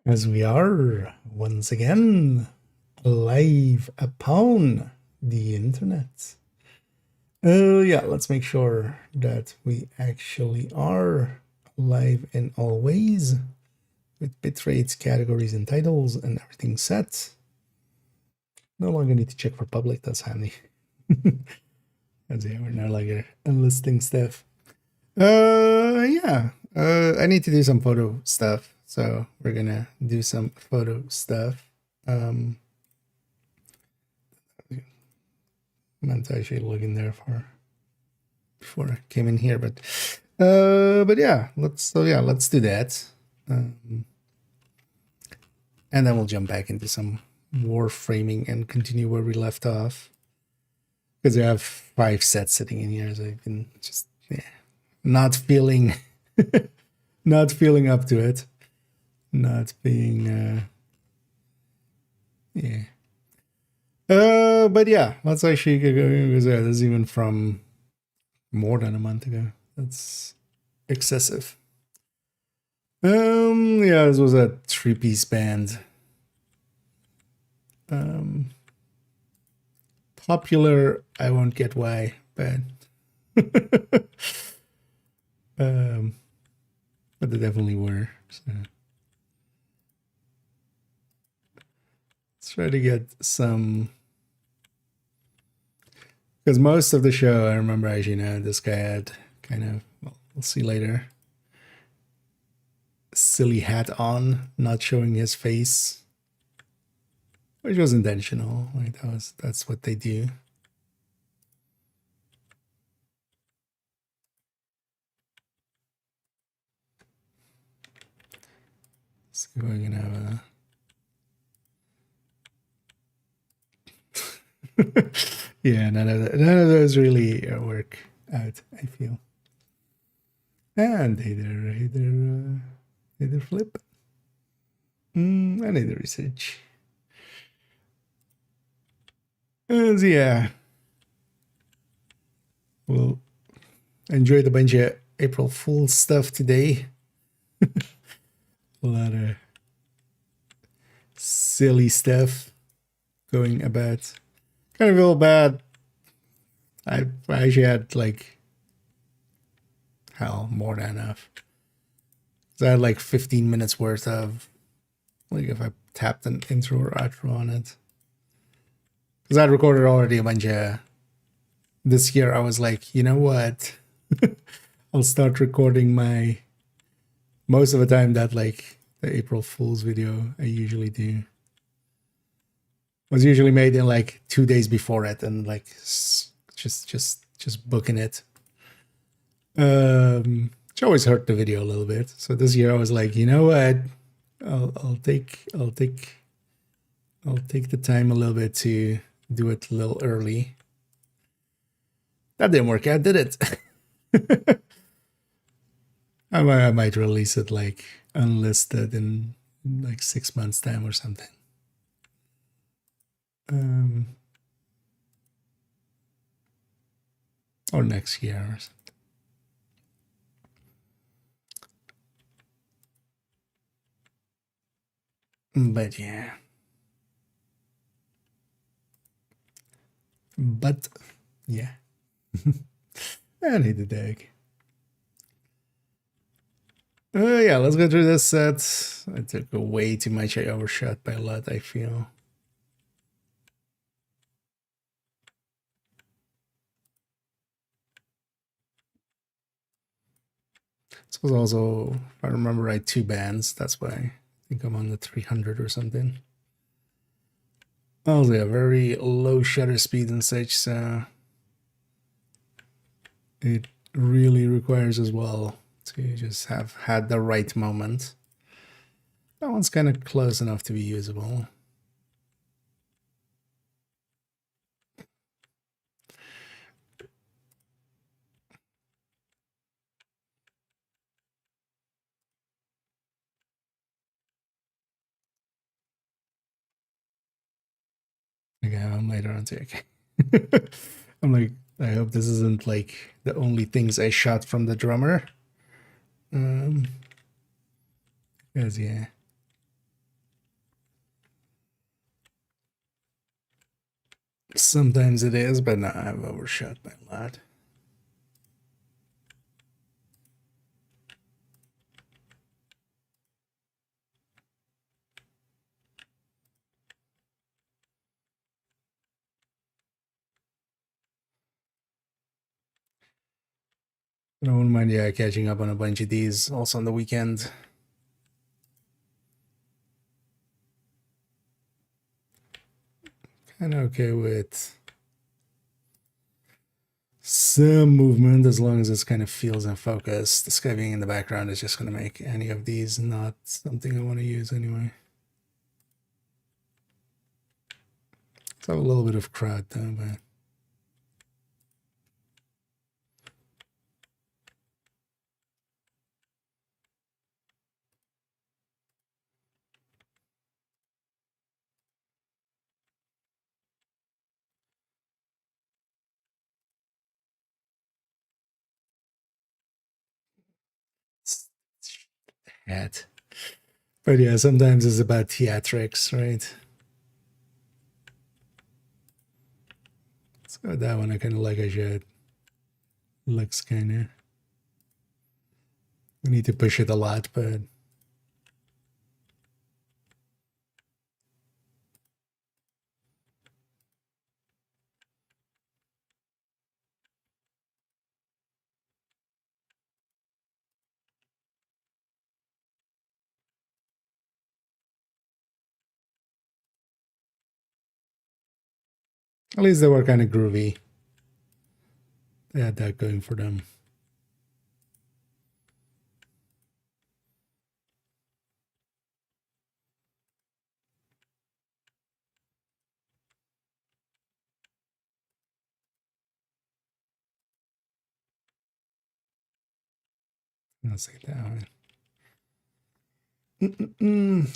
As we are once again live upon the internet. Yeah, let's make sure that we actually are live in all ways with bitrates, categories, and titles and everything set. No longer need to check for public, that's handy. As yeah, we're no longer unlisting stuff. Yeah. I need to do some photo stuff, so we're gonna do some photo stuff. Meant to actually look in there for before I came in here, but yeah, let's do that, and then we'll jump back into some warframing and continue where we left off, because I have 5 sets sitting in here, so I can just not feeling not feeling up to it, not being but yeah, let's actually go, because this is even from more than a month ago. That's excessive. Yeah, this was a 3-piece band. Popular, I won't get why, but but they definitely were. So let's try to get some, because most of the show, I remember actually, this guy had kind of, well, we'll see later, silly hat on, not showing his face, which was intentional. Like that's what they do. See if I can have a yeah, none of those really work out, I feel. And either flip. And either research. And yeah, we'll enjoy the bunch of April Fool's stuff today. A lot of silly stuff going about. Kind of feel bad. I actually had like, hell, more than enough. So I had like 15 minutes worth of, like, if I tapped an intro or outro on it. Because I'd recorded already a bunch of, this year I was like, you know what? I'll start recording my, most of the time that like the April Fool's video I usually do was usually made in like 2 days before it, and like just booking it. Which always hurt the video a little bit. So this year I was like, you know what? I'll take the time a little bit to do it a little early. That didn't work out, did it? I might release it like unlisted in like 6 months time or something. Or next year or something. But yeah. But yeah. I need the deck. Yeah, let's go through this set. I took way too much. I overshot by a lot, I feel. This was also, if I remember right, 2 bands. That's why I think I'm on the 300 or something. Also, yeah, very low shutter speed and such, so it really requires as well to just have had the right moment. That one's kind of close enough to be usable. Okay, I'm later on too. Okay. I'm like, I hope this isn't like the only things I shot from the drummer. Because yeah. Sometimes it is, but no, I've overshot by a lot. I don't mind, yeah, catching up on a bunch of these also on the weekend. Kind of okay with some movement as long as it's kind of feels and focused. This guy being in the background is just going to make any of these not something I want to use anyway. Let's have a little bit of crowd though, but hat. But yeah, sometimes it's about theatrics, right? Let's go with that one. I kind of like I should. Looks kind of. We need to push it a lot, but at least they were kind of groovy. They had that going for them. I'll say that one.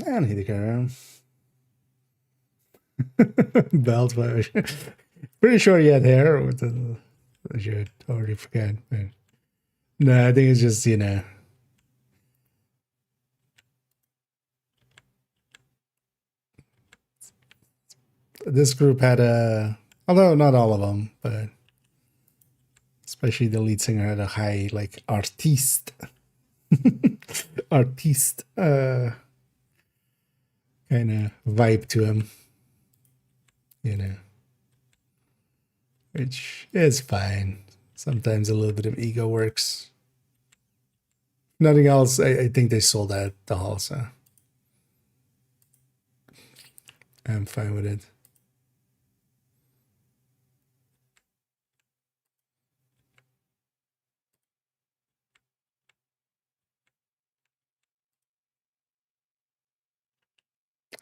I need to go. Belt flash. Pretty sure he had hair. With the, I should already forget. But no, I think it's just, you know. This group had a, although not all of them, but especially the lead singer had a high, like, artiste. Artiste kind of vibe to him, you know, which is fine. Sometimes a little bit of ego works. Nothing else, I think they sold out the hall, so I'm fine with it.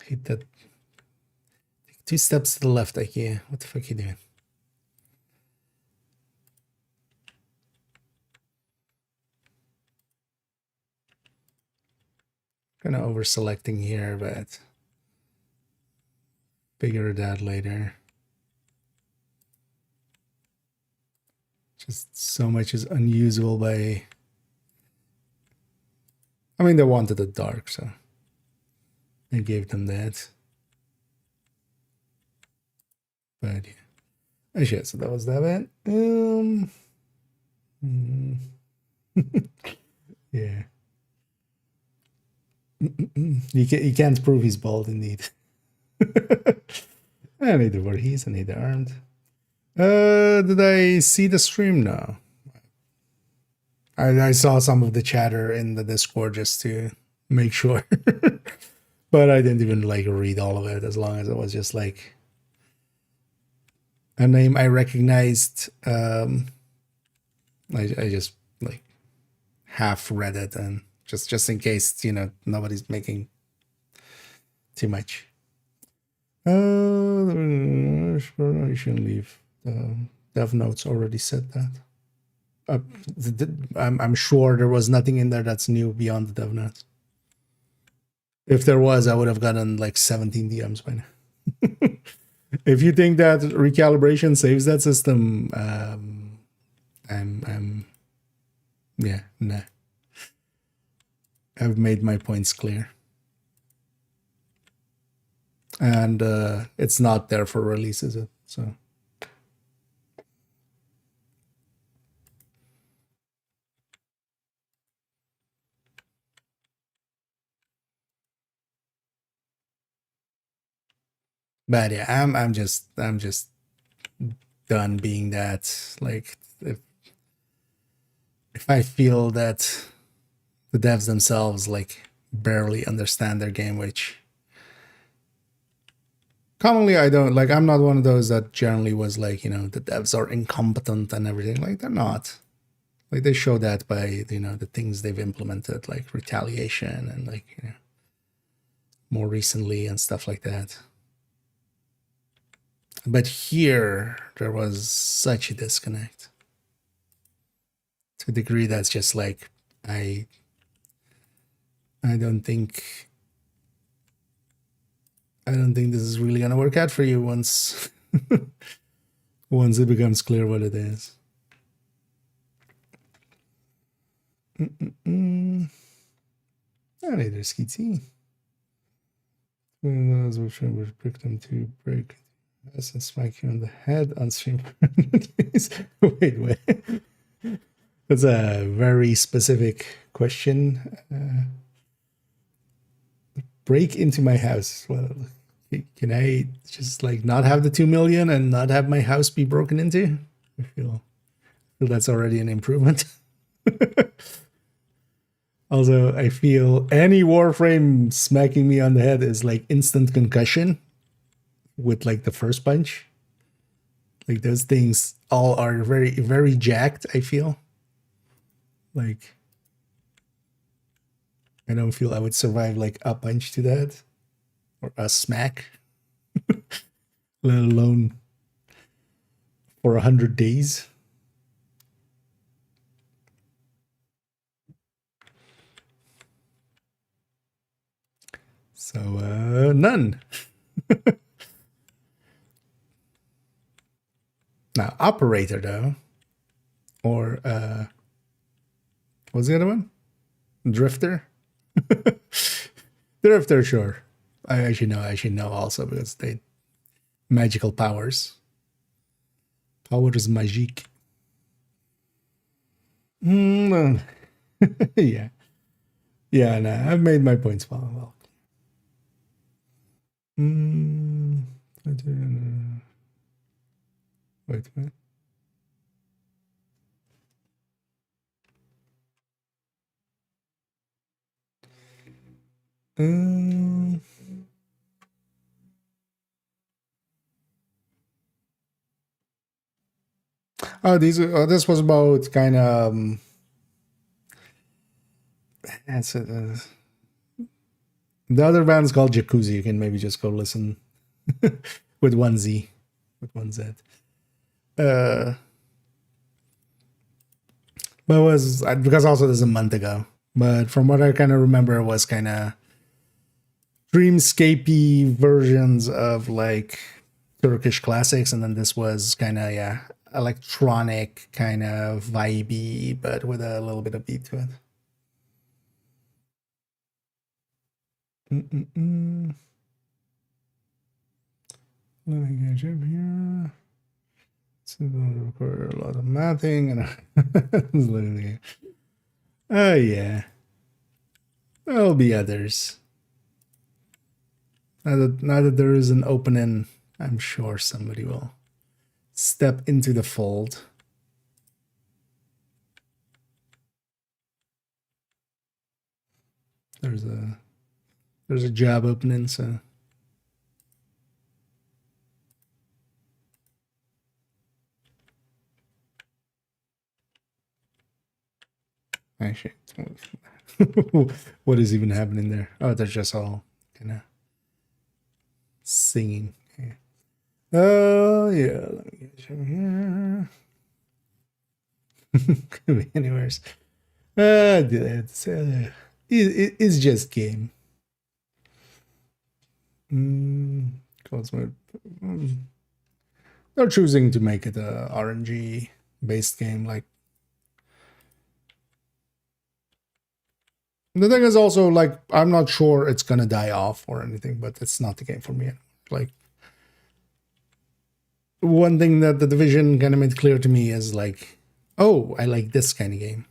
Hit that. Take 2 steps to the left, IKEA. What the fuck are you doing? Kind of over selecting here, but figure it out later. Just so much is unusable by. I mean, they wanted it dark, so I gave them that. But yeah. Actually, so that was that bit. Yeah. You can't prove he's bald, indeed. I need the Voorhees, I need the armed. Did I see the stream now? I saw some of the chatter in the Discord just to make sure. But I didn't even like read all of it, as long as it was just like a name I recognized. I just like half read it, and just in case, you know, nobody's making too much. You shouldn't leave. Dev notes already said that. I'm sure there was nothing in there that's new beyond the dev notes. If there was, I would have gotten like 17 DMs by now. If you think that recalibration saves that system, I'm yeah, nah. I've made my points clear. And it's not there for release, is it? So But yeah, I'm just done being that. Like, if I feel that the devs themselves like barely understand their game, which commonly I don't like. I'm not one of those that generally was like, the devs are incompetent and everything. Like, they're not. Like, they show that by, the things they've implemented, like retaliation and like, more recently and stuff like that. But here there was such a disconnect to a degree that's just like, I don't think this is really gonna work out for you once once it becomes clear what it is. Allez, there's Skitty. Those which I would pick them to break us and smack you on the head on stream. Wait. That's a very specific question. Break into my house. Well, can I just like not have the 2 million and not have my house be broken into? I feel that's already an improvement. Also, I feel any Warframe smacking me on the head is like instant concussion with like the first punch. Like, those things all are very, very jacked, I feel. Like, I don't feel I would survive like a punch to that or a smack, let alone for 100 days. So, none. Now, operator, though, or what's the other one? Drifter? Drifter, sure. I should know also because they magical powers. Powers magique. Yeah. Yeah, no, I've made my points well. Wait a minute. This was about kind of the other band's called Jacuzzi. You can maybe just go listen with one Z, with one Z. But it was because also this is a month ago. But from what I kind of remember, it was kind of dreamscapey versions of like Turkish classics, and then this was kind of electronic, kind of vibey, but with a little bit of beat to it. Let me get up here. It's going to require a lot of mathing and oh yeah, there'll be others. Now that there is an opening, I'm sure somebody will step into the fold. There's a job opening, so actually, what is even happening there? Oh, they're just all kind of singing. Oh yeah, let me get you here. Could be anywhere. It's just game. They're choosing to make it a RNG based game. Like, the thing is also, like, I'm not sure it's gonna die off or anything, but it's not the game for me. Like, one thing that the Division kind of made clear to me is like, oh, I like this kind of game.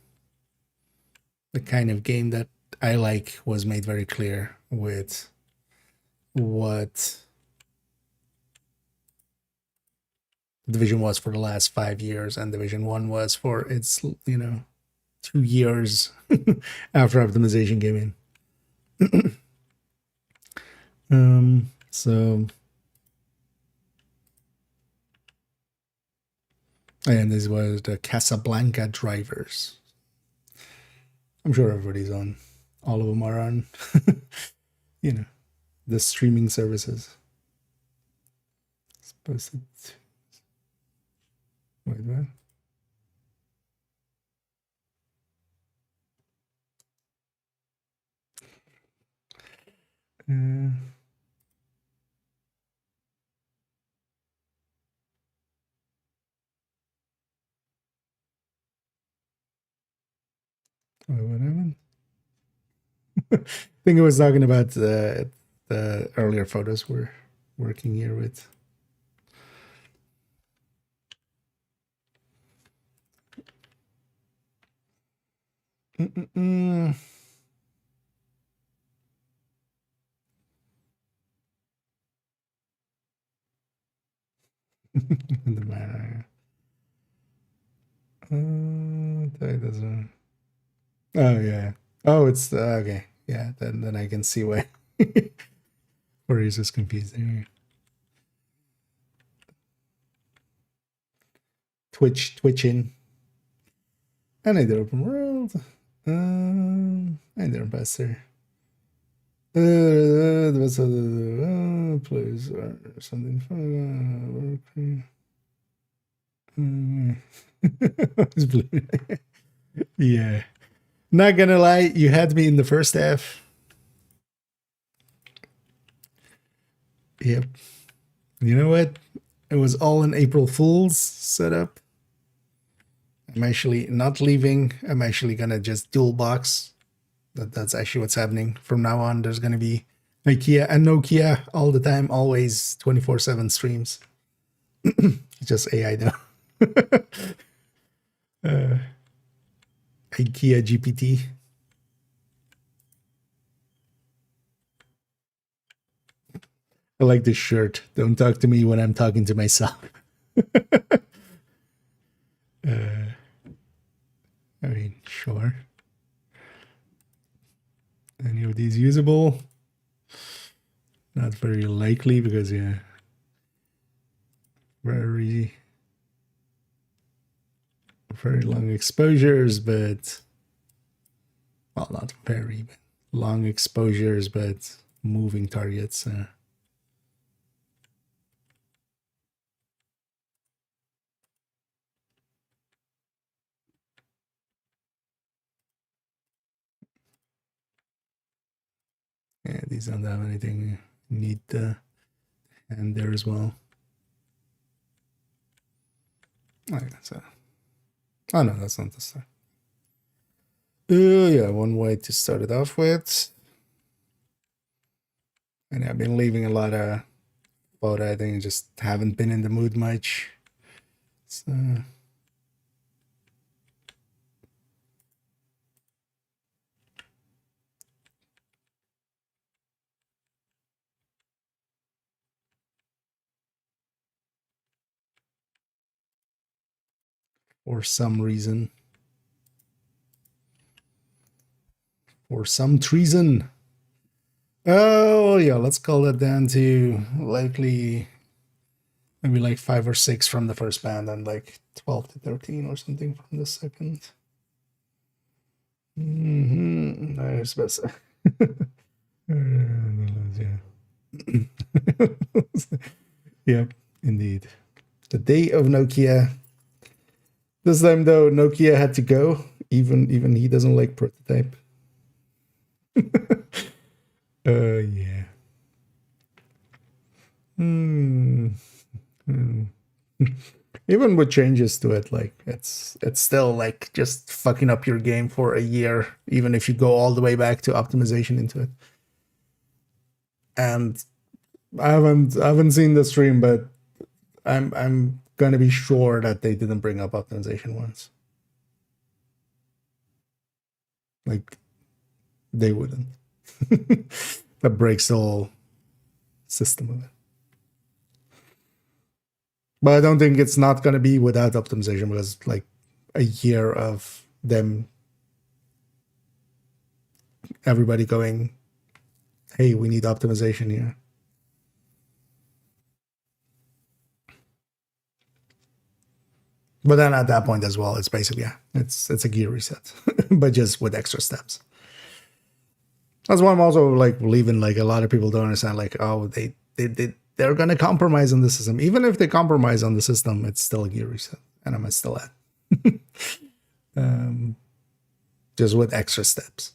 The kind of game that I like was made very clear with what Division was for the last 5 years, and Division 1 was for its, 2 years after optimization came in. So, and this was the Casablanca drivers. I'm sure everybody's on. All of them are on, the streaming services. Supposed to. Wait, what? What happened? I think I was talking about the earlier photos we're working here with. The matter. That doesn't. Oh yeah. Oh, it's okay. Yeah. Then I can see why. Or he's just confused there. Twitching. And I did open world. I did investor. Please something fun. Yeah. Not gonna lie, you had me in the first half. Yep. You know what? It was all an April Fool's setup. I'm actually not leaving. I'm actually gonna just dual box. That's actually what's happening. From now on, there's gonna be IKEA and Nokia all the time, always 24/7 streams. Just AI though. IKEA GPT. I like this shirt. Don't talk to me when I'm talking to myself. I mean, sure. Any of these usable? Not very likely because, yeah, very long exposures, but, well, not very, but long exposures, but moving targets. Yeah, these don't have anything. Need and there as well. Okay, so. Oh no, that's not the start. Yeah, one way to start it off with. And I've been leaving a lot of photo. I think I just haven't been in the mood much. So. For some reason. For some treason. Oh, yeah, let's call that down to likely maybe like 5 or 6 from the first band and like 12 to 13 or something from the second. There's best. Yep, indeed. The day of Nokia. This time though, Nokia had to go. Even he doesn't like prototype. Yeah. Even with changes to it, like it's still like just fucking up your game for a year, even if you go all the way back to optimization into it. And I haven't seen the stream, but I'm gonna be sure that they didn't bring up optimization once. Like they wouldn't. That breaks the whole system of it. But I don't think it's not going to be without optimization, because like a year of them, everybody going, hey, we need optimization here. But then at that point as well, it's basically, yeah, it's a gear reset, but just with extra steps. That's why I'm also like leaving, like a lot of people don't understand, like, oh, they're gonna compromise on the system. Even if they compromise on the system, it's still a gear reset, and I'm still at just with extra steps.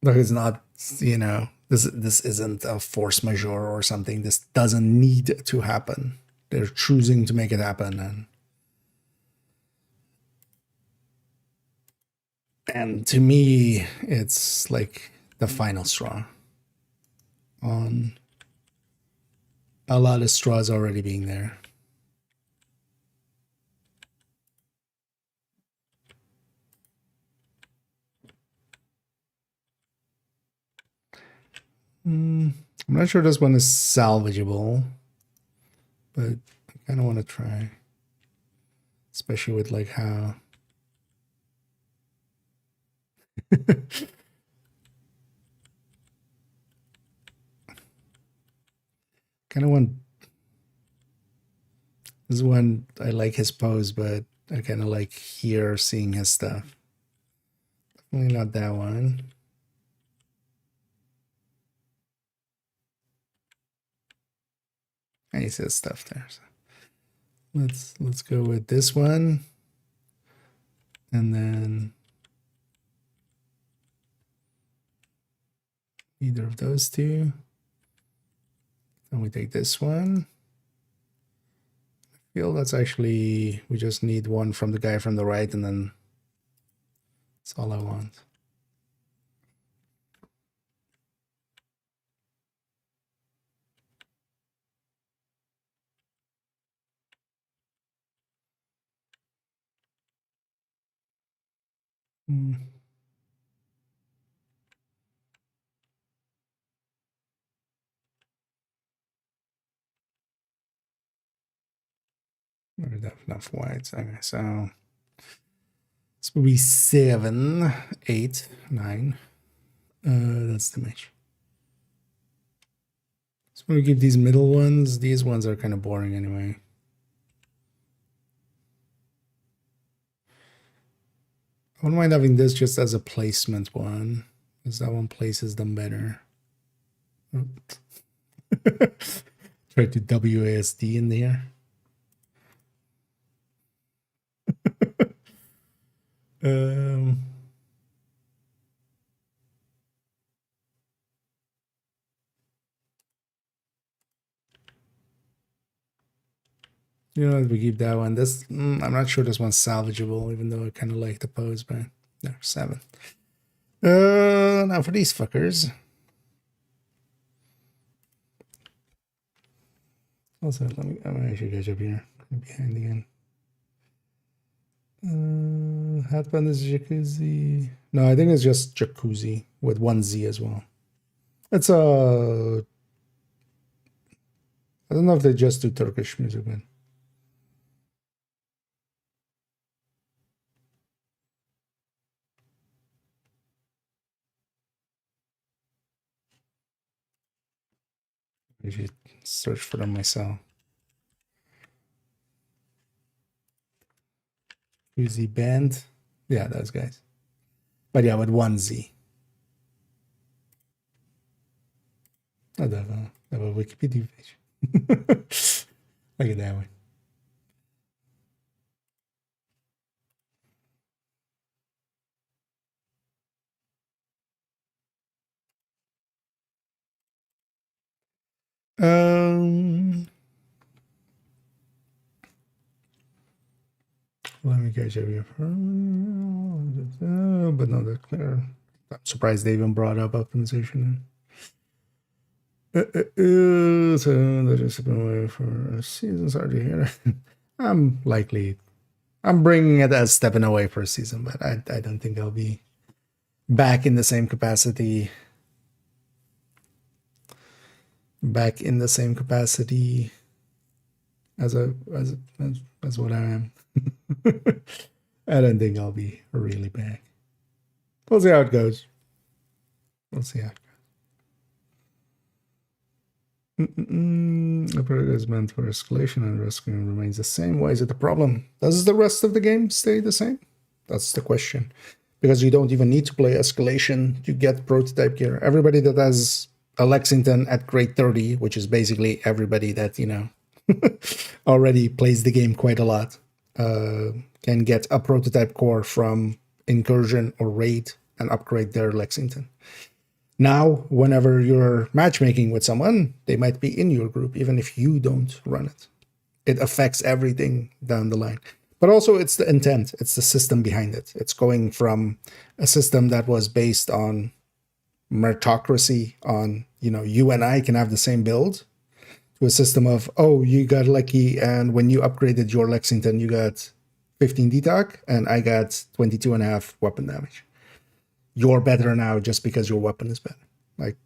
Like, it's not, you know, this isn't a force majeure or something. This doesn't need to happen. They're choosing to make it happen, and to me, it's like the final straw on a lot of straws already being there. I'm not sure this one is salvageable, but I kind of want to try, especially with like how kind of want this one. I like his pose, but I kind of like here seeing his stuff. Definitely not that one. And he says stuff there. So let's go with this one, and then either of those two. And we take this one. I feel that's actually, we just need one from the guy from the right, and then that's all I want. Enough whites. Okay, so this will be 7, 8, 9. That's the match. So I'm gonna keep these middle ones. These ones are kind of boring anyway. I wouldn't mind having this just as a placement one, because that one places them better. Try to WASD in there. You know, we keep that one. This, I'm not sure this one's salvageable, even though I kind of like the pose, but no, 7. Now for these fuckers. Also, let me, I should catch up here. Behind again. Hatband is jacuzzi. No, I think it's just jacuzzi with 1 Z as well. It's a, I don't know if they just do Turkish music, man. I should search for them myself. Jacuzzi band. Yeah, those guys. But yeah, with 1 Z. I have a Wikipedia page. Look at that one. Let me catch up here. But no, they're clear. I'm surprised they even brought up optimization. So they're just been away for seasons. Are you here? I'm bringing it as stepping away for a season, but I don't think I'll be back in the same capacity back in the same capacity as what I am. I don't think I'll be really back. We'll see how it goes. We'll see how it goes. The product is meant for escalation and rescuing remains the same. Why is it a problem? Does the rest of the game stay the same? That's the question. Because you don't even need to play escalation. You get prototype gear. Everybody that has a Lexington at grade 30, which is basically everybody that, you know, already plays the game quite a lot, can get a prototype core from Incursion or Raid and upgrade their Lexington. Now, whenever you're matchmaking with someone, they might be in your group, even if you don't run it. It affects everything down the line. But also, it's the intent. It's the system behind it. It's going from a system that was based on meritocracy, on, you know, you and I can have the same build, to a system of, oh, you got lucky, and when you upgraded your Lexington, you got 15 DTOC, and I got 22.5 weapon damage. You're better now just because your weapon is better. Like,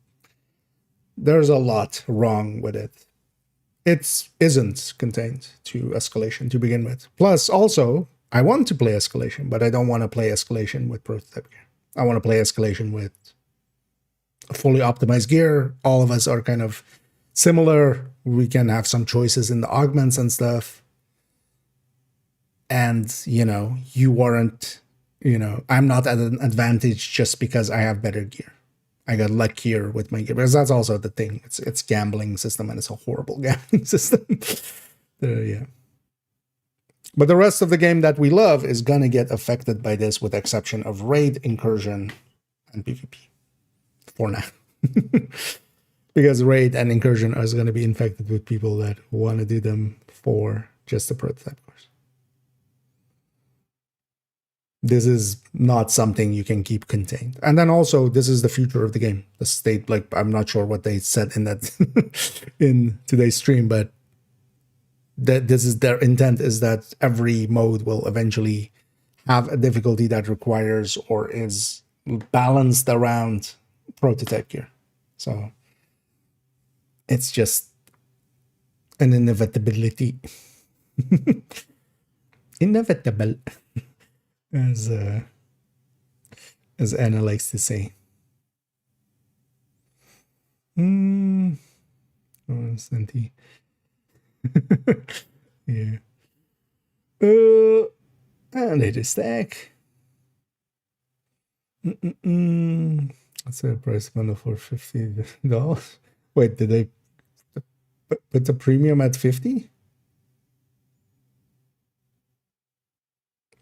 there's a lot wrong with it. It isn't contained to escalation to begin with. Plus, also, I want to play escalation, but I don't want to play escalation with prototype gear. I want to play escalation with fully optimized gear. All of us are kind of similar. We can have some choices in the augments and stuff. And, you know, you weren't, you know, I'm not at an advantage just because I have better gear. I got luckier with my gear, because that's also the thing. It's gambling system, and it's a horrible gambling system. Yeah. But the rest of the game that we love is gonna get affected by this, with the exception of Raid, Incursion, and PvP. For now. Because Raid and Incursion are going to be infected with people that want to do them for just the prototype course. This is not something you can keep contained. And then also, this is the future of the game. The state, like, I'm not sure what they said in that in today's stream, but that this is their intent, is that every mode will eventually have a difficulty that requires or is balanced around prototype gear. So it's just an inevitability. Inevitable. As Anna likes to say. Oh, Santi. Yeah. And it is stack. That's a price bundle for $50. Wait, did they put the premium at 50?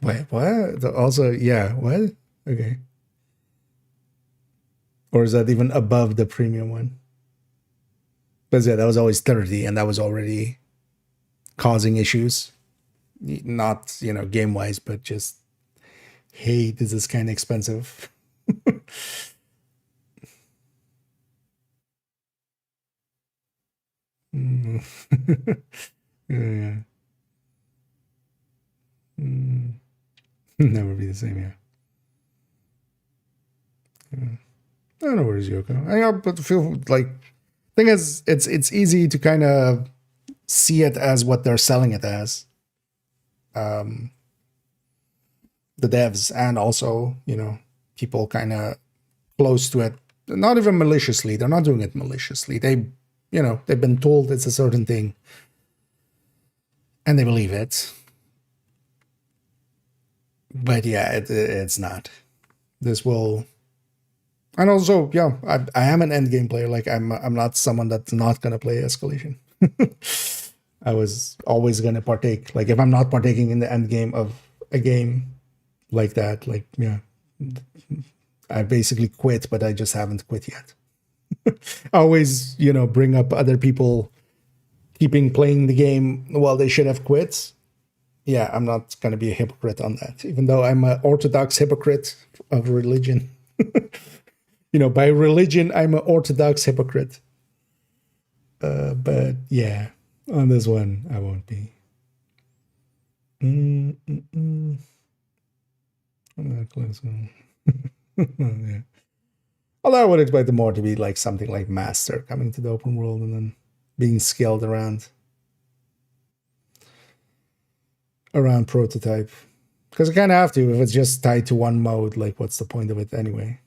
Wait, what? Also, yeah, what? Okay. Or is that even above the premium one? But yeah, that was always 30, and that was already causing issues. Not, you know, game-wise, but just, hey, this is kind of expensive. Yeah. Never be the same, yeah. I don't know, where's Yoko. I but feel like, thing is, it's easy to kind of see it as what they're selling it as. The devs, and also, you know, people kind of close to it. Not even maliciously. They're not doing it maliciously. They, you know, they've been told it's a certain thing, and they believe it. But yeah, it's not. This will, and also, yeah, I am an end game player. Like, I'm not someone that's not gonna play escalation. I was always gonna partake. Like, if I'm not partaking in the end game of a game like that, like, yeah, I basically quit, but I just haven't quit yet. I always, you know, bring up other people keeping playing the game while they should have quit. Yeah, I'm not going to be a hypocrite on that, even though I'm an orthodox hypocrite of religion. You know, by religion, I'm an orthodox hypocrite. But yeah, on this one, I won't be. I'm not close. Yeah. Although I would expect it more to be like something like Master coming to the open world and then being scaled around Prototype. Because I kind of have to. If it's just tied to one mode, like what's the point of it anyway?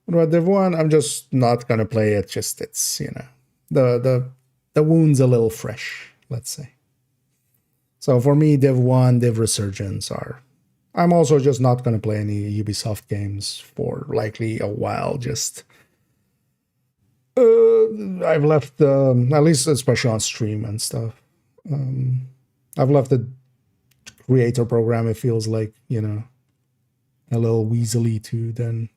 What about Div 1? I'm just not gonna play it. Just it's, you know, the wound's a little fresh, let's say. So for me, Div 1, Div Resurgence are. I'm also just not gonna play any Ubisoft games for likely a while. Just I've left at least especially on stream and stuff. I've left the creator program. It feels like, you know, a little weaselly to then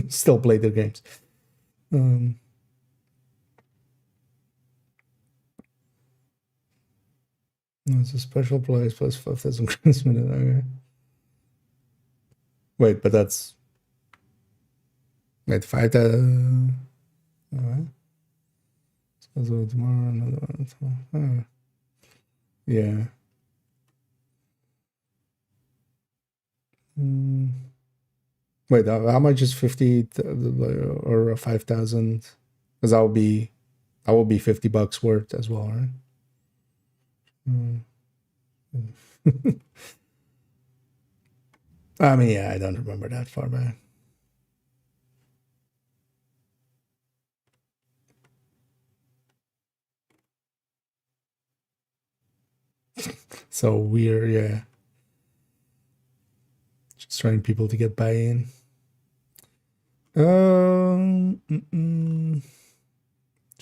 still play their games. It's a special price plus 5,000 credits minute. Okay. Wait, but that's wait 5,000. Alright. So tomorrow another one. Yeah. Wait, how much is 50 or 5,000? Because that would be $50 worth as well, right? I mean, yeah, I don't remember that far back. So weird, yeah. Just trying people to get buy-in. But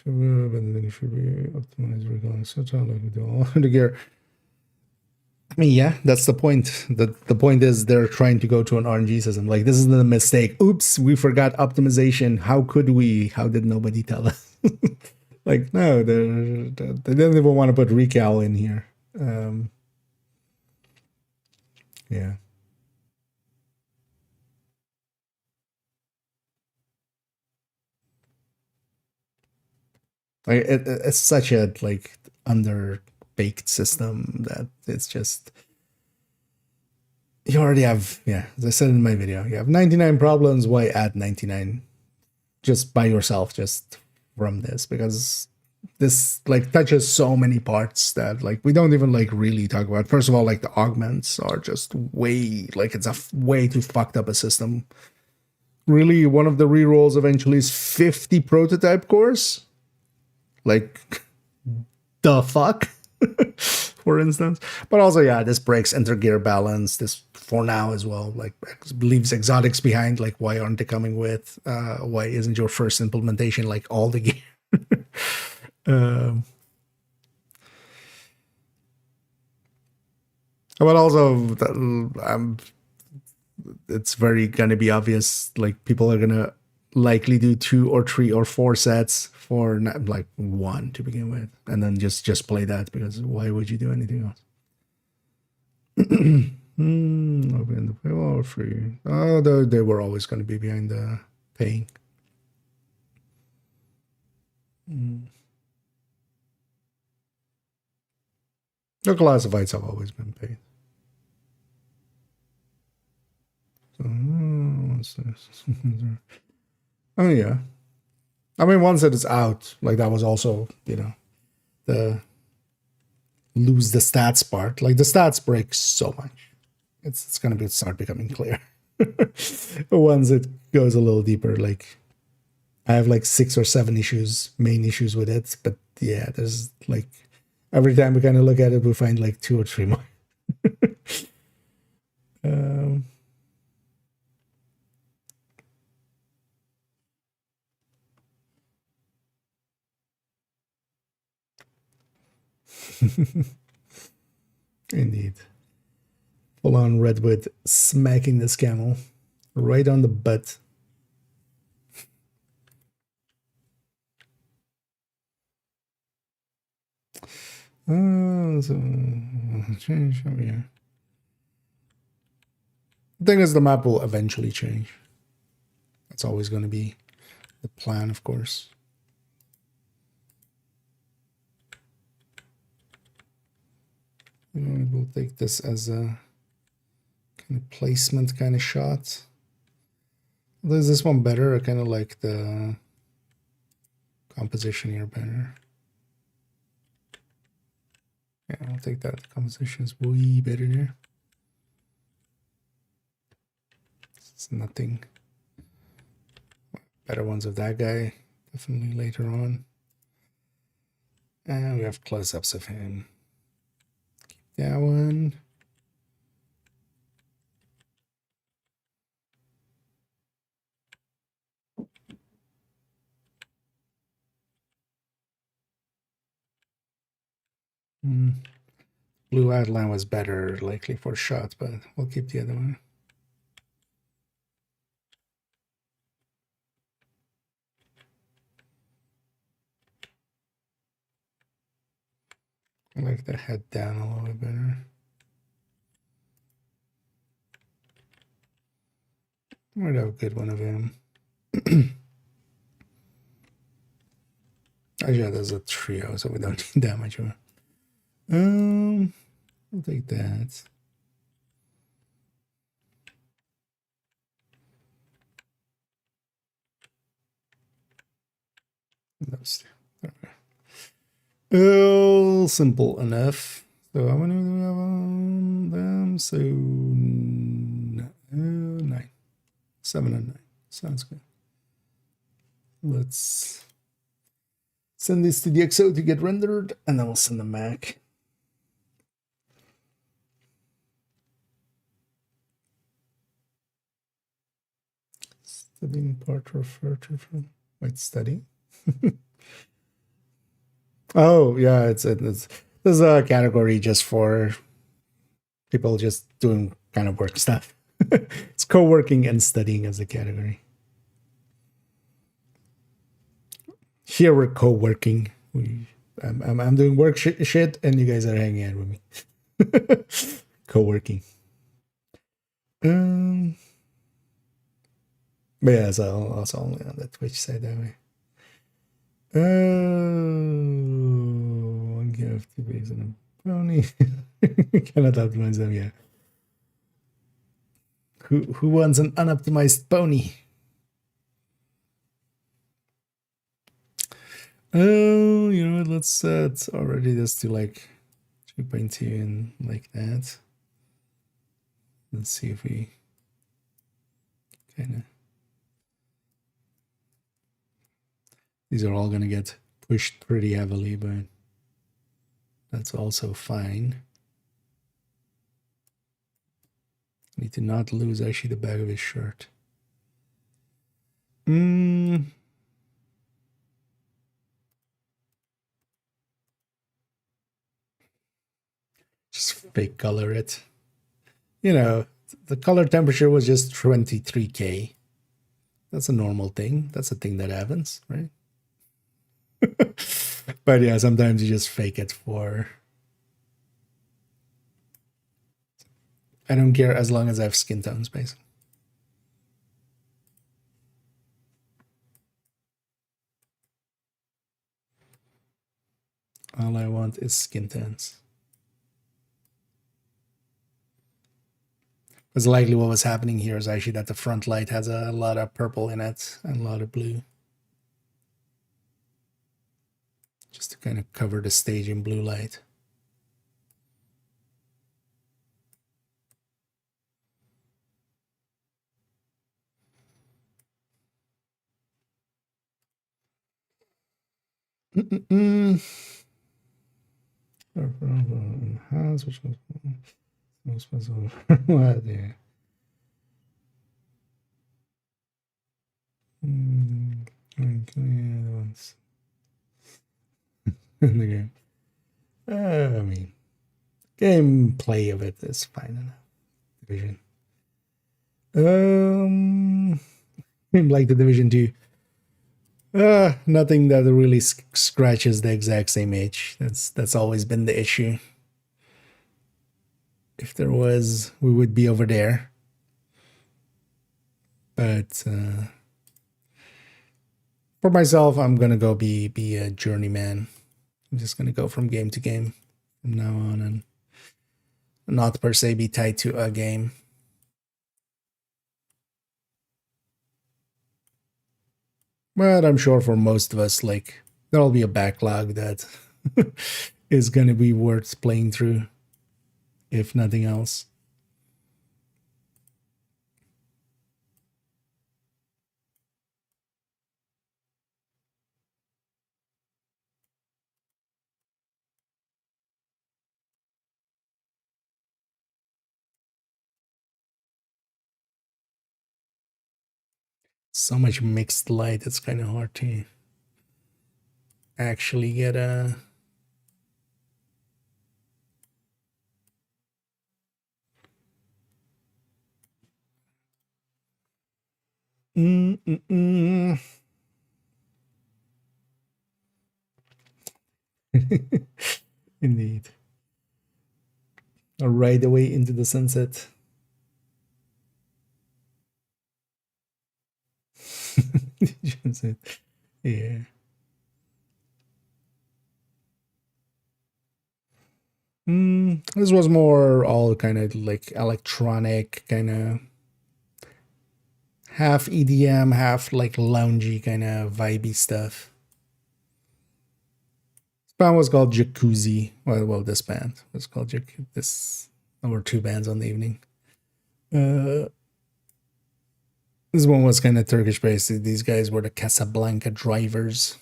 then it should be optimized regarding such like we do all the gear. I mean, yeah, that's the point. The point is they're trying to go to an RNG system. Like, this is the mistake. Oops, we forgot optimization. How could we? How did nobody tell us? Like, no, they didn't even want to put recal in here. Yeah. Like, it's such a like underbaked system that it's just, you already have, yeah, as I said in my video, you have 99 problems. Why add 99 just by yourself, just from this? Because this like touches so many parts that like we don't even like really talk about. First of all, like the augments are just way, like it's a way too fucked up a system. Really, one of the rerolls eventually is 50 prototype cores. Like, the fuck? For instance. But also, yeah, this breaks inter-gear balance. This, for now as well, like leaves exotics behind. Like, why aren't they coming with? Why isn't your first implementation like all the gear? But also, it's very gonna be obvious. Like, people are gonna likely do 2 or 3 or 4 sets for not, like 1 to begin with, and then just play that, because why would you do anything else? Open the paywall or free? Oh, they were always going to be behind the paying. The classifieds have always been paid. So, what's this? Oh yeah. I mean, once it is out, like that was also, you know, the lose the stats part. Like the stats break so much. It's gonna start becoming clear. Once it goes a little deeper, like I have like 6 or 7 main issues with it. But yeah, there's like every time we kind of look at it, we find like 2 or 3 more. Indeed. Full on Redwood smacking this camel right on the butt. Change over here. The thing is, the map will eventually change. That's always going to be the plan, of course. We'll take this as a kind of placement kind of shot. Is this one better? I kind of like the composition here better. Yeah, I'll take that. The composition is way better there. It's nothing. Better ones of that guy. Definitely later on. And we have close-ups of him. Keep that one. Blue outline was better, likely for shot, but we'll keep the other one. I like the head down a little bit better. Might have a good one of him. Actually, there's a trio, so we don't need that much of it. I'll take that. Those two. Oh, simple enough. So how many do we have on them? So 9. 7 and 9. Sounds good. Let's send this to the XO to get rendered, and then we'll send them back. Studying part refer to from wait, study. Oh yeah, it's there's a category just for people just doing kind of work stuff. It's co-working and studying as a category. Here we're co-working. I'm doing work shit, and you guys are hanging out with me. Co-working. But yeah, it's also only on the Twitch side that way. One gift, 2 bays and a pony. Cannot optimize them, yeah. Who wants an unoptimized pony? Oh, you know what? Let's set already this to like 2.2 and like that. Let's see if we kind of. These are all going to get pushed pretty heavily, but that's also fine. Need to not lose actually the back of his shirt. Just fake color it. You know, the color temperature was just 23K. That's a normal thing. That's a thing that happens, right? But yeah, sometimes you just fake it for... I don't care as long as I have skin tones, basically. All I want is skin tones. Because likely what was happening here is actually that the front light has a lot of purple in it and a lot of blue. Just to kind of cover the stage in blue light. House, which was what? Yeah. Once in the game. I mean, gameplay of it is fine enough. Division. Like the Division 2. Nothing that really scratches the exact same itch. That's always been the issue. If there was, we would be over there. But for myself, I'm gonna go be a journeyman. I'm just gonna go from game to game from now on, and not per se be tied to a game. But I'm sure for most of us, like, there'll be a backlog that is going to be worth playing through, if nothing else. So much mixed light, it's kind of hard to actually get a... Indeed. Right away into the sunset. Yeah. This was more all kind of like electronic, kind of half EDM, half like loungy kind of vibey stuff. This band was called Jacuzzi. Well, this band was called Jacuzzi. There were two bands on the evening. This one was kind of Turkish based. These guys were the Casablanca Drivers.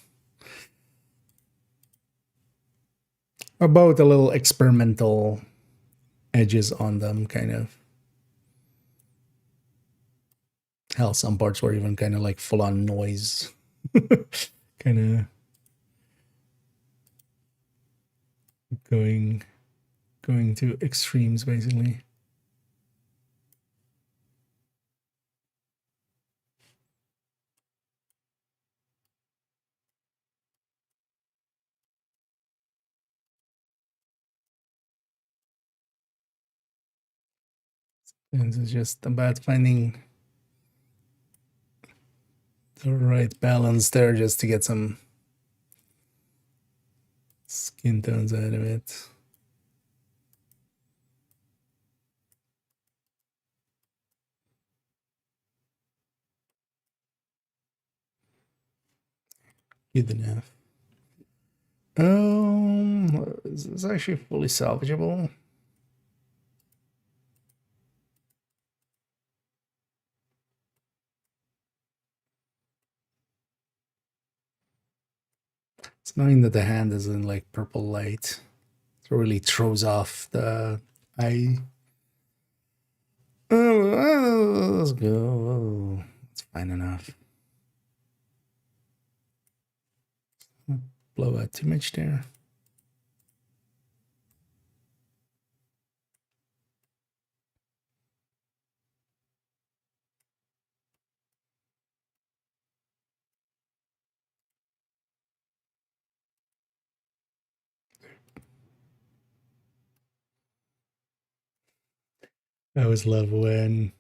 About a little experimental edges on them, kind of. Hell, some parts were even kind of like full on noise. Kind of going to extremes, basically. And it's just about finding the right balance there just to get some skin tones out of it. Good enough. Is this actually fully salvageable? It's annoying that the hand is in like purple light. It really throws off the eye. Oh, let's go. It's fine enough. Blow out too much there. I always love when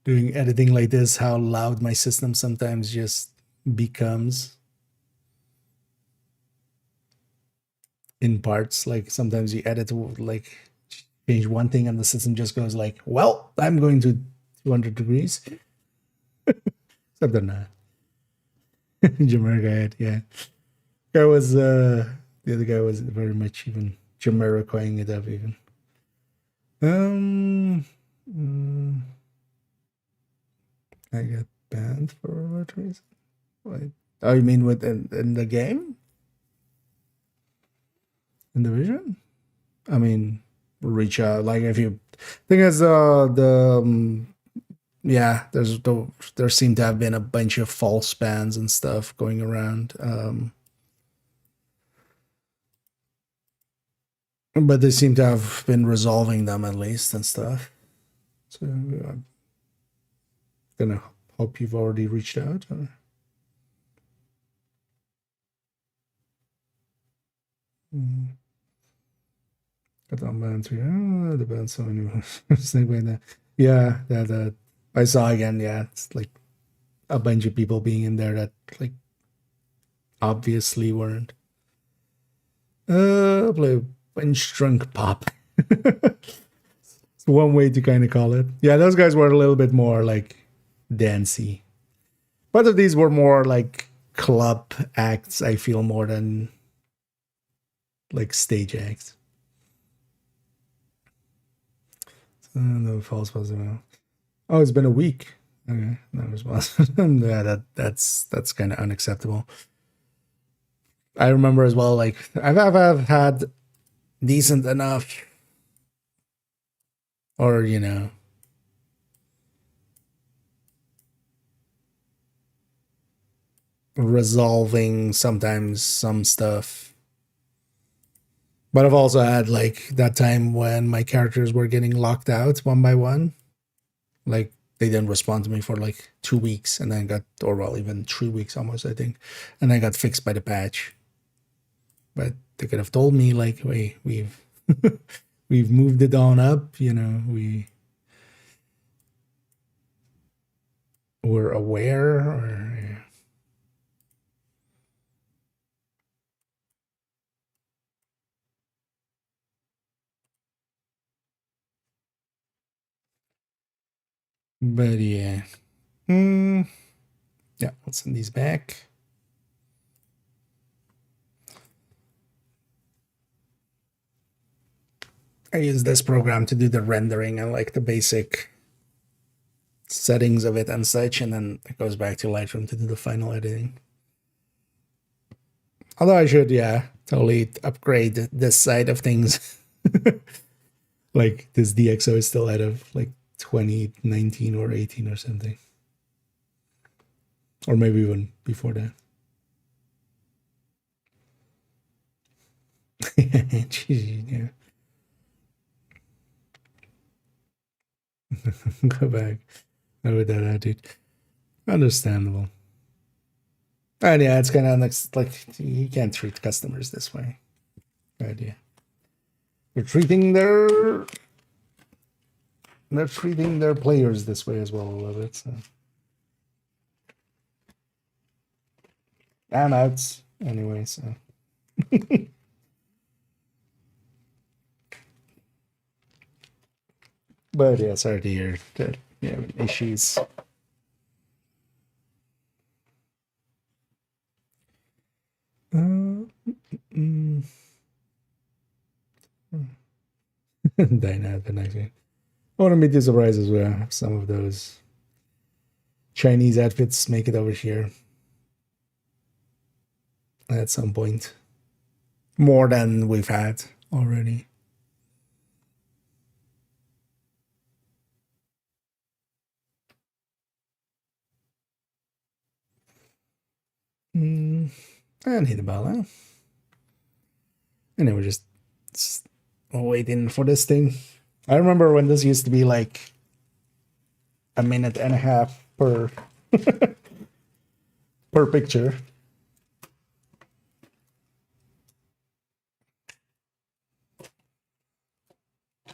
doing editing like this, how loud my system sometimes just becomes in parts. Like sometimes you edit, like change one thing and the system just goes like, well, I'm going to 200 degrees. Except they're not. Jamaica, yeah. Guy was, the other guy was very much even Jamiroquoing it up even. I got banned for what reason? Wait. Oh, you mean in the game? In the vision? I mean, reach out. Like if you thing is yeah, there seem to have been a bunch of false bans and stuff going around. But they seem to have been resolving them at least and stuff. So I'm gonna hope you've already reached out. Or... Got on band three. Oh, the band so anyway. Snake by that. Yeah, that I saw again. Yeah, it's like a bunch of people being in there that like obviously weren't. Play Bench Drunk Pop. One way to kind of call it. Yeah, those guys were a little bit more like dancey. Both of these were more like club acts, I feel, more than like stage acts. No false positive. Oh, it's been a week. Okay, no response. Yeah, that's kind of unacceptable. I remember as well, like I've had decent enough, or you know, resolving sometimes some stuff. But I've also had like that time when my characters were getting locked out one by one. Like they didn't respond to me for like 2 weeks and then got, or well, even 3 weeks almost, I think. And then got fixed by the patch. But they could have told me like, wait, we've we've moved it on up, you know, we're aware or yeah. But yeah. Yeah, let's send these back. I use this program to do the rendering and like the basic settings of it and such, and then it goes back to Lightroom to do the final editing. Although I should, yeah, totally upgrade this side of things. Like this DxO is still out of like 2019 or 18 or something. Or maybe even before that. Jeez, yeah. Go back. Not with that attitude. Understandable. And yeah, it's kind of like you can't treat customers this way. Good idea. They're treating their players this way as well a little bit. So. I'm out anyway, so. But yeah, sorry to hear that you have issues. Dynamic next week. I wouldn't be too surprised as well if some of those Chinese outfits make it over here at some point. More than we've had already. And hit the bell, huh? And then we're just waiting for this thing. I remember when this used to be like a minute and a half per per picture.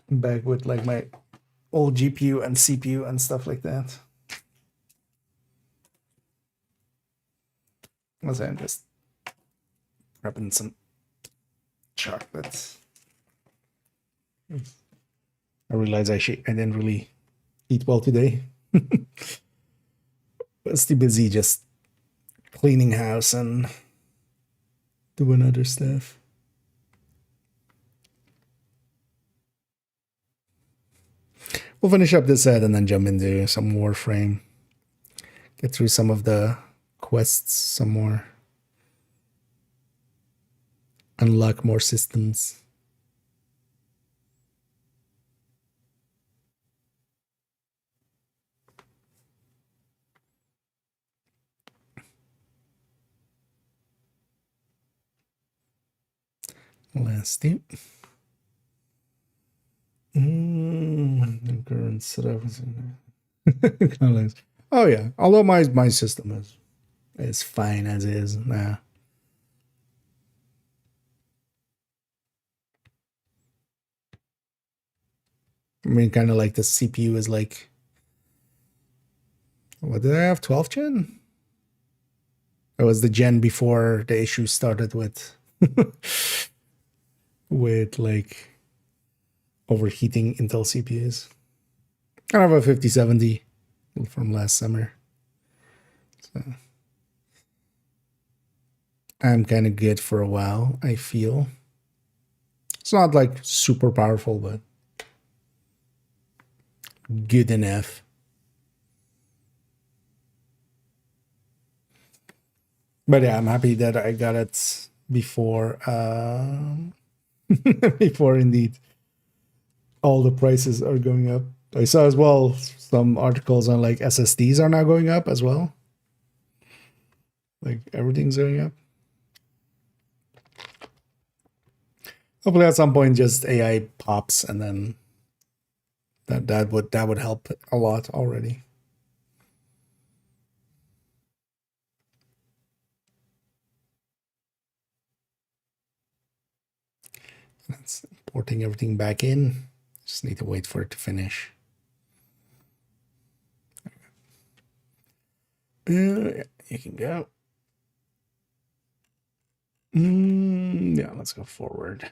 Back with like my old GPU and CPU and stuff like that. I'm just grabbing some chocolate. I realized I didn't really eat well today. Was too busy just cleaning house and doing other stuff. We'll finish up this set and then jump into some Warframe. Get through some of the quests some more. Unlock more systems. Last tip. Current setup. Oh yeah. Although my system is fine as is. Nah. I mean, kind of like the CPU is like, what did I have? 12th gen? It was the gen before the issue started with with like overheating Intel CPUs. I have a 5070 from last summer. So I'm kind of good for a while, I feel. It's not like super powerful, but good enough. But yeah, I'm happy that I got it before before indeed all the prices are going up. I saw as well some articles on like SSDs are now going up as well. Like everything's going up. Hopefully at some point just AI pops and then that would help a lot already. That's porting everything back in. Just need to wait for it to finish. You can go. Yeah, let's go forward.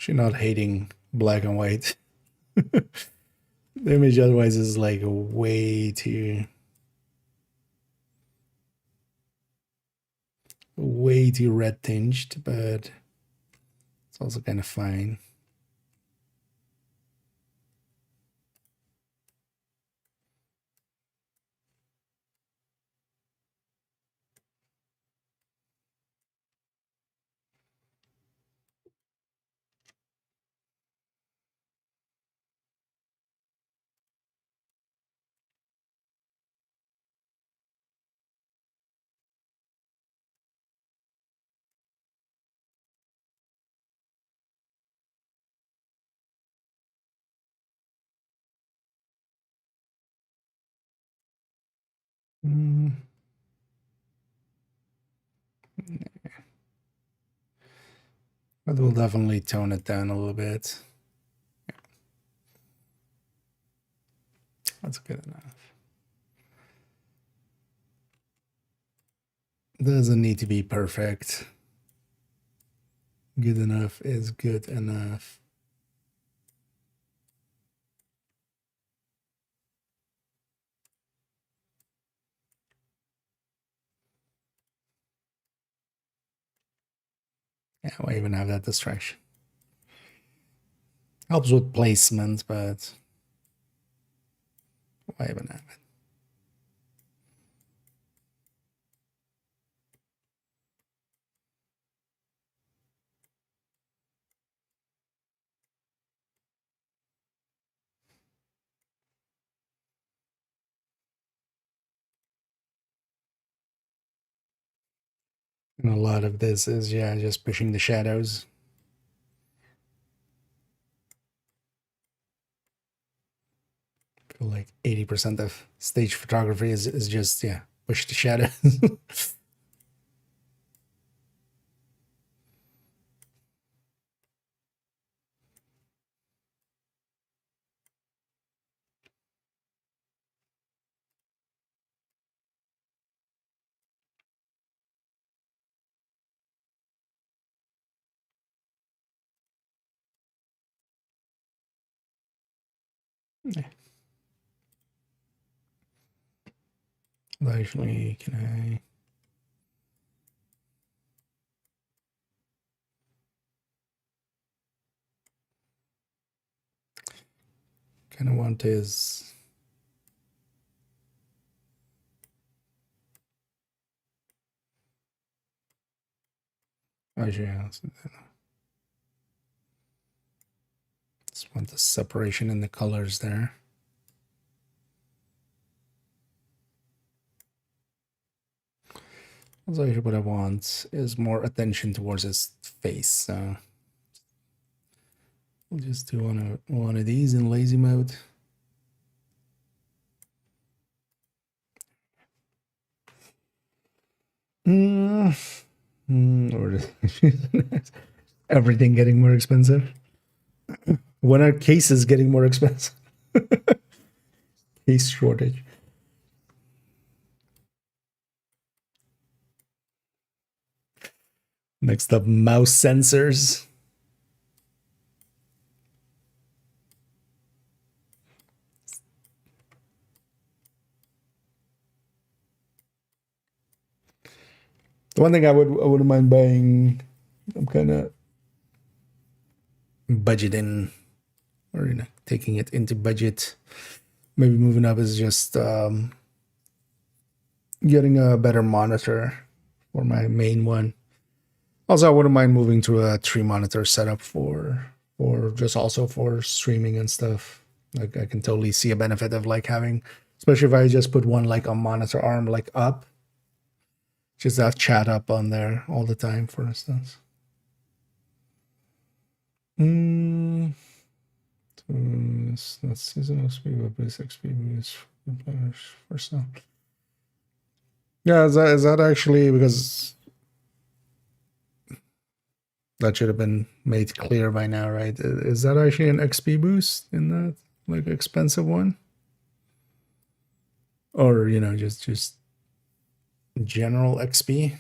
She's not hating black and white. The image otherwise is like way too red tinged, but it's also kind of fine. But we'll definitely tone it down a little bit. That's good enough. Doesn't need to be perfect. Good enough is good enough. Yeah, why even have that distraction? Helps with placement, but why even have it? And a lot of this is, yeah, just pushing the shadows. I feel like 80% of stage photography is just, yeah, push the shadows. Yeah. Actually, can I? Kind of want his. Actually, yeah, just want the separation in the colors there. That's actually what I want, is more attention towards his face. So we'll just do one of these in lazy mode. Or Everything getting more expensive. When are cases getting more expensive? Case shortage. Next up, mouse sensors. The one thing I wouldn't mind buying, I'm kind of budgeting, or taking it into budget. Maybe moving up is just getting a better monitor for my main one. Also, I wouldn't mind moving to a 3-monitor setup for just also for streaming and stuff. Like I can totally see a benefit of like having, especially if I just put one like a monitor arm like up, just have chat up on there all the time, for instance. That's seasonal speed with basic speed boost for some. Yeah, is that actually, because that should have been made clear by now, right? Is that actually an XP boost in that like expensive one? Or just general XP?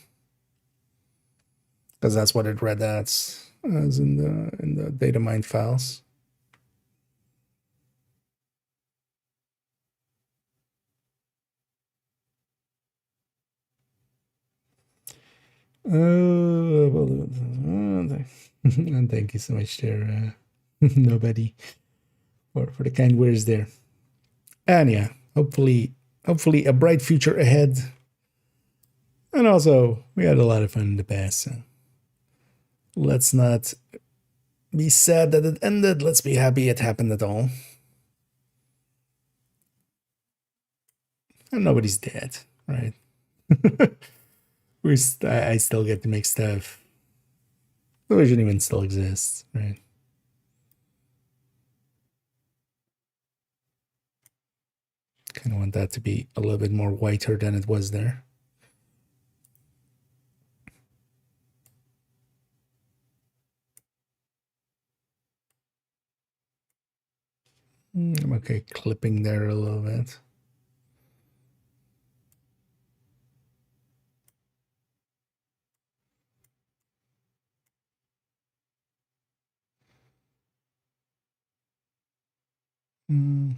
Because that's what it read as in the data mine files. And thank you so much there, nobody, for the kind words there. And yeah, hopefully a bright future ahead. And also, we had a lot of fun in the past. So let's not be sad that it ended. Let's be happy it happened at all. And nobody's dead, right? I still get to make stuff. The vision even still exists, right? Kind of want that to be a little bit more whiter than it was there. I'm okay clipping there a little bit. Kind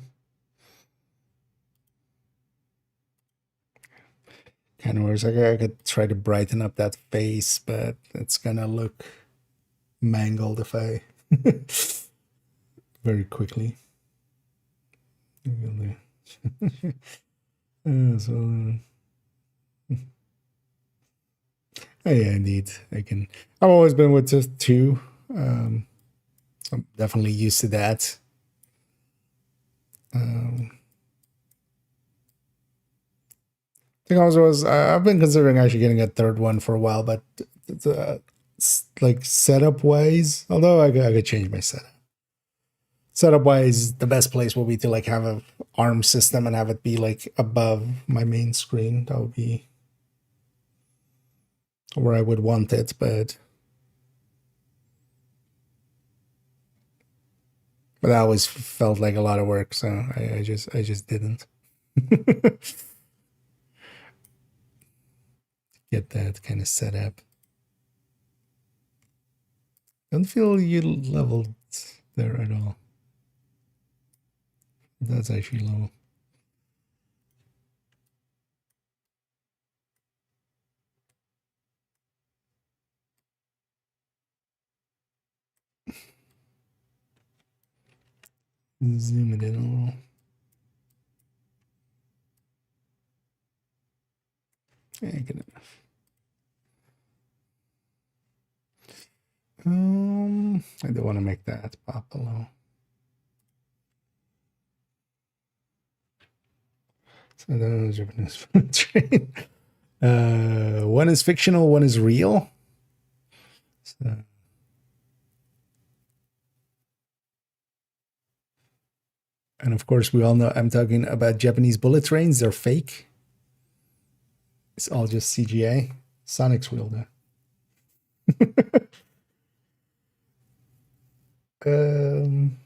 of works. I could try to brighten up that face, but it's gonna look mangled if I very quickly. So yeah, indeed. I've always been with just 2. So I'm definitely used to that. I think also I've been considering actually getting a 3rd one for a while, but like setup wise, although I could change my setup. Setup wise, the best place will be to like have a ARM system and have it be like above my main screen. That would be where I would want it, but that always felt like a lot of work, so I just didn't get that kind of set up. Don't feel you leveled there at all. That's actually low. Zoom it in a little. Yeah, good enough. I don't want to make that pop below. So those Japanese train. One is fictional, one is real. So. And of course, we all know I'm talking about Japanese bullet trains. They're fake. It's all just CGI. Sonic's real, though. Someone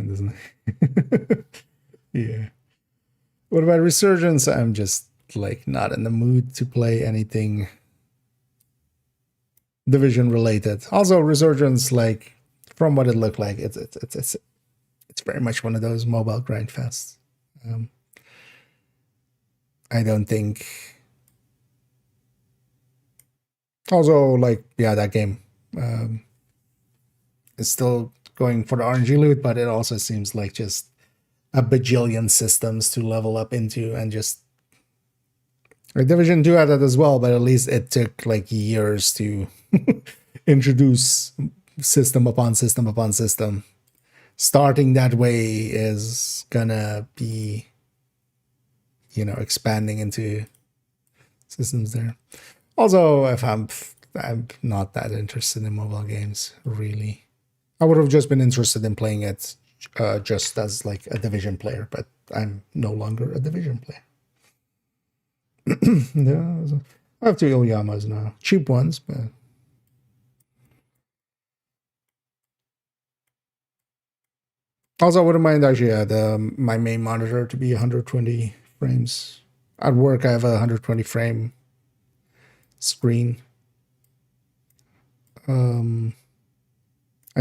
doesn't. Yeah. What about Resurgence? I'm just like not in the mood to play anything Division related. Also, Resurgence, like from what it looked like, it's very much one of those mobile grind fests. I don't think. Also, like yeah, that game is still going for the RNG loot, but it also seems like just a bajillion systems to level up into, and just Division 2 had that as well, but at least it took like years to introduce system upon system upon system. Starting that way is gonna be, expanding into systems there. Also, if I'm not that interested in mobile games, really. I would have just been interested in playing it just as like a Division player, but I'm no longer a Division player. Yeah, I have 2 Ilyamas now. Cheap ones, but... Also, I wouldn't mind actually my main monitor to be 120 frames. At work, I have a 120 frame screen. And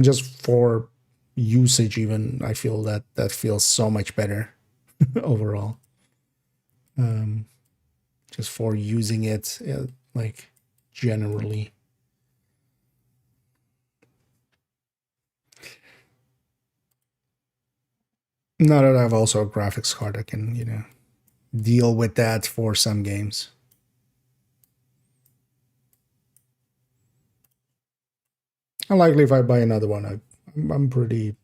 just for usage even, I feel that feels so much better overall. Just for using it, like generally. Now that I have also a graphics card, I can, deal with that for some games. Unlikely if I buy another one, I'm pretty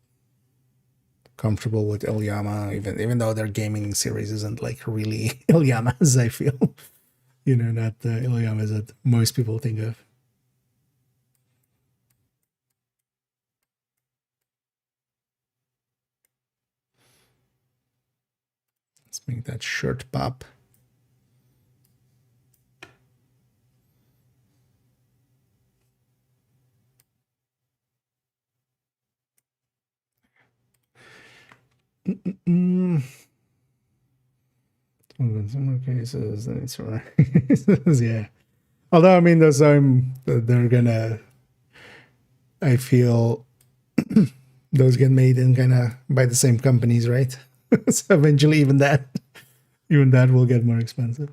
comfortable with Ilyama, even though their gaming series isn't like really Ilyamas, I feel. Not the Ilyamas that most people think of. Let's make that shirt pop. In some cases, it's right. Yeah. Although I mean, they're gonna. I feel those get made in kind of by the same companies, right? So eventually, even that will get more expensive.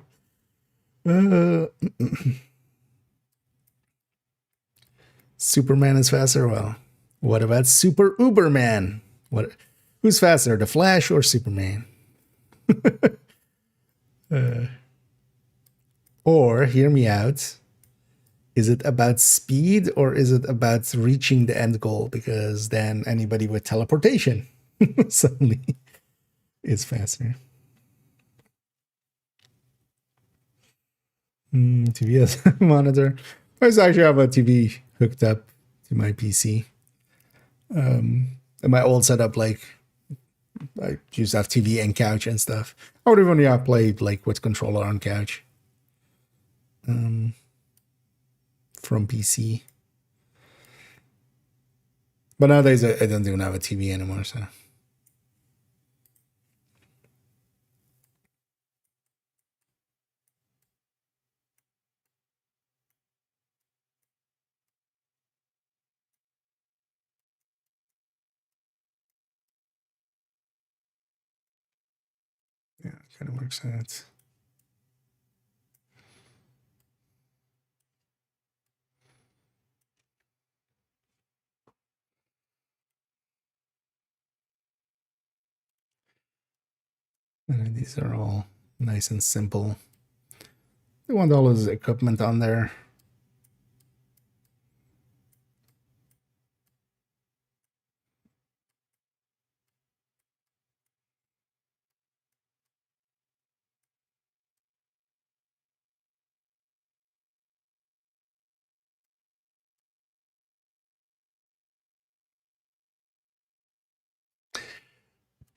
Superman is faster. Well, what about Super Uberman? Who's faster, the Flash or Superman? Or hear me out. Is it about speed or is it about reaching the end goal? Because then anybody with teleportation suddenly is faster. TV monitor. I actually have a TV hooked up to my PC. In my old setup, like I used to have TV and couch and stuff. I would even played like with controller on couch. From PC. But nowadays I don't even have a TV anymore, so. Yeah, it kind of works out. And these are all nice and simple. They want all this equipment on there.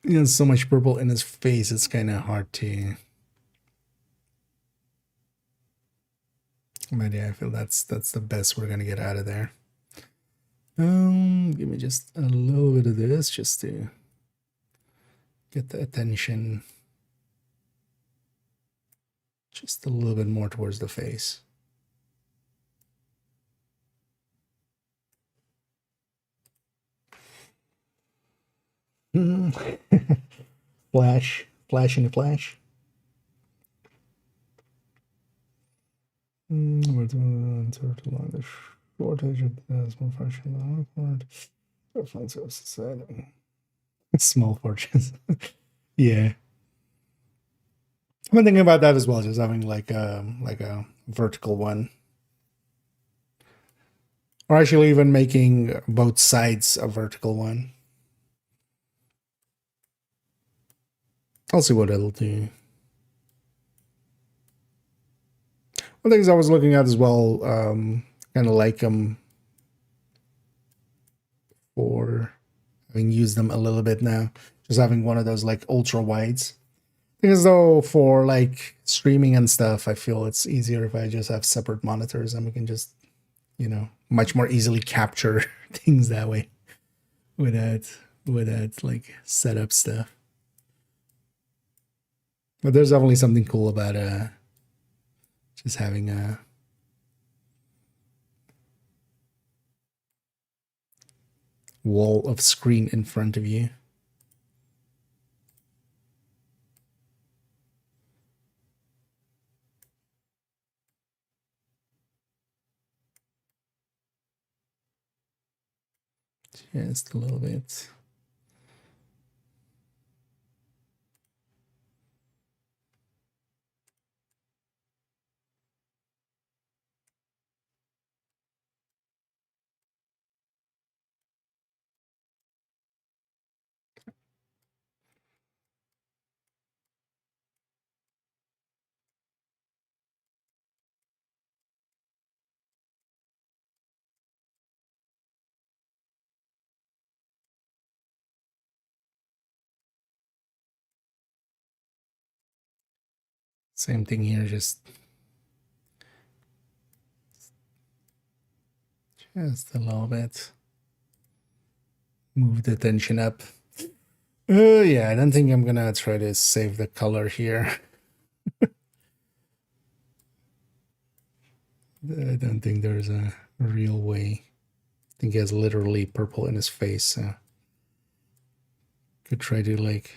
He has so much purple in his face, it's kind of hard to But yeah, I feel that's the best we're gonna get out of there. Give me just a little bit of this just to get the attention just a little bit more towards the face. Flash in a flash. We're doing along the shortage of small function awkward. Small fortunes. Yeah. I've been thinking about that as well, just having like a vertical one. Or actually even making both sides a vertical one. I'll see what it'll do. One things I was looking at as well, kind of like them for having used them a little bit now. Just having one of those like ultra wides. Because though for like streaming and stuff, I feel it's easier if I just have separate monitors and we can just, you know, much more easily capture things that way without like setup stuff. But there's definitely something cool about just having a wall of screen in front of you. Just a little bit. Same thing here, just a little bit. Move the tension up. Yeah, I don't think I'm gonna try to save the color here. I don't think there's a real way. I think he has literally purple in his face, so could try to like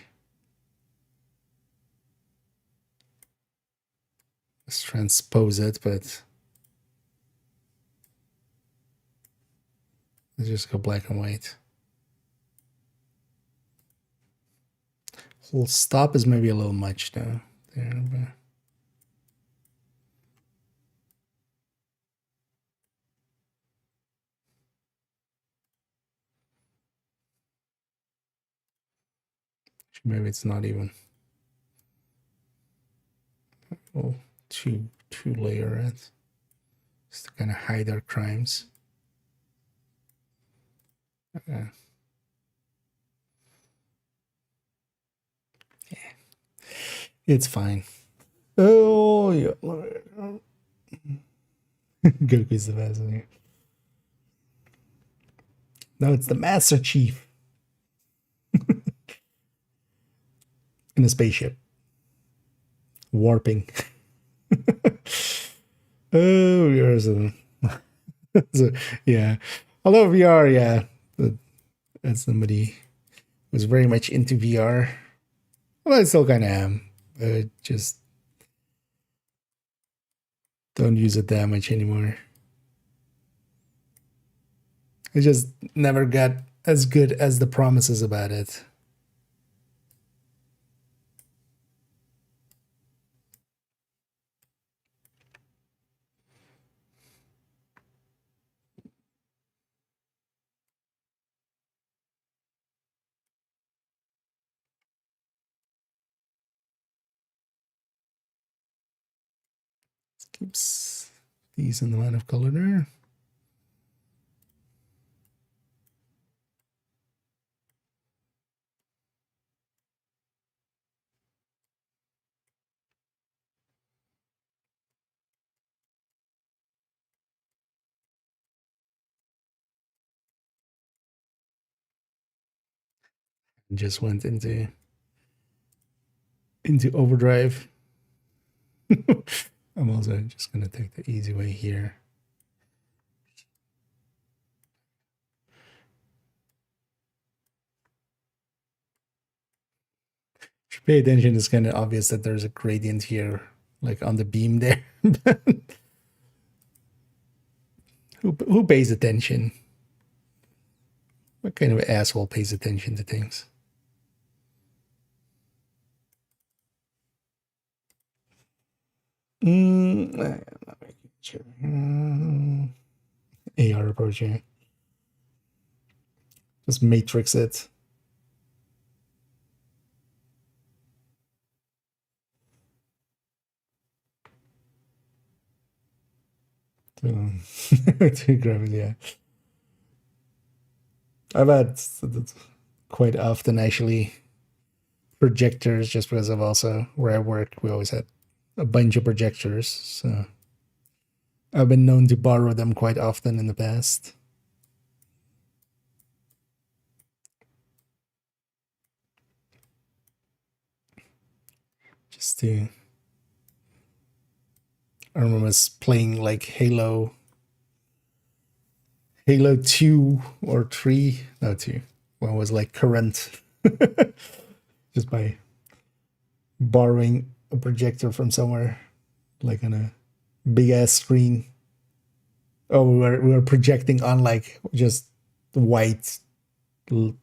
just transpose it, but let's just go black and white. Whole stop is maybe a little much though. There, but maybe it's not even. Oh, two layer it. Just to kind of hide our crimes. Yeah. It's fine. Oh yeah. Goku's the best here. No, it's the Master Chief. In a spaceship. Warping. Oh, yours. So, yeah. Although VR, yeah. As somebody was very much into VR. Well, I still kind of am. Just don't use it that much anymore. I just never got as good as the promises about it. Keeps these in the line of color there. Just went into overdrive. I'm also just gonna take the easy way here. Should pay attention. It's kind of obvious that there's a gradient here, like on the beam there. Who pays attention? What kind of asshole pays attention to things? I'm not making sure. AR approach here. Just matrix it. To gravity, yeah. I've had quite often actually projectors, just because of also where I work, we always had a bunch of projectors, so I've been known to borrow them quite often in the past. Just to, I remember us playing like Halo 2 or 3, no 2, when it was like current, just by borrowing a projector from somewhere, like on a big ass screen. Oh, we were projecting on like just white,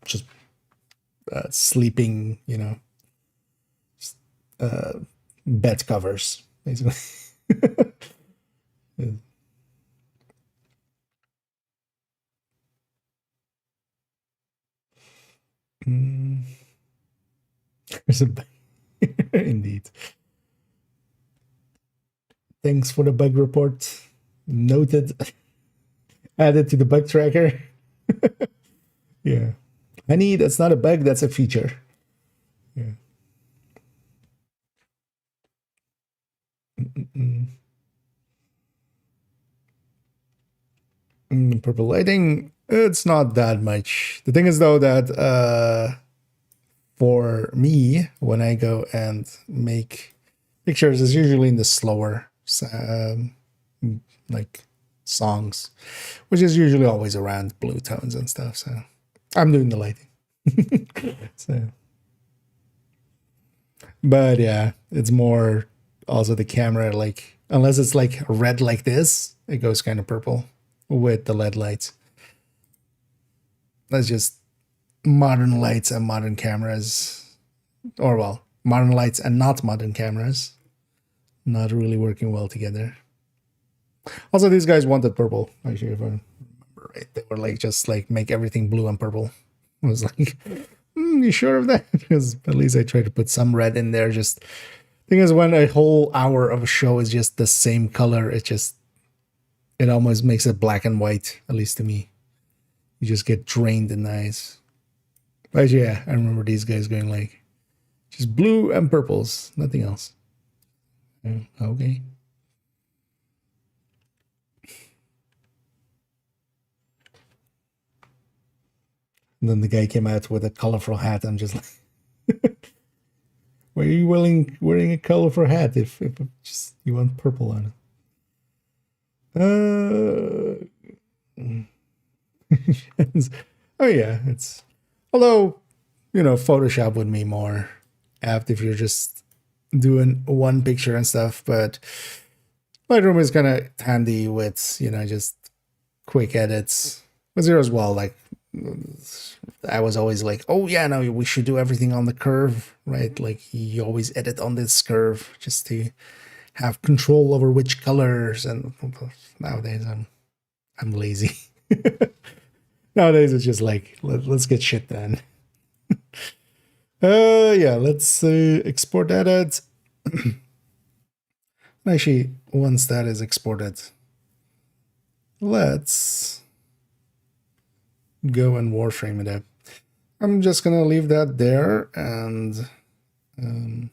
just sleeping, you know, bed covers, basically. Yeah. There's a indeed. Thanks for the bug report. Noted. Added to the bug tracker. Yeah. Honey, that's not a bug, that's a feature. Yeah. Purple lighting, it's not that much. The thing is though that for me, when I go and make pictures, it's usually in the slower like songs, which is usually always around blue tones and stuff. So I'm doing the lighting. So, but yeah, it's more also the camera, like unless it's like red like this, it goes kind of purple with the LED lights. That's just modern lights and modern cameras, or well, modern lights and not modern cameras, not really working well together. Also, these guys wanted purple, actually, if I remember right. They were like, just like make everything blue and purple. I was like, you sure of that? Because at least I tried to put some red in there. Just thing is, when a whole hour of a show is just the same color, it almost makes it black and white, at least to me. You just get drained in the eyes. But yeah, I remember these guys going like, just blue and purples, nothing else. Okay. And then the guy came out with a colorful hat. I'm just like, why are you wearing a colorful hat if just you want purple on it? Oh yeah, it's, although, you know, Photoshop would be more apt if you're just doing one picture and stuff, but Lightroom is kind of handy with, you know, just quick edits. With Zero as well, like I was always like, oh yeah, no, we should do everything on the curve, right? Like you always edit on this curve just to have control over which colors. And nowadays I'm lazy. Nowadays it's just like let's get shit done. Yeah, let's export that ad. Actually, once that is exported, let's go and Warframe it up. I'm just gonna leave that there, and oh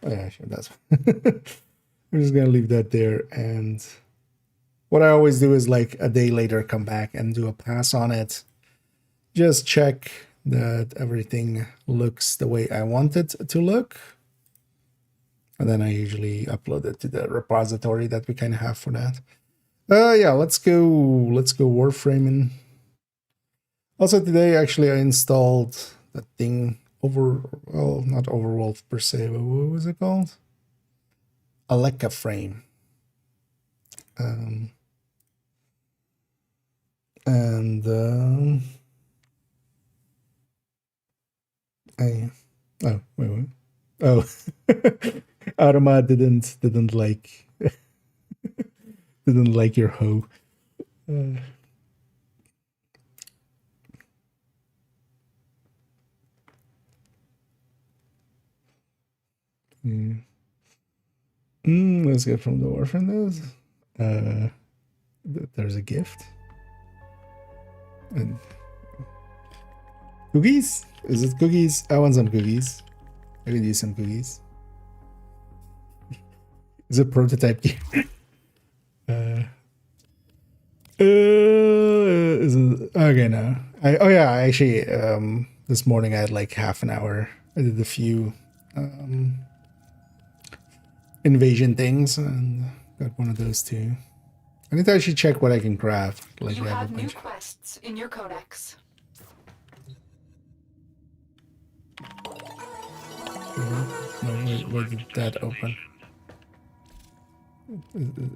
yeah, sure, that's I'm just gonna leave that there. And what I always do is like a day later come back and do a pass on it just check that everything looks the way I want it to look. And then I usually upload it to the repository that we kind of have for that. Yeah, let's go Warframing. Also today, actually, I installed that thing well, not Overwolf per se, but what was it called? Aleka frame. Oh wait. Oh, Arma didn't like didn't like your hoe. Let's get from the orphan. There's a gift. And cookies? Is it cookies? I want some cookies. I can use some cookies. Is it prototype game? Is it, okay, no. Actually, this morning I had like half an hour. I did a few invasion things and got one of those too. I need to actually check what I can craft. Like you have new quests in your codex. Where did that open?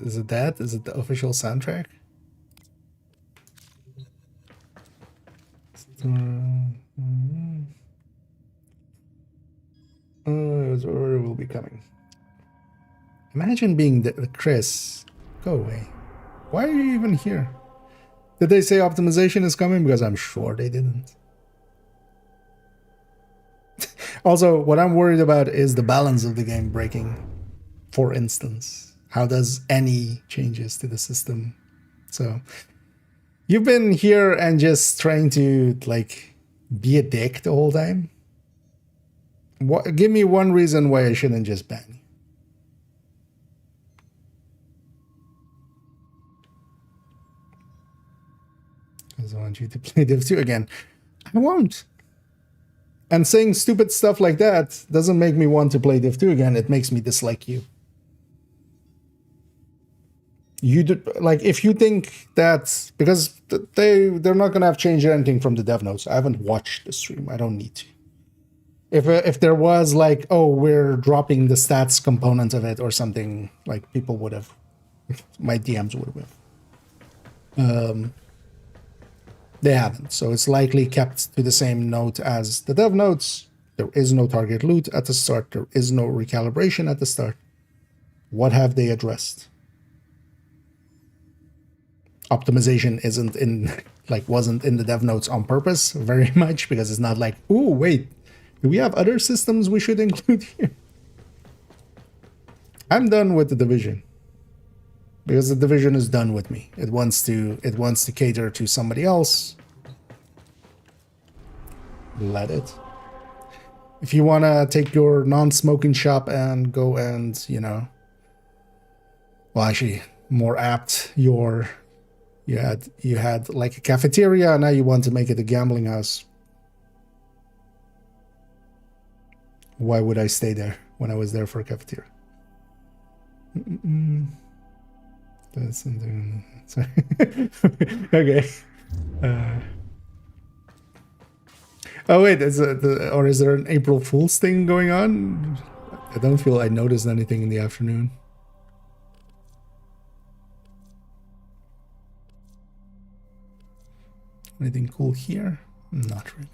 Is it that? Is it the official soundtrack? It will be coming. Imagine being the Chris. Go away. Why are you even here? Did they say optimization is coming? Because I'm sure they didn't. Also, what I'm worried about is the balance of the game breaking. For instance, how does any changes to the system? So you've been here and just trying to like be a dick the whole time. What? Give me one reason why I shouldn't just ban you. Because I want you to play Div 2 again. I won't. And saying stupid stuff like that doesn't make me want to play Div 2 again. It makes me dislike you. You do, like, if you think that, because they're not gonna have changed anything from the dev notes. I haven't watched the stream. I don't need to. If there was like, oh, we're dropping the stats component of it or something, like people would have, my DMs would have. They haven't, so it's likely kept to the same note as the dev notes. There is no target loot at the start. There is no recalibration at the start. What have they addressed? Optimization isn't in, like, wasn't in the dev notes on purpose very much, because it's not like, oh, wait, do we have other systems we should include here? I'm done with the division. Because the division is done with me. It wants to cater to somebody else. Let it. If you want to take your non-smoking shop and go and, you know, well, actually, more apt, you had like a cafeteria, and now you want to make it a gambling house. Why would I stay there when I was there for a cafeteria? That's something. Sorry. Okay. Oh wait, is there an April Fool's thing going on? I don't feel I noticed anything in the afternoon. Anything cool here? Not really.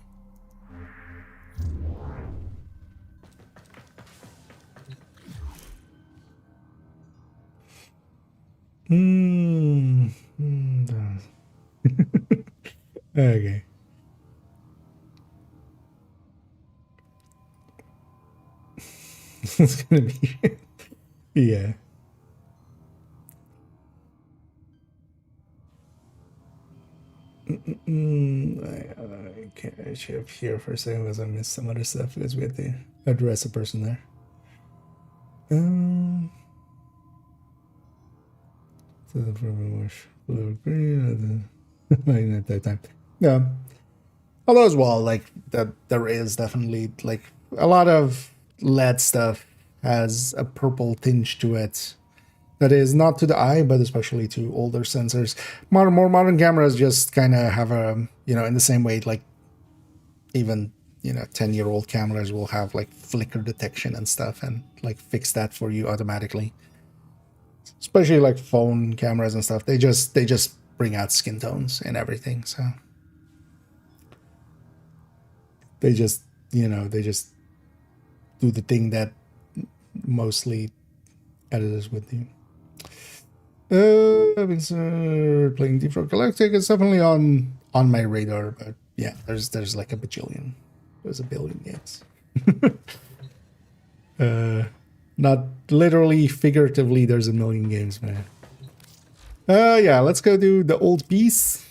Okay. It's gonna be yeah. Okay, I should have here for a second because I missed some other stuff because we had to address a person there. So the problem was blue green at that time. Yeah. Although as well, like that there is definitely like a lot of LED stuff has a purple tinge to it that is not to the eye, but especially to older sensors. More modern cameras just kind of have a, you know, in the same way, like even, you know, 10-year-old cameras will have like flicker detection and stuff and like fix that for you automatically. Especially like phone cameras and stuff. They just bring out skin tones and everything. So they just, you know, they just do the thing that mostly editors would do. I've been playing Deep Rock Galactic. It's definitely on my radar, but yeah, there's like a bajillion. There's a billion games. Not literally, figuratively, there's a million games, man. Yeah, let's go do the old piece.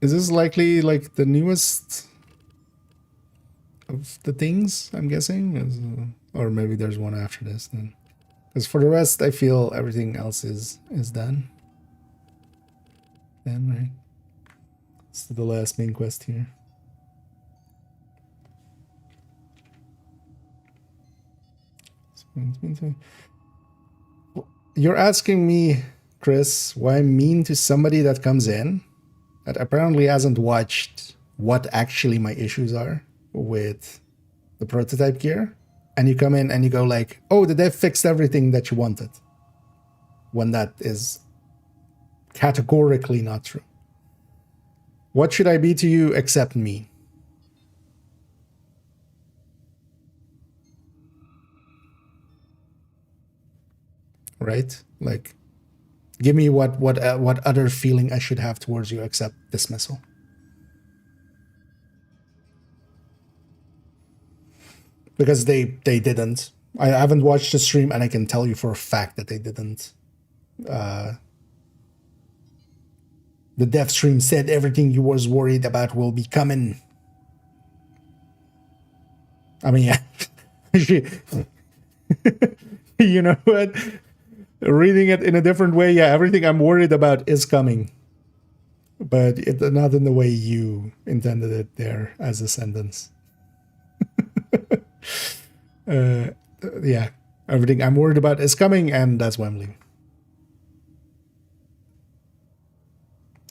Is this likely like the newest of the things, I'm guessing? Or maybe there's one after this then. Because for the rest, I feel everything else is done. Then, right? It's the last main quest here. You're asking me, Chris, why I'm mean to somebody that comes in that apparently hasn't watched what actually my issues are with the prototype gear? And you come in and you go like, oh, the dev fixed everything that you wanted. When that is categorically not true. What should I be to you except me? Right? Like, give me what other feeling I should have towards you except dismissal. Because they didn't. I haven't watched the stream, and I can tell you for a fact that they didn't. The dev stream said everything you was worried about will be coming. I mean, yeah. You know what? Reading it in a different way, yeah, everything I'm worried about is coming. But not in the way you intended it there as a sentence. Yeah, everything I'm worried about is coming, and that's why I'm leaving.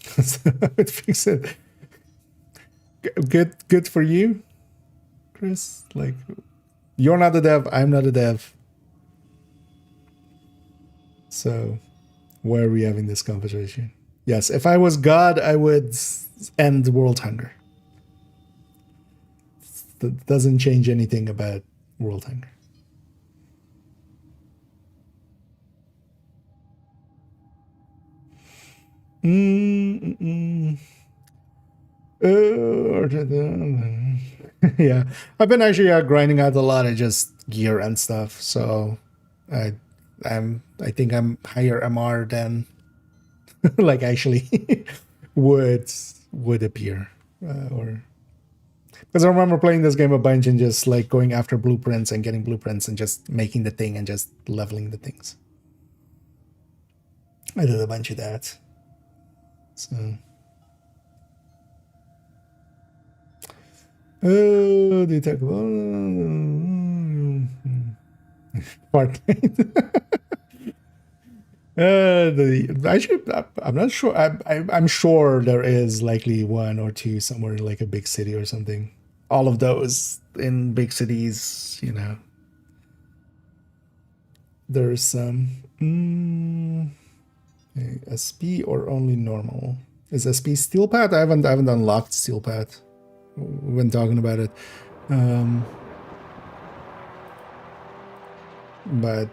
So it fix it. Good for you, Chris. Like, you're not a dev, I'm not a dev. So why are we having this conversation? Yes, if I was God, I would end world hunger. That doesn't change anything about world hunger. Yeah, I've been actually grinding out a lot of just gear and stuff. So I think I'm higher MR than like actually would appear or. Because I remember playing this game a bunch and just like going after blueprints and getting blueprints and just making the thing and just leveling the things. I did a bunch of that. So. Oh, they talk about Fortnite. I'm not sure. I'm sure there is likely one or two somewhere in like a big city or something. All of those in big cities, you know. There's some SP or only normal. Is SP steel pad? I haven't unlocked steel pad. We've been talking about it, but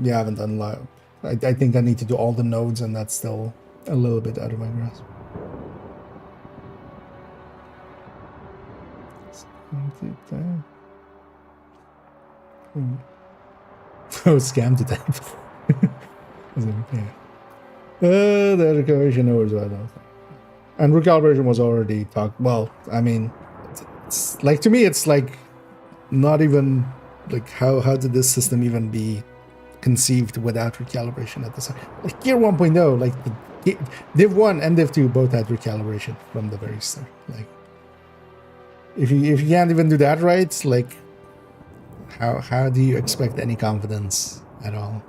yeah, I haven't unlocked. I think I need to do all the nodes, and that's still a little bit out of my grasp. Oh, scam to type. The recalibration knows I don't. And recalibration was already talked. Well, I mean, it's like, to me, it's like not even like how did this system even be conceived without recalibration at the time? Like Gear 1.0, like the Div 1 and Div 2 both had recalibration from the very start. Like, if you can't even do that right, like how do you expect any confidence at all?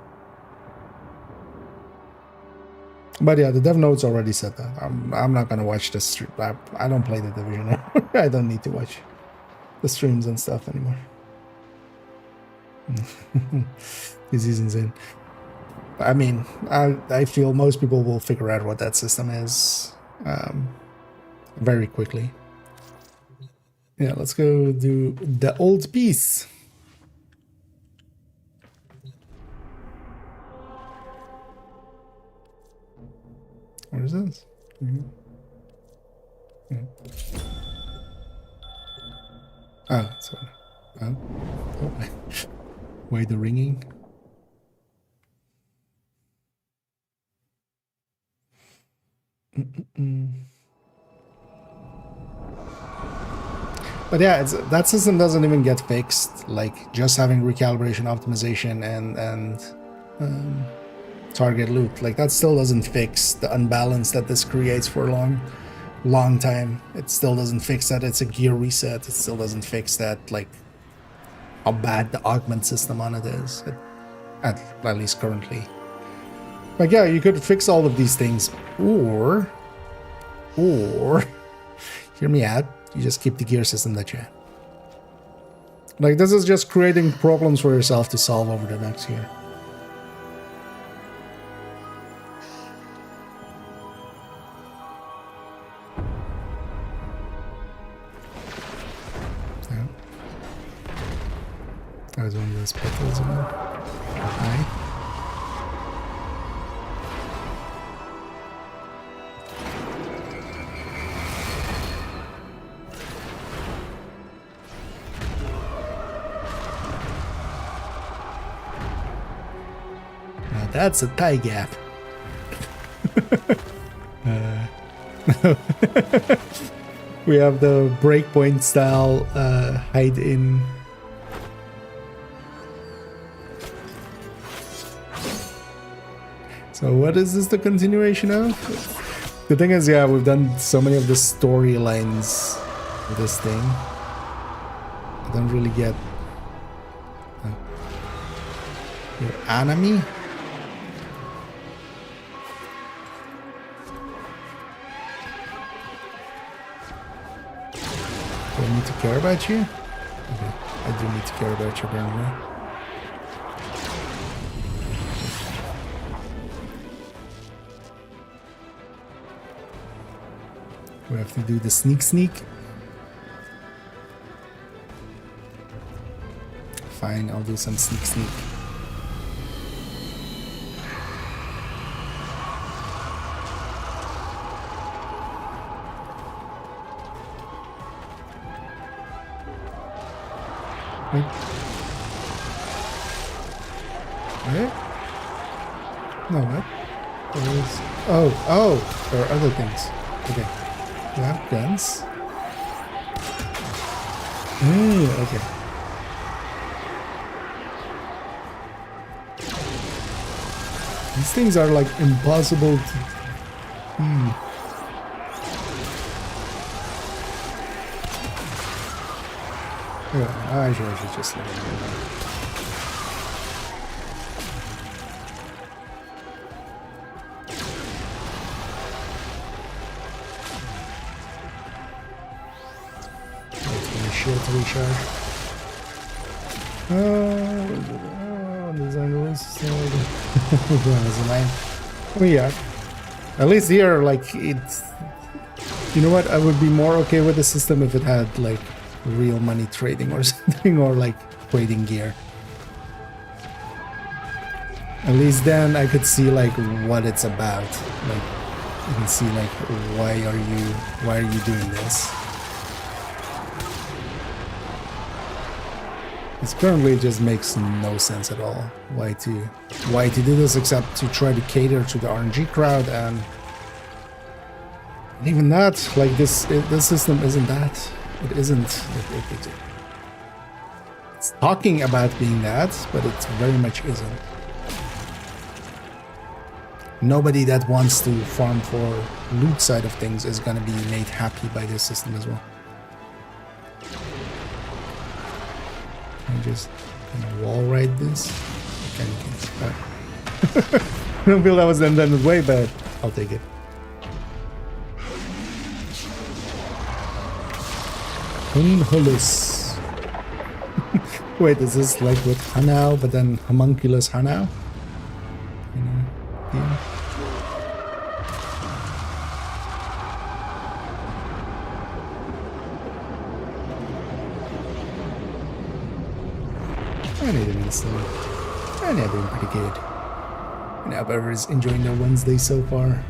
But yeah, the dev notes already said that. I'm not gonna watch the stream. I don't play the Division. I don't need to watch the streams and stuff anymore. This is insane. I mean, I feel most people will figure out what that system is very quickly. Yeah, let's go do the old piece. What is this? Yeah. Oh, sorry. Oh. Wait, the ringing. But yeah, that system doesn't even get fixed. Like just having recalibration optimization and target loot, like that still doesn't fix the unbalance that this creates for a long time. It still doesn't fix that it's a gear reset. It still doesn't fix that, like, how bad the augment system on it is, at least currently. Like, yeah, you could fix all of these things, or hear me out, you just keep the gear system that you have. Like, this is just creating problems for yourself to solve over the next year. Yeah. That was one of those petals in there. Hi. That's a tie gap. We have the breakpoint style hide in. So what is this the continuation of? The thing is, yeah, we've done so many of the storylines with this thing. I don't really get your enemy. Do I need to care about you? Okay, I do need to care about you apparently. We have to do the sneak. Fine, I'll do some sneak. Wait. No, what? Oh, there are other things. Okay. We have guns. Okay. These things are like impossible to... Yeah, I should just let it go. Shield to recharge. Design rules. Oh yeah. At least here, like, it's... You know what? I would be more okay with the system if it had, like, real money trading or something, or, like, trading gear. At least then I could see, like, what it's about. Like, you can see, like, why are you doing this? It's currently, it just makes no sense at all. Why to do this except to try to cater to the RNG crowd, and even that, like, this system isn't that. It isn't. It's talking about being that, but it very much isn't. Nobody that wants to farm for loot side of things is gonna be made happy by this system as well. just kind of wall ride this. Kind of I don't feel that was the intended way, but I'll take it. Unhulus. Wait, is this like with Hanau, but then homunculus Hanau? You know, yeah. I need an instant. And they're doing pretty good. And I hope everyone's enjoying their Wednesday so far.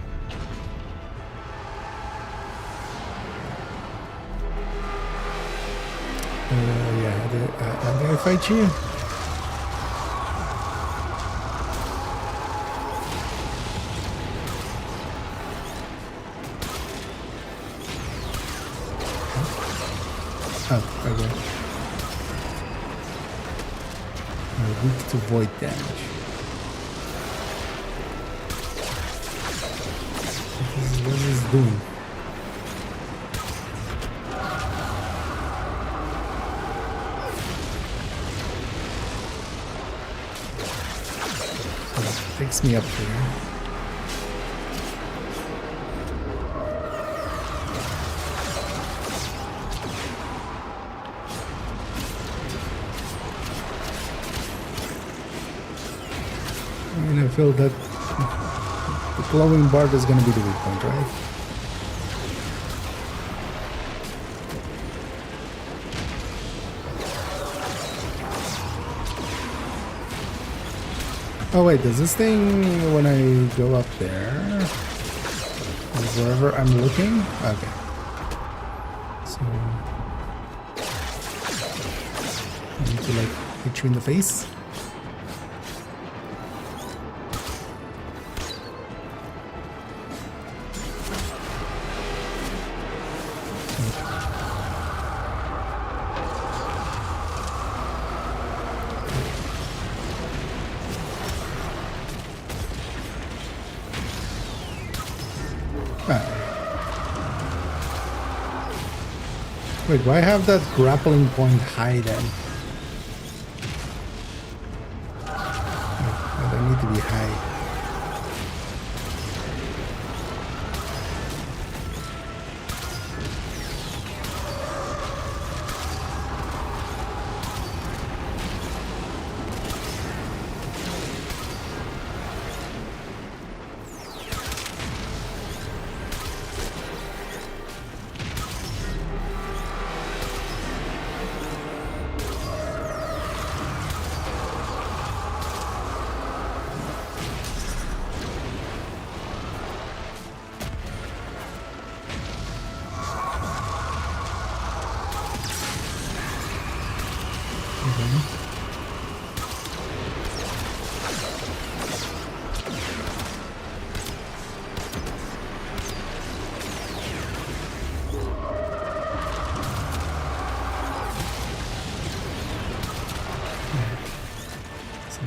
Yeah, did I fight you? Oh, okay. Weak to void damage. What is this doing? Takes me up here. And I feel that the glowing bar is going to be the weak point, right? Oh wait, does this thing, when I go up there, is wherever I'm looking? Okay. So, I need to like hit you in the face. Wait, why have that grappling point high then? I don't need to be high.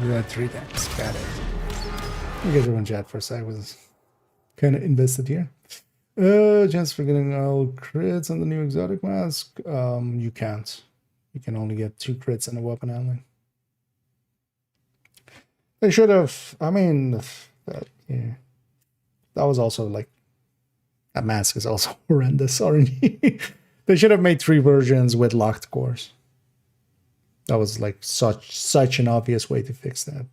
Do that 3 times. Got it. I'll get everyone chat for a sec. I was kind of invested here. Chance for getting all crits on the new exotic mask. You can't. You can only get 2 crits in a weapon handling. They should have. I mean, yeah. That was also like, that mask is also horrendous already. They should have made 3 versions with locked cores. That was like such an obvious way to fix that.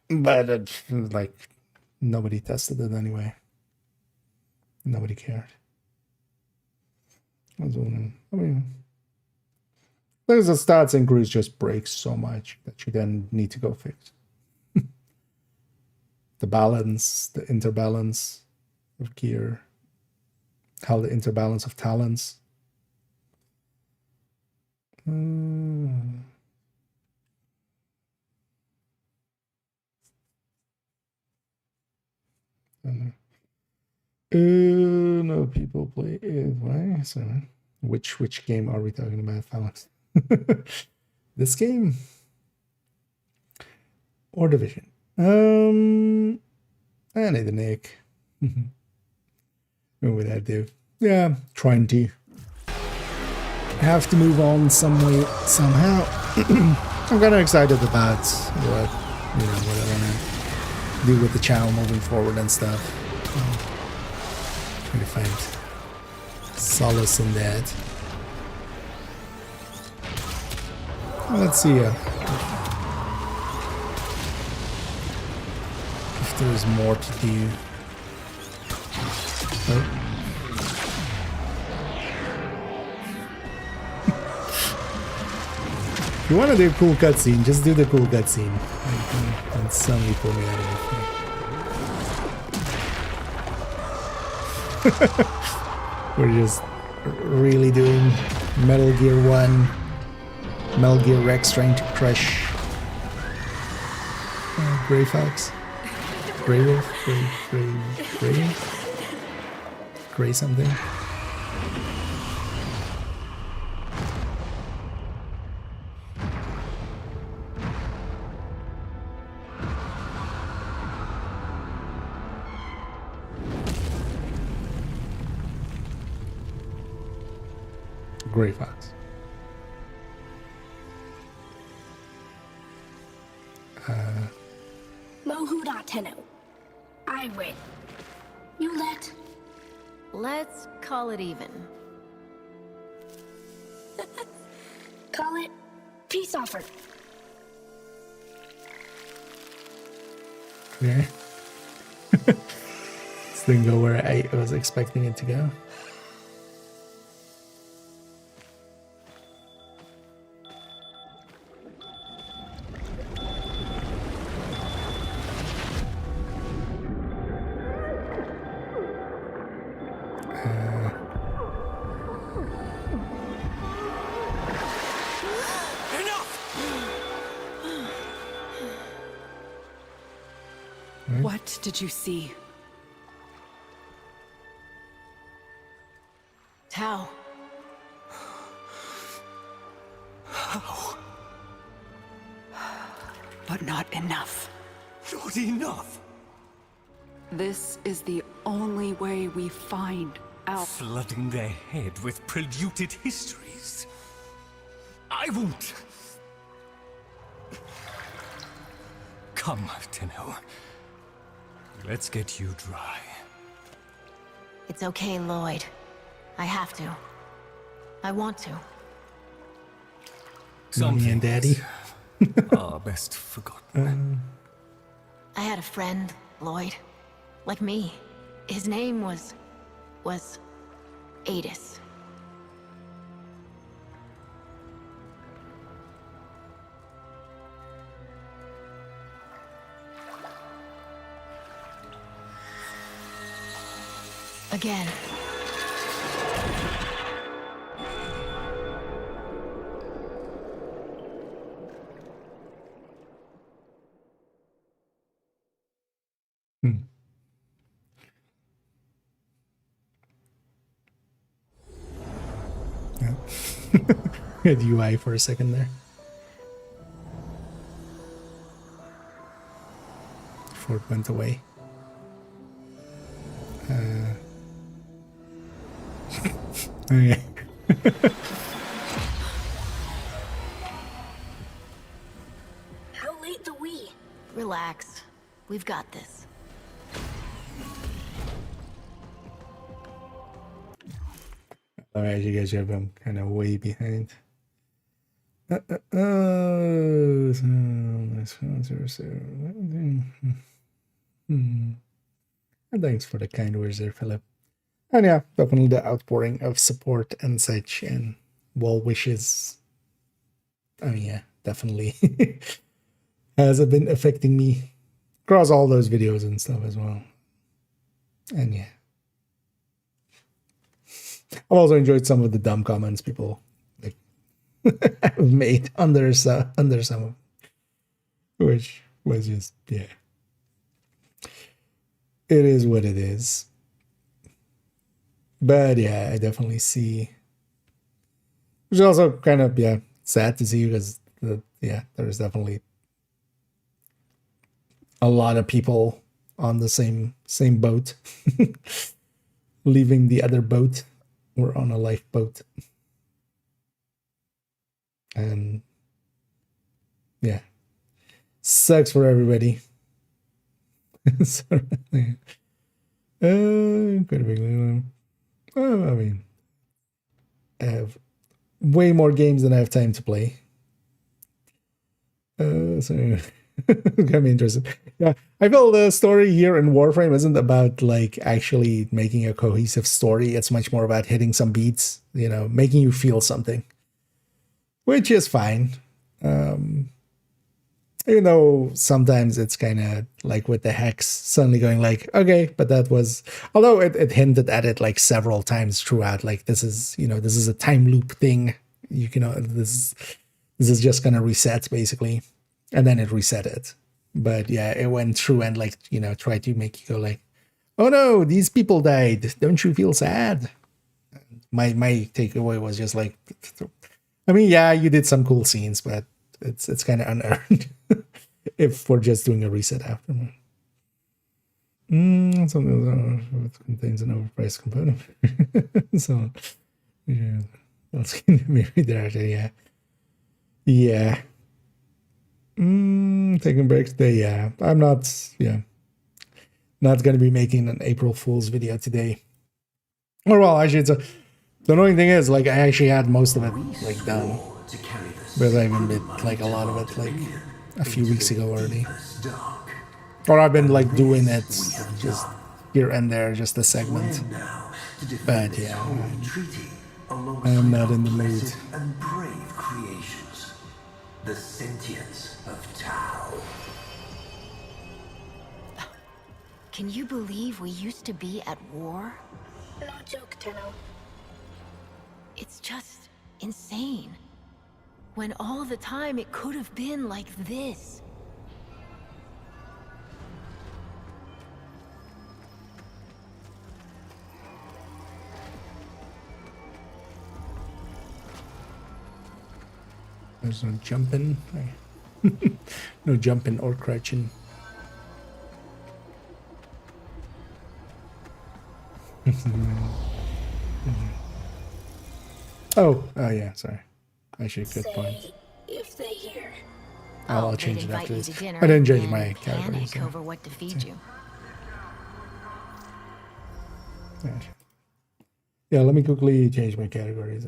But like, nobody tested it anyway. Nobody cared. I mean, there's a stats increase just breaks so much that you then need to go fix. The balance, the interbalance of gear, how the interbalance of talents. No, people play it. Why? So, which game are we talking about, Alex? This game or Division? I need a Nick. What would I do? Yeah, trying to. have to move on some way, somehow. I'm kind of excited about what I want to do with the channel moving forward and stuff. Try to find solace in that. Let's see if there's more to do. Oh. If you want to do a cool cutscene, just do the cool cutscene. And suddenly pull me out of it. We're just really doing Metal Gear 1, Metal Gear Rex trying to crush Grey Fox, Grey Wolf, Grey something. Grey Fox. Mohuda Tenno. I win. You let. Let's call it even. Call it peace offer. Okay. This didn't go where I was expecting it to go. What did you see? Tao. How? But not enough. Not enough! This is the only way we find out. Flooding their head with polluted histories. I won't. Come, Tenno. Let's get you dry. It's okay, Lloyd. I have to. I want to. Some Mommy and things Daddy. are best forgotten. I had a friend, Lloyd. Like me. His name was Adis. Again. Had UI for a second there. Before it went away. Okay. How late the we? Relax. We've got this. Alright, you guys have them kind of way behind. And thanks for the kind words there, Philip. And yeah, definitely the outpouring of support and such and well wishes. I mean, yeah, definitely has been affecting me across all those videos and stuff as well. And yeah. I've also enjoyed some of the dumb comments people like have made under some of them, which was just, yeah. It is what it is. But yeah, I definitely see, which is also kind of, yeah, sad to see because, yeah, there's definitely a lot of people on the same boat, leaving the other boat. We're on a lifeboat. And yeah, sucks for everybody. Sorry. Quite a big one. I mean, I have way more games than I have time to play. So got me interested. Yeah, I feel the story here in Warframe isn't about like actually making a cohesive story. It's much more about hitting some beats, you know, making you feel something, which is fine. Even though sometimes it's kind of like with the hex suddenly going like, okay, but that was, although it hinted at it like several times throughout, like this is, you know, this is a time loop thing. You know, this is just gonna reset basically, and then it reset it. But yeah, it went through and like, you know, tried to make you go like, oh no, these people died. Don't you feel sad? My takeaway was just like, I mean, yeah, you did some cool scenes, but it's kind of unearned if we're just doing a reset after. Something that contains an overpriced component. So yeah, that's maybe there. Yeah. Taking breaks today. Yeah, I'm not. Yeah, not gonna be making an April Fool's video today. Or well, actually, the annoying thing is like I actually had most of it like done. But I even did like a lot of it like a few weeks ago already. Or I've been like doing it just here and there, just a segment. But yeah, I'm not in the mood. The sentience of Tau. Can you believe we used to be at war? No joke, Tenno. It's just insane. When all the time it could have been like this. There's no jumping. No jumping or crouching. Oh yeah, sorry. Actually, good point. If they hear. I'll change it after this. I didn't change my categories. Panic over what to feed you. Yeah, let me quickly change my categories.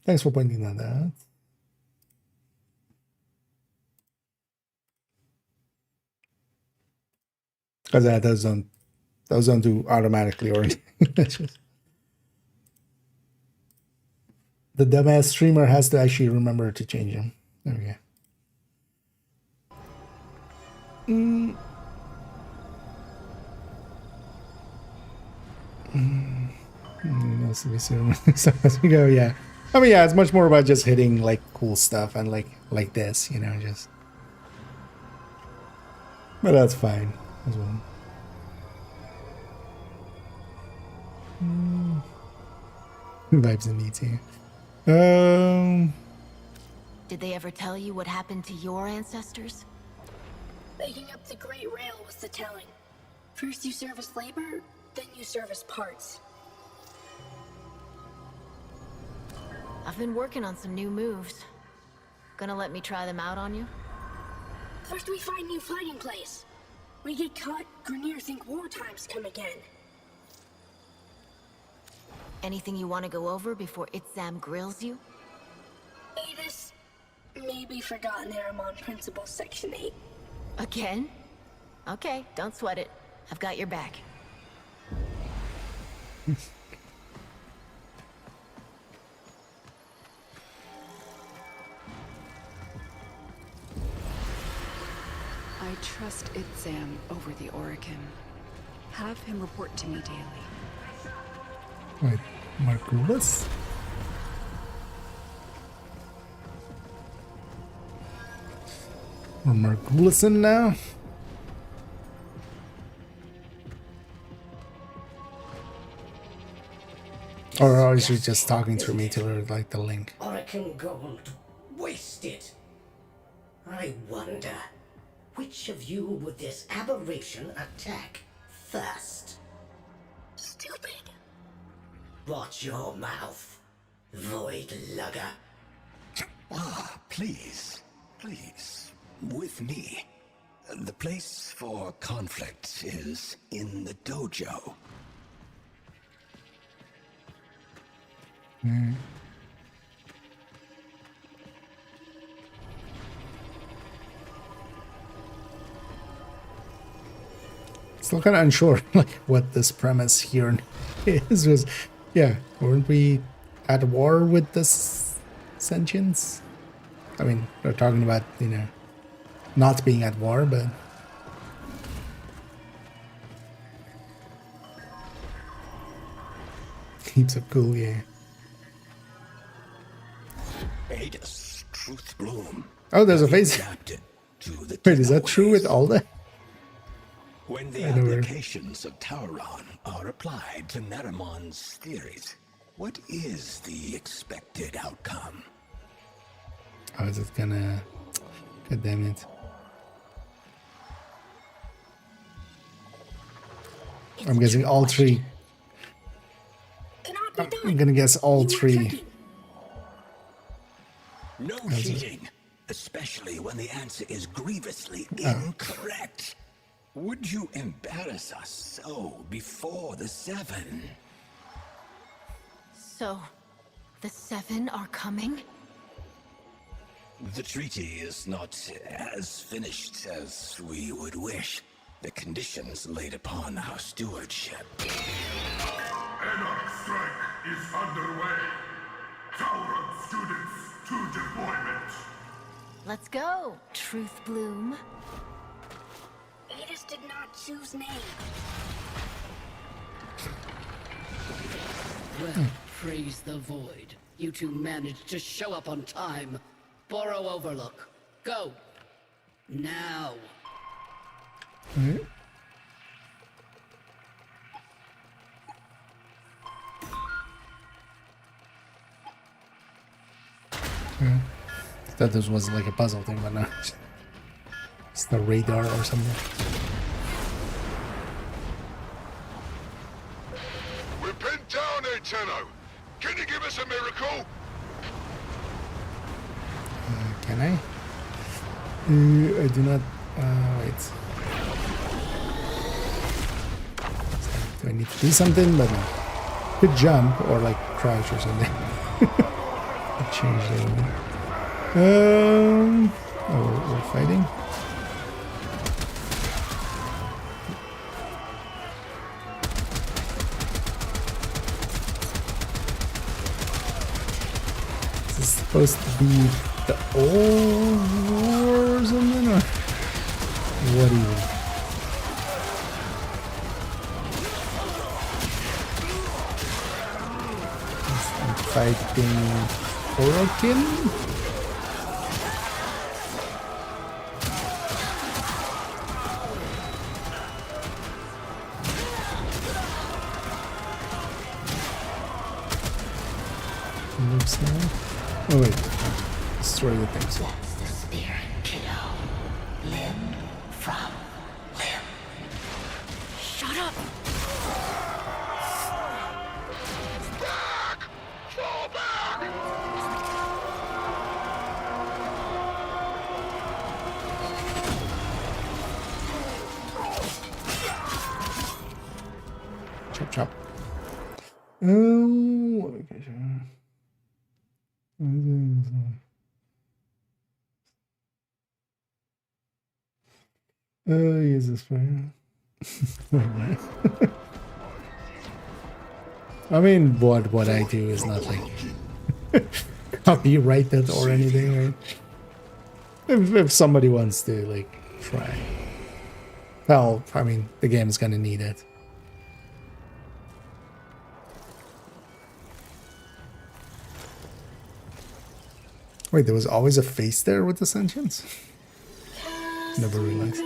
Thanks for pointing that out. Because those don't do automatically or anything. The dumbass streamer has to actually remember to change them. There we go. So as we go, yeah. I mean, yeah, it's much more about just hitting like cool stuff and like this, you know, just. But that's fine as well. Vibes and me too. Did they ever tell you what happened to your ancestors? Making up the Great Rail was the telling. First you service labor, then you service parts. I've been working on some new moves. Gonna let me try them out on you? First we find new fighting place. We get caught, Grineer think war times come again. Anything you want to go over before Itzam grills you? Adis, maybe forgotten Aramon Principle Section 8. Again? Okay, don't sweat it. I've got your back. I trust Itzam over the Orokin. Have him report to me daily. Wait, Margulis? We're Margulison now? Or is she just talking through me to her, like the link? Orokin gold. Wasted. I wonder, which of you would this aberration attack first? Stupid. Watch your mouth, void lugger. Ah, please, please, with me. The place for conflict is in the dojo. Still kind of unsure, like, what this premise here is. Was, yeah, weren't we at war with this sentience? I mean, they're talking about, you know, not being at war, but heaps of cool, yeah. Ada's truth bloom. Oh, there's a face. Adapted to the Wait, is that true with all the? When the I know where- applications of Tauron are applied to Naramon's theories, what is the expected outcome? How is it gonna? God damn it! I'm guessing all three. Cannot be I'm done. gonna guess all You are three. tricking. No cheating, especially when the answer is grievously incorrect. Would you embarrass us so before the Seven? So, the Seven are coming? The treaty is not as finished as we would wish. The conditions laid upon our stewardship. Anarch strike is underway. Tauron students to deployment. Let's go, Truth Bloom. Adis did not choose name. Well, praise the void. You two managed to show up on time. Borrow Overlook. Go. Now. Alright. Thought this was like a puzzle thing, but no. It's the radar or something. We're pinned down, Tenno. Can you give us a miracle? Can I? I do not. Wait. Do I need to do something? But no. Could jump or like crouch or something. I changed it. Oh, we're fighting. Is this supposed to be the old war or something, or what even? I'm fighting Orokin? Looks like. Oh wait, destroy the thing. So. The spirit, kiddo. Limb from limb. Shut up! Back! Fall back! Chop chop. Oh, okay. Yes, this fine. I mean, what I do is not like copyrighted or anything, right? If somebody wants to like try, well, I mean, the game's gonna need it. Wait, there was always a face there with the sentience? Never realized.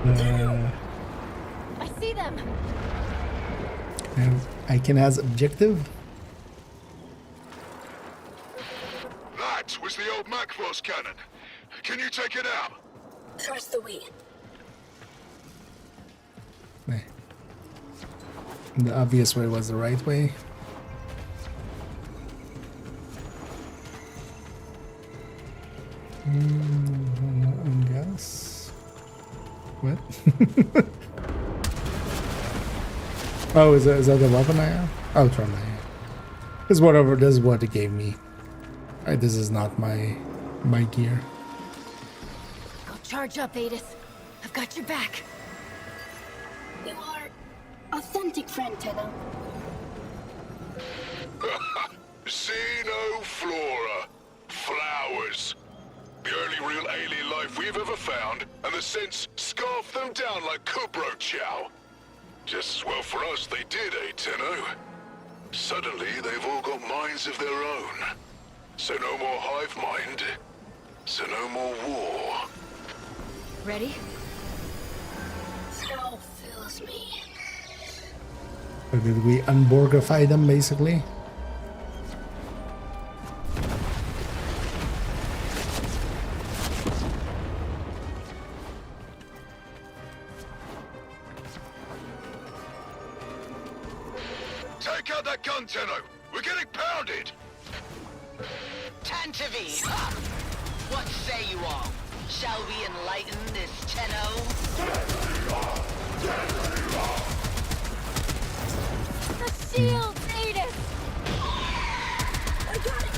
I see them. And Icon has objective. That was the old Macross cannon. Can you take it out? Trust the we. The obvious way was the right way. I guess. What? Oh, is that the weapon I have? Oh, try my hand. Because whatever, this is what it gave me. Right, this is not my gear. Go charge up, Adis. I've got your back. You are authentic friend, Tenno. Xenoflora. Flowers. The only real alien life we've ever found, and the Synths scarfed them down like Kubro Chow. Just as well for us they did, eh, Tenno? Suddenly, they've all got minds of their own. So no more hive mind. So no more war. Ready? Hell fills me. So did we unborgify them, basically? Take out that gun, Tenno! We're getting pounded! Tantivy! What say you all? Shall we enlighten this Tenno? The shield, Adis! I got it!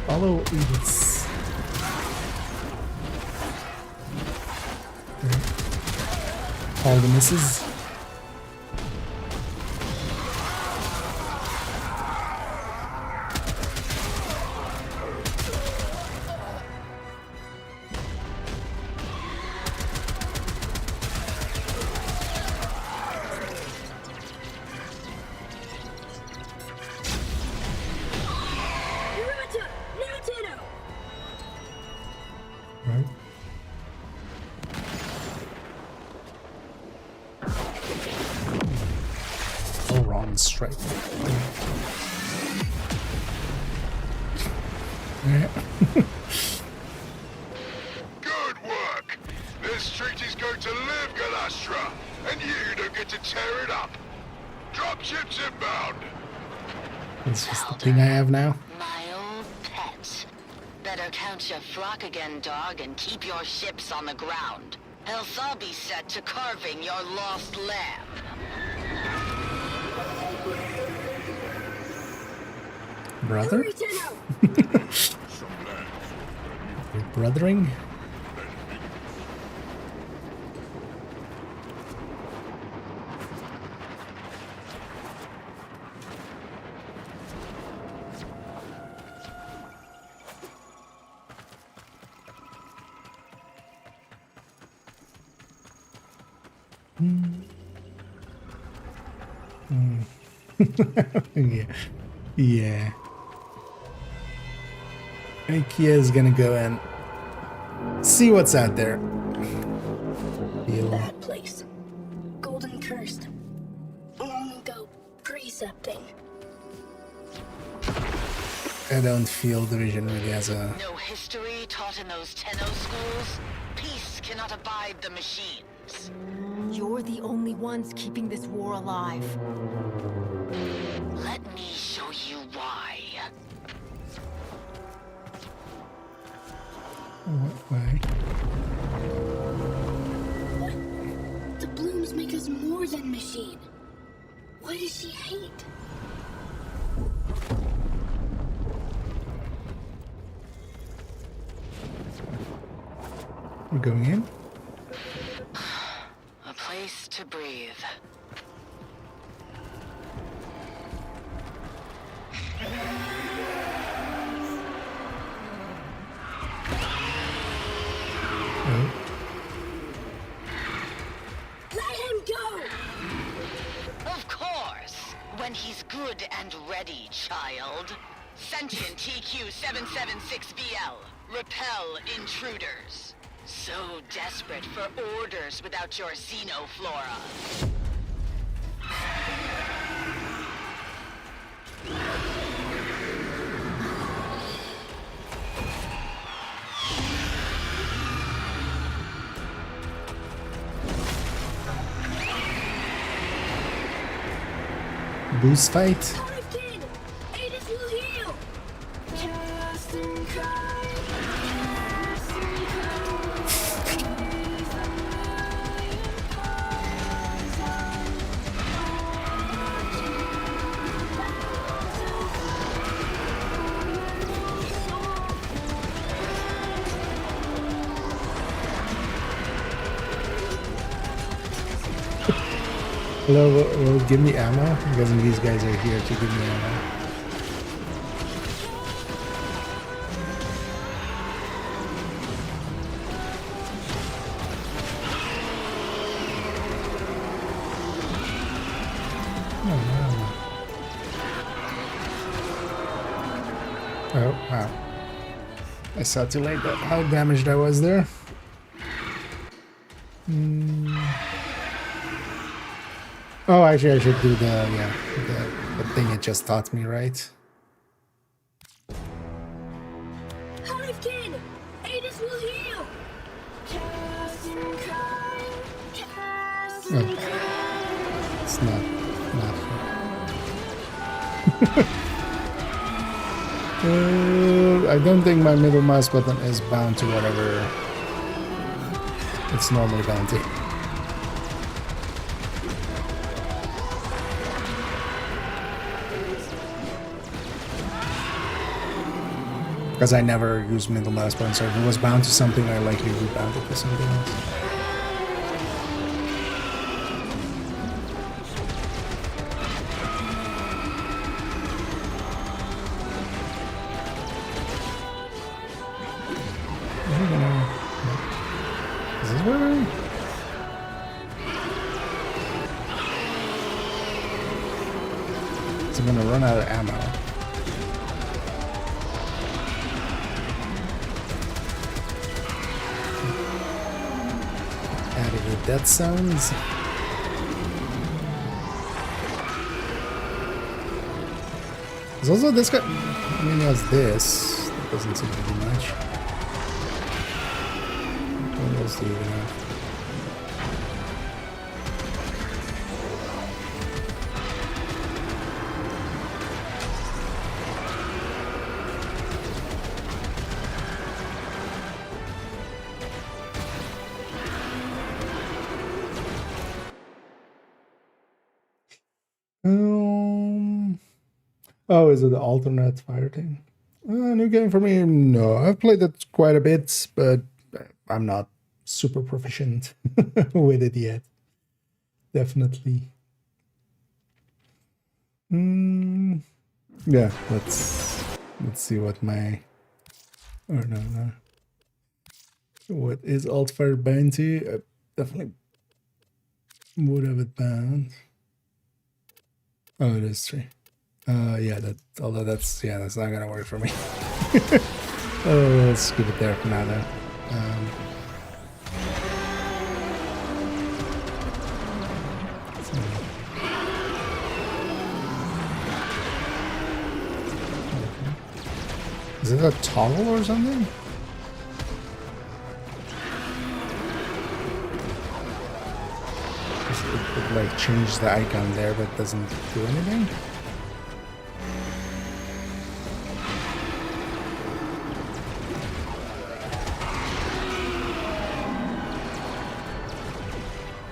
Follow Edith. All the misses. Right. Oh, wrong strike. Yeah. Good work! This treaty's going to live, Galastra, and you don't get to tear it up. Drop ships inbound! It's just the thing I have now. My old pet. Better count your flock again, dog, and keep your ships on the ground. Else I'll be set to carving your lost lamb. Brother? Hurry, Tenno! You're brothering? Yeah. Yeah. IKEA is gonna go and see what's out there. That place. Golden Cursed. Long ago, precepting. I don't feel Division really has a... No history taught in those Tenno schools? Peace cannot abide the machines. You're the only ones keeping this war alive. Let me show you why. What way? What? The blooms make us more than machine. Why does she hate? We're going in? A place to breathe. Oh. Let him go! Of course. When he's good and ready, child. Sentient TQ-776BL. Repel intruders. So desperate for orders without your xenoflora. Boost fight. Hello, will give me ammo? I'm guessing these guys are here to give me ammo. Oh, wow. I saw too late that how damaged I was there. Oh, actually, I should do the thing it just taught me, right? Hurricane! Adis will heal! Oh. It's not. I don't think my middle mouse button is bound to whatever it's normally bound to. Because I never use middle mouse button, so if it was bound to something, I likely would bound it to something else. Is this where? I'm gonna run out of ammo. Death sounds. There's also this guy. I mean, there's this. That doesn't seem to do much. What else do you even have? Oh, is it the alternate fire thing? New game for me? No, I've played it quite a bit, but I'm not super proficient with it yet. Definitely. Yeah, let's see what my what is alt fire bound to? I definitely would have it bound. Oh, it is 3. Yeah, although that's not gonna work for me. Oh, let's keep it there for now then. Is it a toggle or something? It like changed the icon there, but doesn't do anything.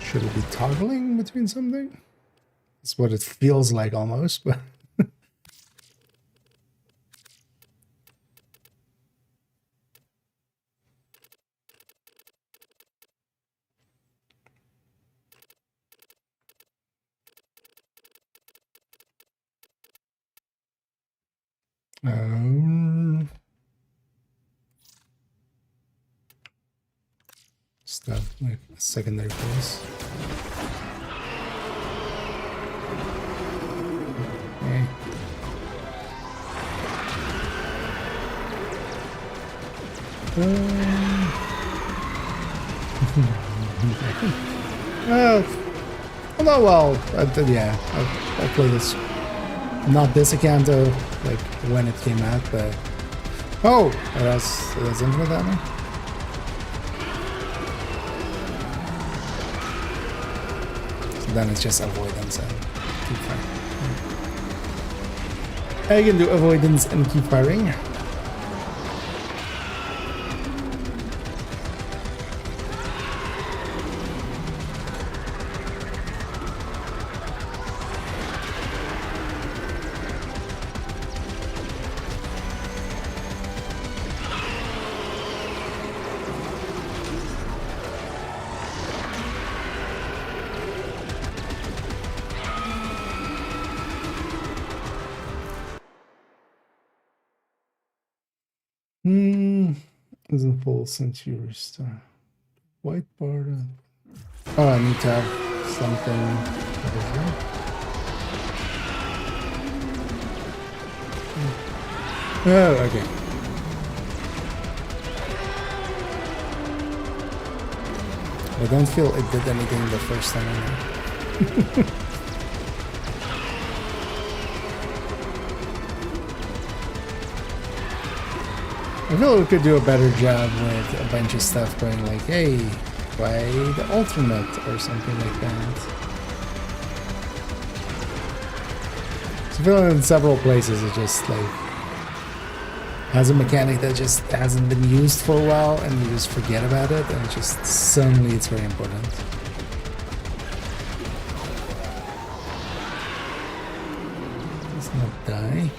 Should it be toggling between something? That's what it feels like almost, but stuff like a secondary place. Okay. Although, well, yeah, I played this, not this account though, like when it came out, but oh, it has infinite ammo. So then it's just avoidance and keep firing. I can do avoidance and keep firing. Isn't full since you restart. White bar. Oh, I need to have something. What is that? Oh, okay. I don't feel it did anything the first time I I feel we could do a better job with a bunch of stuff going like, hey, try the alternate or something like that. So I feel in several places it just like has a mechanic that just hasn't been used for a while and you just forget about it and just suddenly it's very important. Let's not die.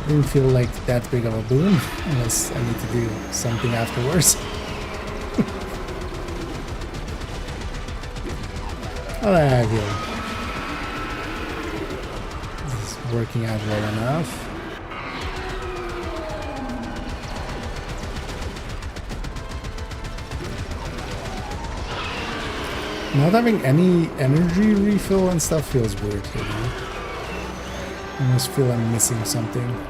Didn't feel like that big of a boom unless I need to do something afterwards. Oh, I feel this is working out well enough. Not having any energy refill and stuff feels weird here, man. I almost feel I'm missing something.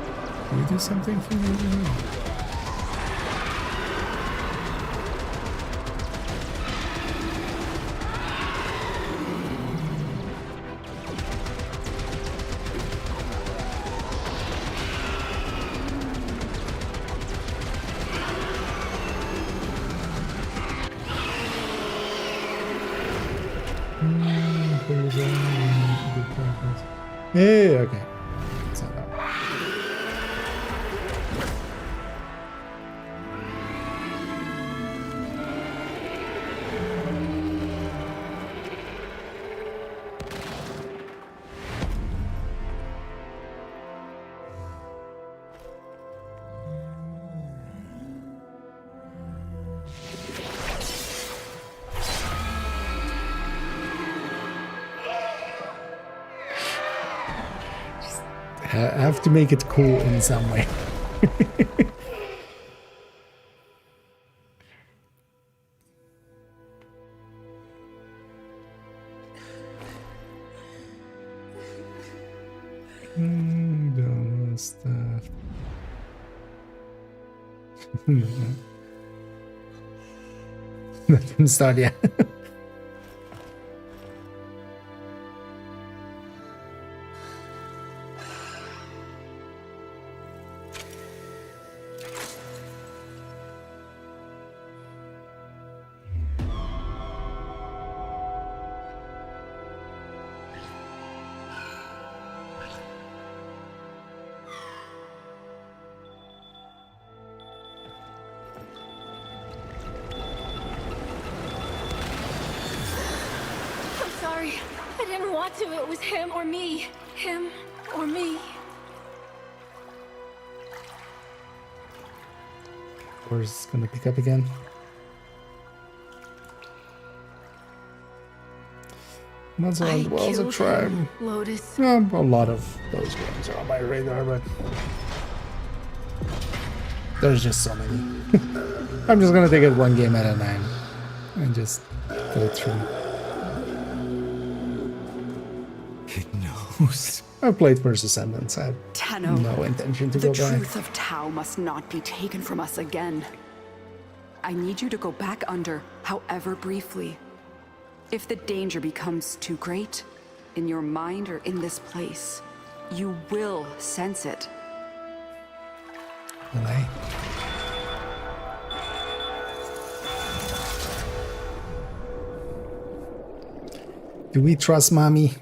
Can you do something for me? Yeah, okay. It's not that. I have to make it cool in some way. Don't stuff. That didn't start yet. I didn't want to. It was him or me. Him or me. Or is this gonna pick up again? Not so well as a tribe. Lotus. A lot of those games are on my radar, but there's just so many. I'm just gonna take it one game at a time and just go through. It knows. I've played First Ascendance. I have Tenno, no intention to go back. The truth of Tau must not be taken from us again. I need you to go back under, however briefly. If the danger becomes too great, in your mind or in this place, you will sense it. Will I? Do we trust mommy?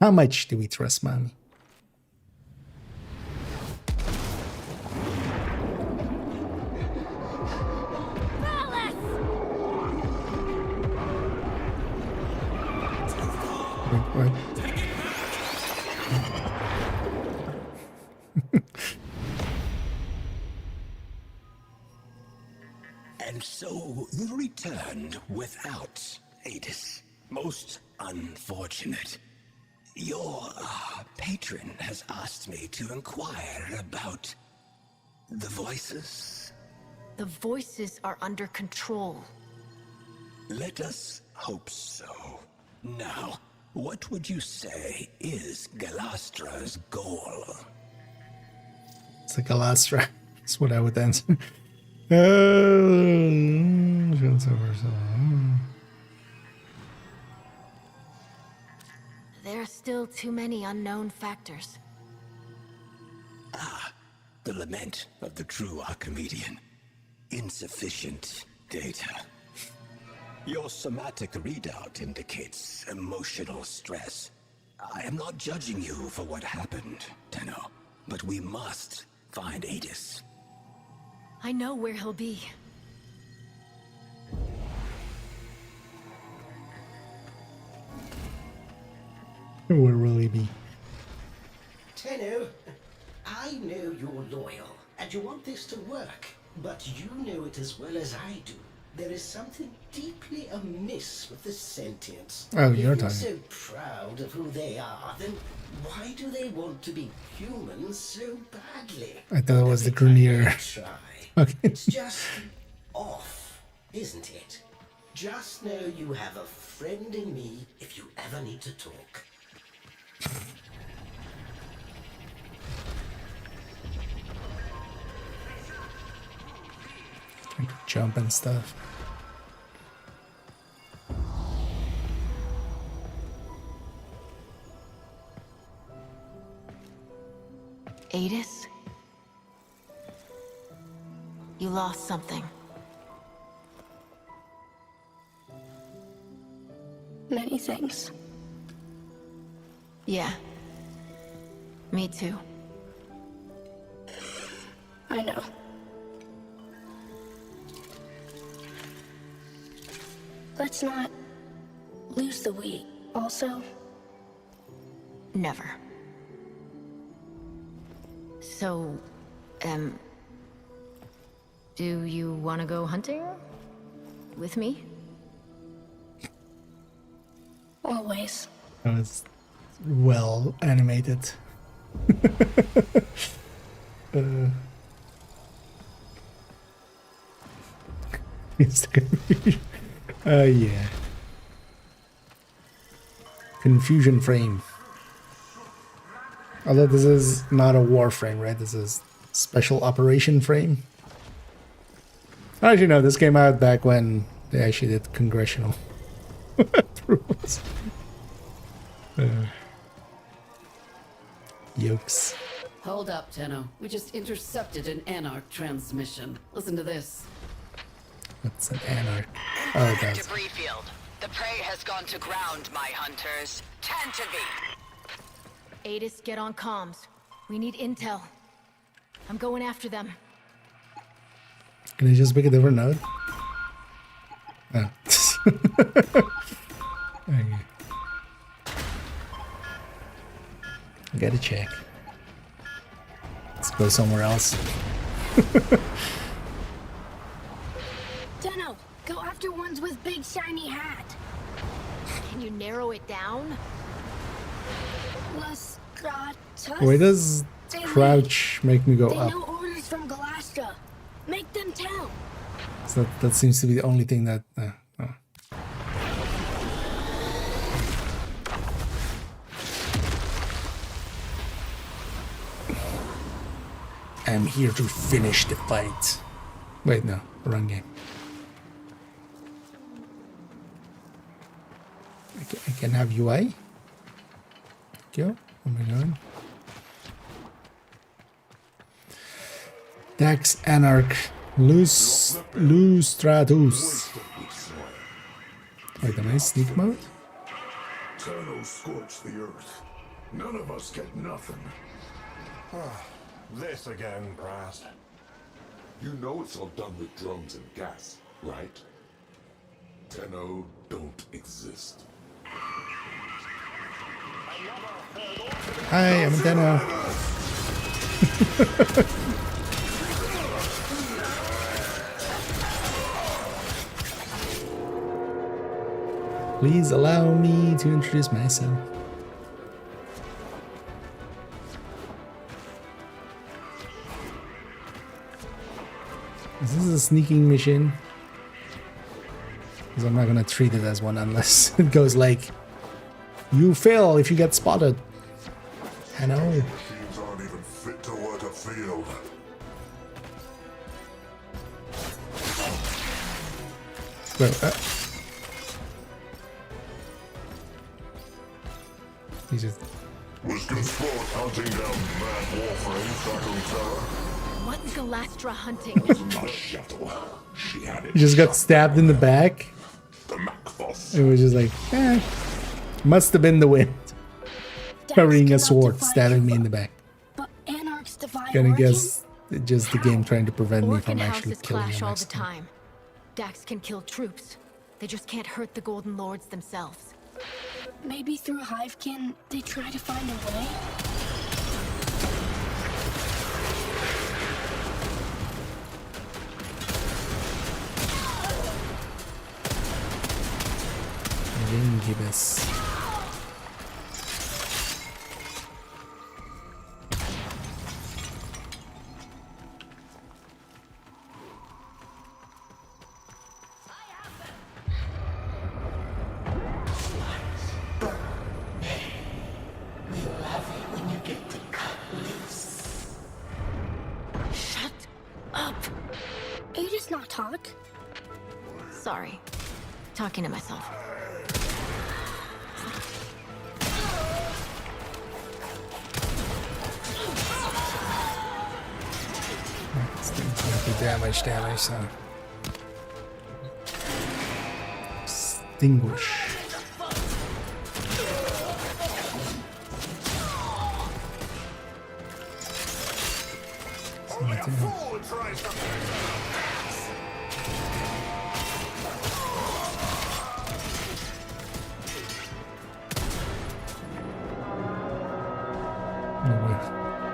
How much do we trust mommy? What? And so you returned without Adis. Most unfortunate. Your patron has asked me to inquire about the voices. The voices are under control. Let us hope so. Now, what would you say is Galastra's goal? It's like Galastra. That's what I would answer. There are still too many unknown factors. The lament of the true Archimedean. Insufficient data. Your somatic readout indicates emotional stress. I am not judging you for what happened, Tenno, but we must find Adis. I know where he'll be. Who will really be? Tenno, I know you're loyal and you want this to work, but you know it as well as I do. There is something deeply amiss with the sentients. Oh, you're If talking. so proud of who they are, then why do they want to be humans so badly? I thought it was the Grunier. Try. Okay. It's just off, isn't it? Just know you have a friend in me if you ever need to talk. Trying to jump and stuff. Adis? You lost something. Many things. Yeah. Me too. I know. Let's not lose the we. Also, Never. So, do you want to go hunting? With me? always. That was well animated. It's the confusion. Yeah. Confusion frame. Although this is not a Warframe, right? This is special operation frame. Actually, no, this came out back when they actually did congressional approvals. Yokes. Hold up, Tenno. We just intercepted an Anarch transmission. Listen to this. What's an Anarch? Oh, that's Debris field. The prey has gone to ground, my hunters. Tend to be. Adis, get on comms. We need intel. I'm going after them. Can I just pick a different node? Oh. Okay. I gotta check. Let's go somewhere else. Tenno, go after ones with big shiny shiny hat. Can you narrow it down? Why does crouch make me go They up? know orders from Galastra. Make them tell. So that seems to be the only thing that. I'm here to finish the fight. Wait, no, wrong game. I can have UI. Go. Oh my god. Dax Anarch Lustratus. Wait, am I sneak mode? Turno scorched the earth. None of us get nothing. This again, Brass. You know it's all done with drones and gas, right? Tenno don't exist. Hi, I'm Tenno. Please allow me to introduce myself. This is a sneaking mission. Because I'm not gonna treat it as one unless it goes like, you fail if you get spotted. I know. Machines aren't even fit to work a field. Well, he just... Was good sport hunting down mad Warframe back on Terra. What's Galastra hunting? My shuttle. She had it. He just got stabbed in the back. The Macfoss. It was just like, must have been the wind. Carrying a sword, stabbing me in the back. But Anarch's divine Gonna origin? guess just the game trying to prevent me Orphan from actually houses killing clash him all next the time. Dax can kill troops. They just can't hurt the Golden Lords themselves. Maybe through Hivekin, they try to find a way? Ringibus. Shut up! Ada's not talk. Sorry. Talking to myself. Damage, so. Extinguish.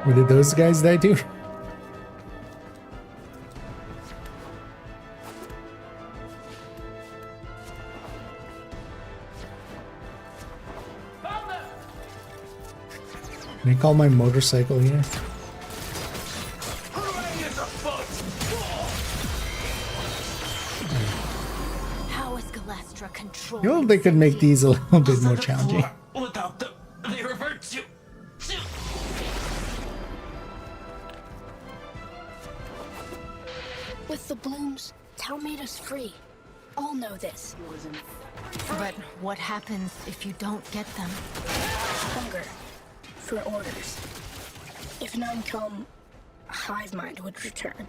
What did those guys die to? Can I call my motorcycle here? How is Galastra controlling? You know, they could make these a little bit more challenging. Without them, they revert you. With the blooms, Tau made us free. All know this. But what happens if you don't get them? Hunger. For orders. If none come, Hive Mind would return.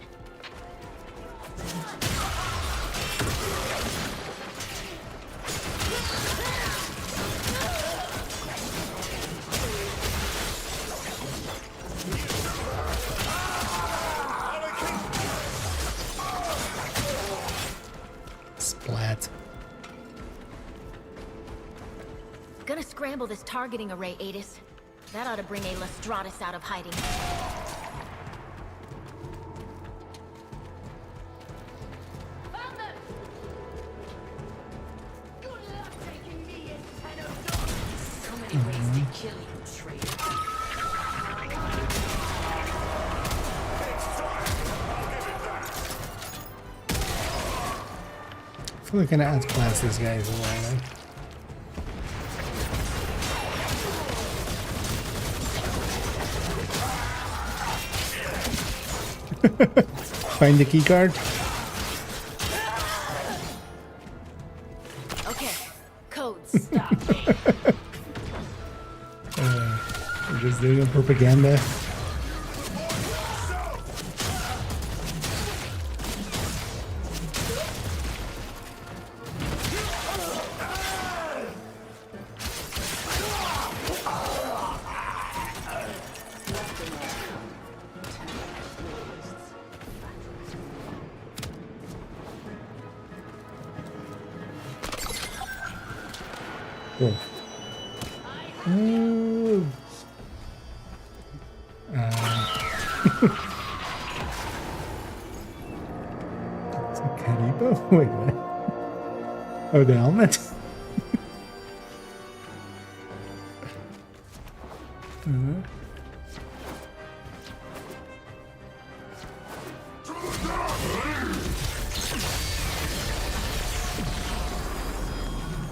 Splat. Gonna scramble this targeting array, Adis. That ought to bring a Lestratus out of hiding. I feel like I can outclass this guy as well, right? Find the key card. Okay, codes. Stop. We're just doing a propaganda. Cool. Ooh. It's a Karibo? Wait, what? Oh, the helmet?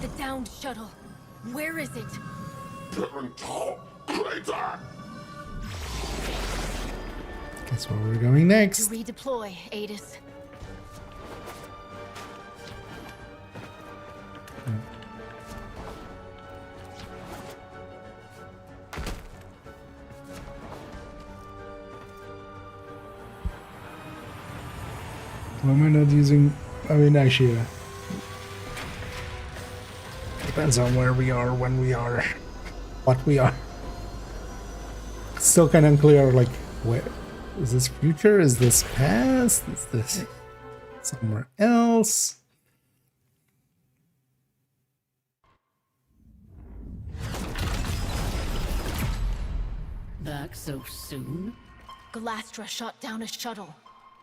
The downed shuttle. Where is it? Guess where we're going To next. redeploy, Adis. Why am I not using... I mean, actually, depends on where we are, when we are, what we are. It's still kind of unclear, like, where... Is this future? Is this past? Is this somewhere else? Back so soon? Galastra shot down a shuttle.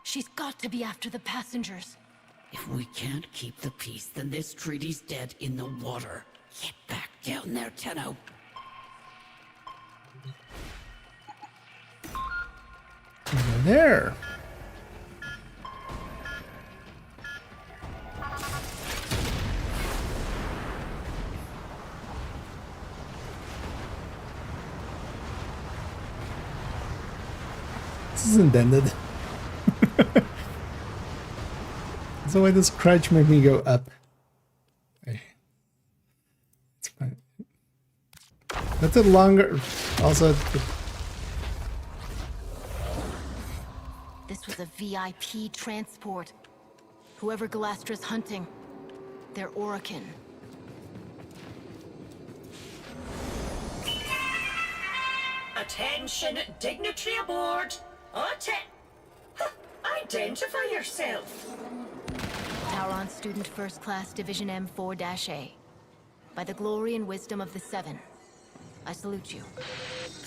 She's got to be after the passengers. If we can't keep the peace, then this treaty's dead in the water. Get back down there, Tenno. Over there. This is intended. So why does crouch make me go up? It's fine. That's a longer. Also, This was a VIP transport. Whoever Galastra's hunting, they're Orokin. Attention, dignitary aboard. Identify yourself. Tauron student first class Division M4-A. By the glory and wisdom of the Seven, I salute you.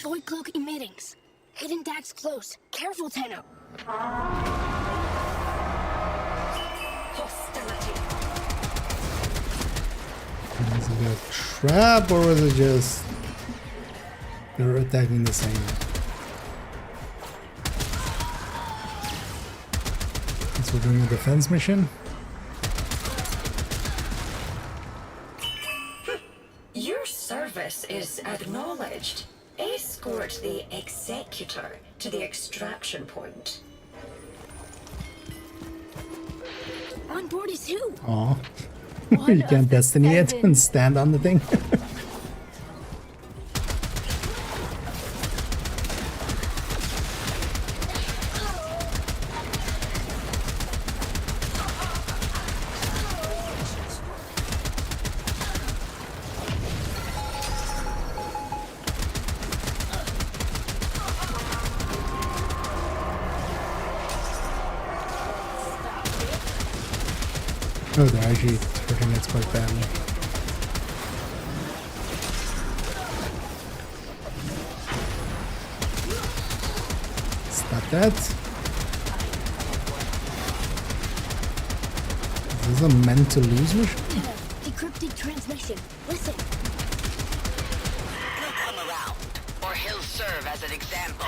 Void cloak emittings. Hidden Dax close. Careful, Tenno. Hostility. is it a trap or was it just they're attacking the same? Since we're doing a defense mission. Your service is acknowledged. Escort the Executor to the extraction point. On board is who? Aw. You can't destiny it and stand on the thing. Oh, they're actually hurting us quite badly. Stop that. Is this a meant to lose mission? Decrypted transmission. Listen. he'll serve as an example.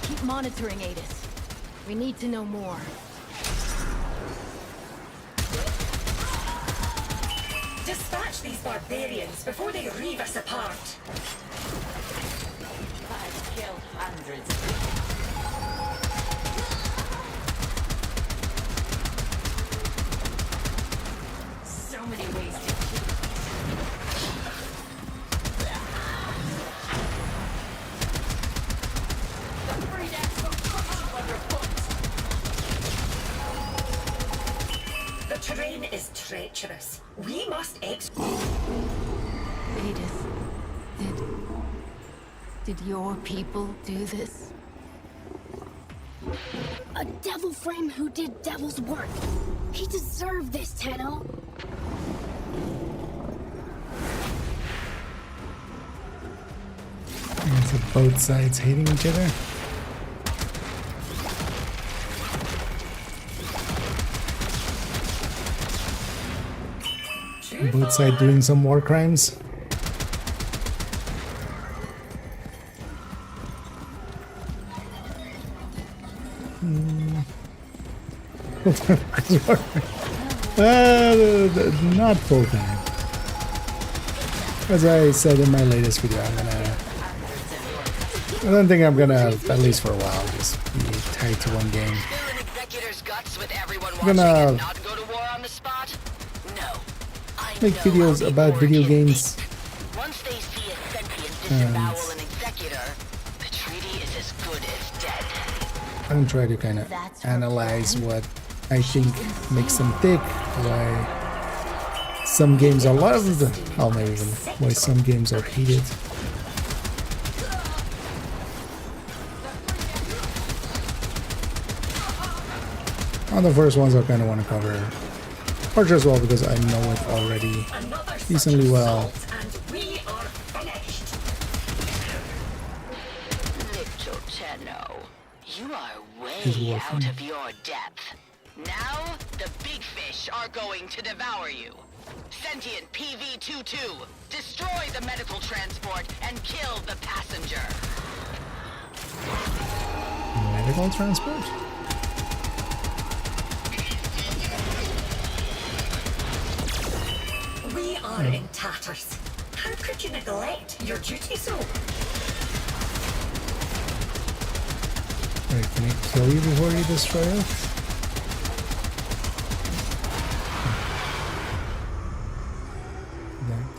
Keep monitoring, Adis. We need to know more. Dispatch these barbarians before they leave us apart. I've killed hundreds. So many ways to kill. The free dance will crush you underfoot. The terrain is treacherous. We must Adis, did your people do this? A devil frame who did devil's work. He deserved this, Tenno. So both sides hating each other. Both sides doing some war crimes. Not full time. As I said in my latest video, I don't think I'm gonna, at least for a while, just be tied to one game. I'm gonna make videos about video games. Once they see a sentient disembowel an executor, the treaty is as good as dead. I'm trying to kind of analyze what I think makes them tick, why some games are loved, or maybe even why some games are hated. On the first ones I kind of want to cover Archer as well because I know it already decently well. Little Tenno, you are Is way Warframe. out of your depth. Now, the big fish are going to devour you. Sentient PV-22, destroy the medical transport and kill the passenger. Medical transport? We are in tatters. How could you neglect your duty zone? Wait, can I kill you before you destroy it?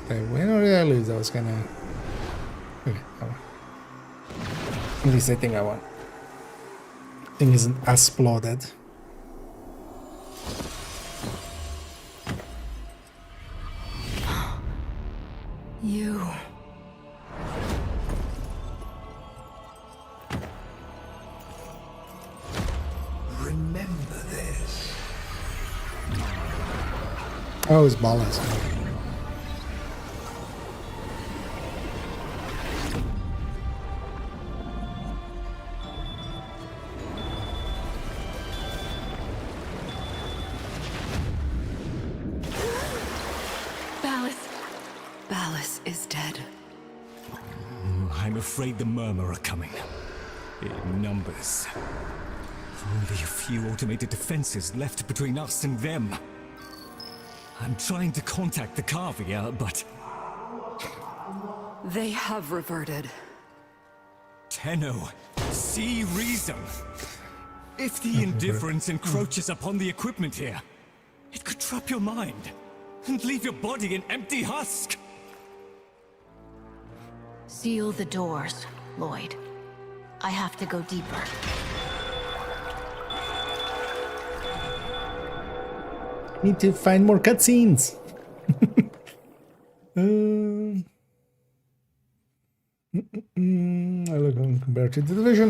Did I win or did I lose? That was kind of... Okay, I won. At least I think I won. Thing isn't as exploded. You... Remember this. Oh, it's ballast. Ballas is dead. I'm afraid the Murmur are coming. In numbers. Only a few automated defenses left between us and them. I'm trying to contact the Kavia, but... They have reverted. Tenno, see reason. If the indifference encroaches upon the equipment here, it could trap your mind and leave your body an empty husk. Seal the doors, Lloyd. I have to go deeper. Need to find more cutscenes. I look compared to the Division.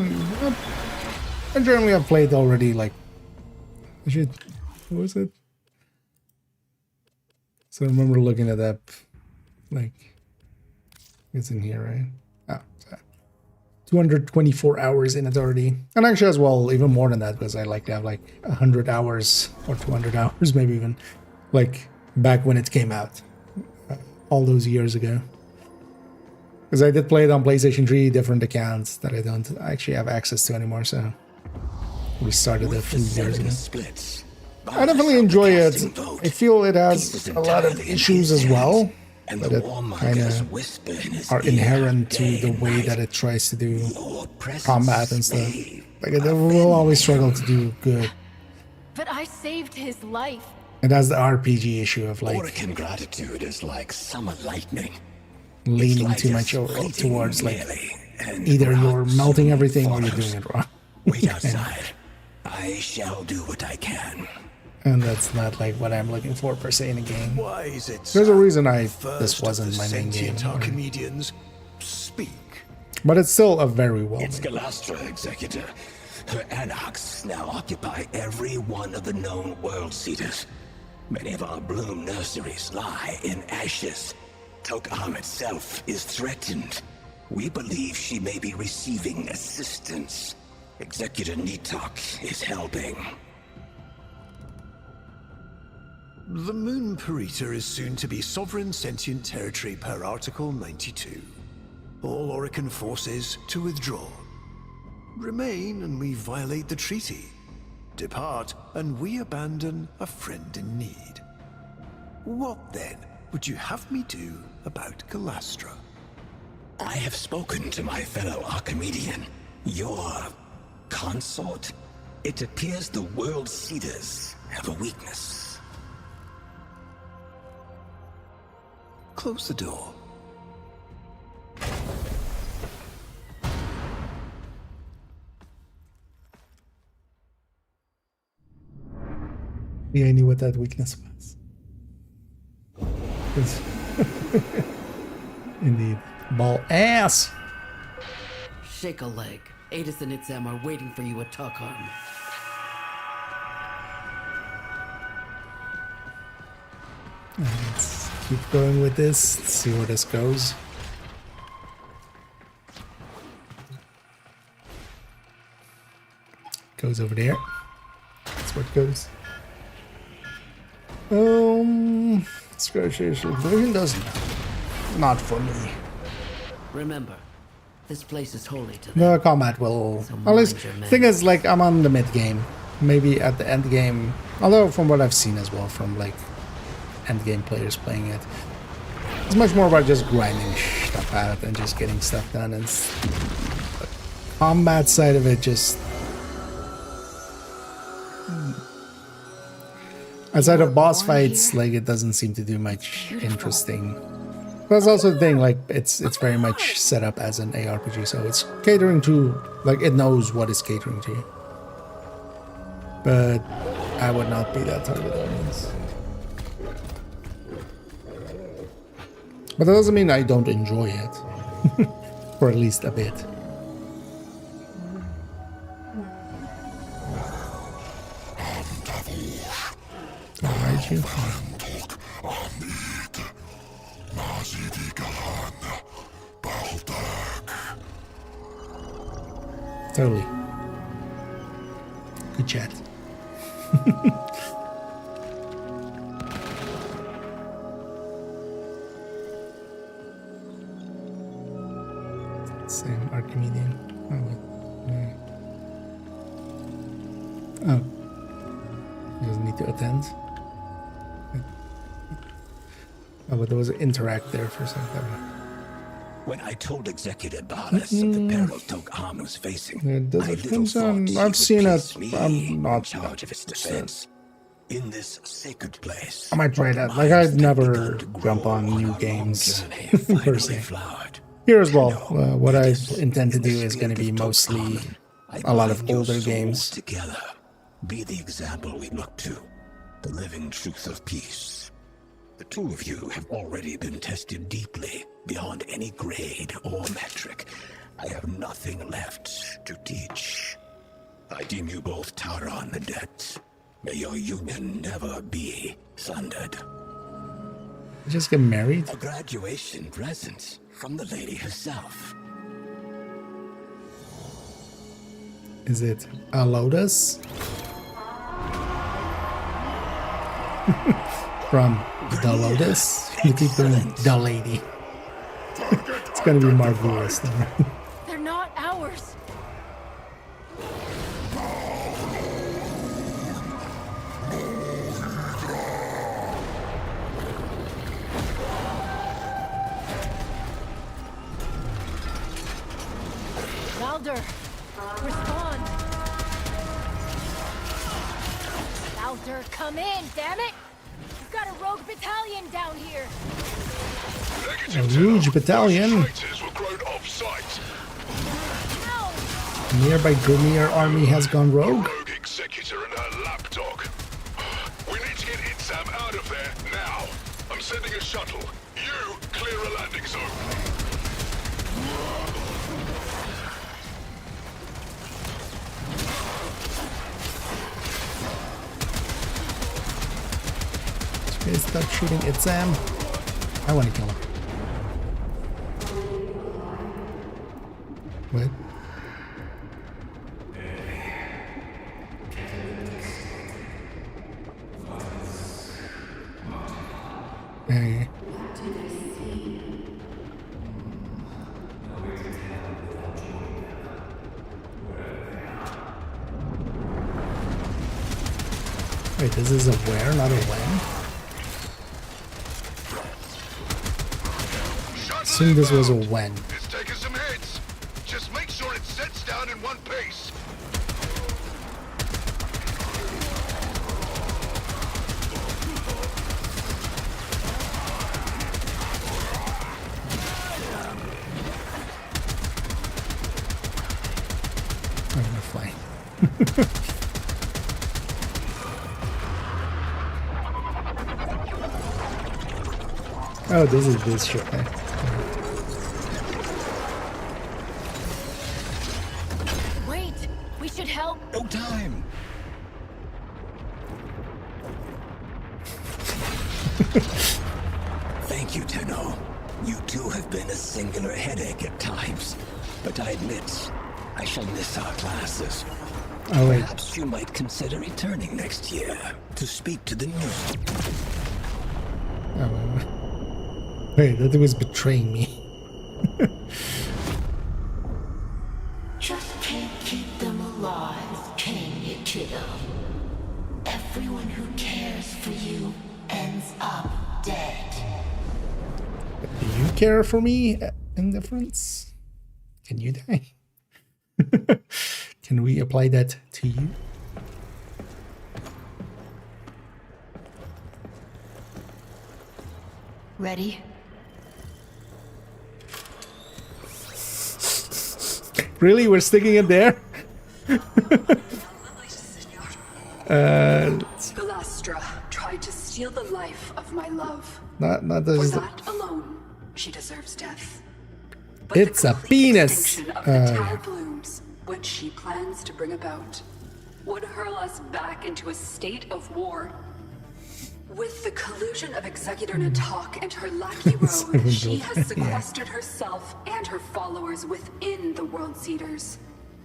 I generally have played already. Like, what was it? So I remember looking it up. Like, it's in here, right? Oh, so 224 hours in it already. And actually as well, even more than that, because I like to have like 100 hours or 200 hours, maybe even, like back when it came out, all those years ago. Because I did play it on PlayStation 3, different accounts that I don't actually have access to anymore, so we started a few years ago. Splits, I definitely enjoy it. I feel it has a lot of issues as well, but it kind of are inherent to the way that it tries to do combat and stuff. Like it will always struggle to do good. But I saved his life. It has the RPG issue of like Orican gratitude is like summer lightning. leaning too much towards like either you're melting everything or you're doing it wrong. Wait outside. I shall do what I can. And that's not like what I'm looking for per se in a game. Why is it There's a reason this wasn't my main game. Archimedeans speak. But it's still a very well It's Galastra, Executor. Her anarchs now occupy every one of the known world seeders. Many of our bloom nurseries lie in ashes. Tok-Am itself is threatened. We believe she may be receiving assistance. Executor Nitok is helping. The Moon Parita is soon to be sovereign sentient territory per Article 92. All Orican forces to withdraw. Remain and we violate the treaty. Depart and we abandon a friend in need. What then would you have me do about Galastra? I have spoken to my fellow Archimedean. Your consort? It appears the world seeders have a weakness. Close the door. Yeah, I knew what that weakness was. Indeed. Ball ass! Shake a leg. Adis and Itzam are waiting for you at Tok-Am. Let's keep going with this. Let's see where this goes. Goes over there. That's where it goes. Scratchation version doesn't. Not for me. Remember, this place is holy to them. The combat will. So At least, mind your thing manners. is, like, I'm on the mid game. Maybe at the end game. Although, from what I've seen as well, from like end game players playing it, it's much more about just grinding stuff out and just getting stuff done. And the combat side of it just. Outside of boss fights, like it doesn't seem to do much interesting. That's also the thing, like it's very much set up as an ARPG, so it's catering to, like it knows what it's catering to. But I would not be that target audience. But that doesn't mean I don't enjoy it, or at least a bit. Alright, you. Totally. Good chat. Same Archimedean. Oh, wait. Oh. He doesn't need to attend. Oh, but there was an interact there for a second. When I told Executive Balas of the peril Tok-Am was facing, It does I it little thought she I've would seen it. place me I'm not in charge of its defense. In this sacred place, I might try that. Like, I'd never jump on new games per se. Here as well, what I intend to do is going to be mostly a lot of older games. Together, be the example we look to, the living truth of peace. The two of you have already been tested deeply, beyond any grade or metric. I have nothing left to teach. I deem you both Tauron the debt. May your union never be sundered. Just get married? A graduation present from the lady herself. Is it a Lotus? From the Lotus? You keep doing the lady. It's gonna be marvelous. They're not ours. Valder, respond. Valder, come in, damn it! We've got a rogue battalion down here. A huge battalion. Nearby Grimir army has gone rogue. Rogue executor and her lapdog. We need to get Itzam out of there now. I'm sending a shuttle. You clear a landing zone. Okay, stop shooting Itzam. I want to kill him. What? Okay. Wait, this is a where, not a when? I assume this was a when. It's taking some hits. Just make sure it sets down in one piece. I'm gonna fly. Oh, this is this ship. Eh? Wait, we should help. No time. Thank you, Tenno. You too have been a singular headache at times, but I admit I shall miss our classes. Oh, wait. Perhaps you might consider returning next year to speak to the new. Oh, wait, that was betraying me. Just can't keep them alive, can you, kiddo? Everyone who cares for you ends up dead. Do you care for me, Indifference? Can you die? Can we apply that to you? Ready? Really? We're sticking it there? Galastra tried to steal the life of my love. Not For this. that alone, she deserves death. It's a penis. Extinction of the Tau blooms, which she plans to bring about, would hurl us back into a state of war. With the collusion of Executor Natak and her lackey rogue, she has sequestered herself and her followers within the World Seeders,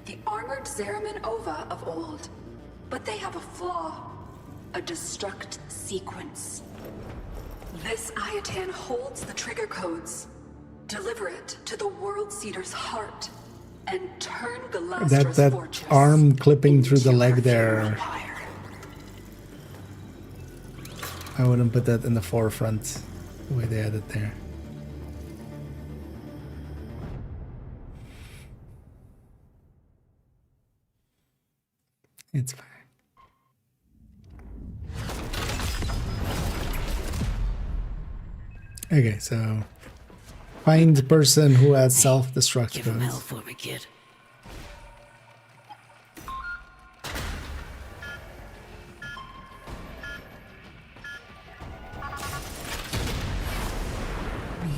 the armored Zeraman Ova of old. But they have a flaw, a destruct sequence. This Ayatan holds the trigger codes. Deliver it to the World Seeder's heart and turn Galastra's that fortress arm clipping through the leg there. empire. I wouldn't put that in the forefront the way they had it there. It's fine. Okay, so find the person who has self-destruct Give him hell codes. for me, kid.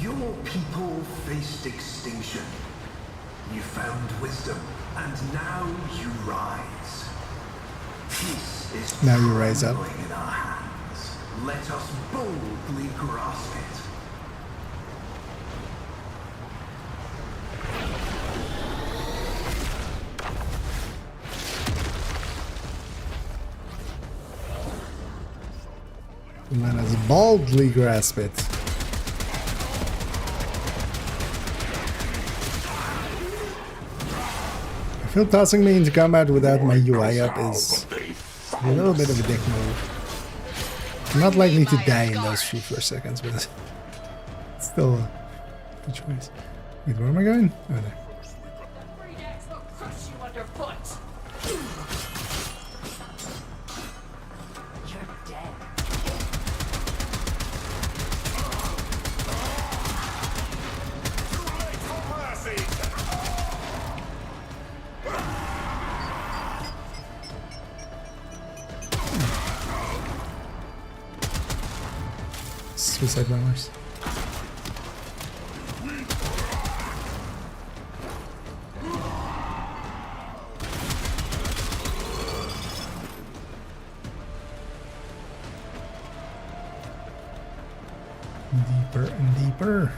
Your people faced extinction. You found wisdom, and now you rise. Peace is Now you rise up. trembling in our hands. Let us boldly grasp it. Let us boldly grasp it. feel tossing me into combat without my UI up is a little bit of a dick move. I'm not likely to die in those few first seconds, but it's still a choice. Wait, where am I going? Oh, there. Suicide bombers. Deeper and deeper.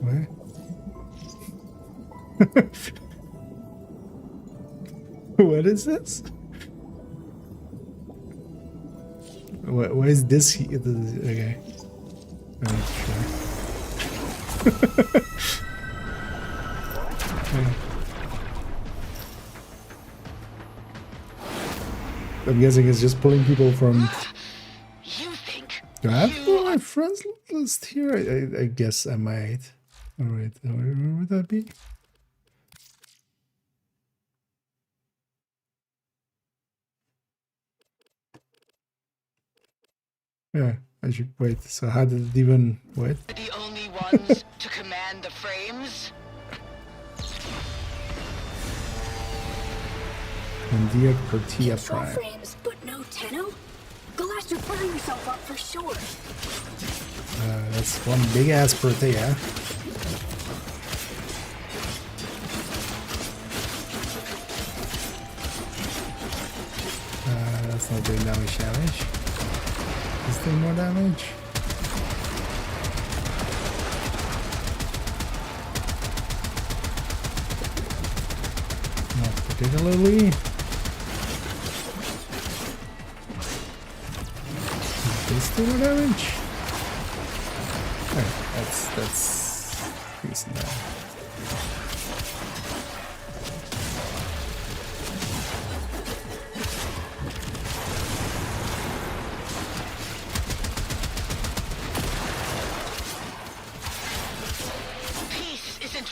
Where? What is this? What is this? Okay. Sure. Okay. I'm guessing it's just pulling people from. Do I have my friends list here? I guess I might. Alright, where would that be? Yeah, I should wait. So how did it even wait? The only ones to command the frames? India Protea Prime. Frames, but no Tenno? Glass, you're burning yourself up for sure. That's one big ass Protea. That's not doing damage. Is there more damage? Not particularly. Is this do more damage? Oh, that's decent damage.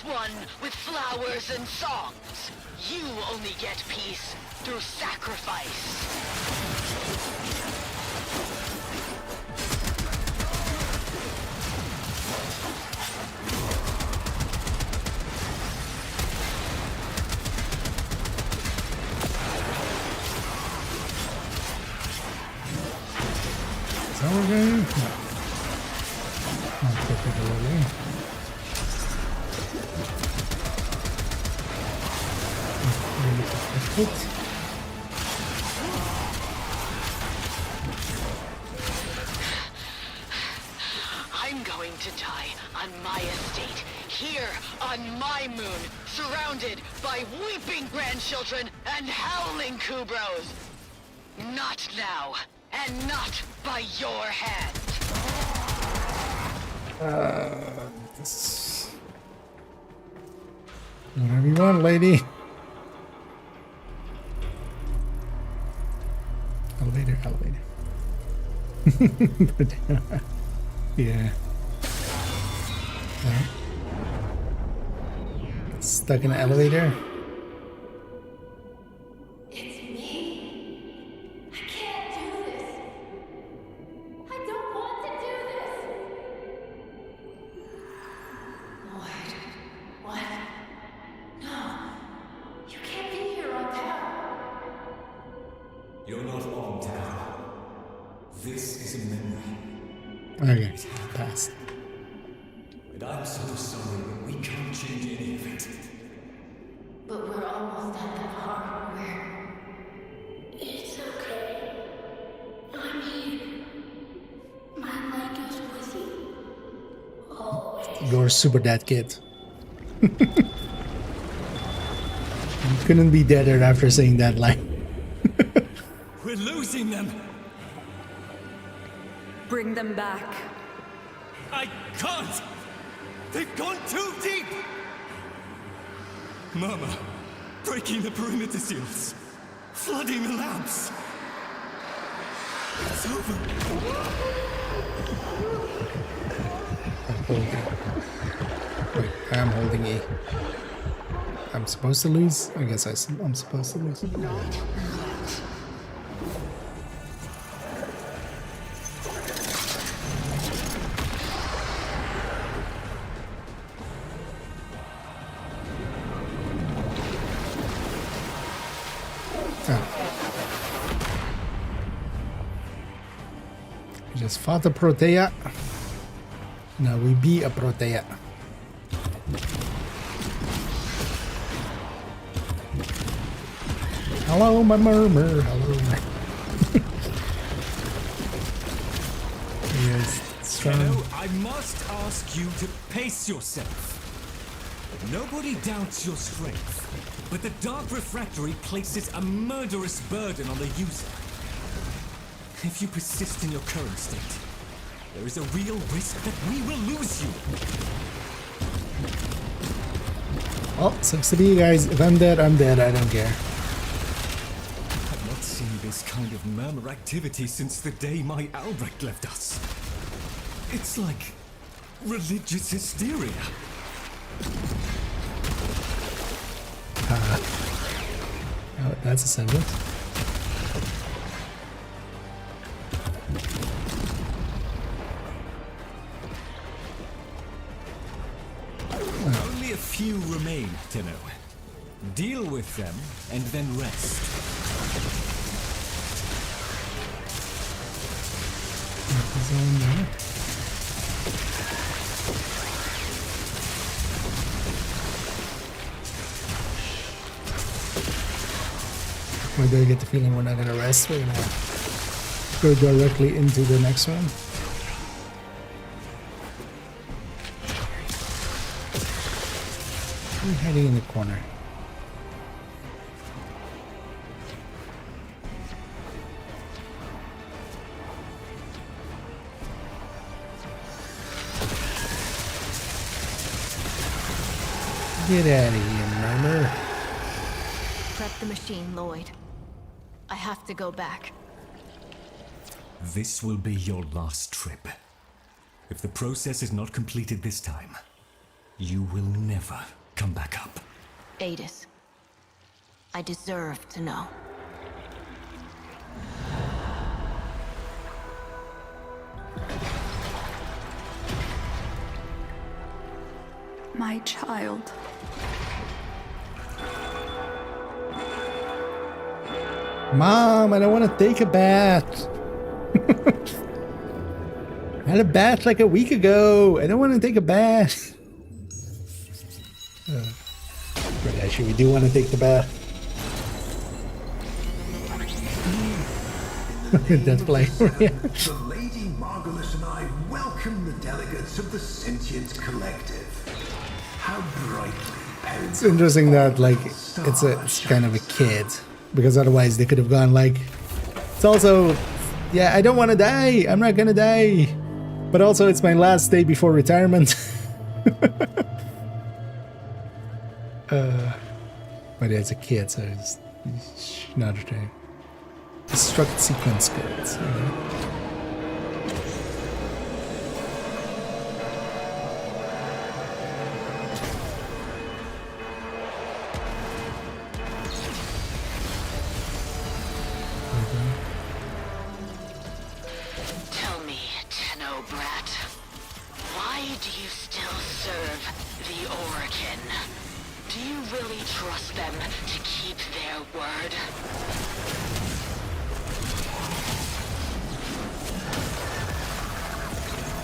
Won with flowers and songs. You only get peace through sacrifice. Is that what we're going to do? No. Not particularly. I'm going to die on my estate, here on my moon, surrounded by weeping grandchildren and howling Kubros. Not now, and not by your hand. Whatever you want, lady. Elevator. Yeah. Stuck in an elevator. It's me. I can't do this. I don't want to do this. Lloyd, what? No. You can't be here on town. You're not on town. This is a memory. Okay, passed. And I'm so sorry, but we can't change any of it. But we're almost at that part where... It's okay. I'm here. My You're super dead, kid. You couldn't be deader after saying that line. We're losing them. Bring them back. I can't. They've gone too deep. Mama, breaking the perimeter seals, flooding the labs. It's over. Wait, I am holding E. I'm supposed to lose? I guess I'm supposed to lose. We just fought a Protea. Now we be a Protea. Hello, my murmur. Hello, my. Yes, Tenno, I must ask you to pace yourself. Nobody doubts your strength, but the Dark Refractory places a murderous burden on the user. If you persist in your current state, there is a real risk that we will lose you. Oh, sucks to be you guys. If I'm dead, I'm dead. I don't care. I've not seen this kind of murmur activity since the day my Albrecht left us. It's like religious hysteria. Oh, that's a sentence. Only a few remain, Tenno. Deal with them and then rest. Why do I get the feeling we're not gonna rest? We're gonna go directly into the next one. I'm hiding in the corner. Get out of here, murmur. Prep the machine, Lloyd. I have to go back. This will be your last trip. If the process is not completed this time, you will never come back up. Adis, I deserve to know. My child. Mom, I don't want to take a bath. I had a bath like a week ago. I don't want to take a bath. But actually, we do want to take the bath. That's play. The Lady Margulis and I welcome the delegates of the Sentient Collective. How brightly It's interesting that like it's kind of a kid, because otherwise they could have gone like, it's also, yeah, I don't want to die. I'm not gonna die, but also it's my last day before retirement. But yeah, it's a kid, so it's not a thing. Destruct sequence codes. Tell me, Tenno Brat, why do you still serve the Origin? Do you really trust them to keep their word?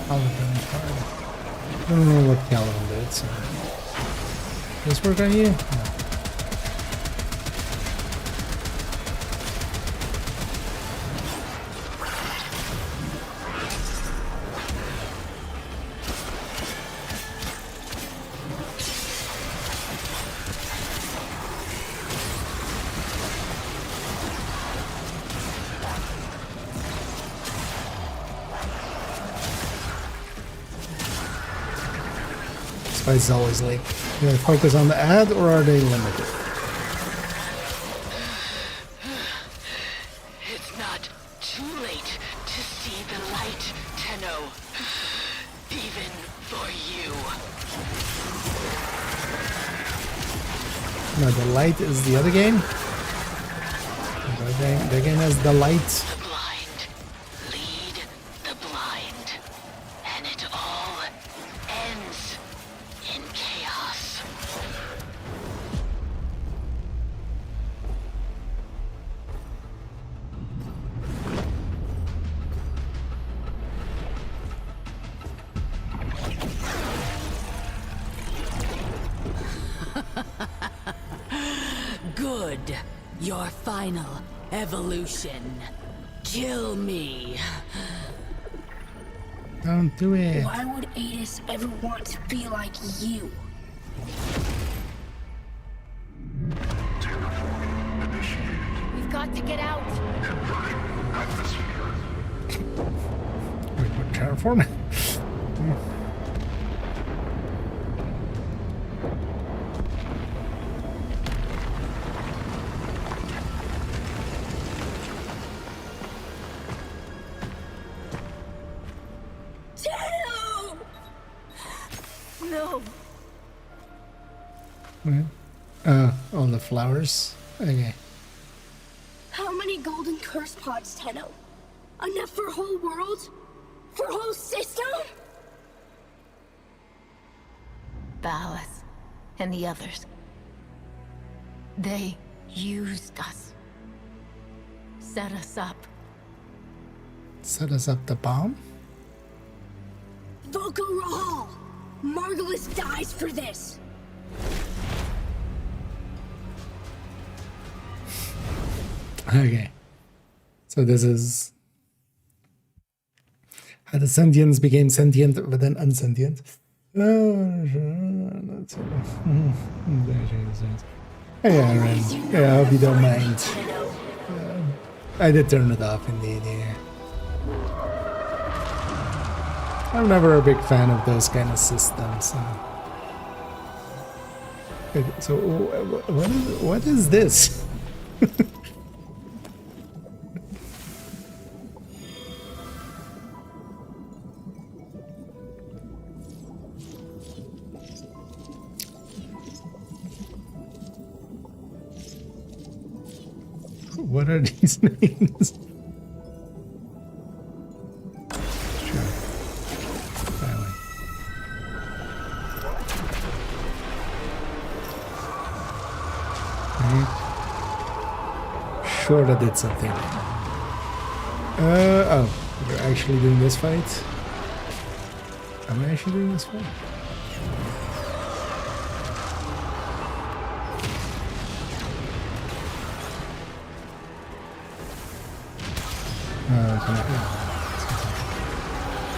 Caliban card. I don't know what Caliban did, so. Does this work on you? No. fights is always like, do they focus on the ad or are they limited? It's not too late to see the light, Tenno. Even for you. No, the light is the other game. The game has the light. The blind lead the blind. And it all ends in chaos. Good. Your final evolution. Kill me. Don't do it. Why would Adis ever want to be like you? We've got to get out. Wait, what, terraforming? No. All the flowers. Okay. How many golden curse pods, Tenno? Enough for a whole world? For a whole system? Ballas and the others. They used us. Set us up. Set us up the bomb? Volko Rahal! Margulis dies for this! Okay. So this is how the sentients became sentient but then unsentient. Yeah, Ren. Yeah, I hope you don't mind. I did turn it off indeed, yeah. I'm never a big fan of those kind of systems. So what is this? What are these names? Sure that did something. Oh, you're actually doing this fight? Am I actually doing this fight?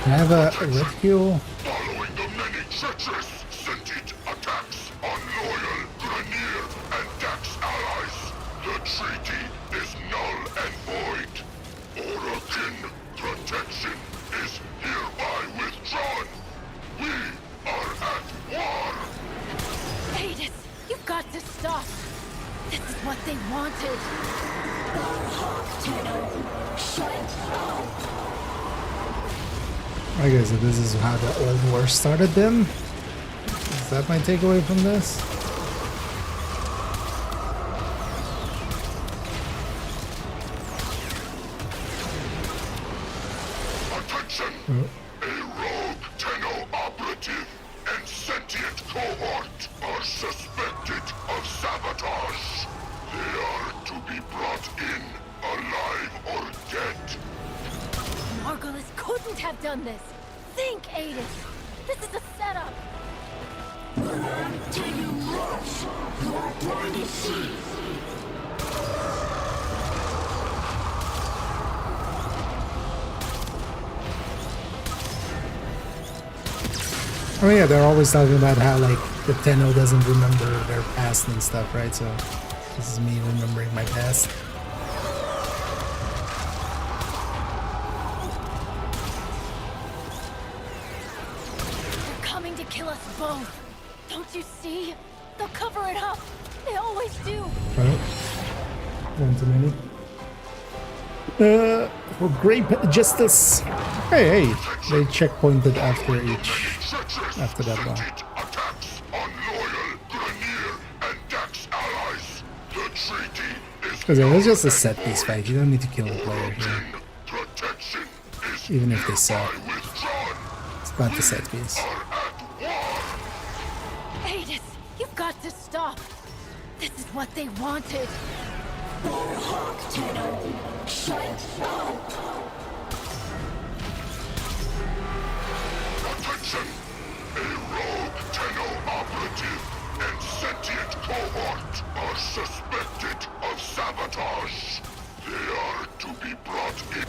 Can I have a ridicule? Following the many treacherous sentient attacks on loyal Grineer and Dax allies, the treaty is null and void. Orokin protection is hereby withdrawn. We are at war. Adis, you've got to stop. This is what they wanted. Okay, so this is how the old war started then? Is that my takeaway from this? Attention! A rogue Tenno operative and sentient cohort are suspected of sabotage. They are to be brought in, alive or dead. Margulis couldn't have done this. Think, Adis. This is a setup. Oh yeah, they're always talking about how like the Tenno doesn't remember their past and stuff, right? So this is me remembering my past. They're coming to kill us both. Don't you see? They'll cover it up. They always do. Right. One too many. For great justice. Hey, hey. They checkpointed after that one. Because it was just a set piece fight. You don't need to kill the player here. Even if they suck. It's about the set piece. Hades, you've got to stop. This is what they wanted. Attention! A rogue Tenno operative and sentient cohort are suspected of sabotage. They are to be brought in.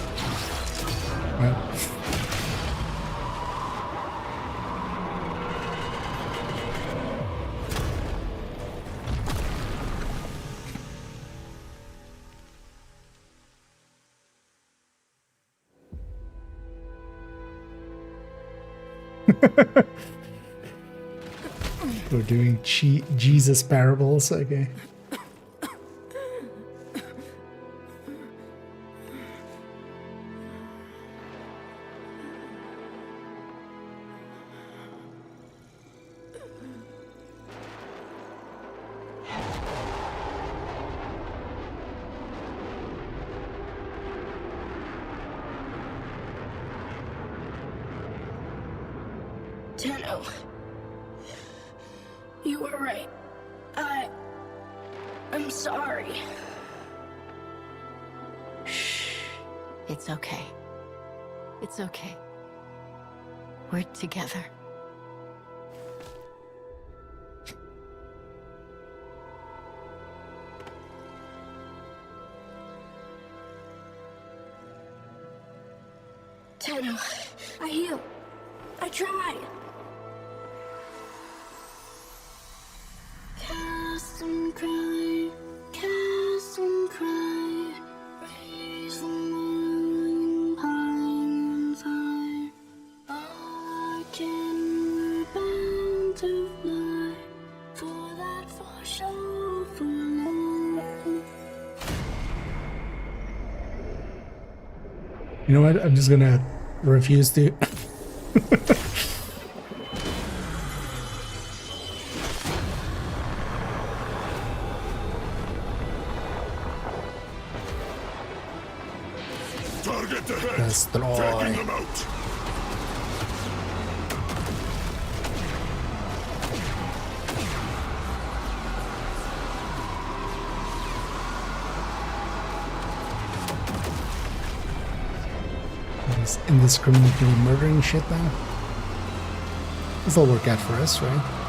Well. We're doing Jesus parables, okay. Tenno, you were right. I'm sorry. Shh. It's okay. It's okay. We're together. Tenno, I heal. I try. Cast and cry, raise the moon, pine fire. All I can were bound to fly, for that for sure, for love. You know what? I'm just gonna refuse to. Target ahead! Destroy. Taking them out! He's indiscriminately murdering shit now. This'll work out for us, right?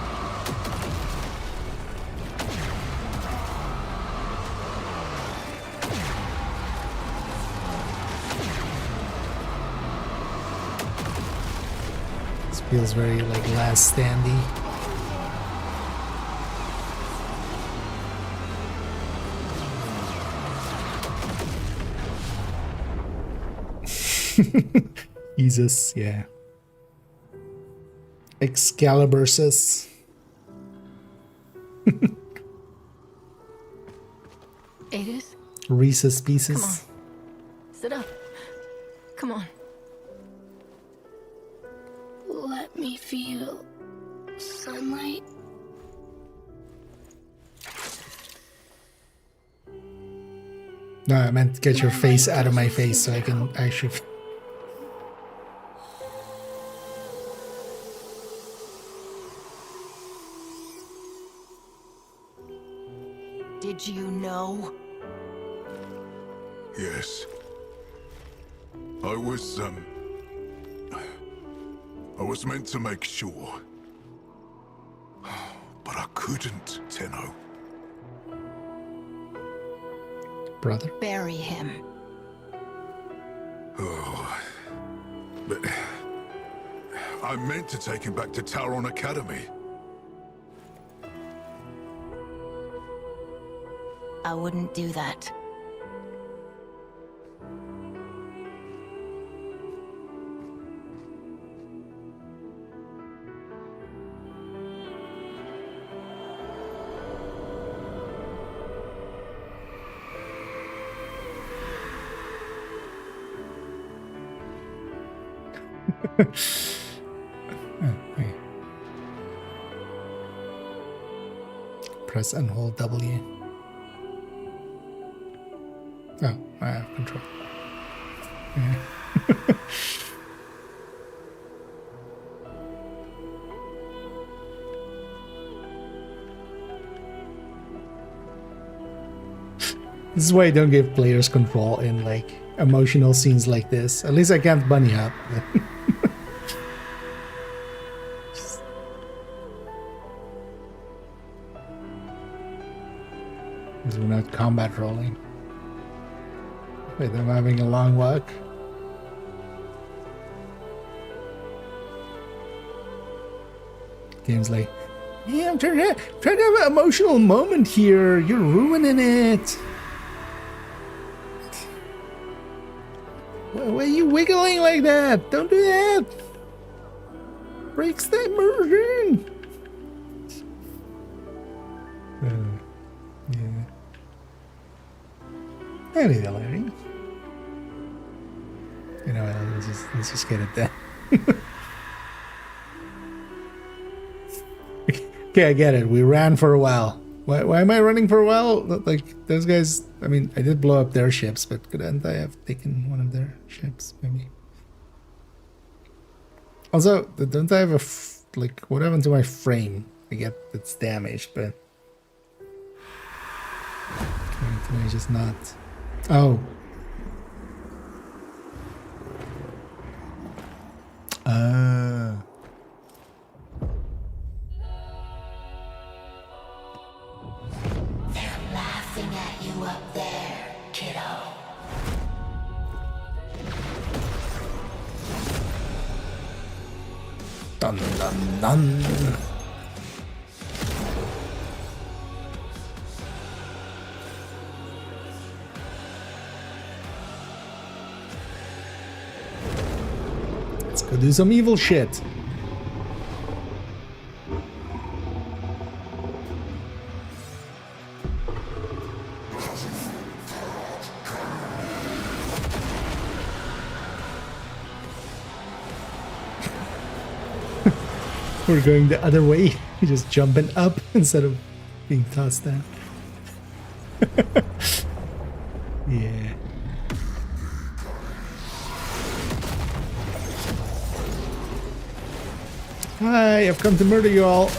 This feels very like Last Standy. Jesus, yeah. Excalibursus. Adis? Reese's Pieces. Come on. Sit up. Come on. Let me feel sunlight. No, I meant get your face out of my face so I can actually. Did you know? Yes. I was meant to make sure. But I couldn't, Tenno. Brother? Bury him. Oh. But I meant to take him back to Tauron Academy. I wouldn't do that. Okay. Press and hold W. Oh, I have control. Yeah. This is why I don't give players control in like emotional scenes like this. At least I can't bunny hop. Because we're not combat rolling. Wait, I'm having a long walk. Game's like, yeah, I'm trying to have an emotional moment here. You're ruining it. Why are you wiggling like that? Don't do that. Breaks the immersion. Yeah. Anyway, Larry. You know, let's just get it done. Okay, I get it. We ran for a while. Why am I running for a while? Like, those guys, I mean, I did blow up their ships, but couldn't I have taken one of their ships, maybe? Also, don't I have a, like, what happened to my frame? I get it's damaged, but... Can I just not... Oh. They're laughing at you up there, kiddo. Dun dun dun. Let's go do some evil shit. We're going the other way. You're just jumping up instead of being tossed down. Yeah. Hi, I've come to murder you all.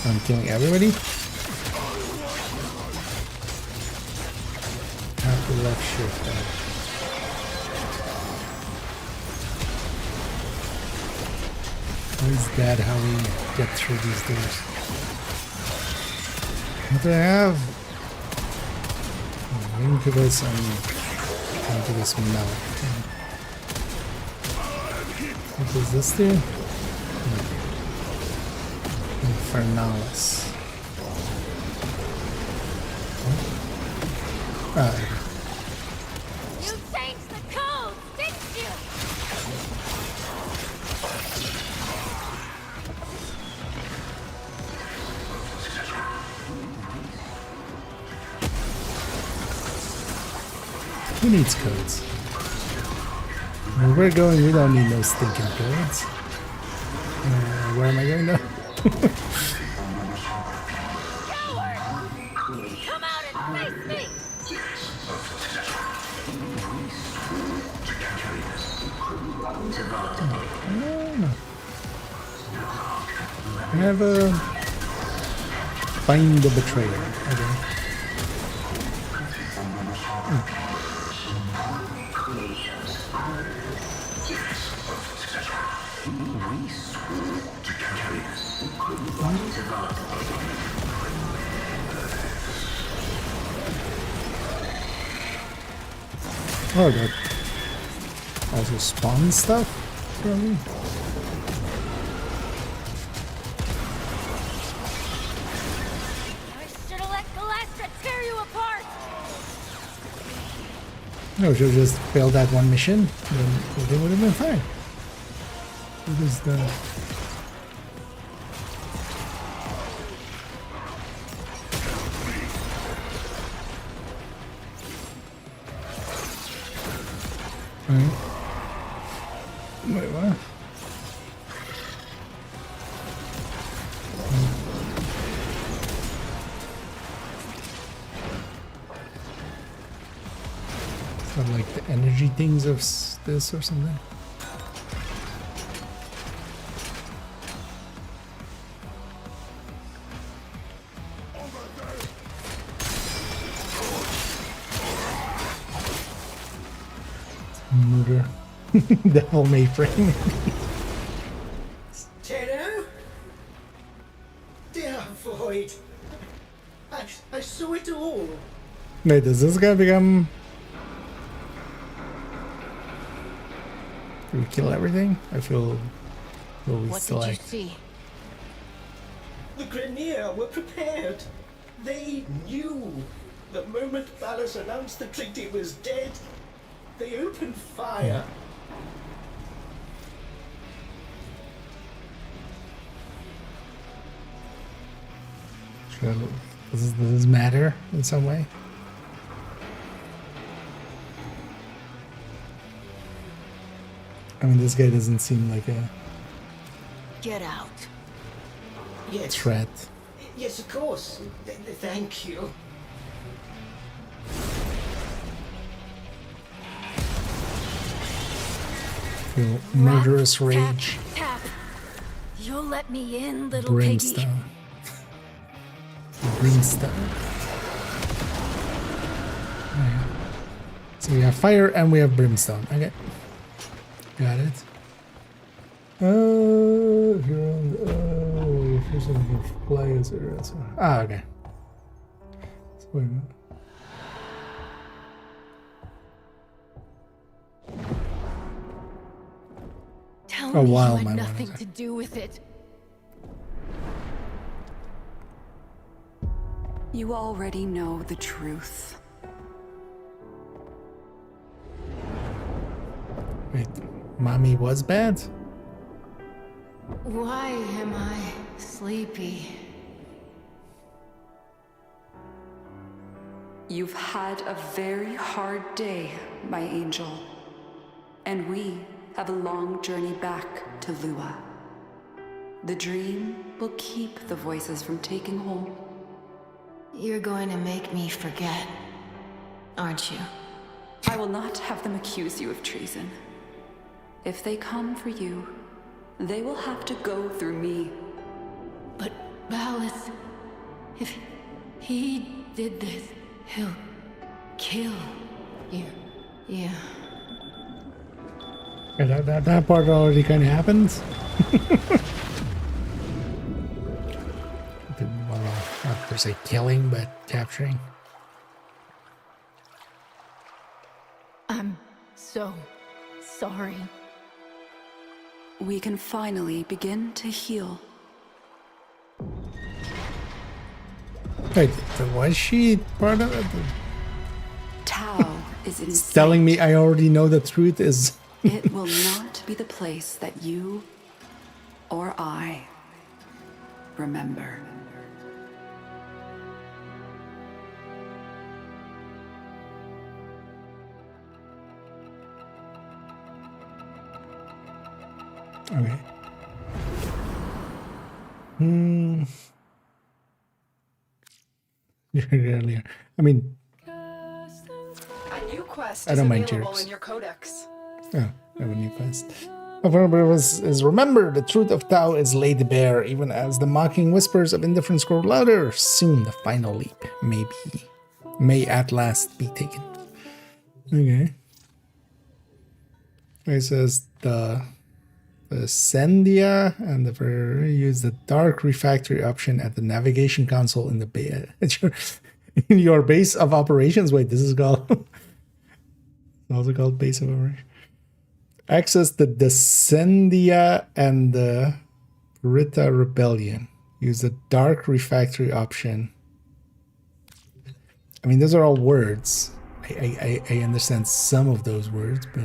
I'm killing everybody. Half the left shift. Is that how we get through these doors? What do I have? Incubus and Incubus melt. What does this do? Infernalis. Ah. You changed the code, didn't you? Who needs codes? Where we're going, we don't need no stinking codes. Where am I going now? Come out and face me! I have a find the betrayer. Okay. Oh, that also spawns stuff for me. I should have let Galastra tear you apart! No, we should have just failed that one mission, then everything would have been fine. What is the... Wait, what? Is that like the energy things of this or something? Murder. Devil may frame. Tenno? Dear Void. I saw it all. Wait, does this guy become... Do we kill everything? I feel... What did you see? The Grenier were prepared. They knew. The moment Ballas announced the treaty was dead, they opened fire. Does this matter in some way? I mean, this guy doesn't seem like a Get out. Yes. threat. Yes, of course. Thank you. Feel murderous rage. Tap. You'll let me in, little piggy. Brimstone. Brimstone. Okay. So we have fire and we have brimstone. Okay. Got it. Here's something to fly as a okay. So wait a minute. Tell Oh, me wow, you my had one nothing is to do with it. You already know the truth. Wait, mommy was bad? Why am I sleepy? You've had a very hard day, my angel. And we have a long journey back to Lua. The dream will keep the voices from taking hold. You're going to make me forget, aren't you? I will not have them accuse you of treason. If they come for you, they will have to go through me. But Ballas, if he did this, he'll kill you. Yeah. That part already kind of happened. Well, not per se killing, but capturing. I'm so sorry. We can finally begin to heal. Wait, was she part of it? Tao is in It's telling me I already know the truth is... It will not be the place that you or I remember. Okay. Earlier. I mean, A new quest I is don't mind available jerks. in your codex. Oh, I have a new quest. Is remember, the truth of Tao is laid bare, even as the mocking whispers of indifference grow louder. Soon the final leap may at last be taken. Okay. It says the Sendia and use the dark refactory option at the navigation console in the in your base of operations. Wait, this is called it's also called base of operations. Access the Descendia and the Rita Rebellion. Use the dark refactory option. I mean, those are all words. I understand some of those words, but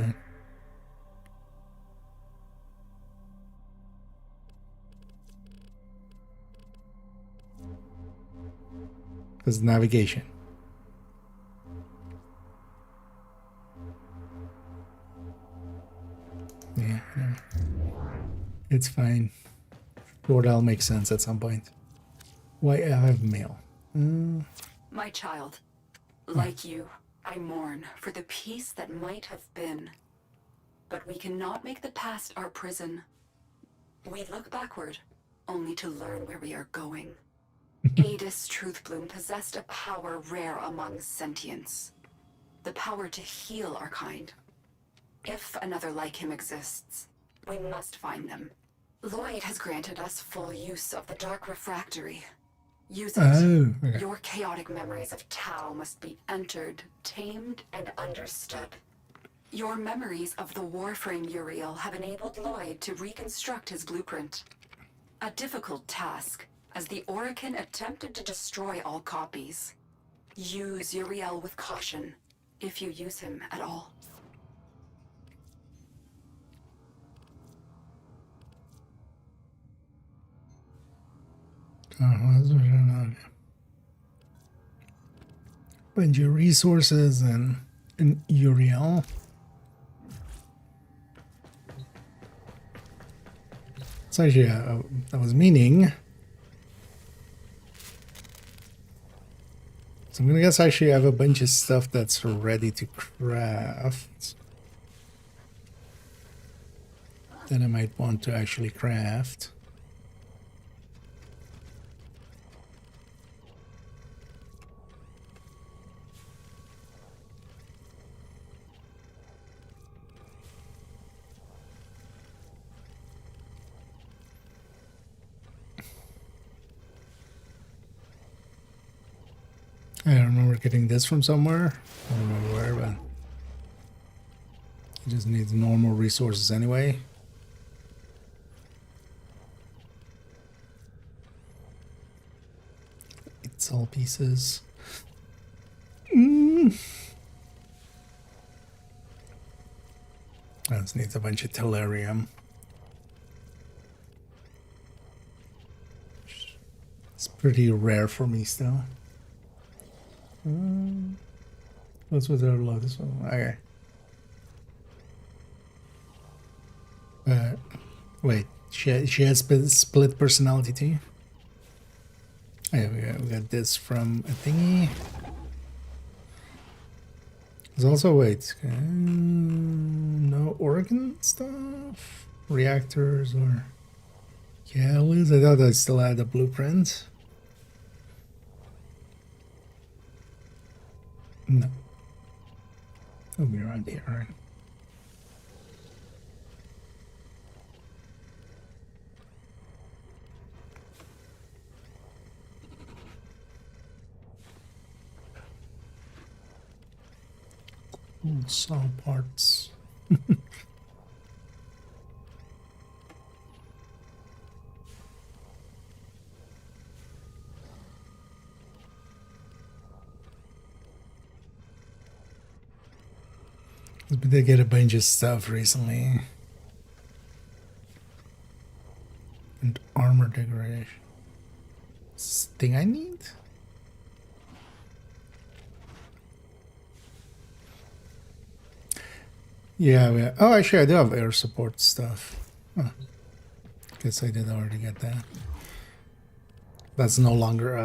because navigation. It's fine. Sure, that'll make sense at some point. Why I have mail? My child, like you, I mourn for the peace that might have been. But we cannot make the past our prison. We look backward, only to learn where we are going. Adis Truthbloom possessed a power rare among sentients. The power to heal our kind. If another like him exists, we must find them. Lloyd has granted us full use of the Dark Refractory. Use it. Oh, okay. Your chaotic memories of Tau must be entered, tamed, and understood. Your memories of the Warframe Uriel have enabled Lloyd to reconstruct his blueprint. A difficult task, as the Orokin attempted to destroy all copies. Use Uriel with caution, if you use him at all. Bunch of resources and Uriel. So actually, I was meaning. So I'm gonna guess actually I have a bunch of stuff that's ready to craft. That I might want to actually craft. I don't remember getting this from somewhere. I don't remember where, but it just needs normal resources anyway. It's all pieces. I just needs a bunch of tellurium. It's pretty rare for me still. What's with our lotus one? Okay. Wait, she has split personality too? Yeah, we got this from a thingy. There's also, wait, no Oregon stuff? Reactors or catalysts? I thought I still had the blueprint. No. It'll be around here, right? Cool saw parts. We did get a bunch of stuff recently. And armor degradation. This thing I need? Yeah, oh, actually, I do have air support stuff. Huh. Guess I did already get that. That's no longer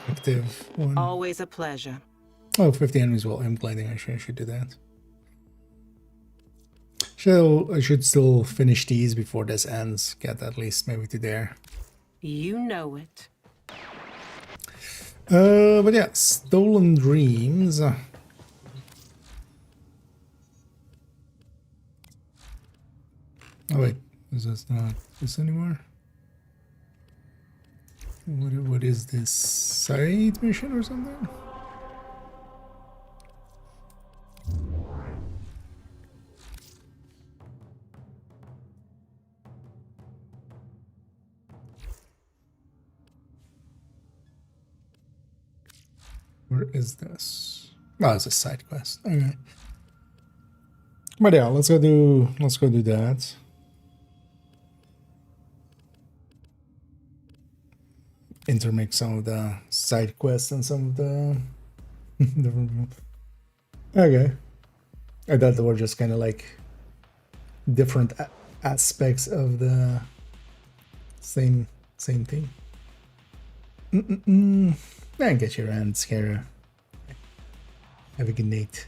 active one. Always a pleasure. Oh, 50 enemies while I'm gliding. I should do that. I should still finish these before this ends. Get at least maybe to there. You know it. But yeah, Stolen Dreams. Oh wait, is this not this anymore? What is this? Side mission or something? Where is this? Oh, it's a side quest. Okay. But yeah, let's go do that. Intermix some of the side quests and some of the different. Okay. I thought they were just kind of like different aspects of the same thing. And get your hand, Scara. Have a good night.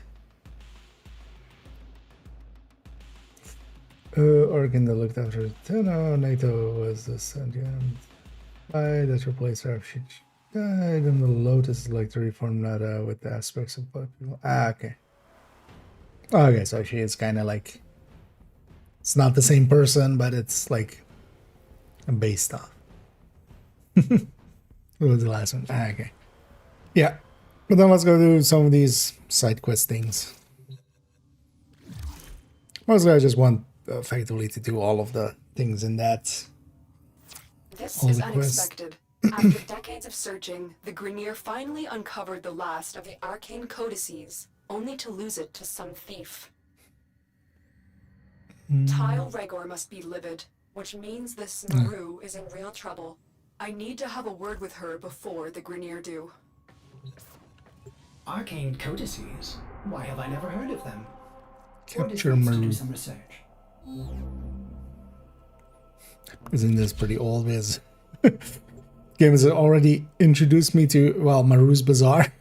Organ that looked after Tenno, NATO was the sentient guy that replaced her. She died, and the Lotus is like to reform Nada with the aspects of black people. Ah, okay. Okay, so she is kind of like, it's not the same person, but it's like based off. What was the last one? Ah, okay. Yeah. But then let's go do some of these side quest things. Mostly I just want effectively to do all of the things in that. This all is the quests. unexpected. After decades of searching, the Grineer finally uncovered the last of the arcane codices, only to lose it to some thief. Tile Regor must be livid, which means this Maru is in real trouble. I need to have a word with her before the Grineer do. Arcane codices? Why have I never heard of them? Capture Maru. To do some research. Isn't this pretty old? This game has already introduced me to, well, Maru's Bazaar.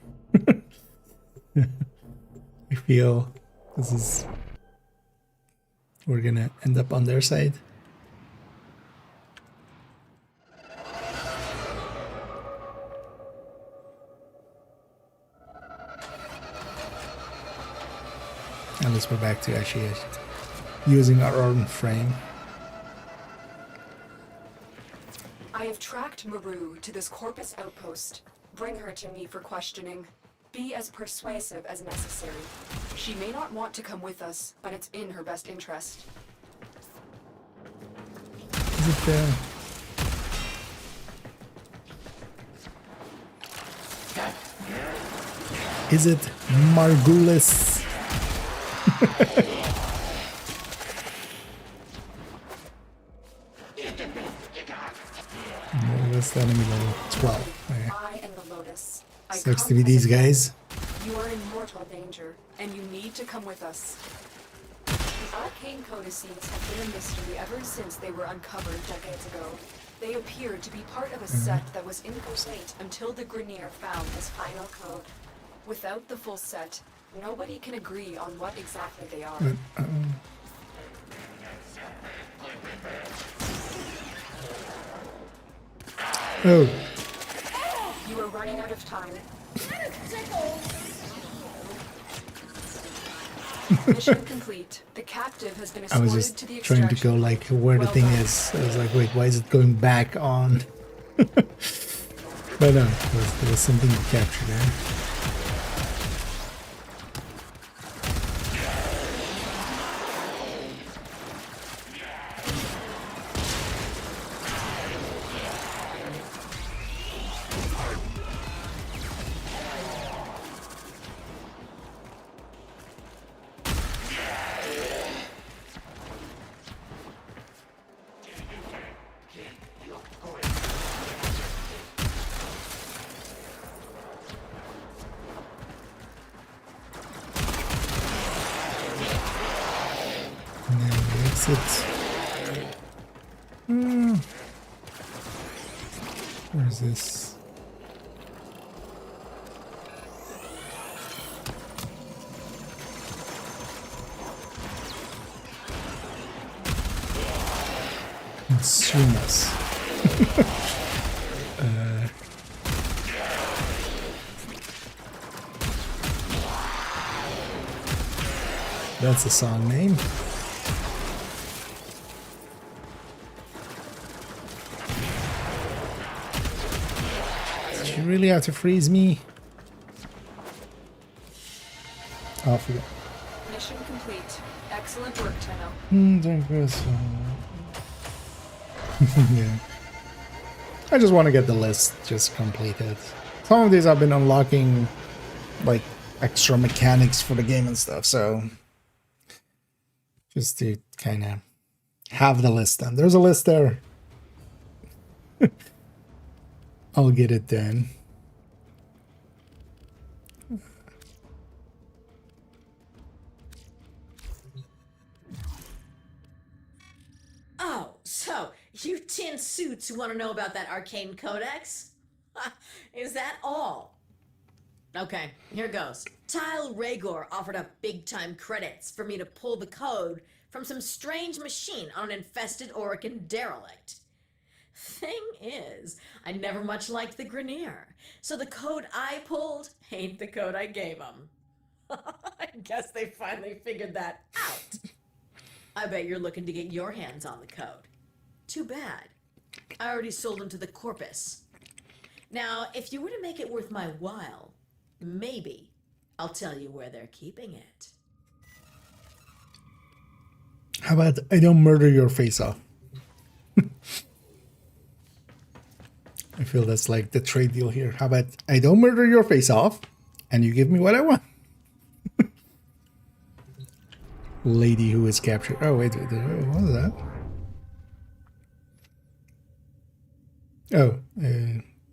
I feel this is, we're gonna end up on their side. And let's go back to actually using our own frame. I have tracked Maru to this Corpus outpost. Bring her to me for questioning. Be as persuasive as necessary. She may not want to come with us, but it's in her best interest. Is it there? Is it Margulis? What's the enemy level? 12. Okay. I am the Lotus. Sucks to be these guys. You are in mortal danger, and you need to come with us. The arcane codices have been a mystery ever since they were uncovered decades ago. They appeared to be part of a set that was incomplete until the Grineer found this final code. Without the full set, nobody can agree on what exactly they are. Oh. You are running out of time. Mission complete. The captive has been I was escorted just to the trying to extraction go like where the thing is. I was like, wait, why is it going back on? But no, there was something to capture there. Where is this? Consume us. That's a song name. Did you really have to freeze me? Oh, I forgot. Mission complete. Excellent work, Tenno. Yeah. I just want to get the list just completed. Some of these I've been unlocking like extra mechanics for the game and stuff, so just to kind of have the list done. There's a list there. I'll get it done. suits who want to know about that arcane codex? Is that all? Okay, here goes. Tile Rhaegor offered up big-time credits for me to pull the code from some strange machine on an infested Orokin derelict. Thing is, I never much liked the Grineer, so the code I pulled ain't the code I gave them. I guess they finally figured that out. I bet you're looking to get your hands on the code. Too bad. I already sold them to the Corpus. Now, if you were to make it worth my while, maybe I'll tell you where they're keeping it. How about I don't murder your face off? I feel that's like the trade deal here. How about I don't murder your face off and you give me what I want? Lady who is captured. Oh, wait, what was that? Oh,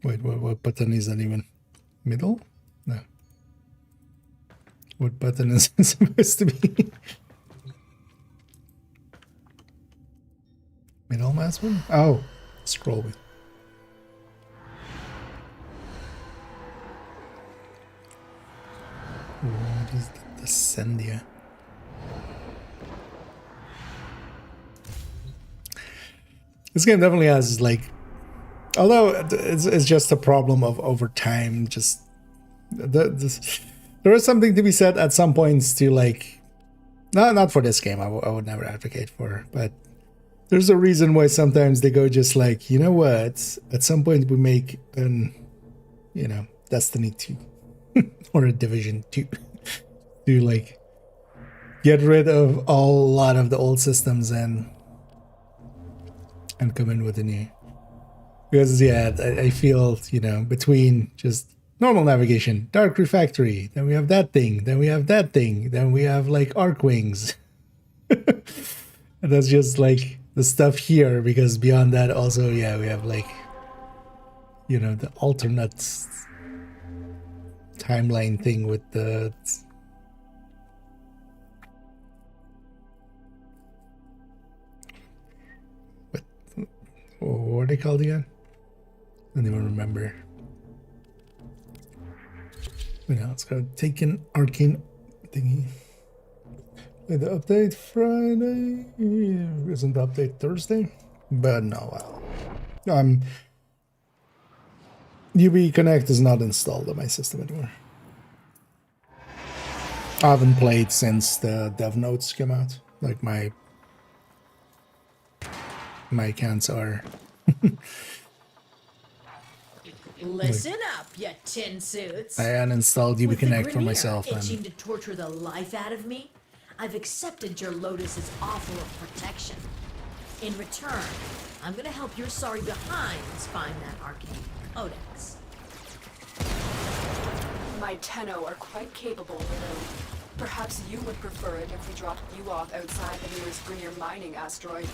wait, what button is that even? Middle? No. What button is it supposed to be? Middle mouse one? Oh, scroll with. What is the Descendia? This game definitely has, like, although it's just a problem of over time, just there is something to be said at some points to, like, not for this game, I would never advocate for, but there's a reason why sometimes they go just like, you know what, at some point we make an, you know, Destiny 2 or a Division 2 to, like, get rid of a lot of the old systems and come in with a new. Because, yeah, I feel, you know, between just normal navigation, Dark Refactory, then we have that thing, then we have that thing, then we have, like, Arc Wings. And that's just, like, the stuff here, because beyond that also, yeah, we have, like, you know, the alternate timeline thing with the... What are they called again? I don't even remember. But now it's got taken arcane thingy. The update Friday. Isn't the update Thursday? But no, well. UB Connect is not installed on my system anymore. I haven't played since the dev notes came out. Like my accounts are Listen up, you tin suits. I uninstalled UB Connect for myself itching and to torture the life out of me, I've accepted your Lotus's offer of protection. In return, I'm gonna help your sorry behinds find that arcane codex. My Tenno are quite capable, Widow. Perhaps you would prefer it if we dropped you off outside the nearest Grineer mining asteroid.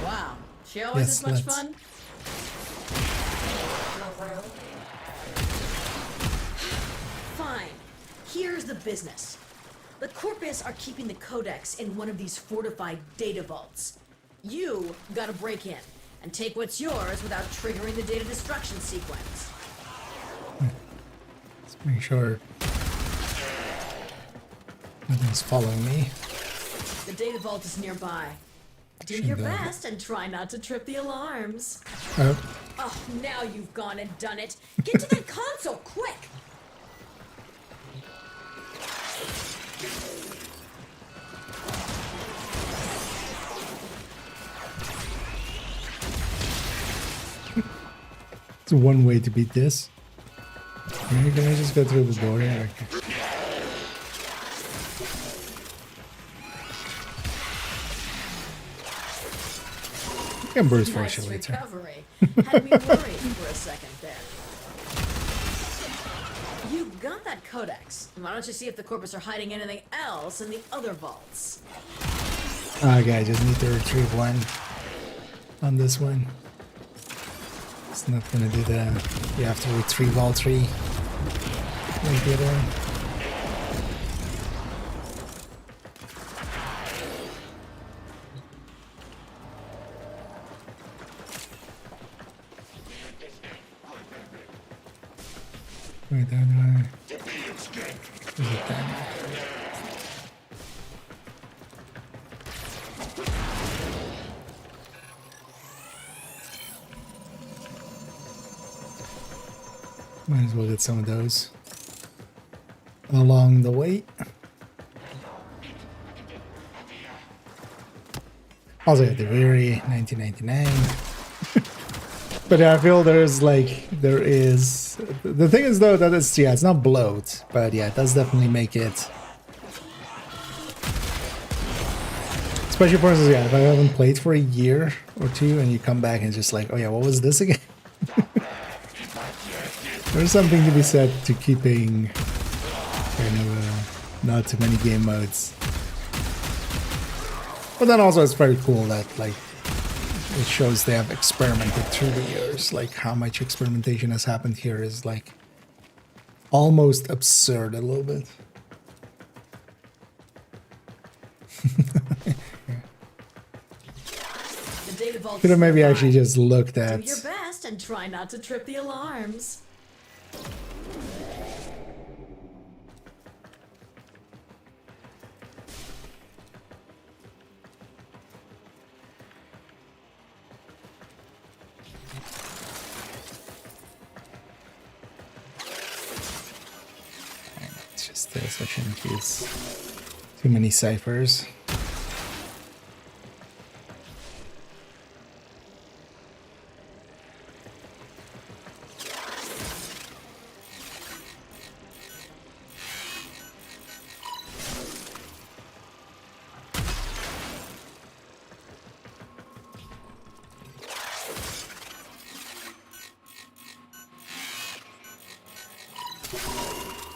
Wow, she always has much fun? Fine. Here's the business. The Corpus are keeping the codex in one of these fortified data vaults. You gotta break in and take what's yours without triggering the data destruction sequence. let's make sure nothing's following me. The data vault is nearby. Do your best and try not to trip the alarms. Oh, now you've gone and done it. Get to that console, quick! It's one way to beat this. Can I just go through the door here? Okay. I can burst for you later. Recovery. Had me worried for a second there. You got that codex. Why don't you see if the Corpus are hiding anything else in the other vaults? Okay, I just need to retrieve one on this one. It's not gonna do that. You have to retrieve all three. Like the other one. Wait, how do I... Is it done? Might as well get some of those along the way. Also got the Weary, 1999. But I feel there is the thing is though that it's, yeah, it's not bloat, but yeah, it does definitely make it, especially for instance, yeah, if I haven't played for a year or two and you come back and just like, oh yeah, what was this again? There's something to be said to keeping kind of not too many game modes. But then also it's very cool that like it shows they have experimented through the years. Like how much experimentation has happened here is like almost absurd a little bit. Could have maybe actually just looked at. Do your best and try not to trip the alarms. It's just such in case too many ciphers.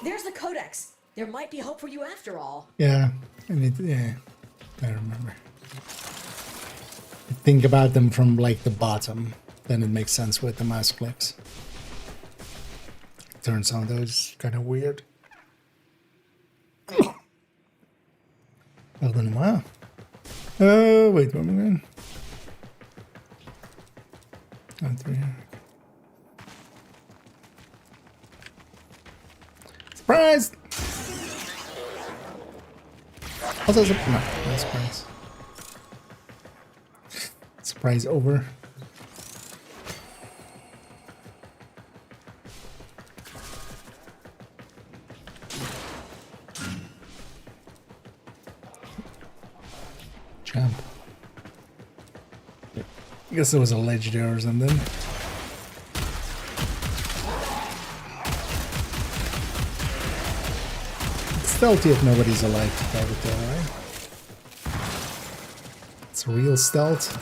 There's the codex. There might be hope for you after all. Yeah, yeah, I remember. Think about them from like the bottom, then it makes sense with the mouse clicks. Turn some of those kind of weird. Well done, wow. Oh, wait, where am I going? Oh, through here. Surprise! Also, no, no surprise. Surprise over. Jump. I guess there was a ledge there or something. Stealthy if nobody's alive to target there, right? It's real stealth.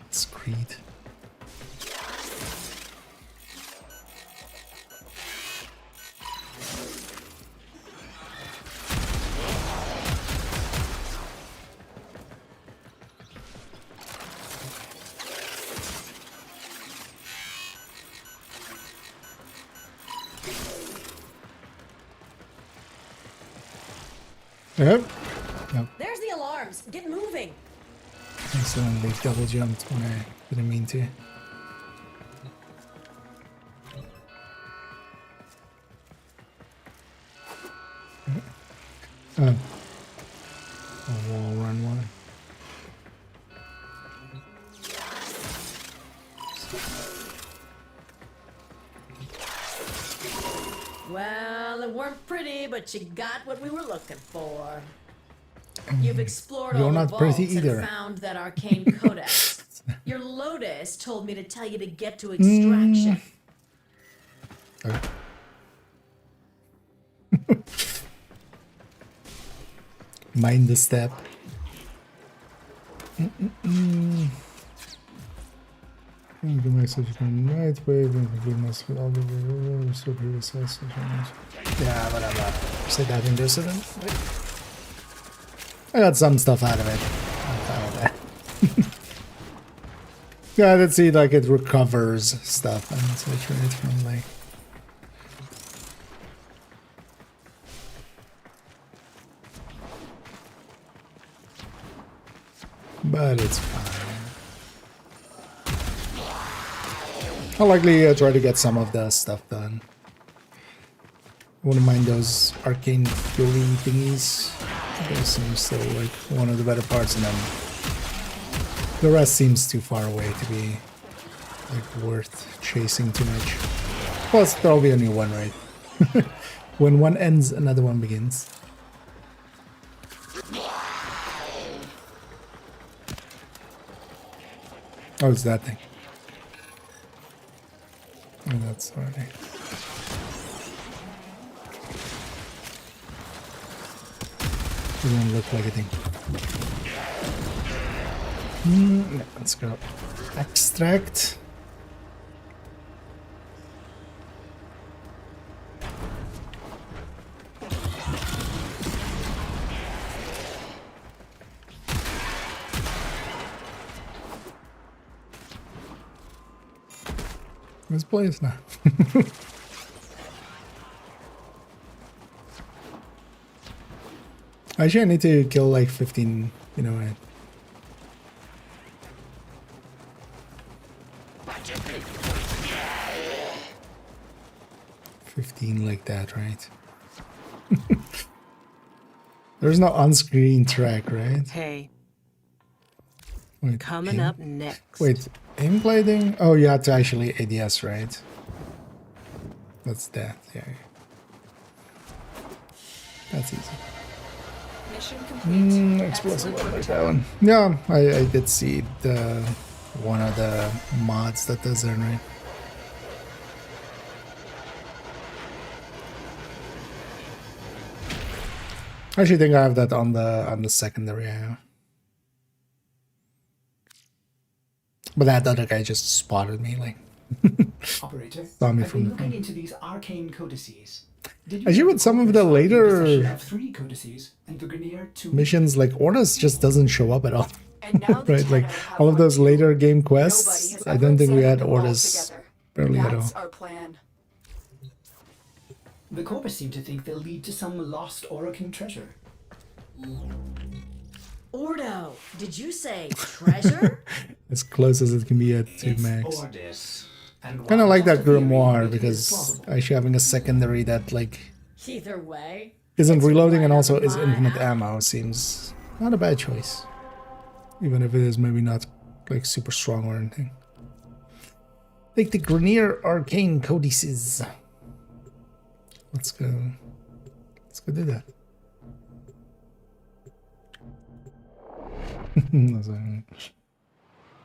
It's Creed. Yep. Yep. There's the alarms. Get moving. Accidentally double jumped when I didn't mean to. Oh. A wall run one. Well, it weren't pretty, but you got what we were looking for. You've explored You're all not the pretty vaults either. and found that arcane codex. Your Lotus told me to tell you to get to extraction. Mind the step. The message from night wave and we must all the so previous. Yeah, whatever. Say that in dissident. I got some stuff out of it. I'm fine with that. Yeah, let's see, like it recovers stuff and such, right? From like but it's fine. I'll likely try to get some of the stuff done. Wouldn't mind those arcane fury thingies. Those seem still like one of the better parts, and then the rest seems too far away to be like worth chasing too much. Plus, there'll be a new one, right? When one ends, another one begins. Oh, it's that thing. Oh, that's already. Doesn't look like a thing. No, let's go. Extract. This place now. Actually, I need to kill like 15, you know, right? 15 like that, right? There's no on-screen track, right? Hey. Wait, coming up next. Wait, aim gliding? Oh, you have to actually ADS, right? That's that, yeah. That's easy. Mission complete. Explosive one like that one. Yeah, I did see the one of the mods that does that, right? I actually think I have that on the secondary, yeah. But that other guy just spotted me, like. Operator, saw me I've from been the looking into these arcane codices. Did you actually, with some of the later have 3 codices and the Grenier 2 missions, like Orders just doesn't show up at all. Right, like all of those later game quests, I don't think we had Orders barely at all. Our plan. The Corpus seem to think they'll lead to some lost Orokin treasure. Ordo, did you say treasure? As close as it can be to max. Orders. Kind of like that grimoire, because actually having a secondary that like Either way, isn't reloading and also is infinite ammo seems not a bad choice, even if it is maybe not like super strong or anything. Like the Grenier arcane codices. Let's go do that.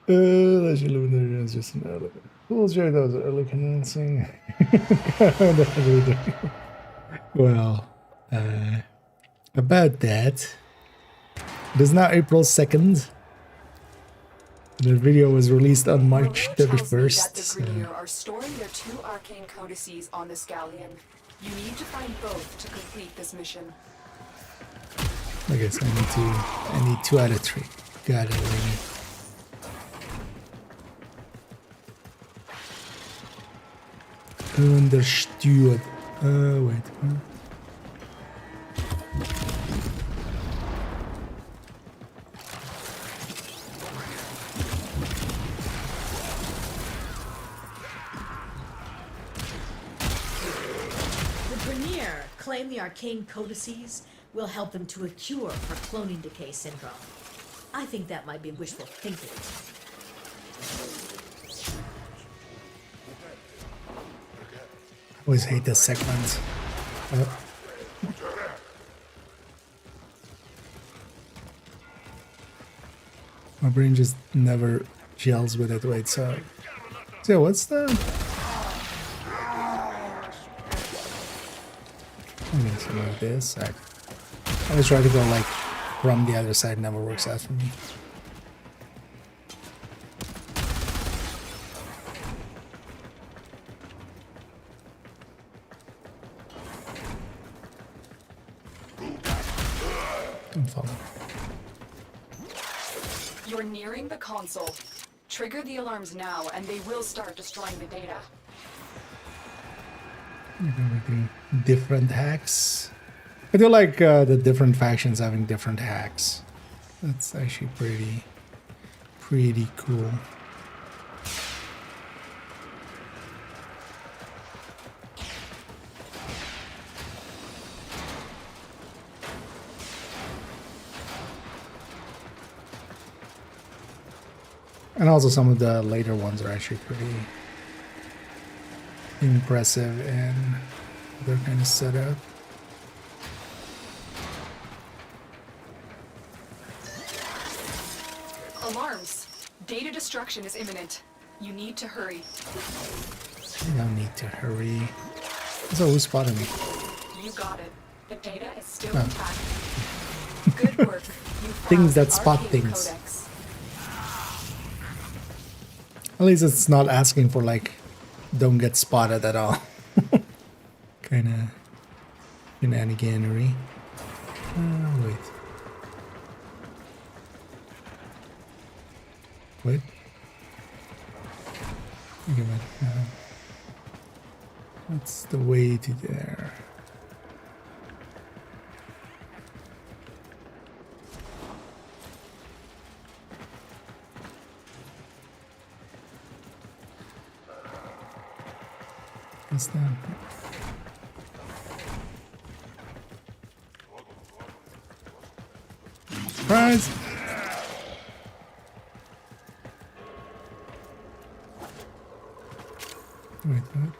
That should live in there is just an elevator. We'll share those early condensing. Well, about that, it is now April 2nd. The video was released on March 31st. The Grenier are storing their 2 arcane codices on this galleon. You need to find both to complete this mission. I guess I need 2 out of 3. Got it, lady. Understood. Wait. the Grenier claim the arcane codices will help them to a cure for cloning decay syndrome. I think that might be wishful thinking. Always hate this segment. My brain just never gels with it. Wait, so what's the? Okay, something like this. I always try to go like from the other side. Never works out for me. You're nearing the console. Trigger the alarms now, and they will start destroying the data. Different hacks. I do like the different factions having different hacks. That's actually pretty pretty cool. And also some of the later ones are actually pretty impressive in their kind of setup. Alarms. Data destruction is imminent. You need to hurry. No need to hurry. So who spotted me? You got it. The data is still Oh. intact. Good work. You Things found that spot arcane things. codex. At least it's not asking for like, don't get spotted at all. Kind of shenaniganery. Wait. Wait. Wait a minute. What's the way to there? What's that? Surprise! Wait, what?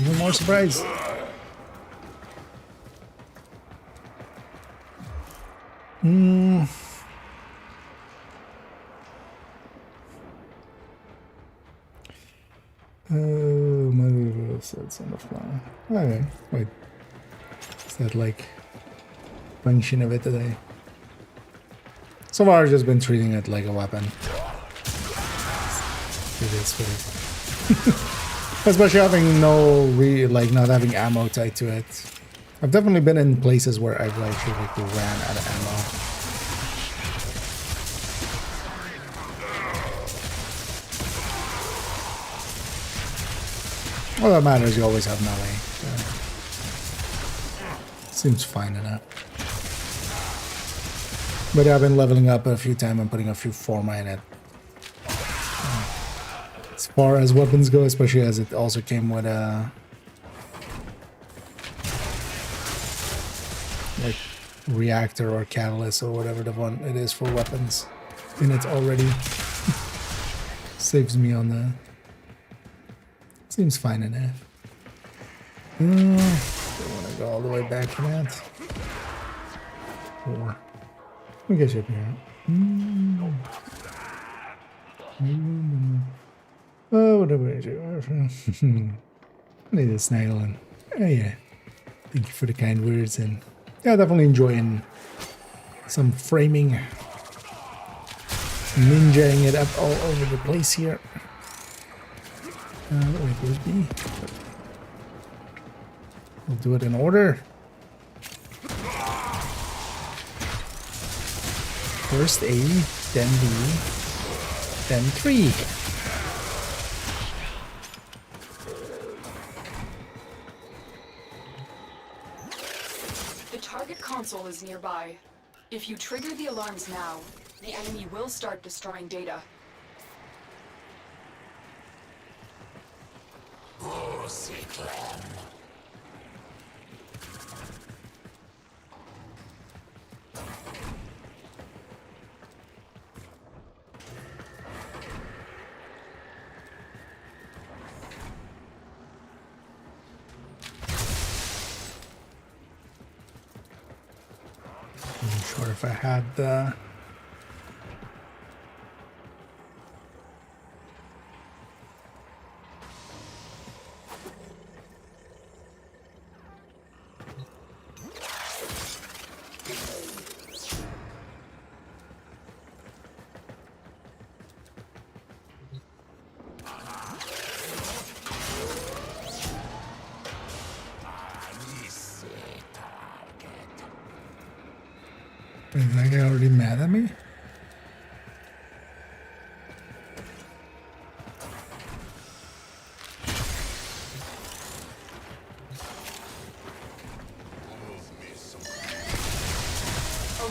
Even more surprise! Oh, my sets on the fly. Okay, wait. Is that like function of it today? So far, I've just been treating it like a weapon. It is what it is. Especially having not having ammo tied to it. I've definitely been in places where I've actually ran out of ammo. All that matters, you always have melee. Seems fine enough. But I've been leveling up a few times and putting a few forma in it. As far as weapons go, especially as it also came with a like reactor or catalyst or whatever the one it is for weapons in it already. Saves me on the. Seems fine enough. Don't want to go all the way back to that. Or we get you up here. Oh, what do we do? Need a snaggle in. Oh yeah. Thank you for the kind words, and yeah, definitely enjoying some framing, ninjaing it up all over the place here. Wait, where's B? We'll do it in order. First A, then B, then 3. The target console is nearby. If you trigger the alarms now, the enemy will start destroying data. I'm sure if I had the Is that guy already mad at me?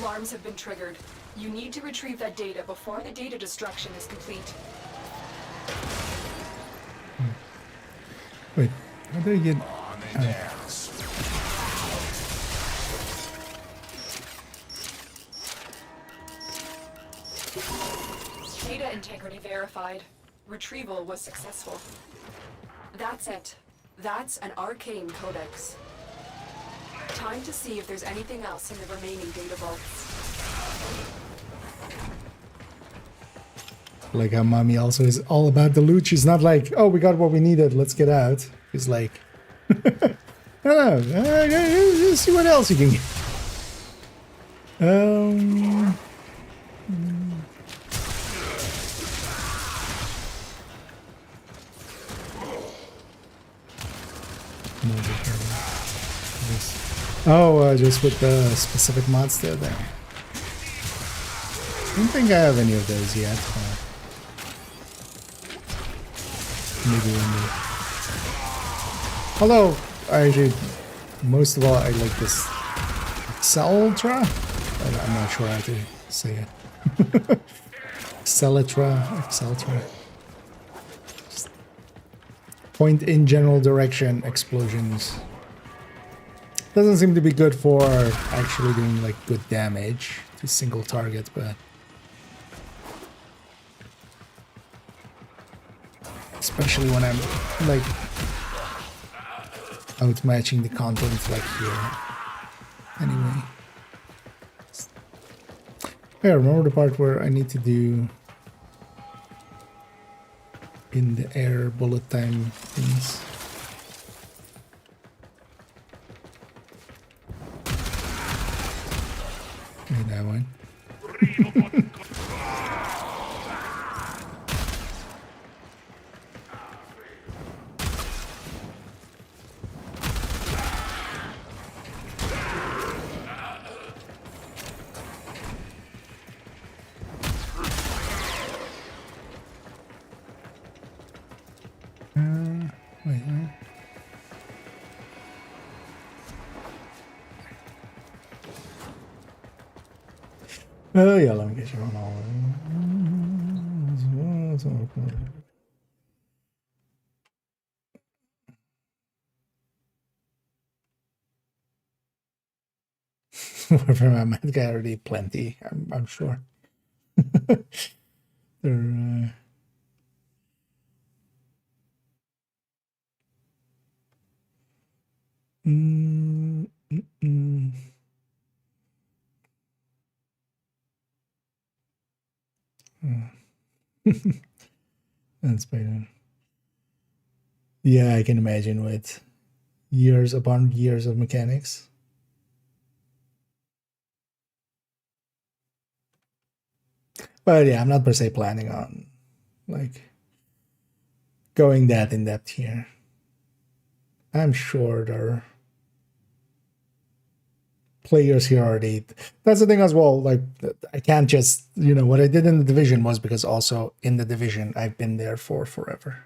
alarms have been triggered. You need to retrieve that data before the data destruction is complete. Wait, how do I get... Data integrity verified. Retrieval was successful. That's it. That's an arcane codex. Time to see if there's anything else in the remaining data vaults. Like how mommy also is all about the loot. She's not like, oh, we got what we needed, let's get out. She's like, no, let's see what else you can get. Oh, just with the specific mods there. I don't think I have any of those yet. Maybe one day. Although, actually, most of all, I like this Exceltra. I'm not sure how to say it. Exceltra. Just point in general direction explosions. Doesn't seem to be good for actually doing like good damage to single target, but especially when I'm like outmatching the content like here. Anyway. Yeah, remember the part where I need to do in the air bullet time things. Maybe that one. Wait, oh yeah, let me get you on all Warframe, I got already plenty, I'm sure. They're That's better. Yeah, I can imagine with years upon years of mechanics. But yeah, I'm not per se planning on like going that in depth here. I'm sure there are players here already. That's the thing as well. Like, I can't just, you know, what I did in the Division was because also in the Division I've been there for forever,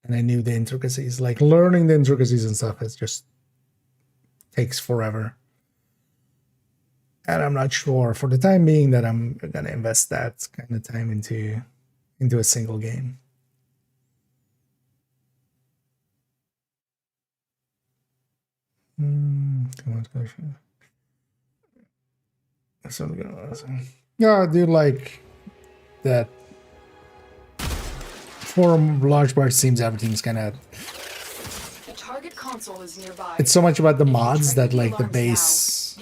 and I knew the intricacies. Like, learning the intricacies and stuff is just takes forever, and I'm not sure for the time being that I'm gonna invest that kind of time into a single game. Come on, question. That's what I'm gonna ask. Yeah, I do like that. For large part, it seems everything's kind of. The target console is nearby. It's so much about the mods that like the base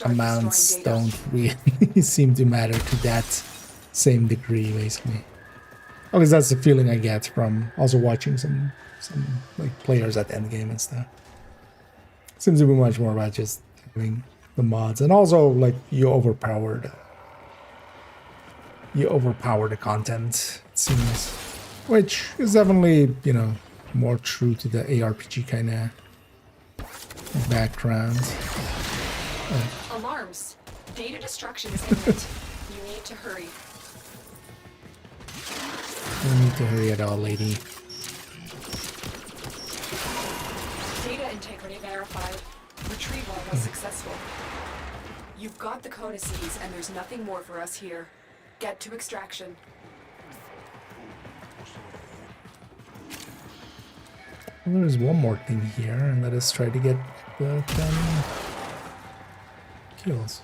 amounts don't really seem to matter to that same degree, basically. At least that's the feeling I get from also watching some like players at endgame and stuff. Seems to be much more about just having the mods, and also like you overpower the content, it seems, which is definitely, you know, more true to the ARPG kind of background. Alarms. Data destruction is imminent. You need to hurry. You need to hurry at all, lady. Data integrity verified. Retrieval was successful. You've got the codices, and there's nothing more for us here. Get to extraction. Well, there's one more thing here, and let us try to get the 10 kills.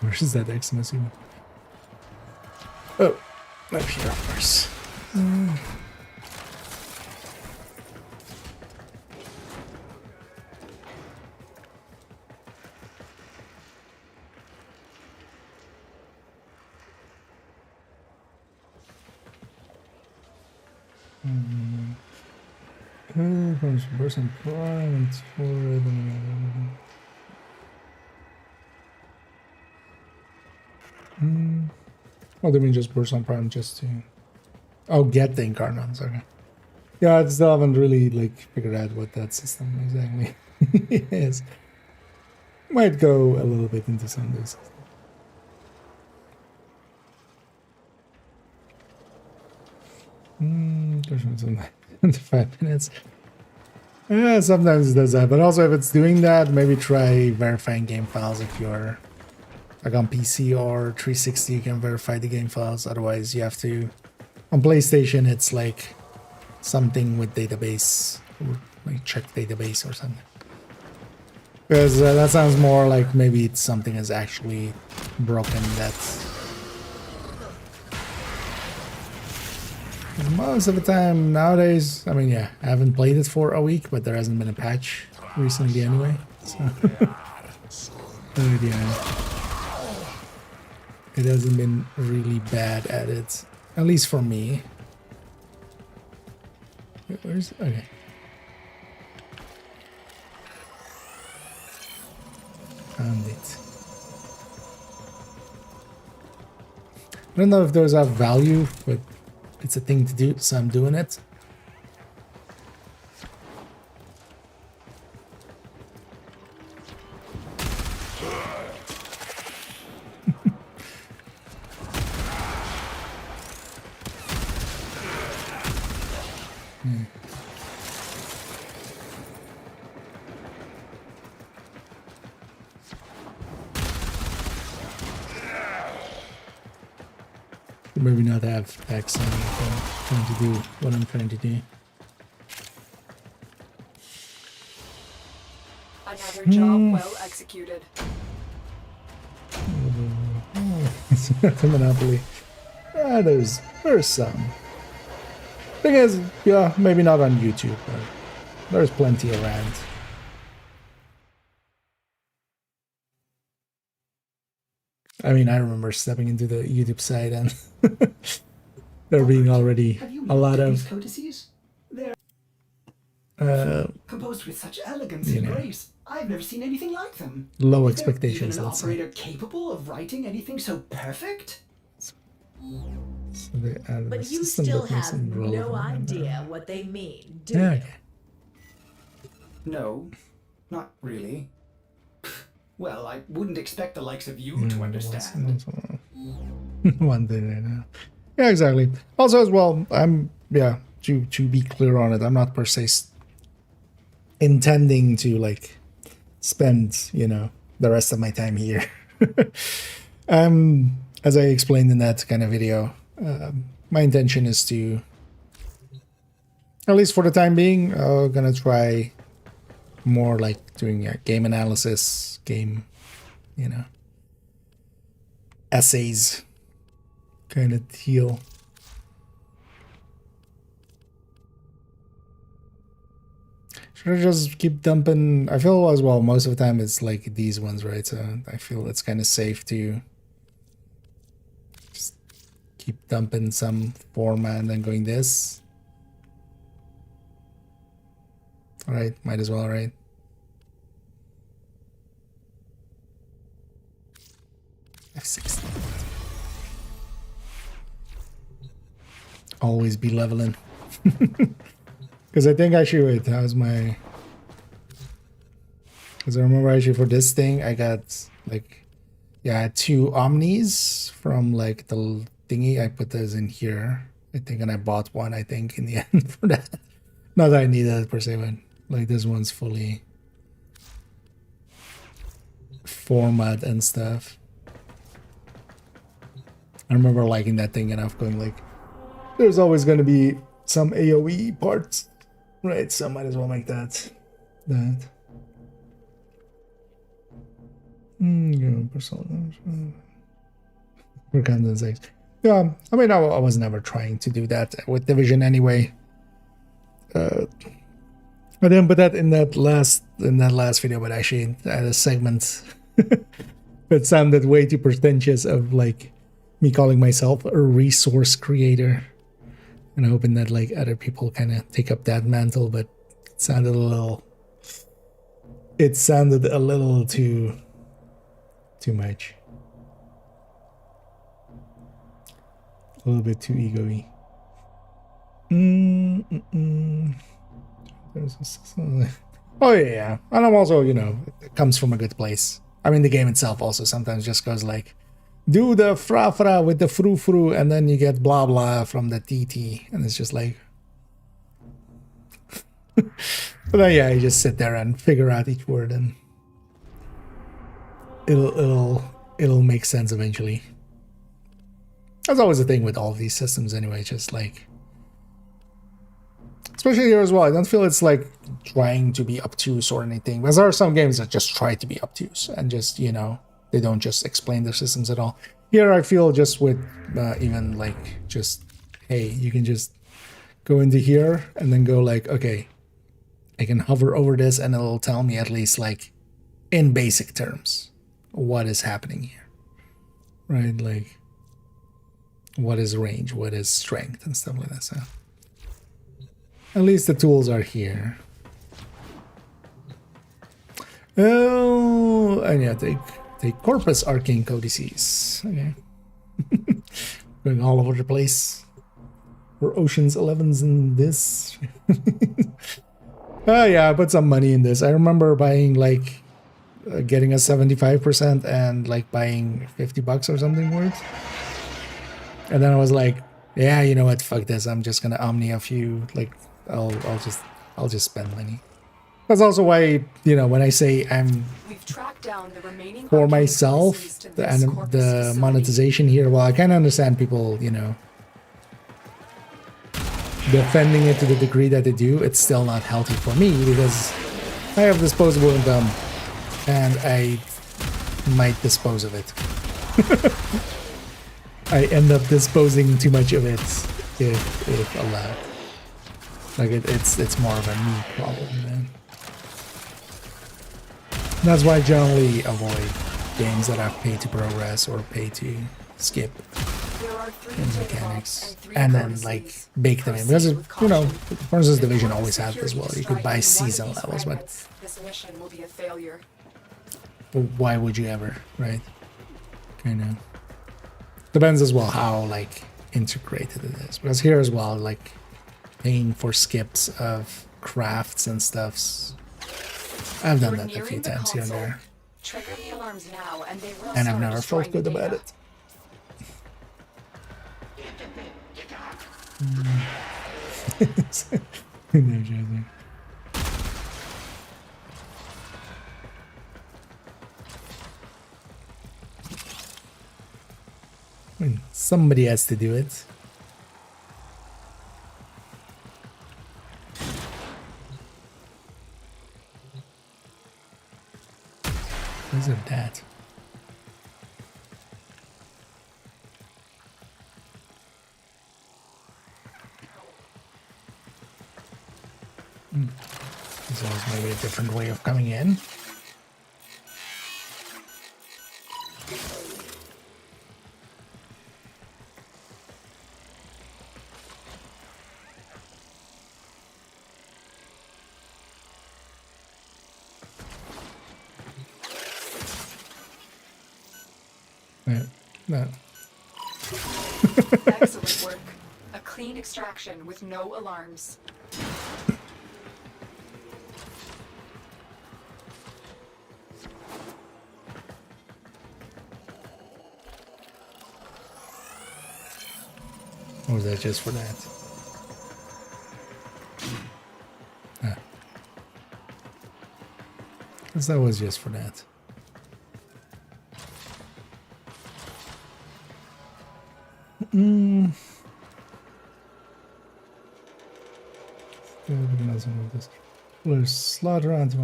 Where's that Xmas even? Oh, up here, of course. Person prime and well, they mean just burst on prime just to get the incarnates. Okay. Yeah, I still haven't really like figured out what that system exactly is. Might go a little bit into some of this. There's 5 minutes. Yeah, sometimes it does that, but also if it's doing that, maybe try verifying game files if you're like on PC or 360. You can verify the game files. Otherwise, you have to. On PlayStation, it's like something with database, like check database or something. Because that sounds more like maybe it's something is actually broken. That's most of the time nowadays. I mean, yeah, I haven't played it for a week, but there hasn't been a patch recently anyway. So, but yeah, it hasn't been really bad at it, at least for me. Wait, where's okay? Found it. I don't know if those have value, but it's a thing to do, so I'm doing it. Maybe not have X on if I'm trying to do what I'm trying to do. Another job well executed. It's not a monopoly. There's some. Thing is, yeah, maybe not on YouTube, but there's plenty around. I mean, I remember stepping into the YouTube site and there being already a lot of codices? They're composed with such elegance and grace. I've never seen anything like them. Low expectations, an let's say. operator capable of writing anything so perfect? So they added But a you system still that makes have them no relevant. idea what they mean, do Yeah, you? okay. No, not really. Well, I wouldn't expect the likes of you to understand. One thing right now. Yeah, exactly. Also, as well, I'm to be clear on it, I'm not per se intending to like spend the rest of my time here. As I explained in that kind of video, my intention is to, at least for the time being, gonna try more like doing game analysis, game, essays kind of deal. Should I just keep dumping? I feel as well most of the time it's like these ones, right? So I feel it's kind of safe to just keep dumping some format and then going this. All right, might as well, right? F16. Always be leveling. Because I think actually, wait, how's my... Because I remember actually for this thing, I got like, I had 2 omnis from like the thingy. I put those in here. I think, and I bought one, I think, in the end for that. Not that I needed it per se, but like this one's fully format and stuff. I remember liking that thing enough, going like, there's always going to be some AoE parts, right? So might as well make that. Redundancy. Yeah, I mean, I was never trying to do that with Division anyway. I didn't put that in that last video, but actually I had a segment that sounded way too pretentious of like me calling myself a resource creator, and hoping that like other people kind of take up that mantle, but it sounded a little too much. A little bit too ego-y. Oh yeah, and I'm also, you know, it comes from a good place. I mean, the game itself also sometimes just goes like, do the fra with the fru, and then you get blah blah from the TT, and it's just like, but then yeah, you just sit there and figure out each word, and it'll make sense eventually. That's always the thing with all of these systems anyway, just like, especially here as well, I don't feel it's like trying to be obtuse or anything, because there are some games that just try to be obtuse and just, you know, they don't just explain their systems at all. Here I feel just with even like just, hey, you can just go into here and then go like, okay, I can hover over this and it'll tell me at least like in basic terms what is happening here, right? Like what is range, what is strength and stuff like that. So at least the tools are here. Oh, and yeah, take Corpus Arcane Codices. Okay. Going all over the place. We're Ocean's 11s in this. Oh yeah, I put some money in this. I remember buying like getting a 75% and like buying $50 or something worth. And then I was like, yeah, you know what, fuck this. I'm just gonna Omni a few, like I'll just spend money. That's also why, you know, when I say I'm for myself, the monetization here, well, I can understand people, you know, defending it to the degree that they do. It's still not healthy for me because I have disposable income and I might dispose of it. I end up disposing too much of it if allowed. Like it's more of a me problem, man. That's why I generally avoid games that have pay to progress or pay to skip in mechanics, and then like bake them in, because you know, for instance, Division always had as well. You could buy season levels, but this mission will be a failure. Why would you ever, right? Kind of depends as well how like integrated it is, because here as well, like paying for skips of crafts and stuffs. I've done that a few times here and there, and I've never felt good about it. I mean, somebody has to do it. What is that? There's always maybe a different way of coming in. No. Excellent work. A clean extraction with no alarms. Or was that just for that? Ah. Guess that was just for that. Slaughter anti.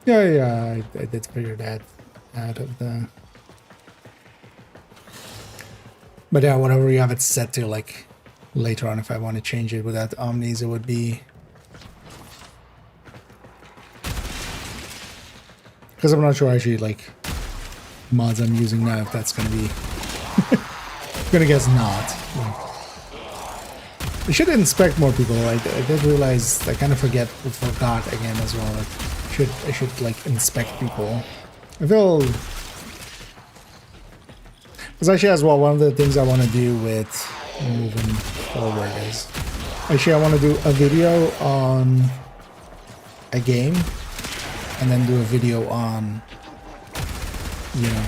Yeah, I did figure that out of the. But yeah, whatever you have it set to, like later on, if I want to change it without omnis, it would be. Because I'm not sure actually, like mods I'm using now, if that's gonna be. I'm gonna guess not. I should inspect more people. I did realize I kind of forgot again as well. Like, I should like inspect people. I feel because actually as well one of the things I want to do with moving forward is actually I want to do a video on a game and then do a video on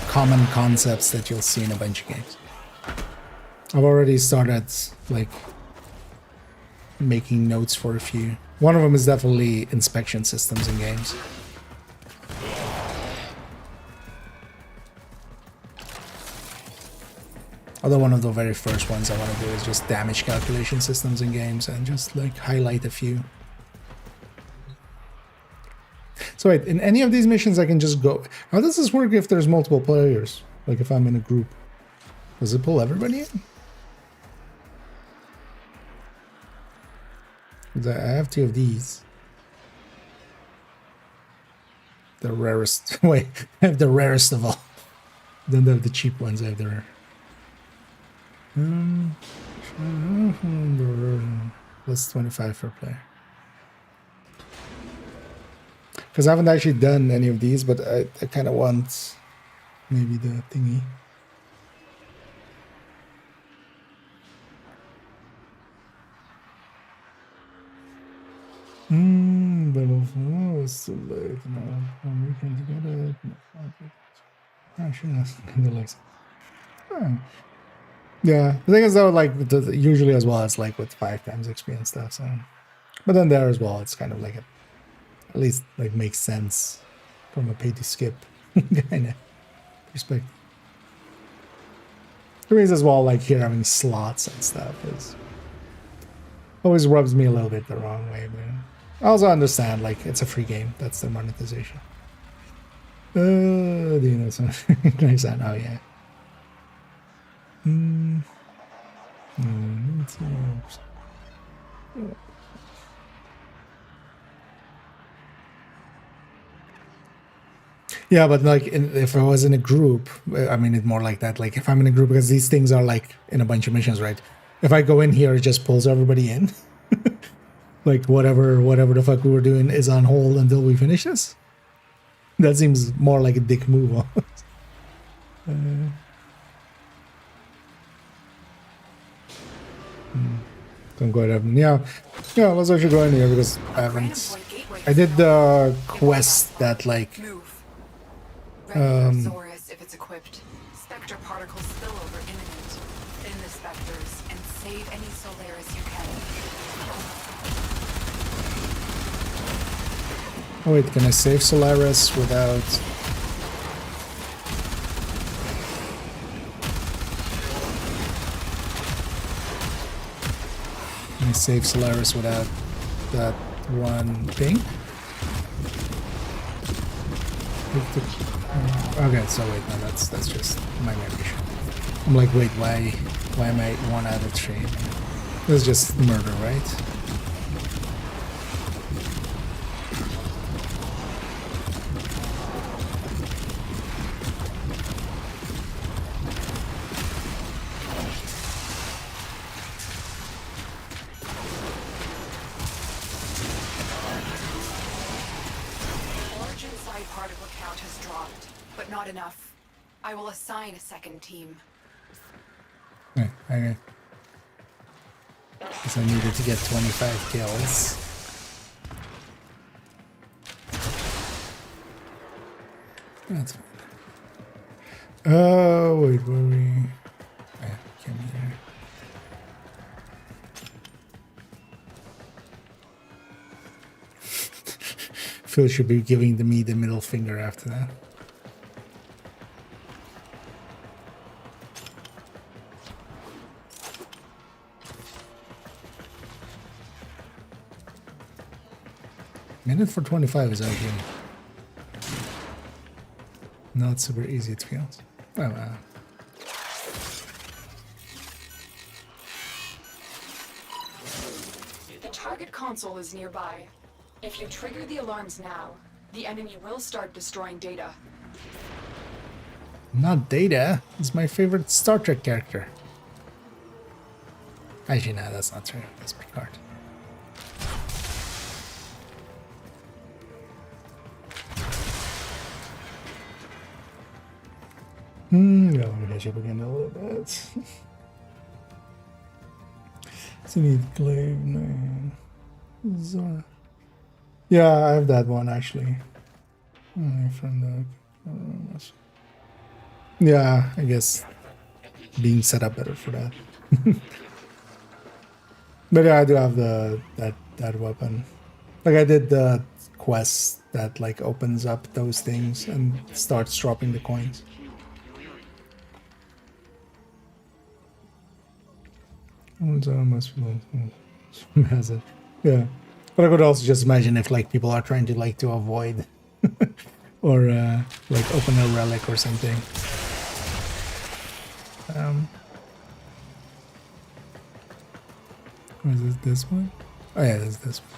common concepts that you'll see in a bunch of games. I've already started like making notes for a few. One of them is definitely inspection systems in games. Although one of the very first ones I want to do is just damage calculation systems in games and just like highlight a few. So wait, in any of these missions I can just go. How does this work if there's multiple players? Like if I'm in a group? Does it pull everybody in? I have two of these. The rarest. Wait, I have the rarest of all. Then I have the cheap ones. I have the rare. Plus 25 per player. Because I haven't actually done any of these, but I kind of want maybe the thingy. But it's too late now. We can get it. Actually, that's the legs. Yeah, the thing is though, like usually as well, it's like with 5 times XP and stuff. So, but then there as well, it's kind of like at least like makes sense from a pay to skip kind of perspective. It means as well, like here having slots and stuff is always rubs me a little bit the wrong way, but I also understand like it's a free game. That's the monetization. Do you know something? Nice. Oh yeah. Yeah, but like if I was in a group, I mean it more like that. Like if I'm in a group, because these things are like in a bunch of missions, right? If I go in here, it just pulls everybody in. Like whatever the fuck we were doing is on hold until we finish this. That seems more like a dick move. Don't go ahead. Yeah, let's actually go in here because I haven't. I did the quest that like. If it's equipped, Spectre particles spill over imminent. In the Spectres and save any Solaris you can. Oh wait, can I save Solaris without? Can I save Solaris without that one thing? Okay, so wait, no, that's just my memory. I'm like, wait, why am I one out of 3? This is just murder, right? Enough. I will assign a second team. Okay. Because I needed to get 25 kills. That's fine. Oh, wait, were we? Came here. Phil should be giving me the middle finger after that. Minute for 25 is actually not super easy to be honest. Oh, wow. The target console is nearby. If you trigger the alarms now, the enemy will start destroying data. Not Data. It's my favorite Star Trek character. Actually, no, that's not true. That's Picard. Yeah, let me catch up again a little bit. So need Glaive, no. Zora. Yeah, I have that one actually. From the. Yeah, I guess being set up better for that. But yeah, I do have that weapon. Like I did the quest that like opens up those things and starts dropping the coins. Has it? Yeah, but I could also just imagine if like people are trying to avoid or like open a relic or something. Was it this one? Oh yeah, there's this one.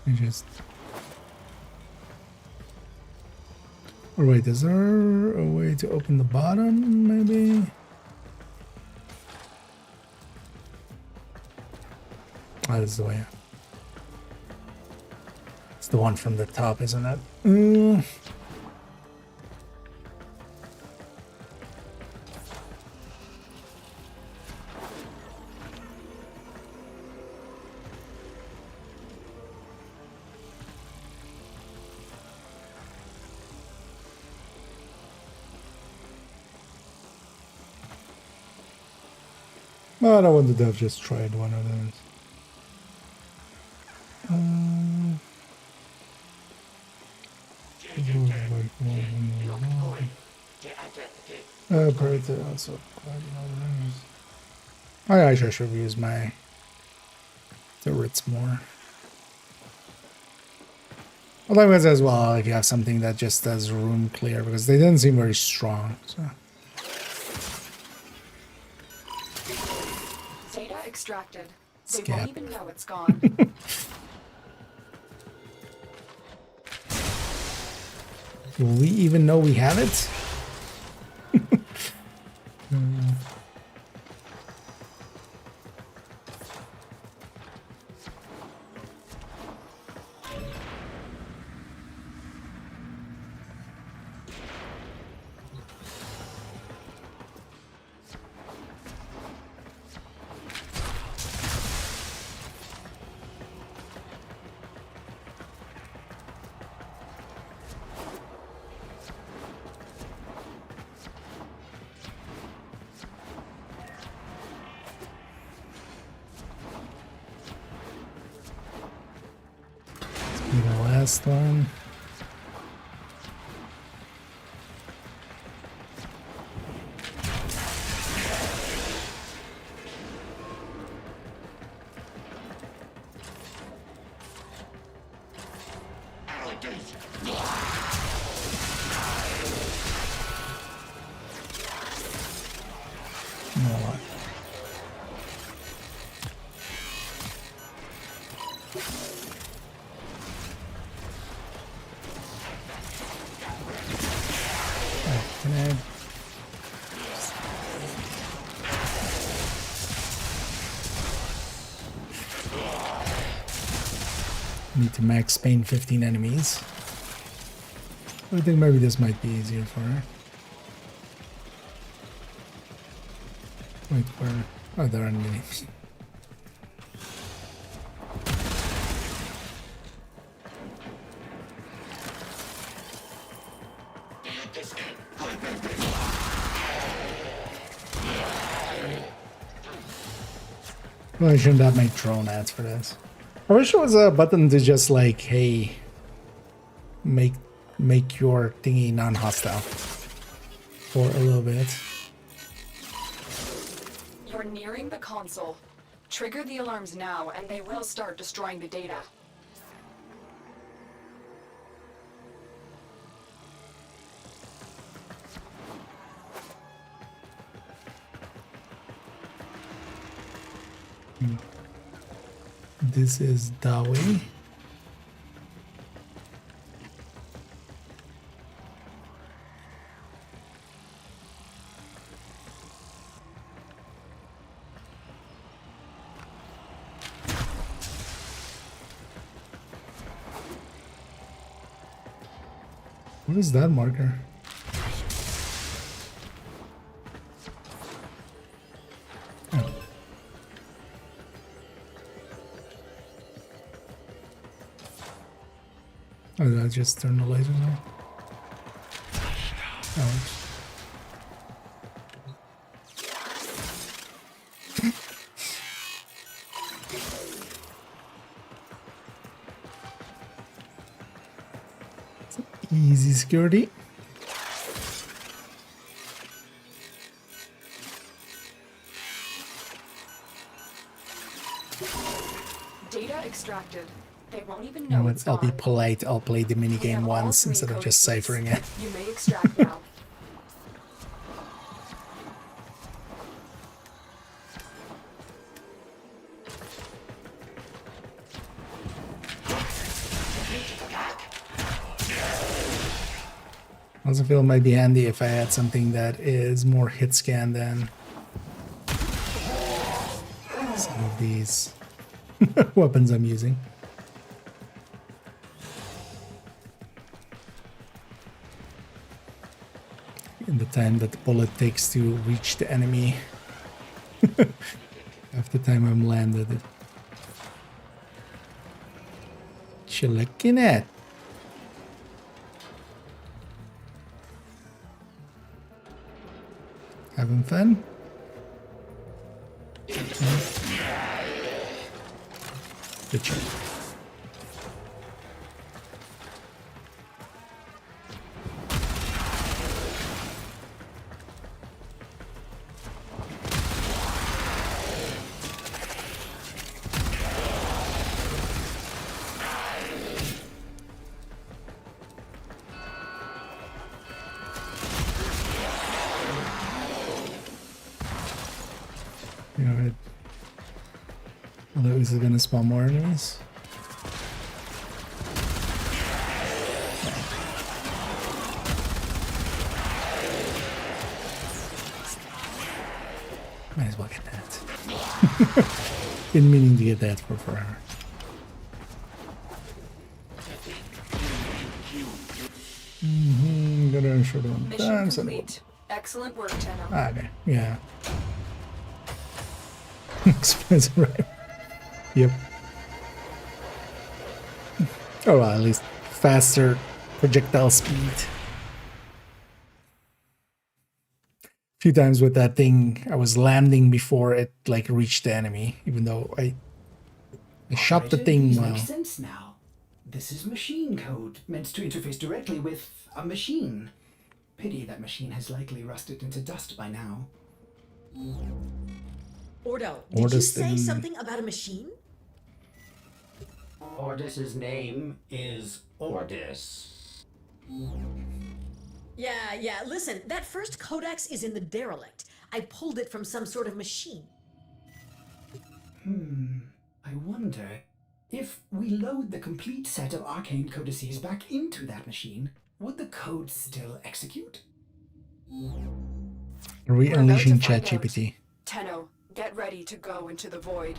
You just. Or wait, is there a way to open the bottom, maybe? Oh, this is the way. It's the one from the top, isn't it? But I wanted to have just tried one of those. Also, I actually should use my turrets more. Otherwise, as well, if you have something that just does room clear, because they didn't seem very strong. So. Data extracted. They Scab. won't even know it's gone. Will we even know we have it? The last one. Need to max Spain 15 enemies. I think maybe this might be easier for her. Wait, where? Oh, there are enemies. Well, I shouldn't have made drone ads for this. I wish there was a button to just like, hey, make your thingy non-hostile for a little bit. You're nearing the console. Trigger the alarms now, and they will start destroying the data. This is Dawi. What is that marker? Oh, did I just turn the lasers on? Oh. Easy security. Data extracted. They won't even You know know it's what? I'll be gone. polite. I'll play the We minigame have all once three instead of just code ciphering keys. it. You may extract now. I also feel it might be handy if I had something that is more hit scan than some of these weapons I'm using. In the time that the bullet takes to reach the enemy after the time I'm landed. What you looking at? Having fun? Good job. You know it. Although is it gonna spawn more enemies? Might as well get that. Been meaning to get that for forever. Gonna show them Mission times. complete. Excellent work, Tenno. Okay, yeah. Expensive, right? Yep. Oh, well, at least faster projectile speed. A few times with that thing, I was landing before it like reached the enemy, even though I shot the thing These well. make sense now. This is machine code meant to interface directly with a machine. Pity that machine has likely rusted into dust by now. Ordo, did you Ordis say thing. something about a machine? Ordis's name is Ordis. Yeah, listen, that first codex is in the derelict. I pulled it from some sort of machine. I wonder, if we load the complete set of arcane codices back into that machine, would the code still execute? Are we We're about unleashing to find out. ChatGPT? Tenno, get ready to go into the void.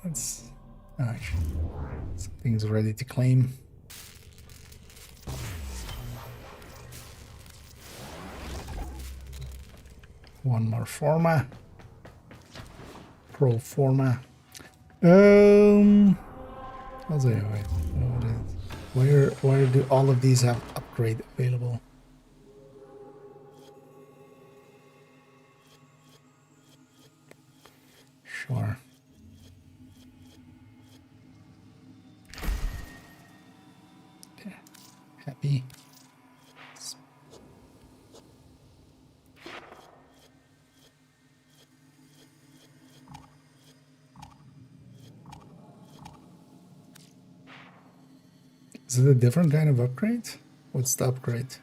Let's. Actually, something's ready to claim. One more forma. Pro forma. I'll say wait. Where do all of these have upgrade available? Sure. Okay. Happy. Is it a different kind of upgrade? What's the upgrade?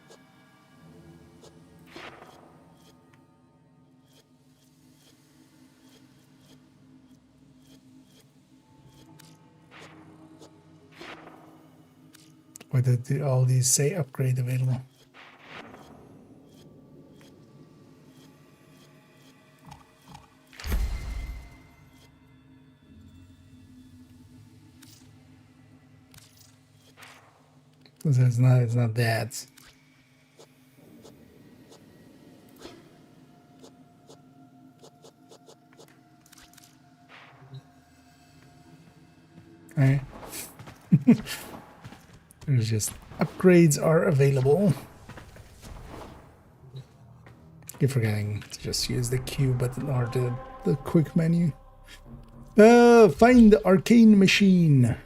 Why did all these say upgrade available? It's not that. Alright. There's just upgrades are available. Keep forgetting to just use the Q button or the quick menu. Find the arcane machine.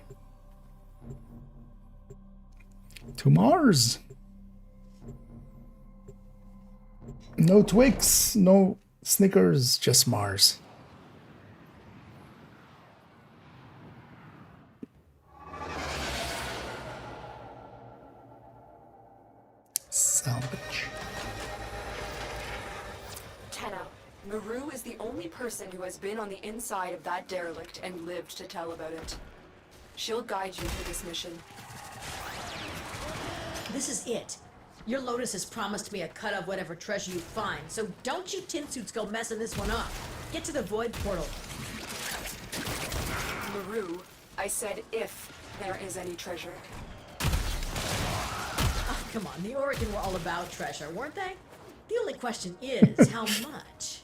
To Mars. No Twix, no Snickers, just Mars. Salvage. Tenno, Maru is the only person who has been on the inside of that derelict and lived to tell about it. She'll guide you through this mission. This is it. Your Lotus has promised me a cut of whatever treasure you find, so don't you tin suits go messing this one up. Get to the Void Portal. Maru, I said if there is any treasure. Oh, come on, the Oregon were all about treasure, weren't they? The only question is, how much?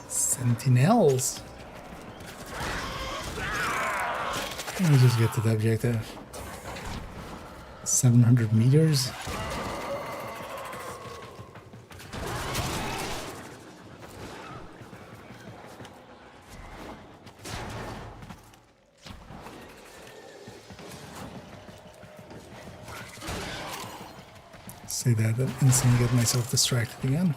Sentinels. Let me just get to the objective. 700 meters. Say that and instantly get myself distracted again.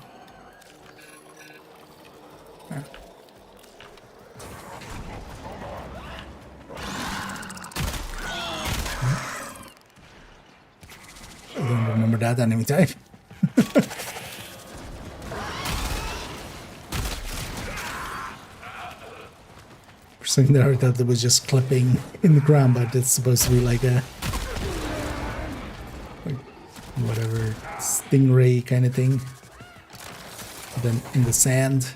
I don't remember that enemy type. For a second there I thought it was just clipping in the ground, but it's supposed to be like a whatever stingray kind of thing. Then in the sand.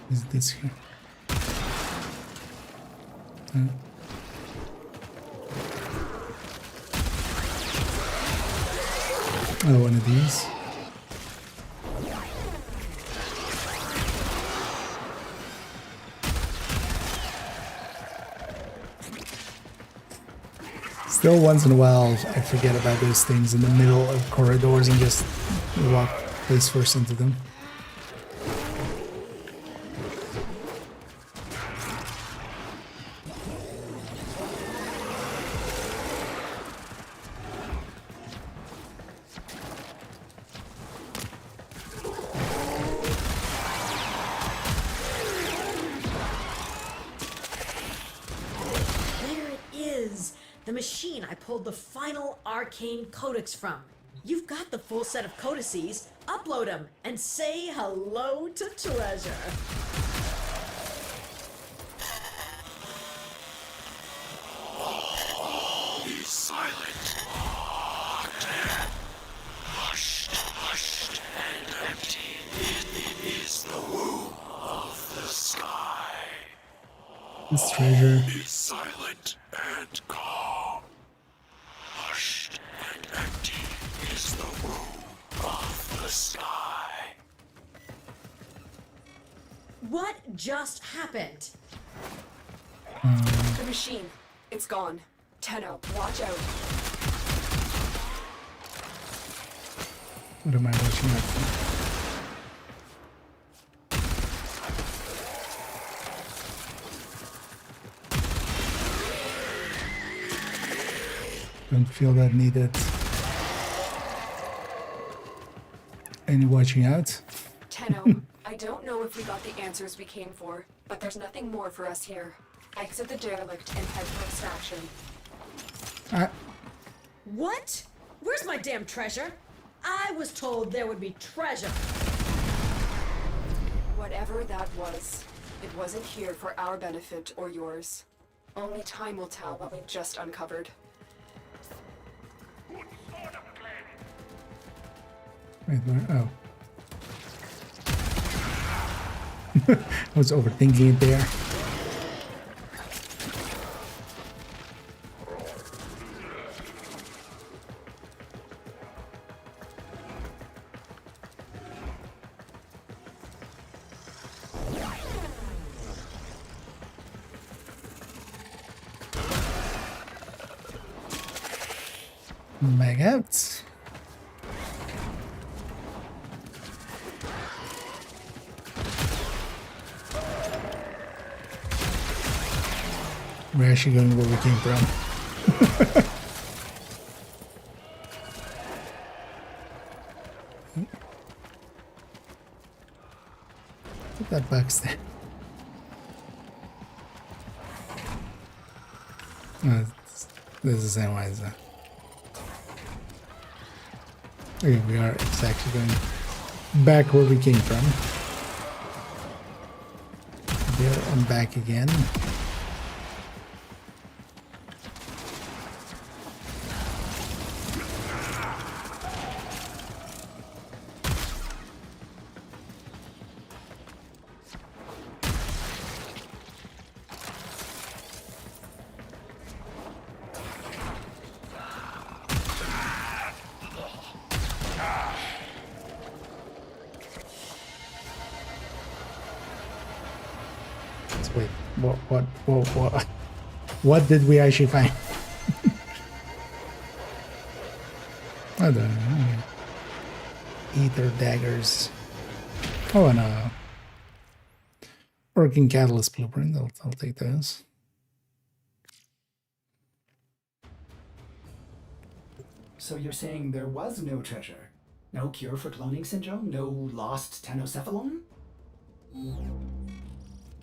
Is this here? Oh, one of these. Still, once in a while, I forget about those things in the middle of corridors and just walk face first into them. The machine I pulled the final arcane codex from. You've got the full set of codices. Upload them and say hello to treasure. Be silent. Hushed, hushed, and empty. It is the womb of the sky. This treasure. Be silent and calm. Hushed and empty is the womb of the sky. What just happened? The machine. It's gone. Tenno, watch out. What am I watching out for? Don't feel that needed. Any watching out? Tenno, I don't know if we got the answers we came for, but there's nothing more for us here. Exit the derelict and head for extraction. What? Where's my damn treasure? I was told there would be treasure. Whatever that was, it wasn't here for our benefit or yours. Only time will tell what we've just uncovered. Wait, where? Oh. I was overthinking it there. Back out. We're actually going where we came from. Put that box there. This is the same way as that. Okay, we are exactly going back where we came from. There and back again. Wait, what did we actually find? I don't know. Ether daggers. Oh, and a working catalyst blueprint. I'll take those. So you're saying there was no treasure? No cure for cloning syndrome? No lost tenocephalon?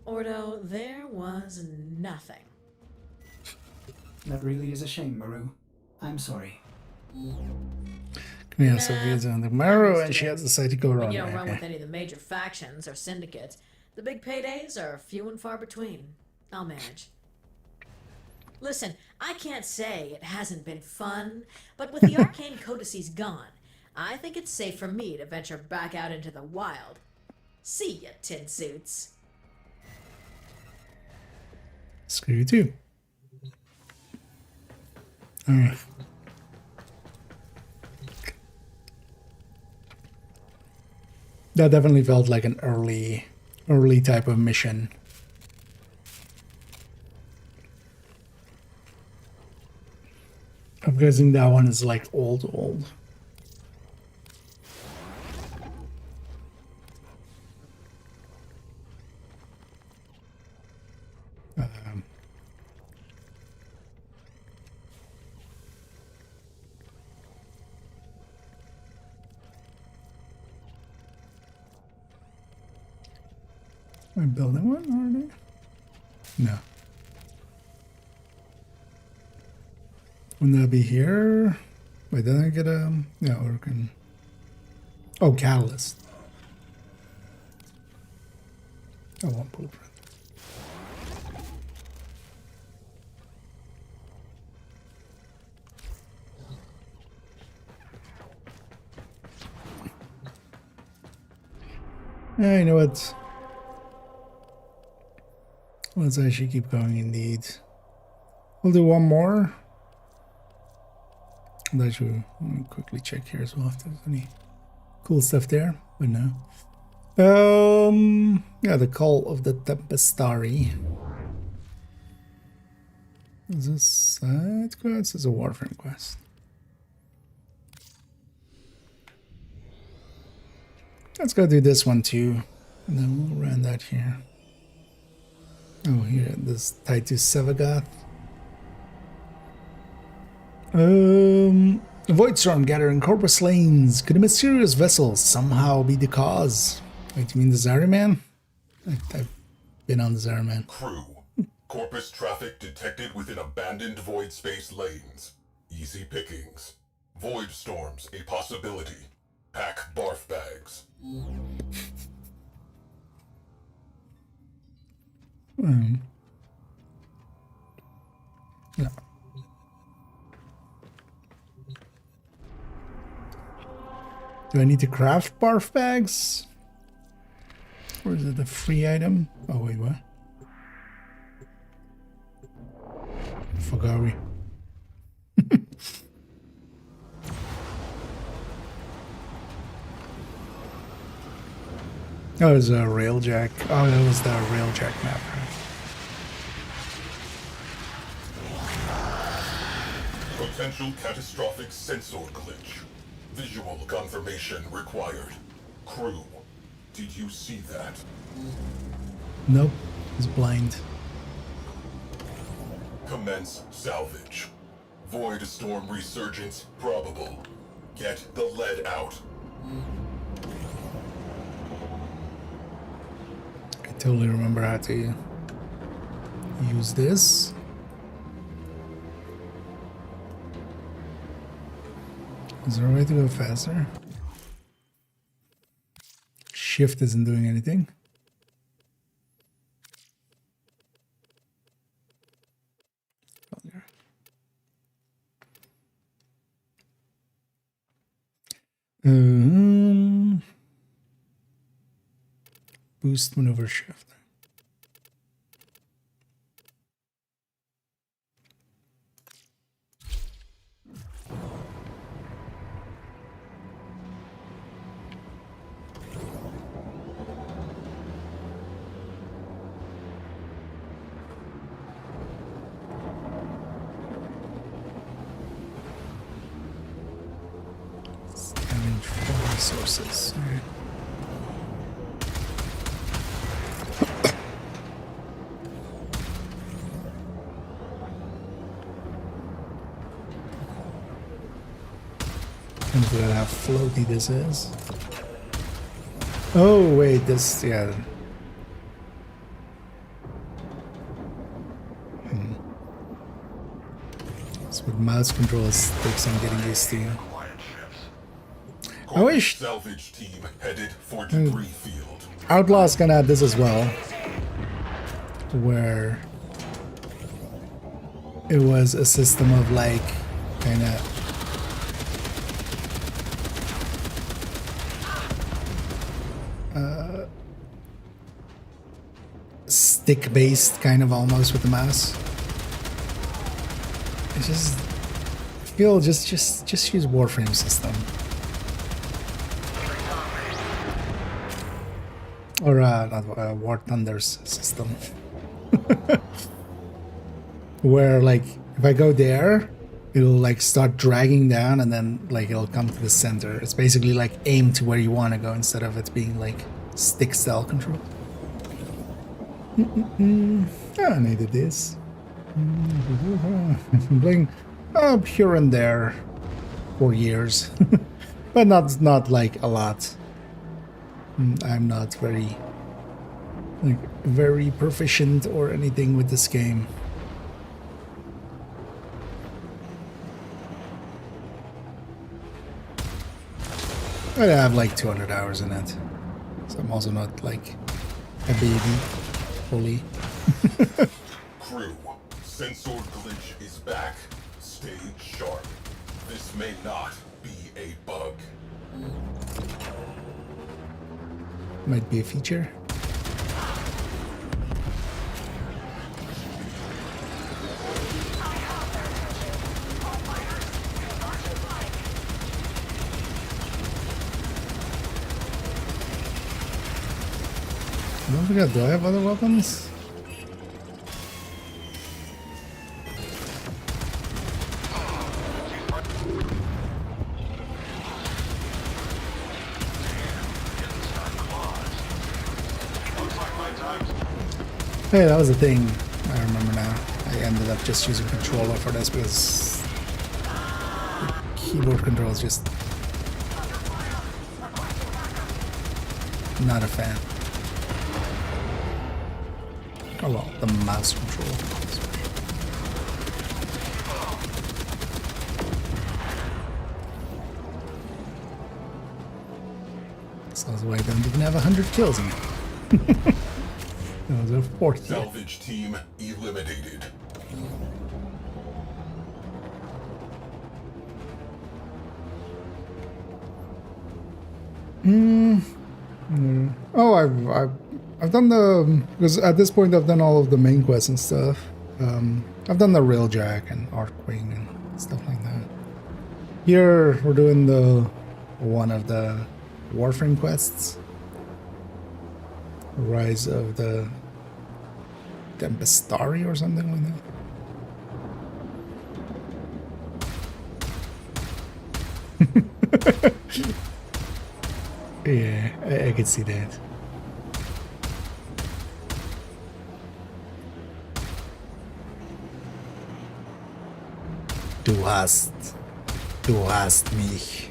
Ordo, there was nothing. That really is a shame, Maru. I'm sorry. Yeah, Sophia's on the Marrow and she has decided to go When around. you don't run with any of the major factions or syndicates, the big paydays are few and far between. I'll manage. Listen, I can't say it hasn't been fun, but with the arcane codices gone, I think it's safe for me to venture back out into the wild. See ya, tin suits. Screw you too. Alright. That definitely felt like an early type of mission. I'm guessing that one is like old. Am I building one already? No. Wouldn't that be here? Wait, did I get a... Yeah, or can... Oh, catalyst. I want blueprint. Yeah, you know what? Let's actually keep going indeed. We'll do one more. Let me quickly check here as well if there's any cool stuff there, but no. Yeah, the Call of the Tempestari. Is this side quest? This is a Warframe quest. Let's go do this one too, and then we'll run that here. Oh, here, this tied to Sevagoth. Voidstorm gathering corpus lanes. Could a mysterious vessel somehow be the cause? Wait, you mean the Zariman? I've been on the Zariman. Crew. Corpus traffic detected within abandoned void space lanes. Easy pickings. Void storms a possibility. Pack barf bags. No. Do I need to craft barf bags? Or is it a free item? Oh wait, what? Fogari. Oh, it was a Railjack. Oh, that was the Railjack map. Potential catastrophic sensor glitch. Visual confirmation required. Crew, did you see that? Nope, it's blind. Commence salvage. Void storm resurgence probable. Get the lead out. I totally remember how to use this. Is there a way to go faster? Shift isn't doing anything. Boost maneuver shift. Scavenge for resources. All right. And look at how floaty this is. Oh wait, this, yeah. So with mouse control sticks, I'm getting used to. I wish salvage team headed for debris field. Outlaw's gonna add this as well, where it was a system of like kind of stick-based kind of almost with the mouse. It's just I feel just use Warframe system. Or not War Thunder's system. Where like if I go there, it'll like start dragging down and then like it'll come to the center. It's basically like aim to where you want to go instead of it being like stick style control. I needed this. I'm playing here and there for years, but not like a lot. I'm not very proficient or anything with this game. But I have like 200 hours in it, so I'm also not like a baby fully. Crew, sensor glitch is back. Stay sharp. This may not be a bug. Might be a feature. Don't forget, do I have other weapons? Hey, that was the thing. I remember now. I ended up just using controller for this because the keyboard control is just not a fan. Oh well, the mouse control. So that's why I don't even have 100 kills in it. Those are 40. Salvage team eliminated. Oh, I've done the, because at this point I've done all of the main quests and stuff. I've done the Railjack and Archwing and stuff like that. Here we're doing the one of the Warframe quests. Rise of the Tempestari or something like that. Yeah, I could see that. Du hast mich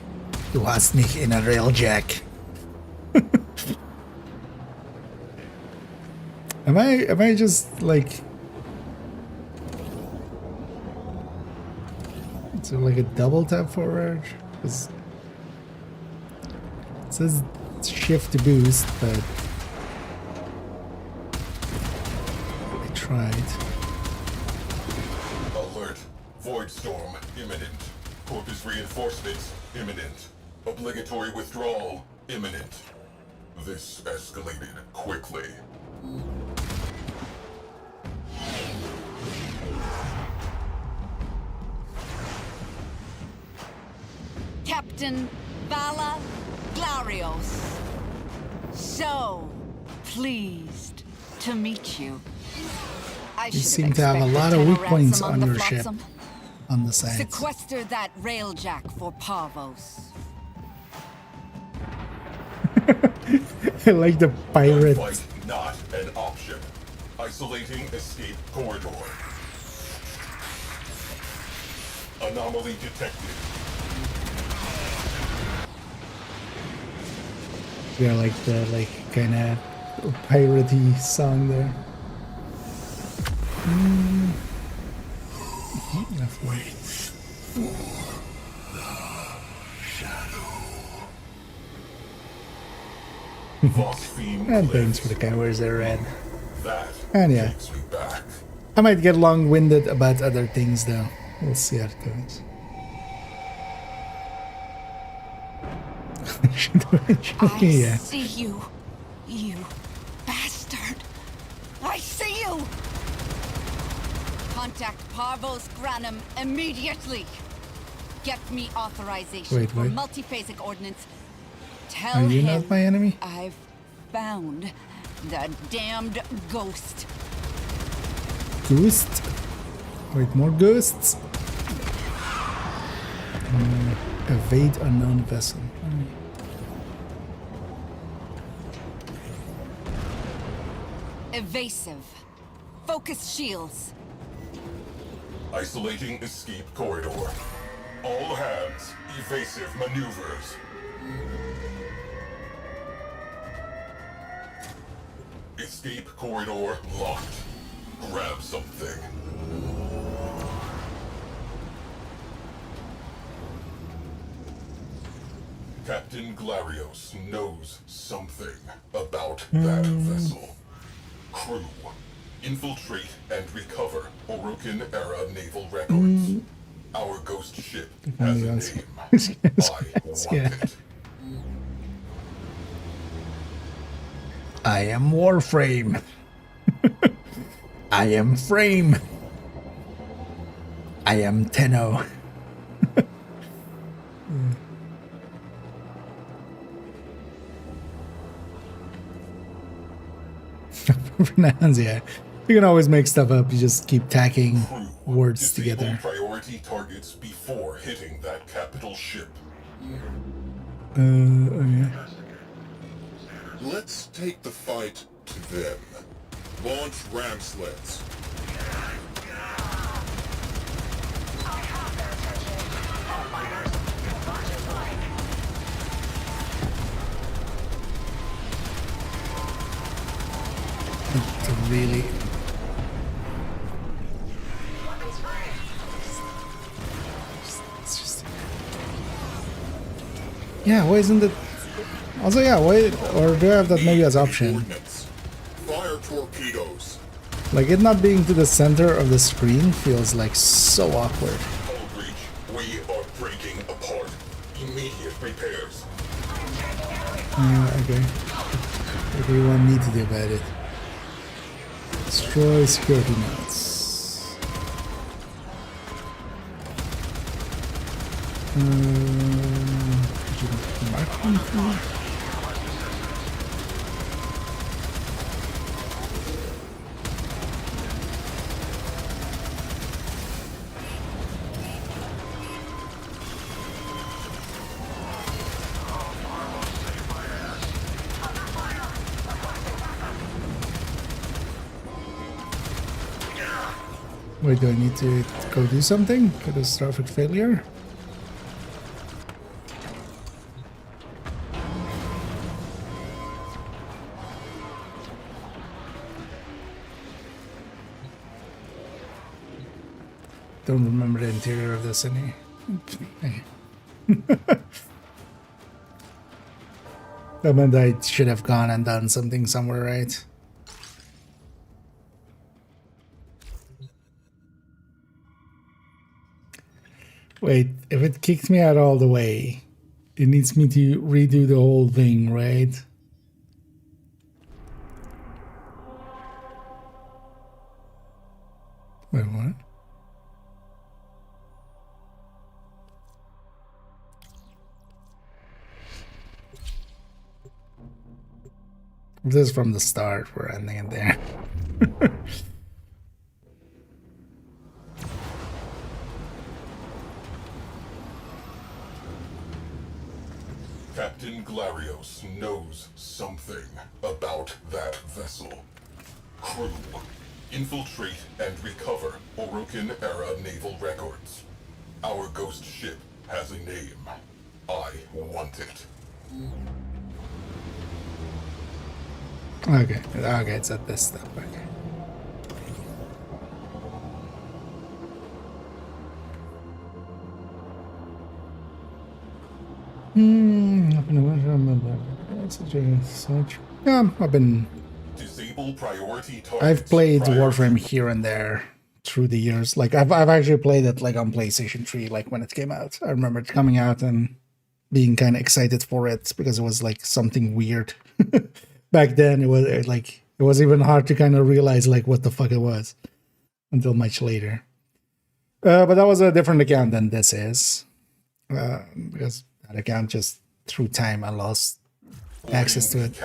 in a Railjack. Am I just like, is it like a double tap forward? Because it says shift to boost, but I tried. Alert. Void storm imminent. Corpus reinforcements imminent. Obligatory withdrawal imminent. This escalated quickly. Captain Vala Glarios. So pleased to meet you. You seem to have a lot of weak points on your ship, on the side. Sequester that Railjack for Parvos. I like the pirate. Fight not an option. Isolating escape corridor. Anomaly detected. Yeah, like the kind of piratey song there. Wait for the shadow. And thanks for the cameras there, Red. That And yeah, takes me back. I might get long-winded about other things though. We'll see how it goes. I see you, you bastard. I see you. Contact Parvos Granum immediately. Get me authorization for Wait. multiphasic ordnance. Tell Are you him not my enemy? I've found the damned ghost. Ghost? Wait, more ghosts? Evade unknown vessel. Evasive. Focus shields. Isolating escape corridor. All hands, evasive maneuvers. Escape corridor locked. Grab something. Captain Glarios knows something about that vessel. Crew, infiltrate and recover Orokin-era naval records. Our ghost ship has a name. I want it. I am Warframe. I am Frame. I am Tenno. Pronounce, yeah. You can always make stuff up. You just keep tacking words together. Priority targets before hitting that capital ship. Okay. Let's take the fight to them. Launch ram sleds. Really. Yeah, why isn't it? Also, yeah, why? Or do I have that maybe as option? Fire torpedoes. Like it not being to the center of the screen feels like so awkward. Hull breach. We are breaking apart. Immediate repairs. Okay. What do you want me to do about it? Destroy security nodes. Mark one for? Wait, do I need to go do something? Catastrophic failure? Don't remember the interior of this any. That meant I should have gone and done something somewhere, right? Wait, if it kicked me out all the way, it needs me to redo the whole thing, right? Wait, what? This is from the start, we're ending it there. Captain Glarios knows something about that vessel. Crew, infiltrate and recover Orokin-era naval records. Our ghost ship has a name. I want it. Okay, it's at this step, okay. Yeah, I've played Warframe here and there through the years. Like I've actually played it like on PlayStation 3, like when it came out. I remember it coming out and being kind of excited for it because it was like something weird. Back then it was even hard to kind of realize like what the fuck it was until much later. But that was a different account than this is. Because that account just through time I lost access to it.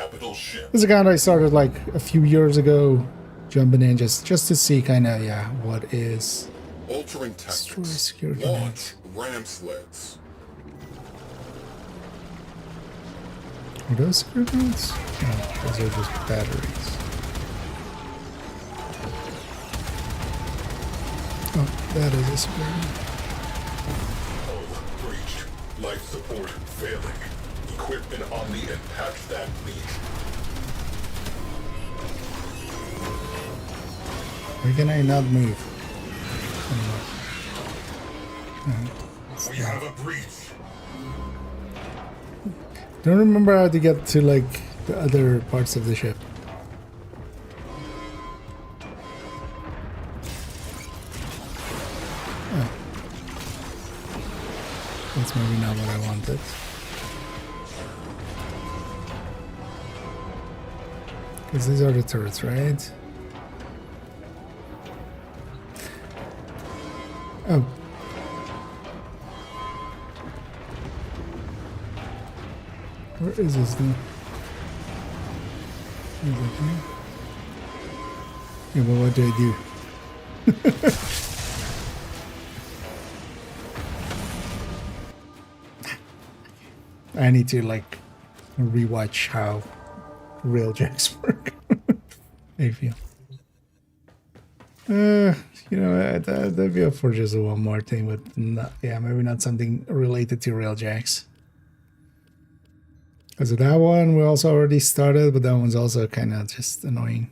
This account I started like a few years ago, jumping in just to see kind of what is altering tactics. Launch ram sleds. Are those security nodes? No, those are just batteries. Oh, that is a security. Breached. Life support failing. Equip an Omni and patch that leak. Why can I not move? We have a breach. Don't remember how to get to like the other parts of the ship. Oh. That's maybe not what I wanted. Because these are the turrets, right? Oh. Where is this thing? Is it here? Yeah, but what do I do? I need to like rewatch how Railjacks work. I feel. You know, that'd be up for just one more thing, but not, yeah, maybe not something related to Railjacks. Because that one we also already started, but that one's also kind of just annoying.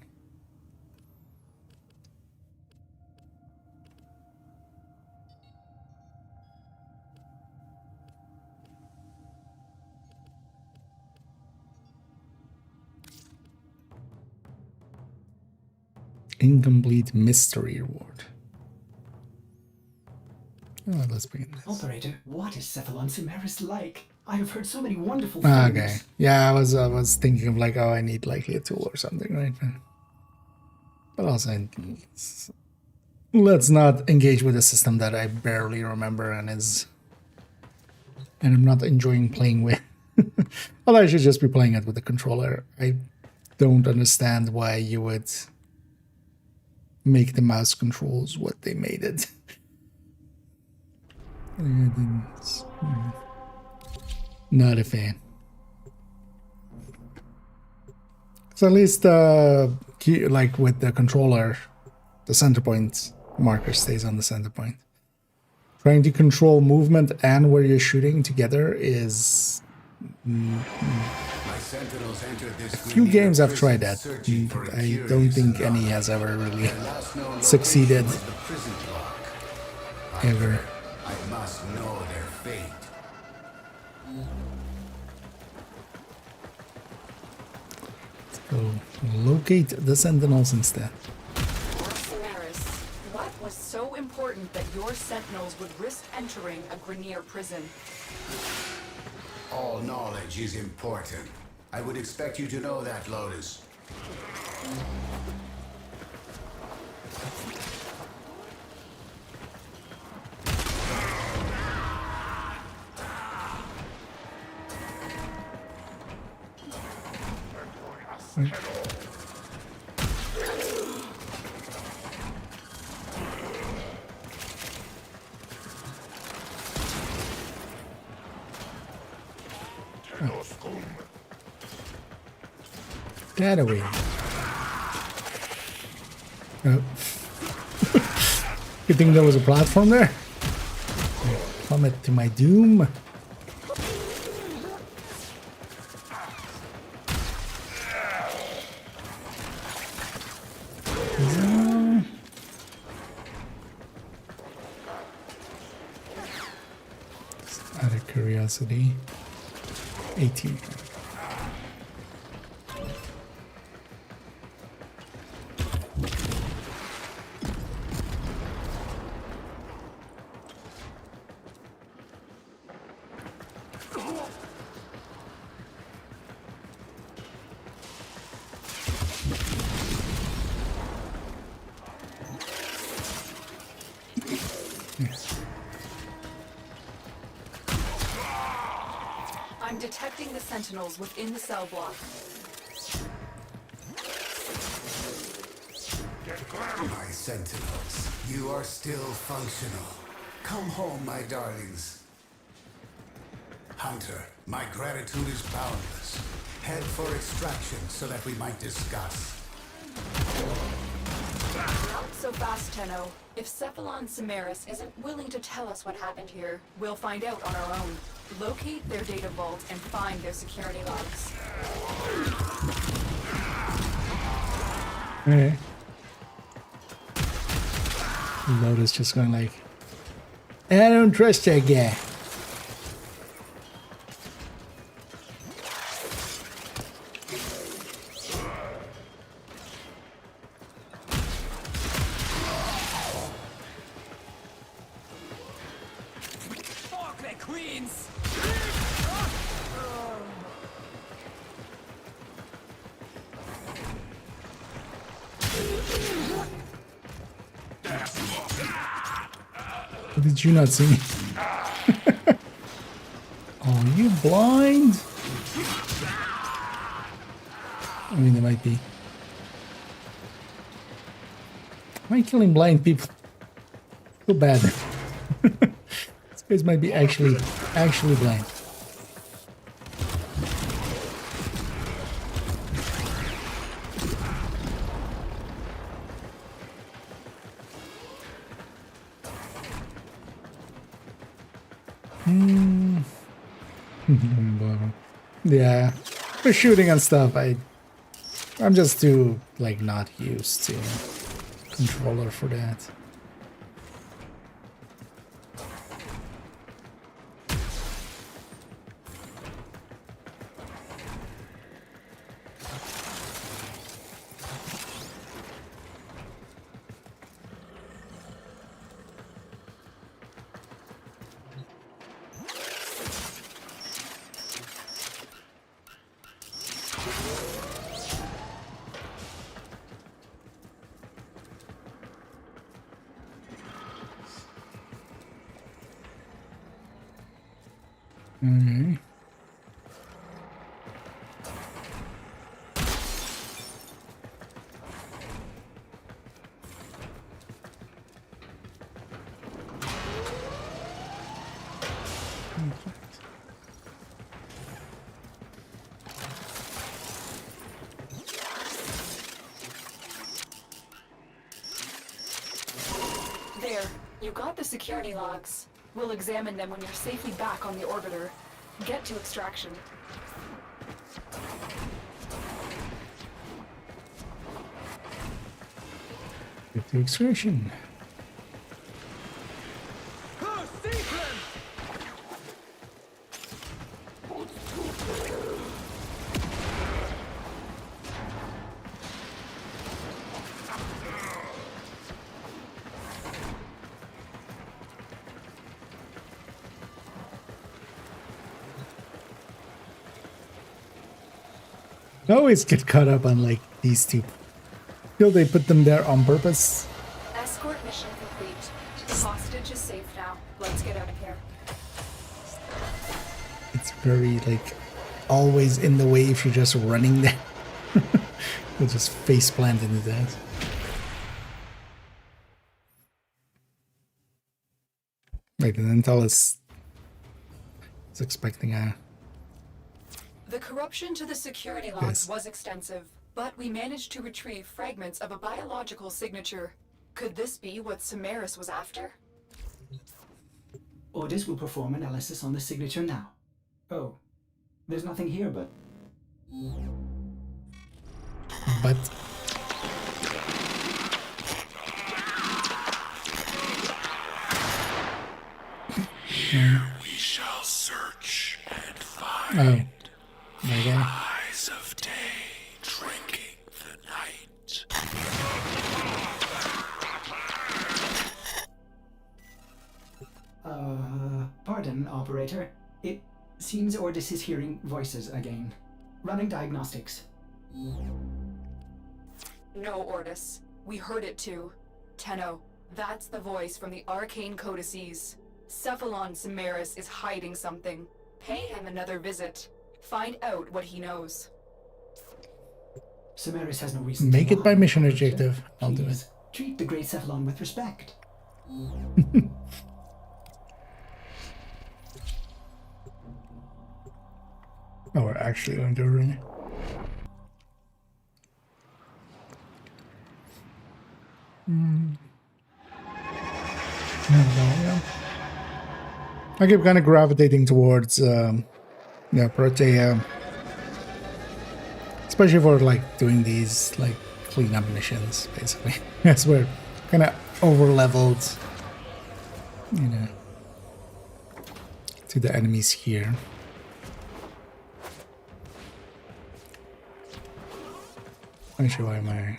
Incomplete mystery reward. Oh, let's begin this. Operator, what is Cephalon Cimeris like? I have heard so many wonderful Okay. things. Yeah, I was thinking of like, oh, I need likely a tool or something, right? But also, let's not engage with a system that I barely remember and I'm not enjoying playing with. Well, I should just be playing it with the controller. I don't understand why you would make the mouse controls what they made it. Not a fan. So at least, like with the controller, the center point marker stays on the center point. Trying to control movement and where you're shooting together is... A few games I've tried that. I don't think any has ever really succeeded. Ever. I must know their fate. So locate the sentinels instead. What was so important that your sentinels would risk entering a Grenier prison? All knowledge is important. I would expect you to know that, Lotus. That away. Oh. Good thing there was a platform there. I plummet to my doom. Just out of curiosity. 18. I'm detecting the sentinels within the cell block. My sentinels, you are still functional. Come home, my darlings. Hunter, my gratitude is boundless. Head for extraction so that we might discuss. Not so fast, Tenno. If Cephalon Cimeris isn't willing to tell us what happened here, we'll find out on our own. Locate their data vault and find their security logs. Okay. Lotus just going like, I don't trust that guy. Did you not see me? Oh, you blind? I mean, they might be. Am I killing blind people? So bad. These guys might be actually blind. Yeah, for shooting and stuff, I'm just too like not used to controller for that. Mm-hmm. There, you got the security logs. We'll examine them when you're safely back on the orbiter. Get to extraction. Get to extraction. I always get caught up on like these two. Feel they put them there on purpose. Escort mission complete. Hostage is safe now. Let's get out of here. It's very like always in the way if you're just running there. You'll just face plant into that. Like and Intel is expecting a. The corruption to the security logs was extensive, but we managed to retrieve fragments of a biological signature. Could this be what Samaris was after? Ordis will perform analysis on the signature now. Oh, there's nothing here but... Here we shall search and find. Okay. Eyes of day drinking the night. Pardon, operator. It seems Ordis is hearing voices again. Running diagnostics. No, Ordis. We heard it too. Tenno, that's the voice from the arcane codices. Cephalon Samaris is hiding something. Pay him another visit. Find out what he knows. Samaris has no reason Make to it by lie. mission objective. I'll do it. Treat the great Cephalon with respect. Oh, we're actually going to ring. I keep kind of gravitating towards Protea, especially for like doing these like cleanup missions. Basically, that's where kind of over leveled, you know, to the enemies here. Actually, why am I?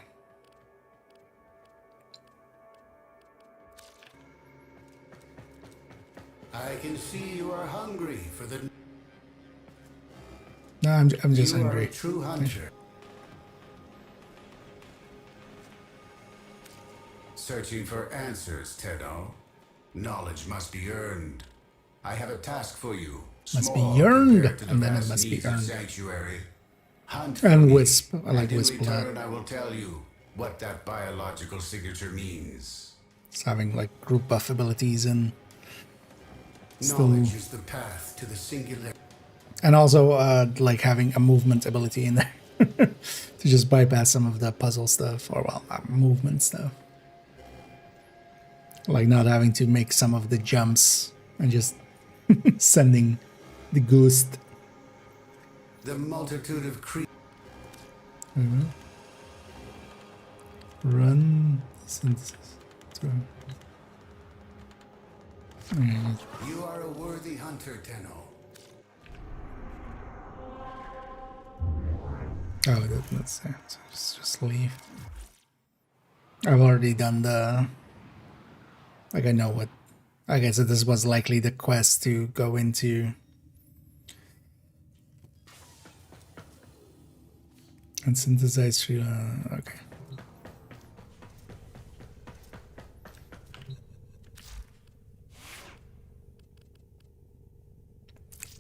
I can see you are hungry for the... No, I'm just you hungry. Are a true hunter. Searching for answers, Tenno. Knowledge must be earned. I have a task for you. Must be Small earned, compared to the and then it vast must be needs of earned. Sanctuary. Hunt And for me, Wisp. I like and in Wisp a lot. return, I will tell you what that biological signature means. It's having like group buff abilities and still, Knowledge is the path to the singular. and also like having a movement ability in there to just bypass some of the puzzle stuff, or well, movement stuff. Like not having to make some of the jumps and just sending the ghost. The multitude of creatures. Run synthesis. You are a worthy hunter, Tenno. Oh, that's it. So just leave. I've already done the. Like I know what. I guess this was likely the quest to go into. And synthesize through. Okay.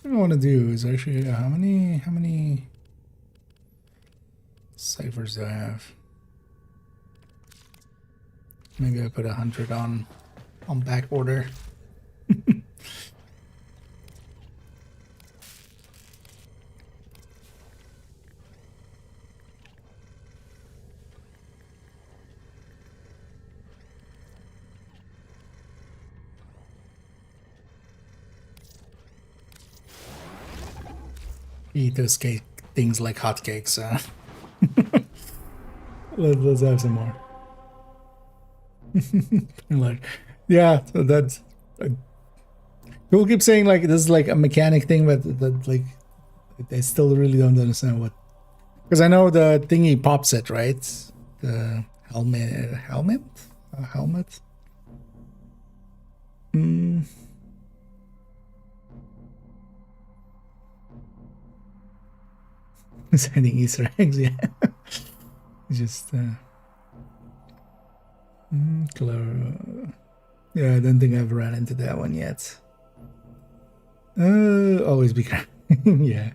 What I want to do is actually how many ciphers do I have? Maybe I put 100 on back order. Eat those things like hotcakes. Let's have some more. Like, yeah, so that's. People keep saying like this is like a mechanic thing, but that like I still really don't understand what. Because I know the thingy pops it, right? The helmet. Sending Easter eggs, yeah. Just clever. Yeah, I don't think I've run into that one yet. Always be kind. Yeah,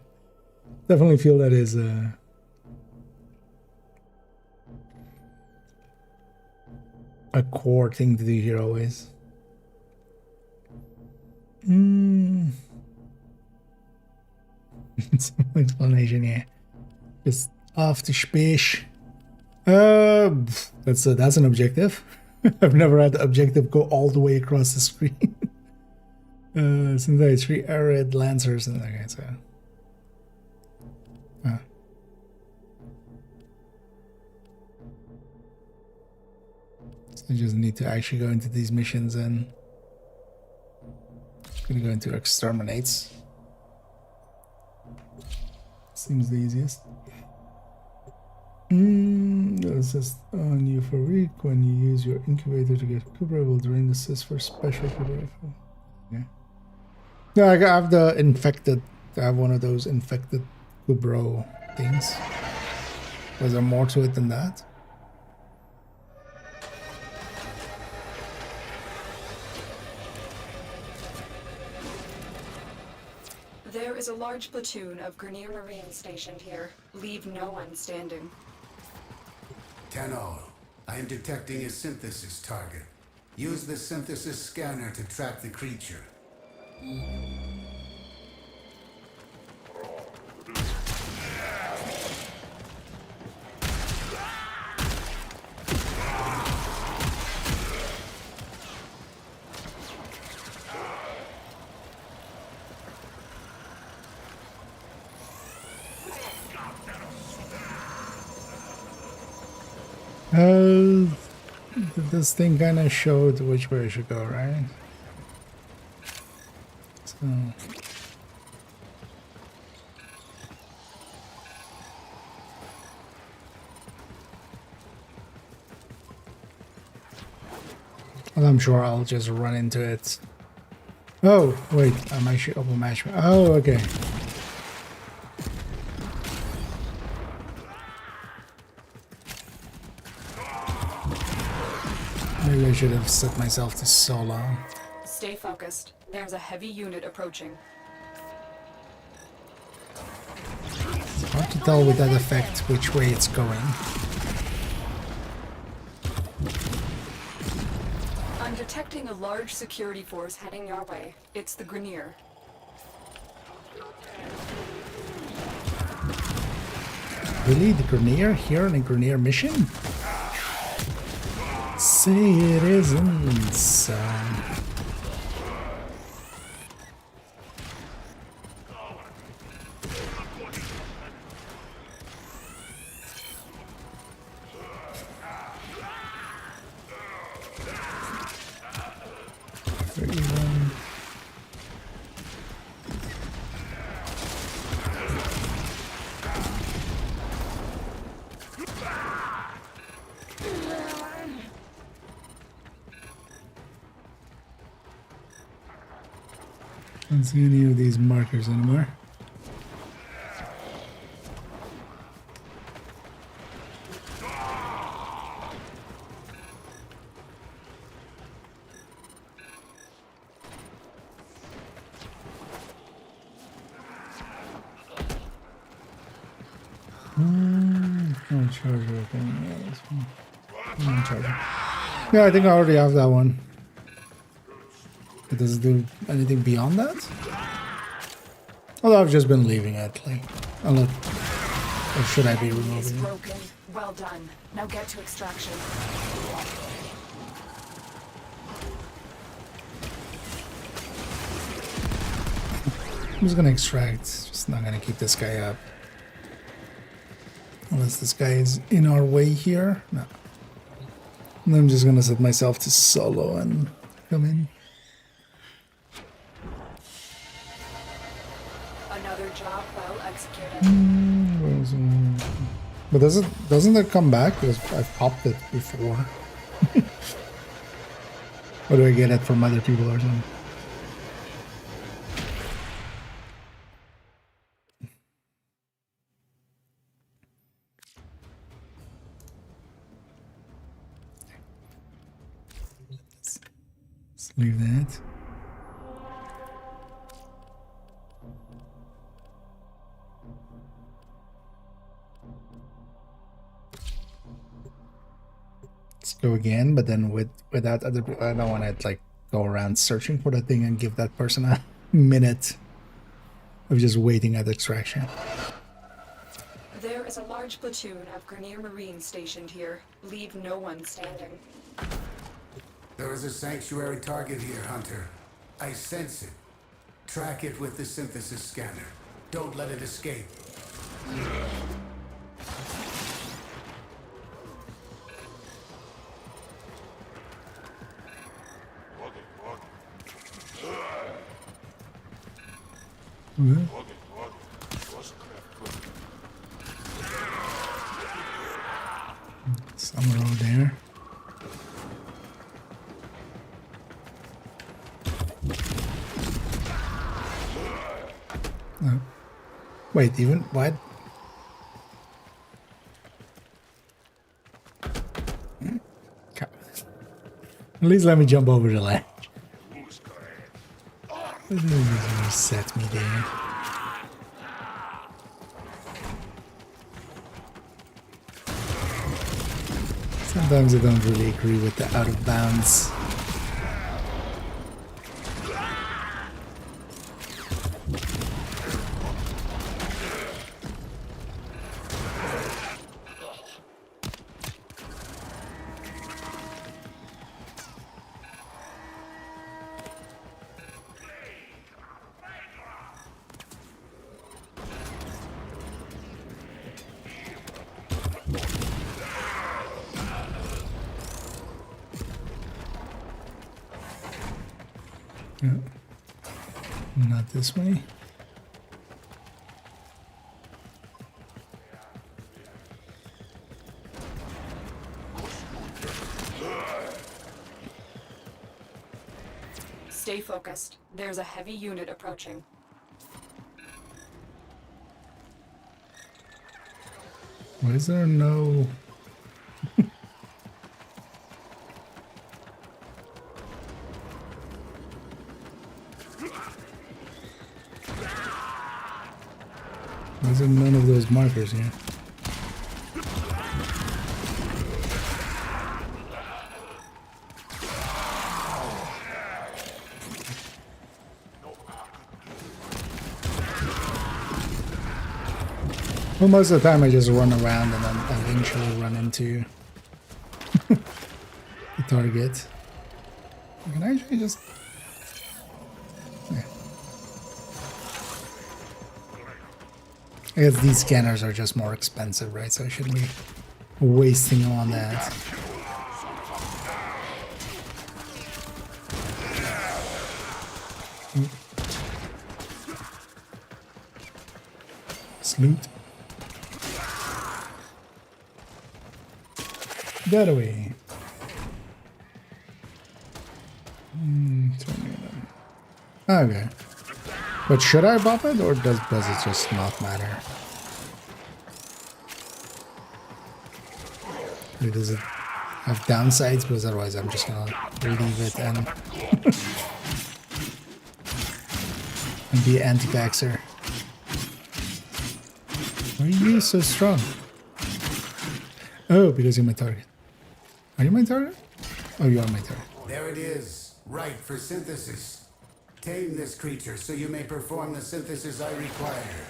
definitely feel that is a core thing to do here always. Some explanation, yeah. Just off to space. That's an objective. I've never had the objective go all the way across the screen. Since I had 3 arid lancers and okay, so. So I just need to actually go into these missions and I'm gonna go into exterminates. Seems the easiest. This is on you for a week. When you use your incubator to get Kubra, will drain the cyst for special Kubra. Yeah. Yeah, I have the infected. I have one of those infected Kubra things. Was there more to it than that? There is a large platoon of Grenier Marines stationed here. Leave no one standing. Tenno, I am detecting a synthesis target. Use the synthesis scanner to track the creature. This thing kind of showed which way I should go, right? So. Well, I'm sure I'll just run into it. Oh, wait, I'm actually open match. Oh, okay. Maybe I should have set myself to solo. Stay focused. There's a heavy unit approaching. It's hard to tell with that effect which way it's going. detecting a large security force heading your way. It's the Grenier. Really? The Grenier? Here in a Grenier mission? Say it isn't, son. Don't see any of these markers anymore. Oh, charger thing. Yeah, this one. Charger. Yeah, I think I already have that one. It doesn't do anything beyond that? Although I've just been leaving it, like, oh look, or should I be removing it? Broken. Well done. Now get to extraction. I'm just gonna extract, just not gonna keep this guy up. Unless this guy is in our way here. No. And I'm just gonna set myself to solo and come in. Another job well executed. But doesn't it come back? Because I've popped it before. Or do I get it from other people or something? Let's leave that. Let's go again, but then without other people. I don't want to like go around searching for that thing and give that person a minute of just waiting at extraction. There is a large platoon of Grenier Marines stationed here. Leave no one standing. There is a sanctuary target here, Hunter. I sense it. Track it with the synthesis scanner. Don't let it escape. Somewhere over there. No. Wait, even what? Okay. At least let me jump over the ledge. Reset me there. Sometimes I don't really agree with the out of bounds. No. Not this way. Stay focused. There's a heavy unit approaching. Why is there no... Why is there none of those markers here? Well, most of the time I just run around and then eventually run into the target. I can actually just... Yeah. I guess these scanners are just more expensive, right? So I shouldn't be wasting on that. Loot. That away. Okay. But should I bump it, or does it just not matter? Does it have downsides? Because otherwise I'm just gonna leave it and be anti-vaxxer. Why are you so strong? Oh, because you're my target. Are you my target? Oh, you are my target. There it is, right for synthesis. Tame this creature so you may perform the synthesis I require.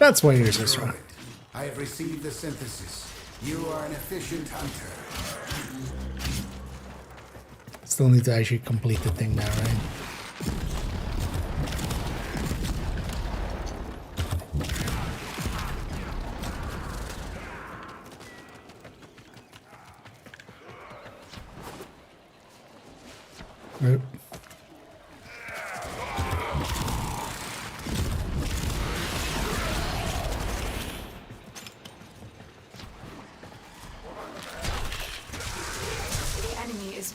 That's why you're so strong. I have received the synthesis. You are an efficient hunter. Still need to actually complete the thing now, right? Nope.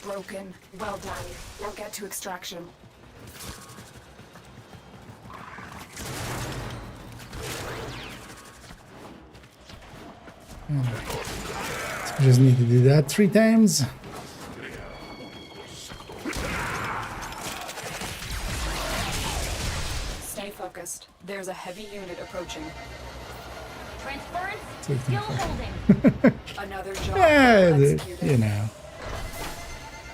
Broken. Well done. Now get to extraction. So we just need to do that 3 times. Stay focused. There's a heavy unit approaching. Transference. Still holding. Another job. Yeah, you know.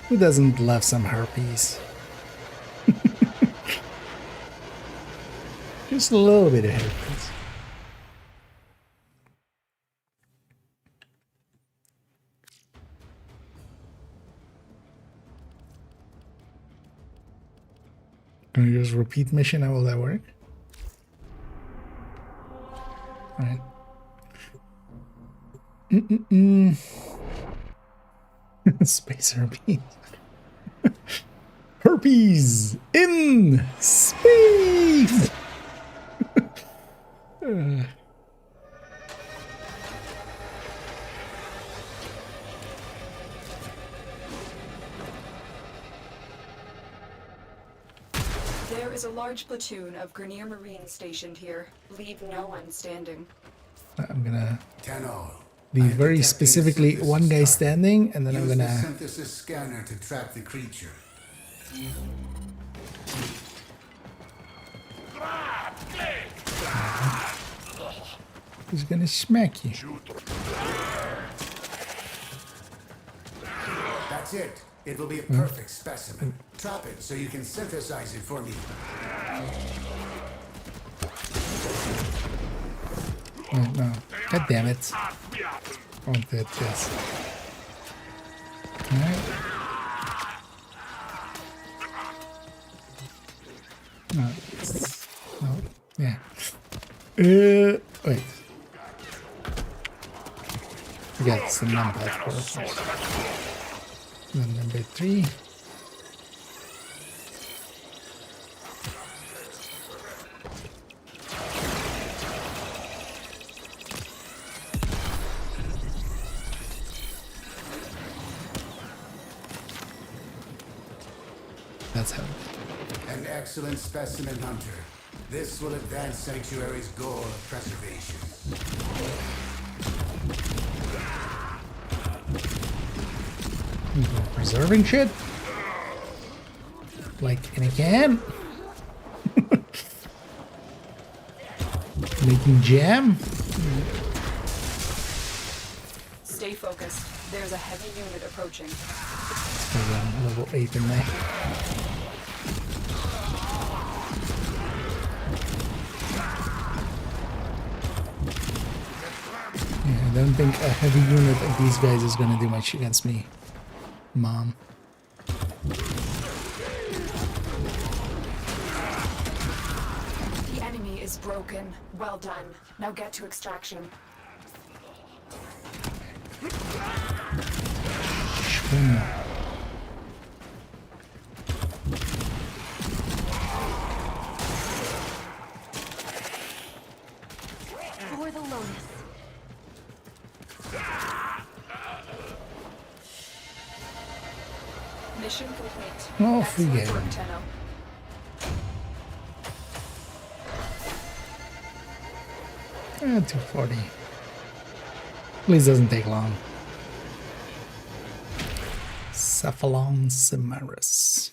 Who doesn't love some herpes? Just a little bit of herpes. Can you just repeat mission? How will that work? Alright. Space herpes. Herpes in space. There is a large platoon of Grenier Marines stationed here. Leave no one standing. I'm gonna Tenno. be very specifically one guy standing, and then Use I'm the gonna synthesis scanner to track the creature. he's gonna smack you. That's it. It will be a perfect specimen. Trap it so you can synthesize it for me. Oh no. God damn it. Want that, yes. Alright. No. No. Yeah. Wait. Forget it's the number, of course. Then number 3. That's how. An excellent specimen, Hunter. This will advance Sanctuary's goal of preservation. Preserving shit? Like in a can? Making jam? Stay focused. There's a heavy unit approaching. Level 8 in there. Yeah, I don't think a heavy unit of these guys is gonna do much against me, Mom. The enemy is broken. Well done. Now get to extraction. For the Lotus. Mission complete. Oh, Excellent forget work, it. Tenno. Eh, 240. Please doesn't take long. Cephalon Cimaris.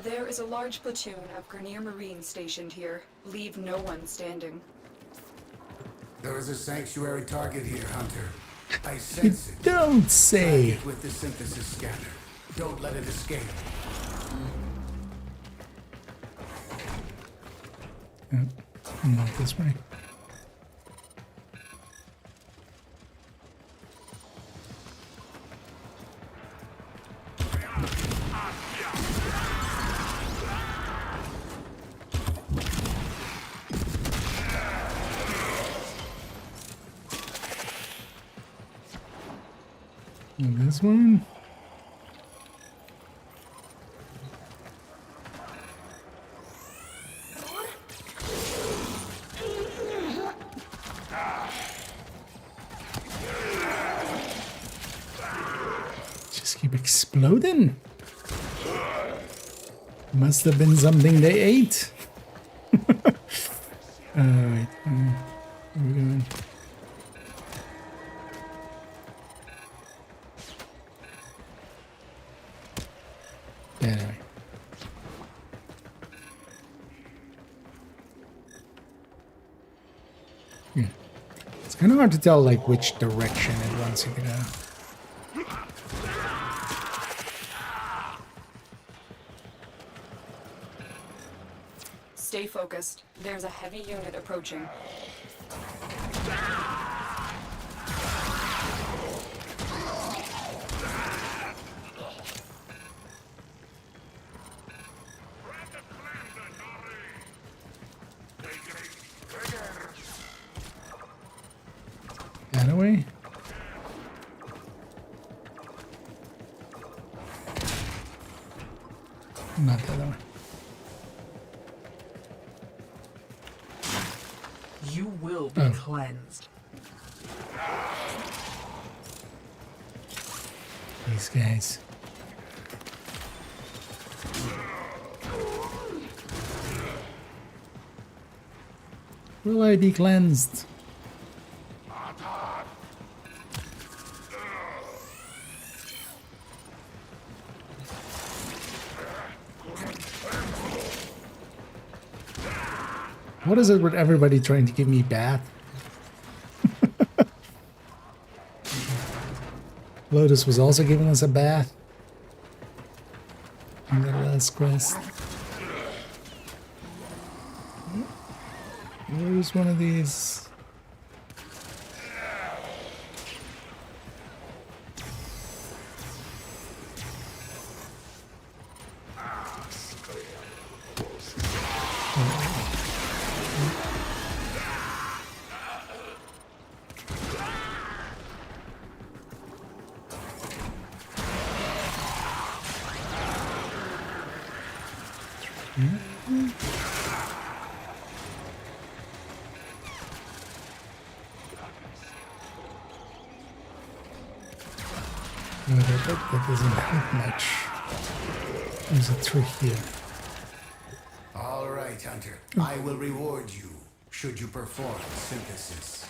There is a large platoon of Grenier Marines stationed here. Leave no one standing. There is a sanctuary target here, Hunter. I sense it. Don't say. Track it with the synthesis scanner. Don't let it escape. Not this way. And this one. Just keep exploding. Must have been something they ate. Wait, where are we going? Anyway. It's kind of hard to tell like which direction it wants you to go. Stay focused. There's a heavy unit approaching. That way? Not the other way. You will be cleansed. These guys. Will I be cleansed? What is it with everybody trying to give me bath? Lotus was also giving us a bath in the last quest. Where's one of these? That doesn't help much. There's a trick here. All right, Hunter. I will reward you should you perform synthesis.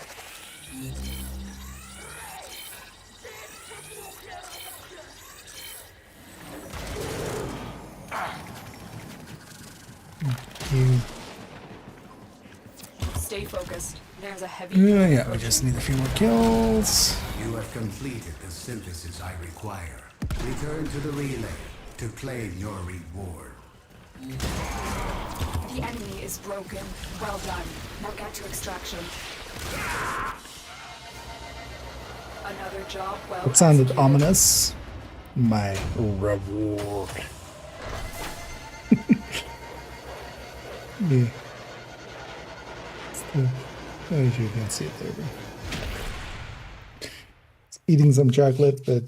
Stay focused. There's a heavy. Yeah, we just need a few more kills. You have completed the synthesis I require. Return to the relay to claim your reward. The enemy is broken. Well done. Now get to extraction. Another job well It sounded executed. ominous. My reward. Yeah. As you can see it there. It's eating some chocolate, but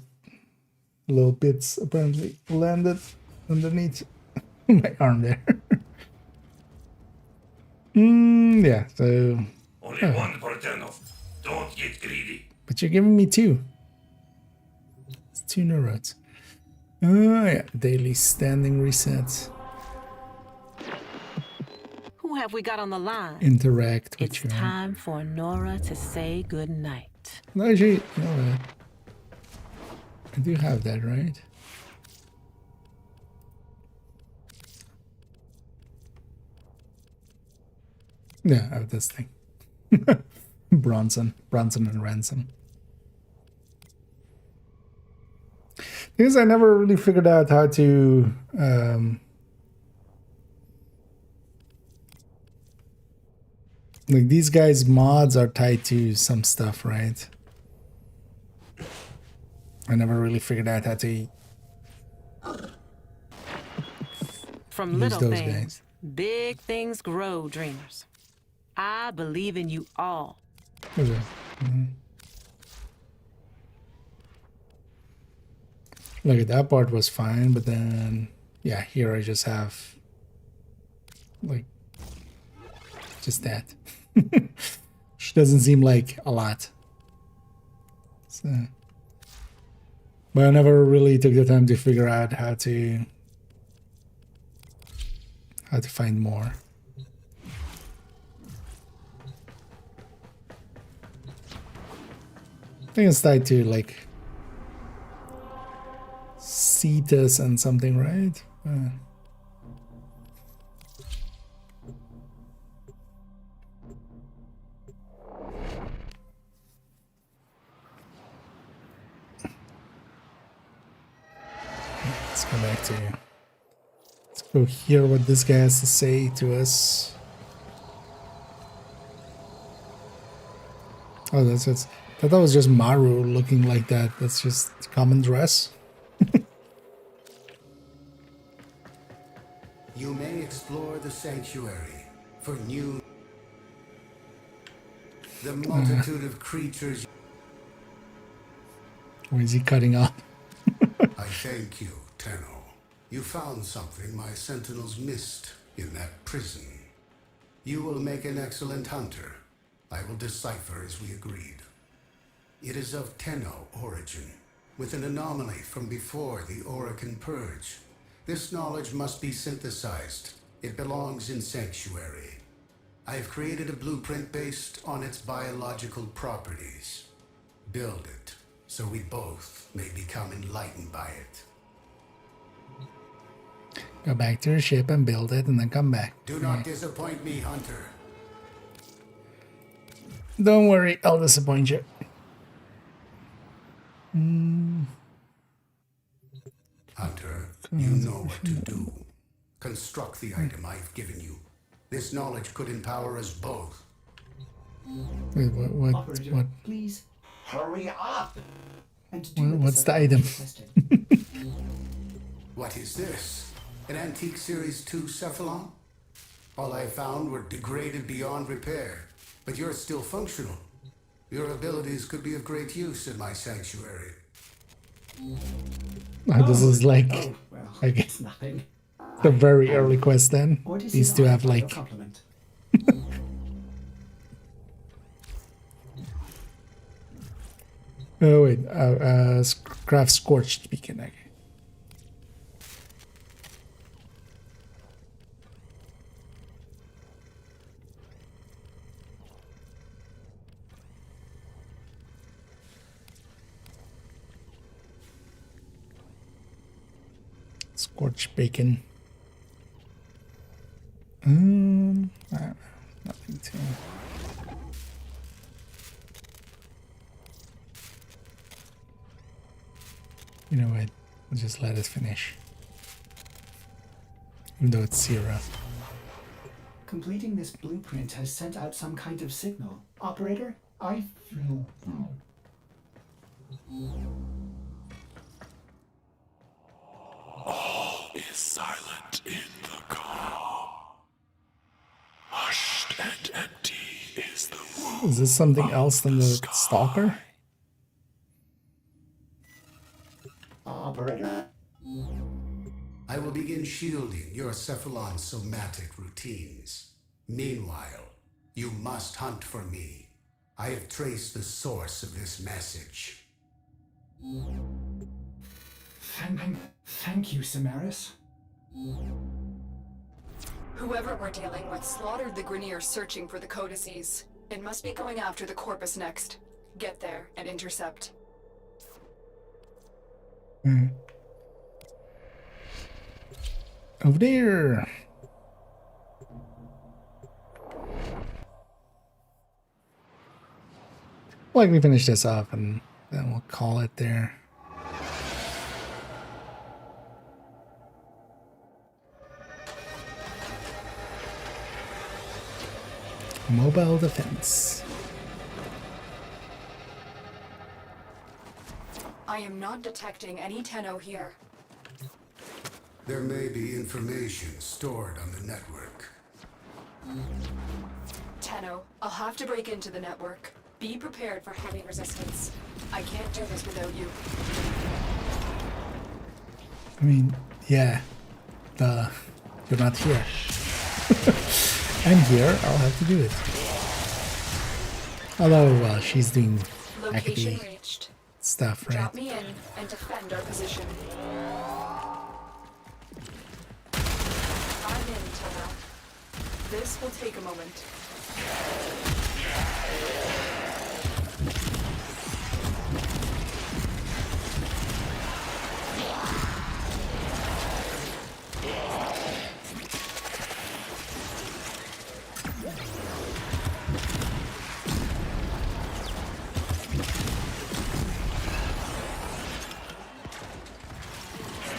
little bits apparently landed underneath my arm there. Yeah, so... Only one per turn off. Don't get greedy. But you're giving me two. It's 2 neurods. Oh yeah, daily standing resets. Who have we got on the line? Interact with It's your... time for Nora to say goodnight. No, actually, you know what? I do have that, right? Yeah, I have this thing. Bronson and Ransom. Because I never really figured out how to like these guys' mods are tied to some stuff, right? I never really figured out how to From use little those things, guys. big things grow, dreamers. I believe in you all. Okay. Look at that part was fine, but then yeah, here I just have like just that. Which doesn't seem like a lot. So, but I never really took the time to figure out how to find more. I think it's tied to like Cetus and something, right? Let's go back to you. Let's go hear what this guy has to say to us. Oh, that's it. I thought that was just Maru looking like that. That's just common dress. You may explore the sanctuary for new... The multitude of creatures... Or is he cutting up? I thank you, Tenno. You found something my sentinels missed in that prison. You will make an excellent hunter. I will decipher as we agreed. It is of Tenno origin, with an anomaly from before the Orokin Purge. This knowledge must be synthesized. It belongs in Sanctuary. I have created a blueprint based on its biological properties. Build it, so we both may become enlightened by it. Go back to your ship and build it and then come back. Do not disappoint me, Hunter. Don't worry, I'll disappoint you. Hunter, you know what to do. Construct the item I've given you. This knowledge could empower us both. Wait, what? Please hurry up. What's the item? What is this? An Antique Series 2 Cephalon? All I found were degraded beyond repair, but you're still functional. Your abilities could be of great use in my sanctuary. This is like, It's nothing. the very early quest then. What is These two have like... compliment? Oh wait, craft scorched beacon. Okay. Scorched bacon. I don't know. Nothing to. You know what? We'll just let it finish. Even though it's 0. Completing this blueprint has sent out some kind of signal. Operator, I feel... All is silent in the calm. Hushed and empty is the womb. Is this something else than the stalker? Operator. I will begin shielding your Cephalon somatic routines. Meanwhile, you must hunt for me. I have traced the source of this message. Thank you, Samaris. Whoever we're dealing with slaughtered the Grineers searching for the codices. It must be going after the Corpus next. Get there and intercept. Over there. Well, we finish this up and then we'll call it there. Mobile defense. I am not detecting any Tenno here. There may be information stored on the network. Tenno, I'll have to break into the network. Be prepared for heavy resistance. I can't do this without you. I mean, yeah. You're not here. I'm here, I'll have to do it. Although, well, she's doing Location reached. stuff, right? Drop me in and defend our position. I'm in, Tenno. This will take a moment.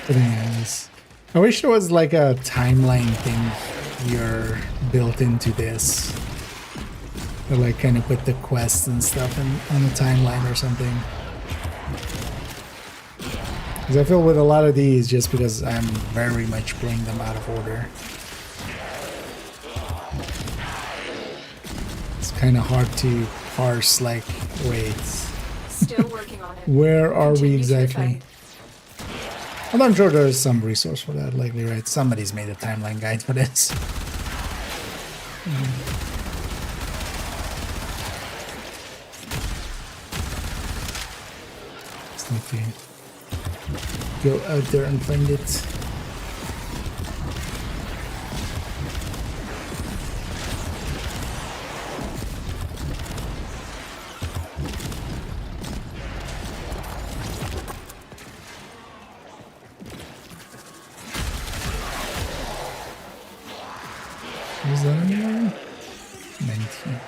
Yes. I wish there was like a timeline thing here built into this. Or like kind of put the quests and stuff on a timeline or something. Because I feel with a lot of these, just because I'm very much playing them out of order, it's kind of hard to parse like, wait, Still working on it. where are we Continue to exactly? defend. And I'm sure there's some resource for that, likely, right? Somebody's made a timeline guide for this. Just need to go out there and find it. Is that anymore? 19.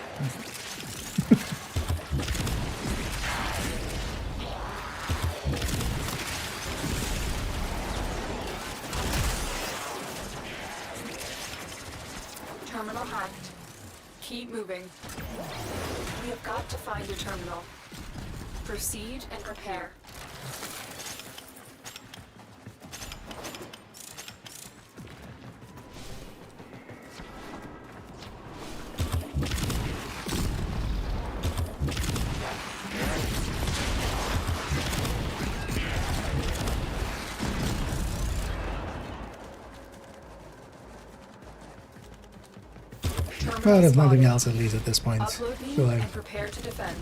Terminal hacked. Keep moving. We have got to find a terminal. Proceed and prepare. Well, there's nothing else, at least at this point. I Upload feel me like and prepare to defend.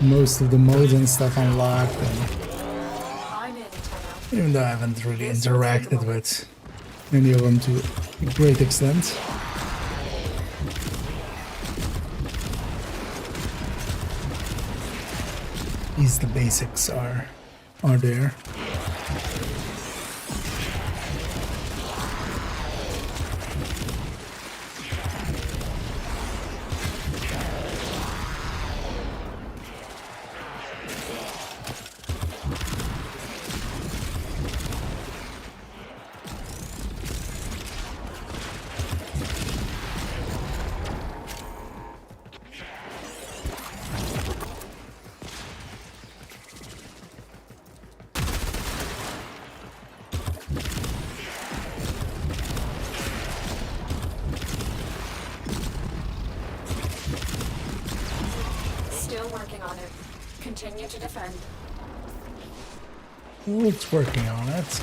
most of the modes and stuff unlocked, and I'm in, Tenno. even though I haven't really interacted with many of them to a great extent. At least the basics are there. working on it. Continue to defend. Oh, it's working on it.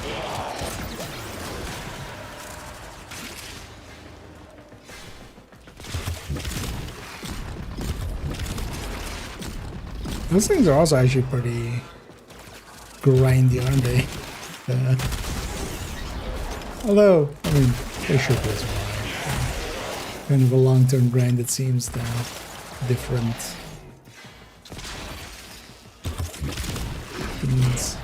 Those things are also actually pretty grindy, aren't they? Although, I mean, they should be as well. Kind of a long-term grind, it seems, though. Different things.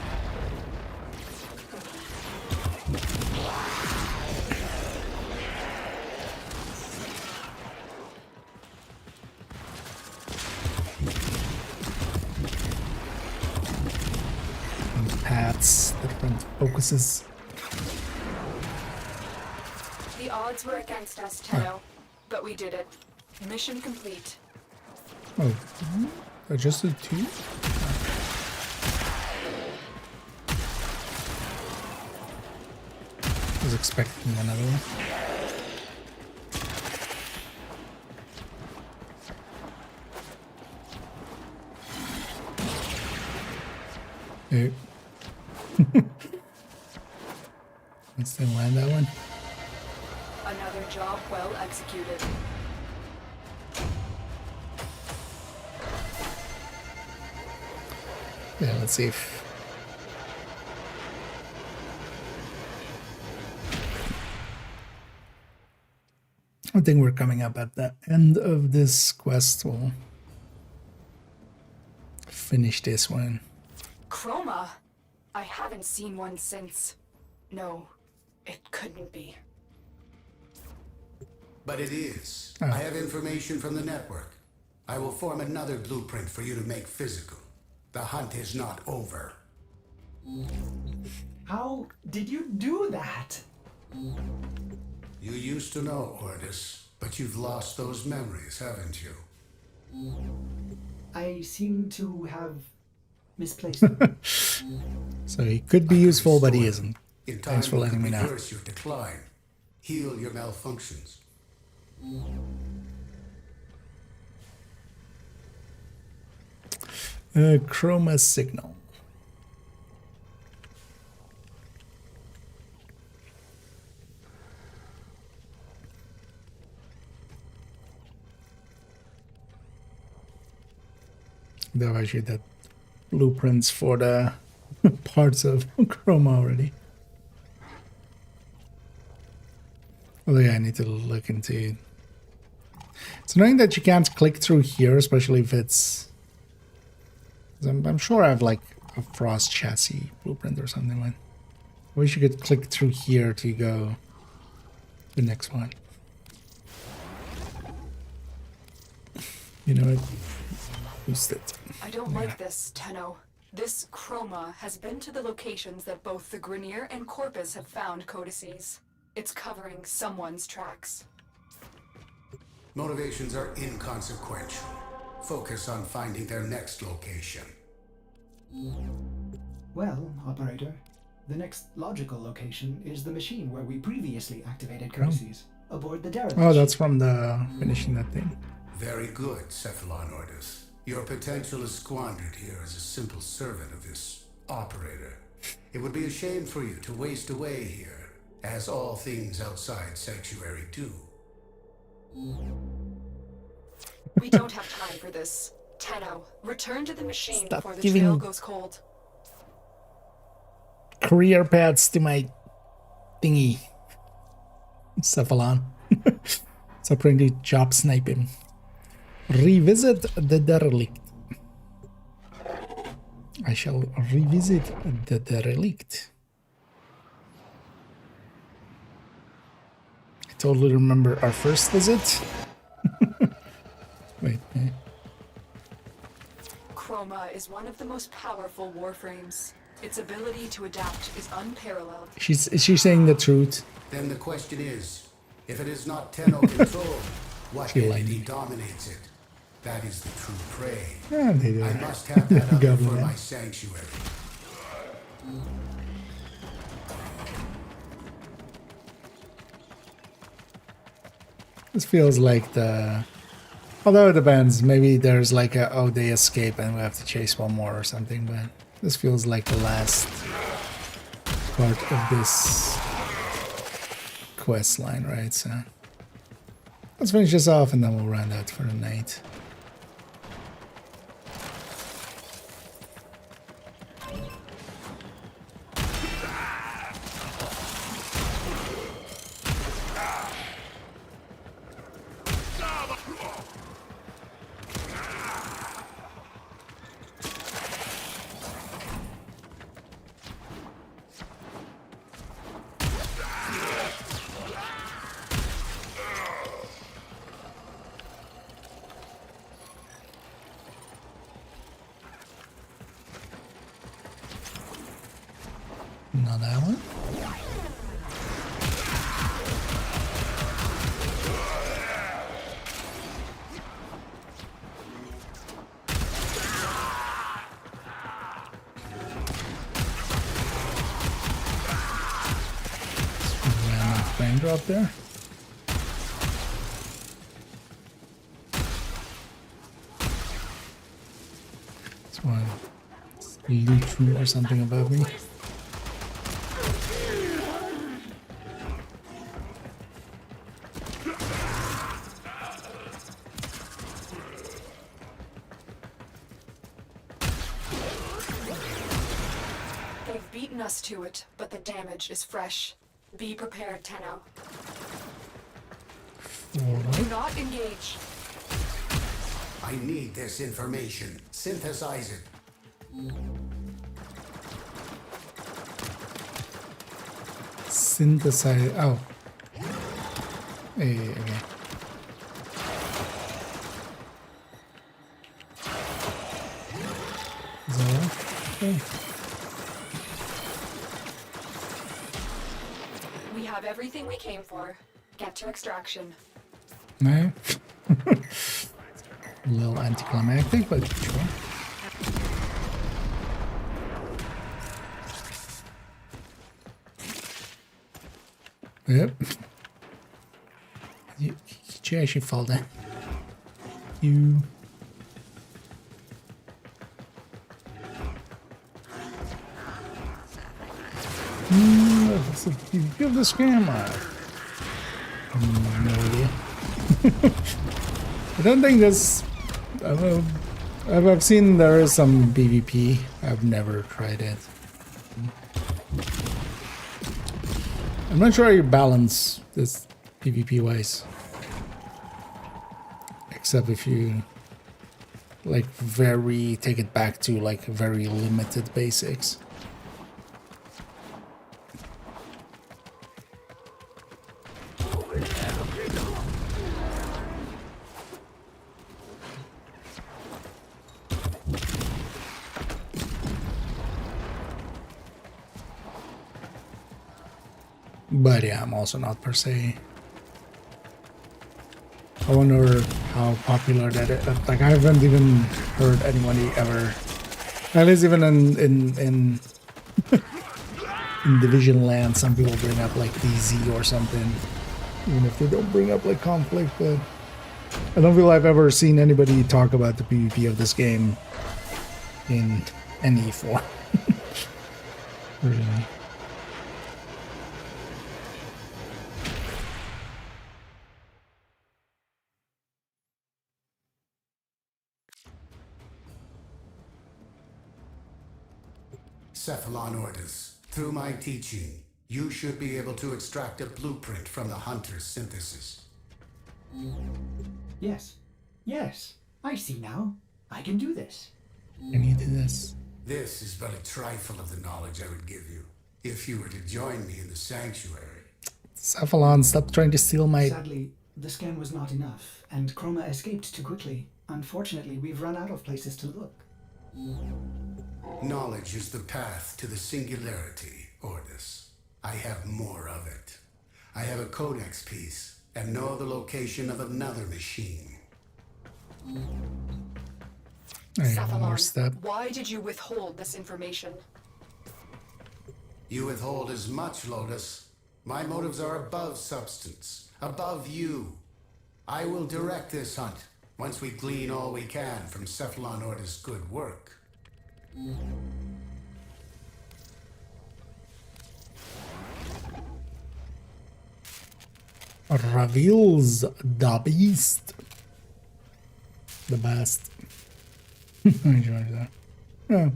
Paths, different focuses. The odds were against us, Tenno, but we did it. Mission complete. Oh, adjusted 2? I was expecting another one. Hey. Let's then land that one. Another job well executed. Yeah, let's see if... I think we're coming up at the end of this quest. We'll finish this one. Chroma? I haven't seen one since. No, it couldn't be. But it is. Oh. I have information from the network. I will form another blueprint for you to make physical. The hunt is not over. How did you do that? You used to know, Ordis, but you've lost those memories, haven't you? I seem to have misplaced them. So he could be useful, but he isn't. In time, Thanks for letting me know. reverse your decline. Heal your malfunctions. Chroma signal. There are actually the blueprints for the parts of Chroma already. Although yeah, I need to look into... It's annoying that you can't click through here, especially if it's... I'm sure I have like a Frost chassis blueprint or something. I wish you could click through here to go to the next one. You know what? Boost it. I don't like this, Tenno. This Chroma has been to the locations that both the Grineer and Corpus have found codices. It's covering someone's tracks. Motivations are inconsequential. Focus on finding their next location. Well, Operator, the next logical location is the machine where we previously activated codices aboard the derelict. Oh, that's from the finishing that thing. Very good, Cephalon Ordis. Your potential is squandered here as a simple servant of this operator. It would be a shame for you to waste away here, as all things outside Sanctuary do. We don't have time for this. Tenno, return to the machine Stop before the giving trail goes cold. career paths to my thingy. Cephalon. So apparently job sniping. Revisit the derelict. I shall revisit the derelict. I totally remember our first visit. Wait. Chroma is one of the most powerful Warframes. Its ability to adapt is unparalleled. Is she saying the truth? Then the question is, if it is not Tenno controlled, what entity dominates it? That is the true prey. Yeah, they do. I must have that other for my sanctuary. This feels like the Although it depends, maybe there's like a, oh, they escape and we have to chase one more or something, but this feels like the last part of this quest line, right? So let's finish this off and then we'll round out for the night. Not that one. Random frame drop there. That's one loot room or something above me. To it, but the damage is fresh. Be prepared, Tenno. Do not engage. I need this information. Synthesize it. Synthesize. Oh. Hey, okay. Is that right? Okay. We have everything we came for. Get to extraction. No. A little anticlimactic, but sure. Yep. Did you actually fall down? You. What's the PvP of this game? No idea. I don't think this. I've seen there is some PvP. I've never tried it. I'm not sure how you balance this PvP wise. Except if you like take it back to like very limited basics. But yeah, I'm also not per se. I wonder how popular that is. Like, I haven't even heard anybody ever, at least even in Division land, some people bring up like DZ or something, even if they don't bring up like conflict. But I don't feel I've ever seen anybody talk about the PvP of this game in any form. Really. Cephalon orders. Through my teaching, you should be able to extract a blueprint from the hunter's synthesis. Yes. Yes. I see now. I can do this. Can you do this? This is but a trifle of the knowledge I would give you if you were to join me in the sanctuary. Cephalon, stop trying to steal my... Sadly, the scan was not enough, and Chroma escaped too quickly. Unfortunately, we've run out of places to look. Knowledge is the path to the singularity, Ordis. I have more of it. I have a codex piece, and know the location of another machine. One more step. Why did you withhold this information? You withhold as much, Lotus. My motives are above substance, above you. I will direct this hunt, once we glean all we can from Cephalon Order's good work. Reveals the beast. The best. Enjoy that. Yeah.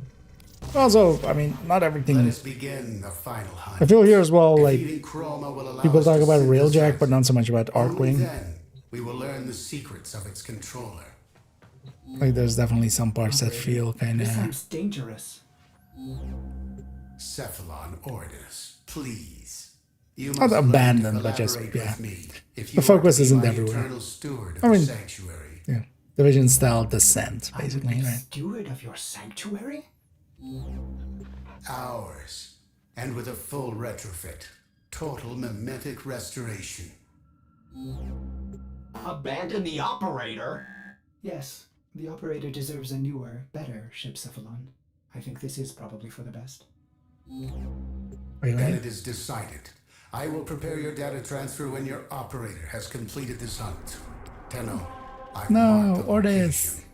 Also, I mean, not everything. Let us begin the final hunt. I feel here as well, like, Defeating Chroma will allow people us talk to about Railjack, synthesize but not so much about Only Arcwing. then we will learn the secrets of its controller. Like, there's definitely some parts that feel kind This of... sounds dangerous. Cephalon Orders, please. You Not must learn to abandoned, but just, collaborate yeah. with me if The you focus are to be isn't my everywhere. eternal steward of I the mean, sanctuary. yeah. Division style descent, basically, right? Steward of your sanctuary? Ours. And with a full retrofit. Total mimetic restoration. Abandon the operator? Yes, the operator deserves a newer, better ship, Cephalon. I think this is probably for the best. Then it is decided. I will prepare your data transfer when your operator has completed this hunt. Tenno, I've No, Ordis.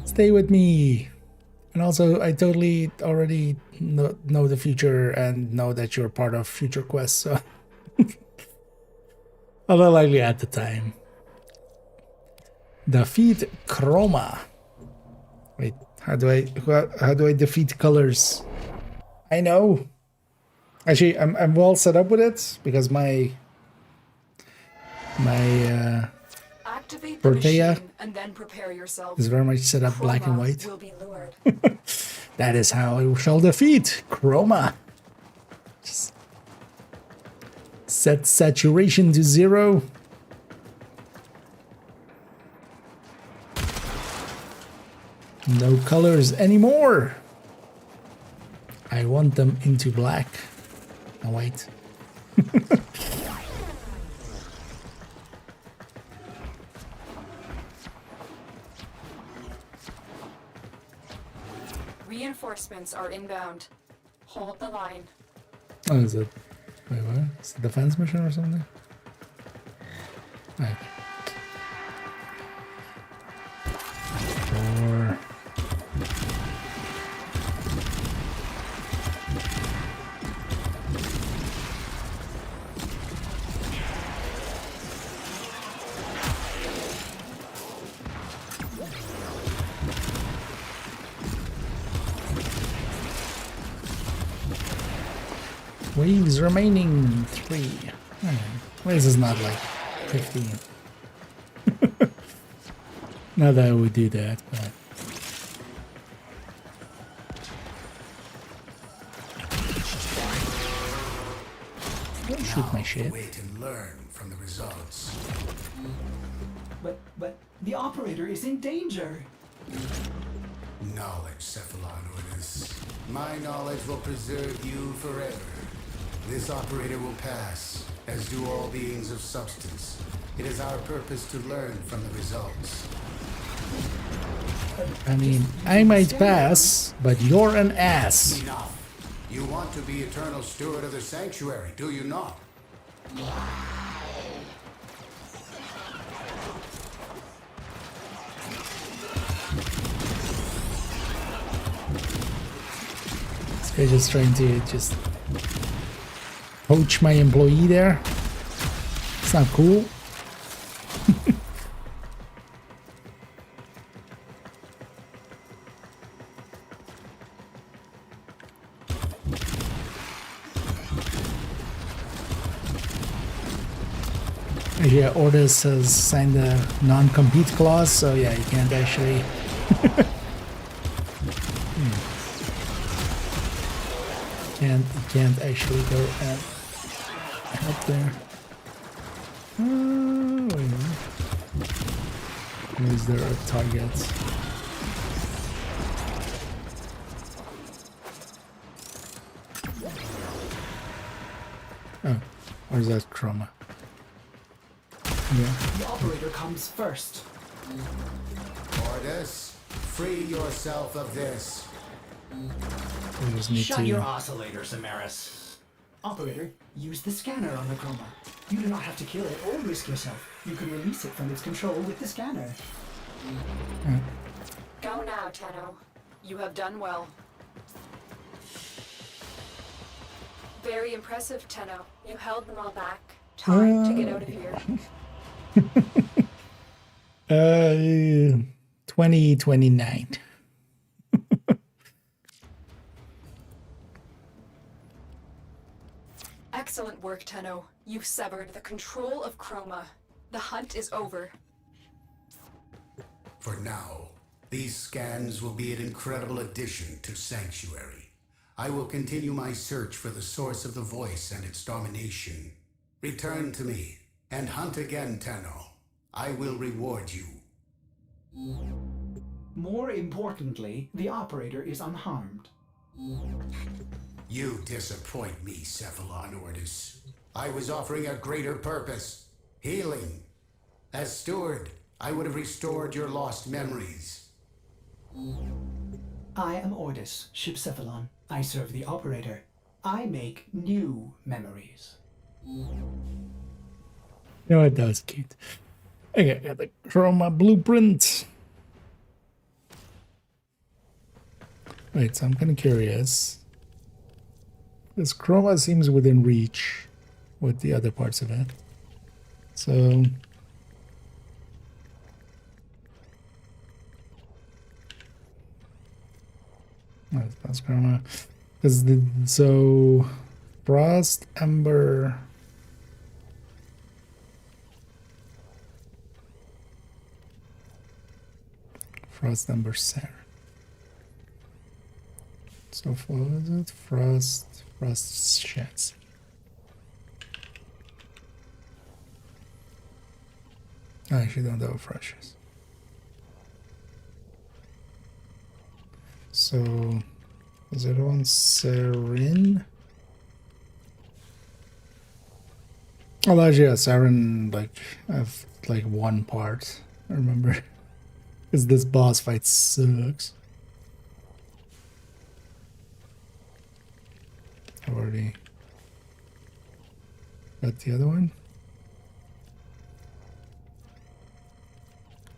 Stay with me. And also, I totally already know the future and know that you're part of future quests, so... Although likely at the time. Defeat Chroma. Wait, how do I defeat colors? I know. Actually, I'm well set up with it because my Activate the Protea machine and then prepare yourself. is very much set up black and Chroma white. will be lured. That is how I shall defeat Chroma. Just set saturation to 0. No colors anymore. I want them into black and white. Reinforcements are inbound. Hold the line. Oh, is it? Wait, what? Is it a defense mission or something? Right. 4. Waves remaining 3. Waves is not like 15. Not that I would do that, but don't shoot my shit. Wait and learn from the results. But the operator is in danger. Knowledge, Cephalon Orders. My knowledge will preserve you forever. This operator will pass, as do all beings of substance. It is our purpose to learn from the results. I mean, I might pass, but you're an ass. Enough. You want to be eternal steward of the sanctuary, do you not? This guy just trying to just poach my employee there. It's not cool. Yeah, Ordis has signed a non-compete clause, so yeah, you can't actually... You can't actually go and help there. Wait a minute. Is there a target? Oh, or is that Chroma? Yeah. The operator comes first. Orders, free yourself of this. We just need Shut to... your oscillator, Samaris. Operator, use the scanner on the Chroma. You do not have to kill it or risk yourself. You can release it from its control with the scanner. Go now, Tenno. You have done well. Very impressive, Tenno. You held them all back. Time to get out of here. 2029. Excellent work, Tenno. You've severed the control of Chroma. The hunt is over. For now, these scans will be an incredible addition to Sanctuary. I will continue my search for the source of the voice and its domination. Return to me, and hunt again, Tenno. I will reward you. More importantly, the operator is unharmed. You disappoint me, Cephalon Ordis. I was offering a greater purpose. Healing. As steward, I would have restored your lost memories. I am Ordis, Ship Cephalon. I serve the operator. I make new memories. No, it does, Kate. Okay, I got the Chroma blueprint. Right, so I'm kind of curious. This Chroma seems within reach with the other parts of it. So that's Chroma. So Frost, Ember. Frost, Ember, Sarah. So far, is it Frost Sheds? I actually don't have Freshers. So, is it on Sarin? Oh, actually, yeah, Sarin, like, I have like one part, I remember. Because this boss fight sucks. I've already got the other one.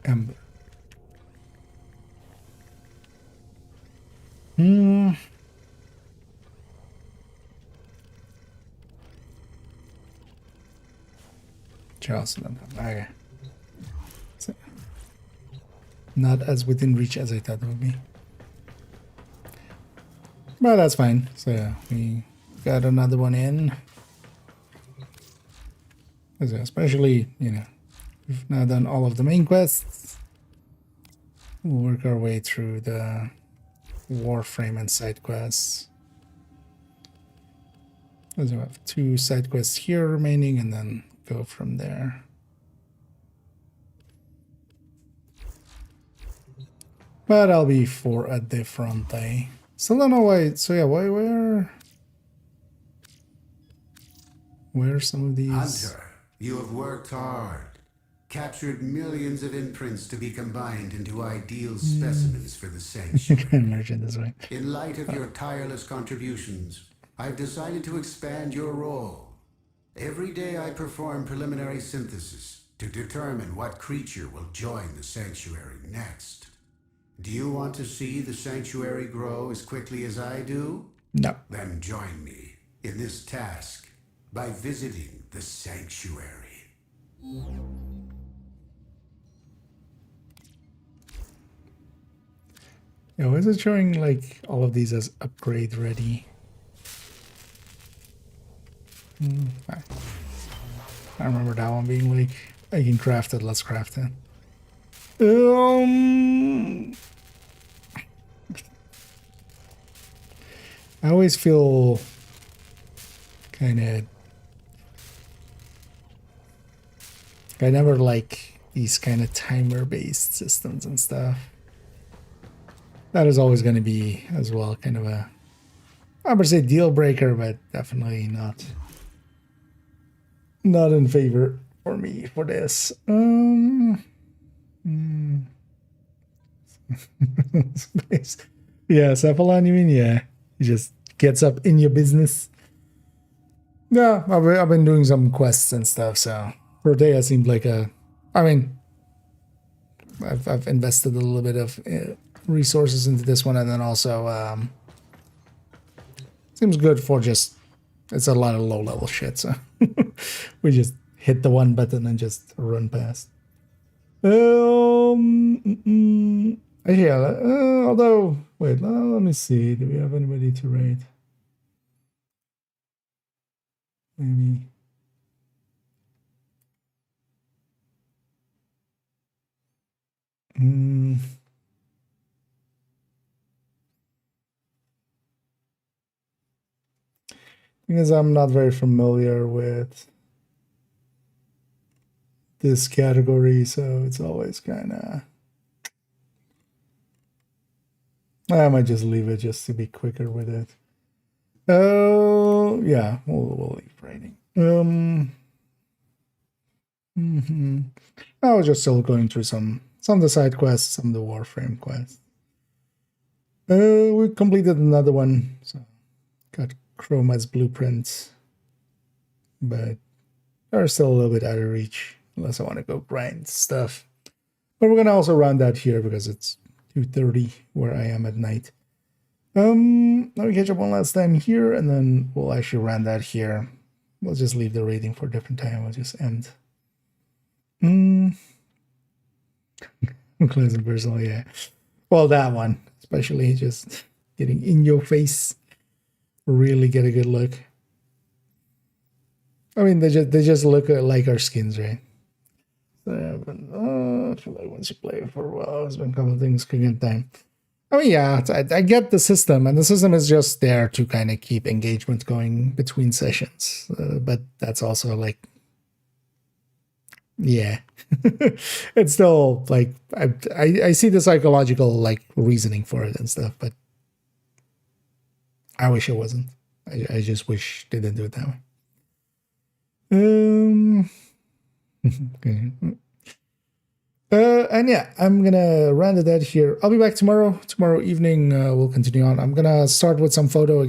Ember. Jocelyn. Okay. So, not as within reach as I thought it would be. But that's fine. So yeah, we got another one in. Especially, you know, we've now done all of the main quests. We'll work our way through the Warframe and side quests. So we have 2 side quests here remaining and then go from there. But I'll be for a different day. Still don't know why. So yeah, where are some of these? Hunter, you have worked hard. Captured millions of imprints to be combined into ideal specimens for the Sanctuary. You can merge it this way. In light of your tireless contributions, I've decided to expand your role. Every day I perform preliminary synthesis to determine what creature will join the Sanctuary next. Do you want to see the Sanctuary grow as quickly as I do? No. Then join me in this task by visiting the Sanctuary. Yeah, why is it showing like all of these as upgrade ready? I remember that one being like, I can craft it, let's craft it. I always feel kind of, I never like these kind of timer based systems and stuff. That is always going to be as well kind of a, I would say deal breaker, but definitely not in favor for me for this. Yeah, Cephalon, you mean? Yeah, he just gets up in your business. Yeah, I've been doing some quests and stuff, so Protea seemed like a, I mean, I've invested a little bit of resources into this one, and then also seems good for just, it's a lot of low level shit, so we just hit the one button and just run past. Actually, although, wait, let me see. Do we have anybody to rate? Maybe. Because I'm not very familiar with this category, so it's always kind of... I might just leave it just to be quicker with it. Oh, yeah, we'll leave rating. I was just still going through some of the side quests, some of the Warframe quests. We completed another one, so got Chroma's blueprints, but they're still a little bit out of reach unless I want to go grind stuff. But we're gonna also round out here because it's 2:30 where I am at night. Let me catch up one last time here, and then we'll actually round out here. We'll just leave the rating for a different time. We'll just end. Close and personal, yeah. Well, that one, especially just getting in your face. Really get a good look. I mean, they just look like our skins, right? So, yeah, but I feel like once you play it for a while, there's been a couple of things cooking time. I mean, yeah, I get the system, and the system is just there to kind of keep engagement going between sessions. But that's also like, yeah, it's still like I see the psychological like reasoning for it and stuff, but I wish it wasn't. I just wish they didn't do it that way. Okay. And yeah, I'm gonna round it out here. I'll be back tomorrow. Tomorrow evening, we'll continue on. I'm gonna start with some photo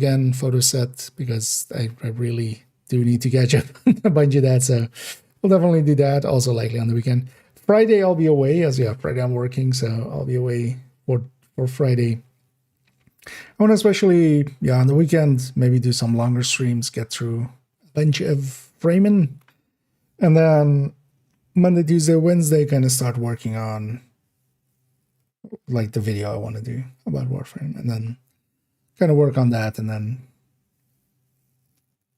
set, because I really do need to catch up on a bunch of that. So we'll definitely do that. Also likely on the weekend. Friday I'll be away, as yeah, Friday I'm working, so I'll be away for Friday. I want to especially, yeah, on the weekend, maybe do some longer streams, get through a bunch of framing, and then Monday, Tuesday, Wednesday, kind of start working on like the video I want to do about Warframe, and then kind of work on that, and then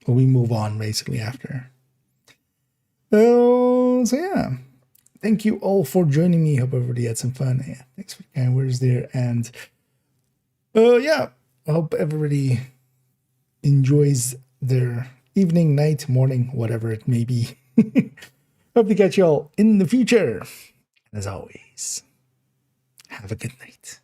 we move on basically after. So yeah, thank you all for joining me. Hope everybody had some fun. Yeah, thanks for the kind words there, and yeah, I hope everybody enjoys their evening, night, morning, whatever it may be. Hope to catch you all in the future. And as always, have a good night.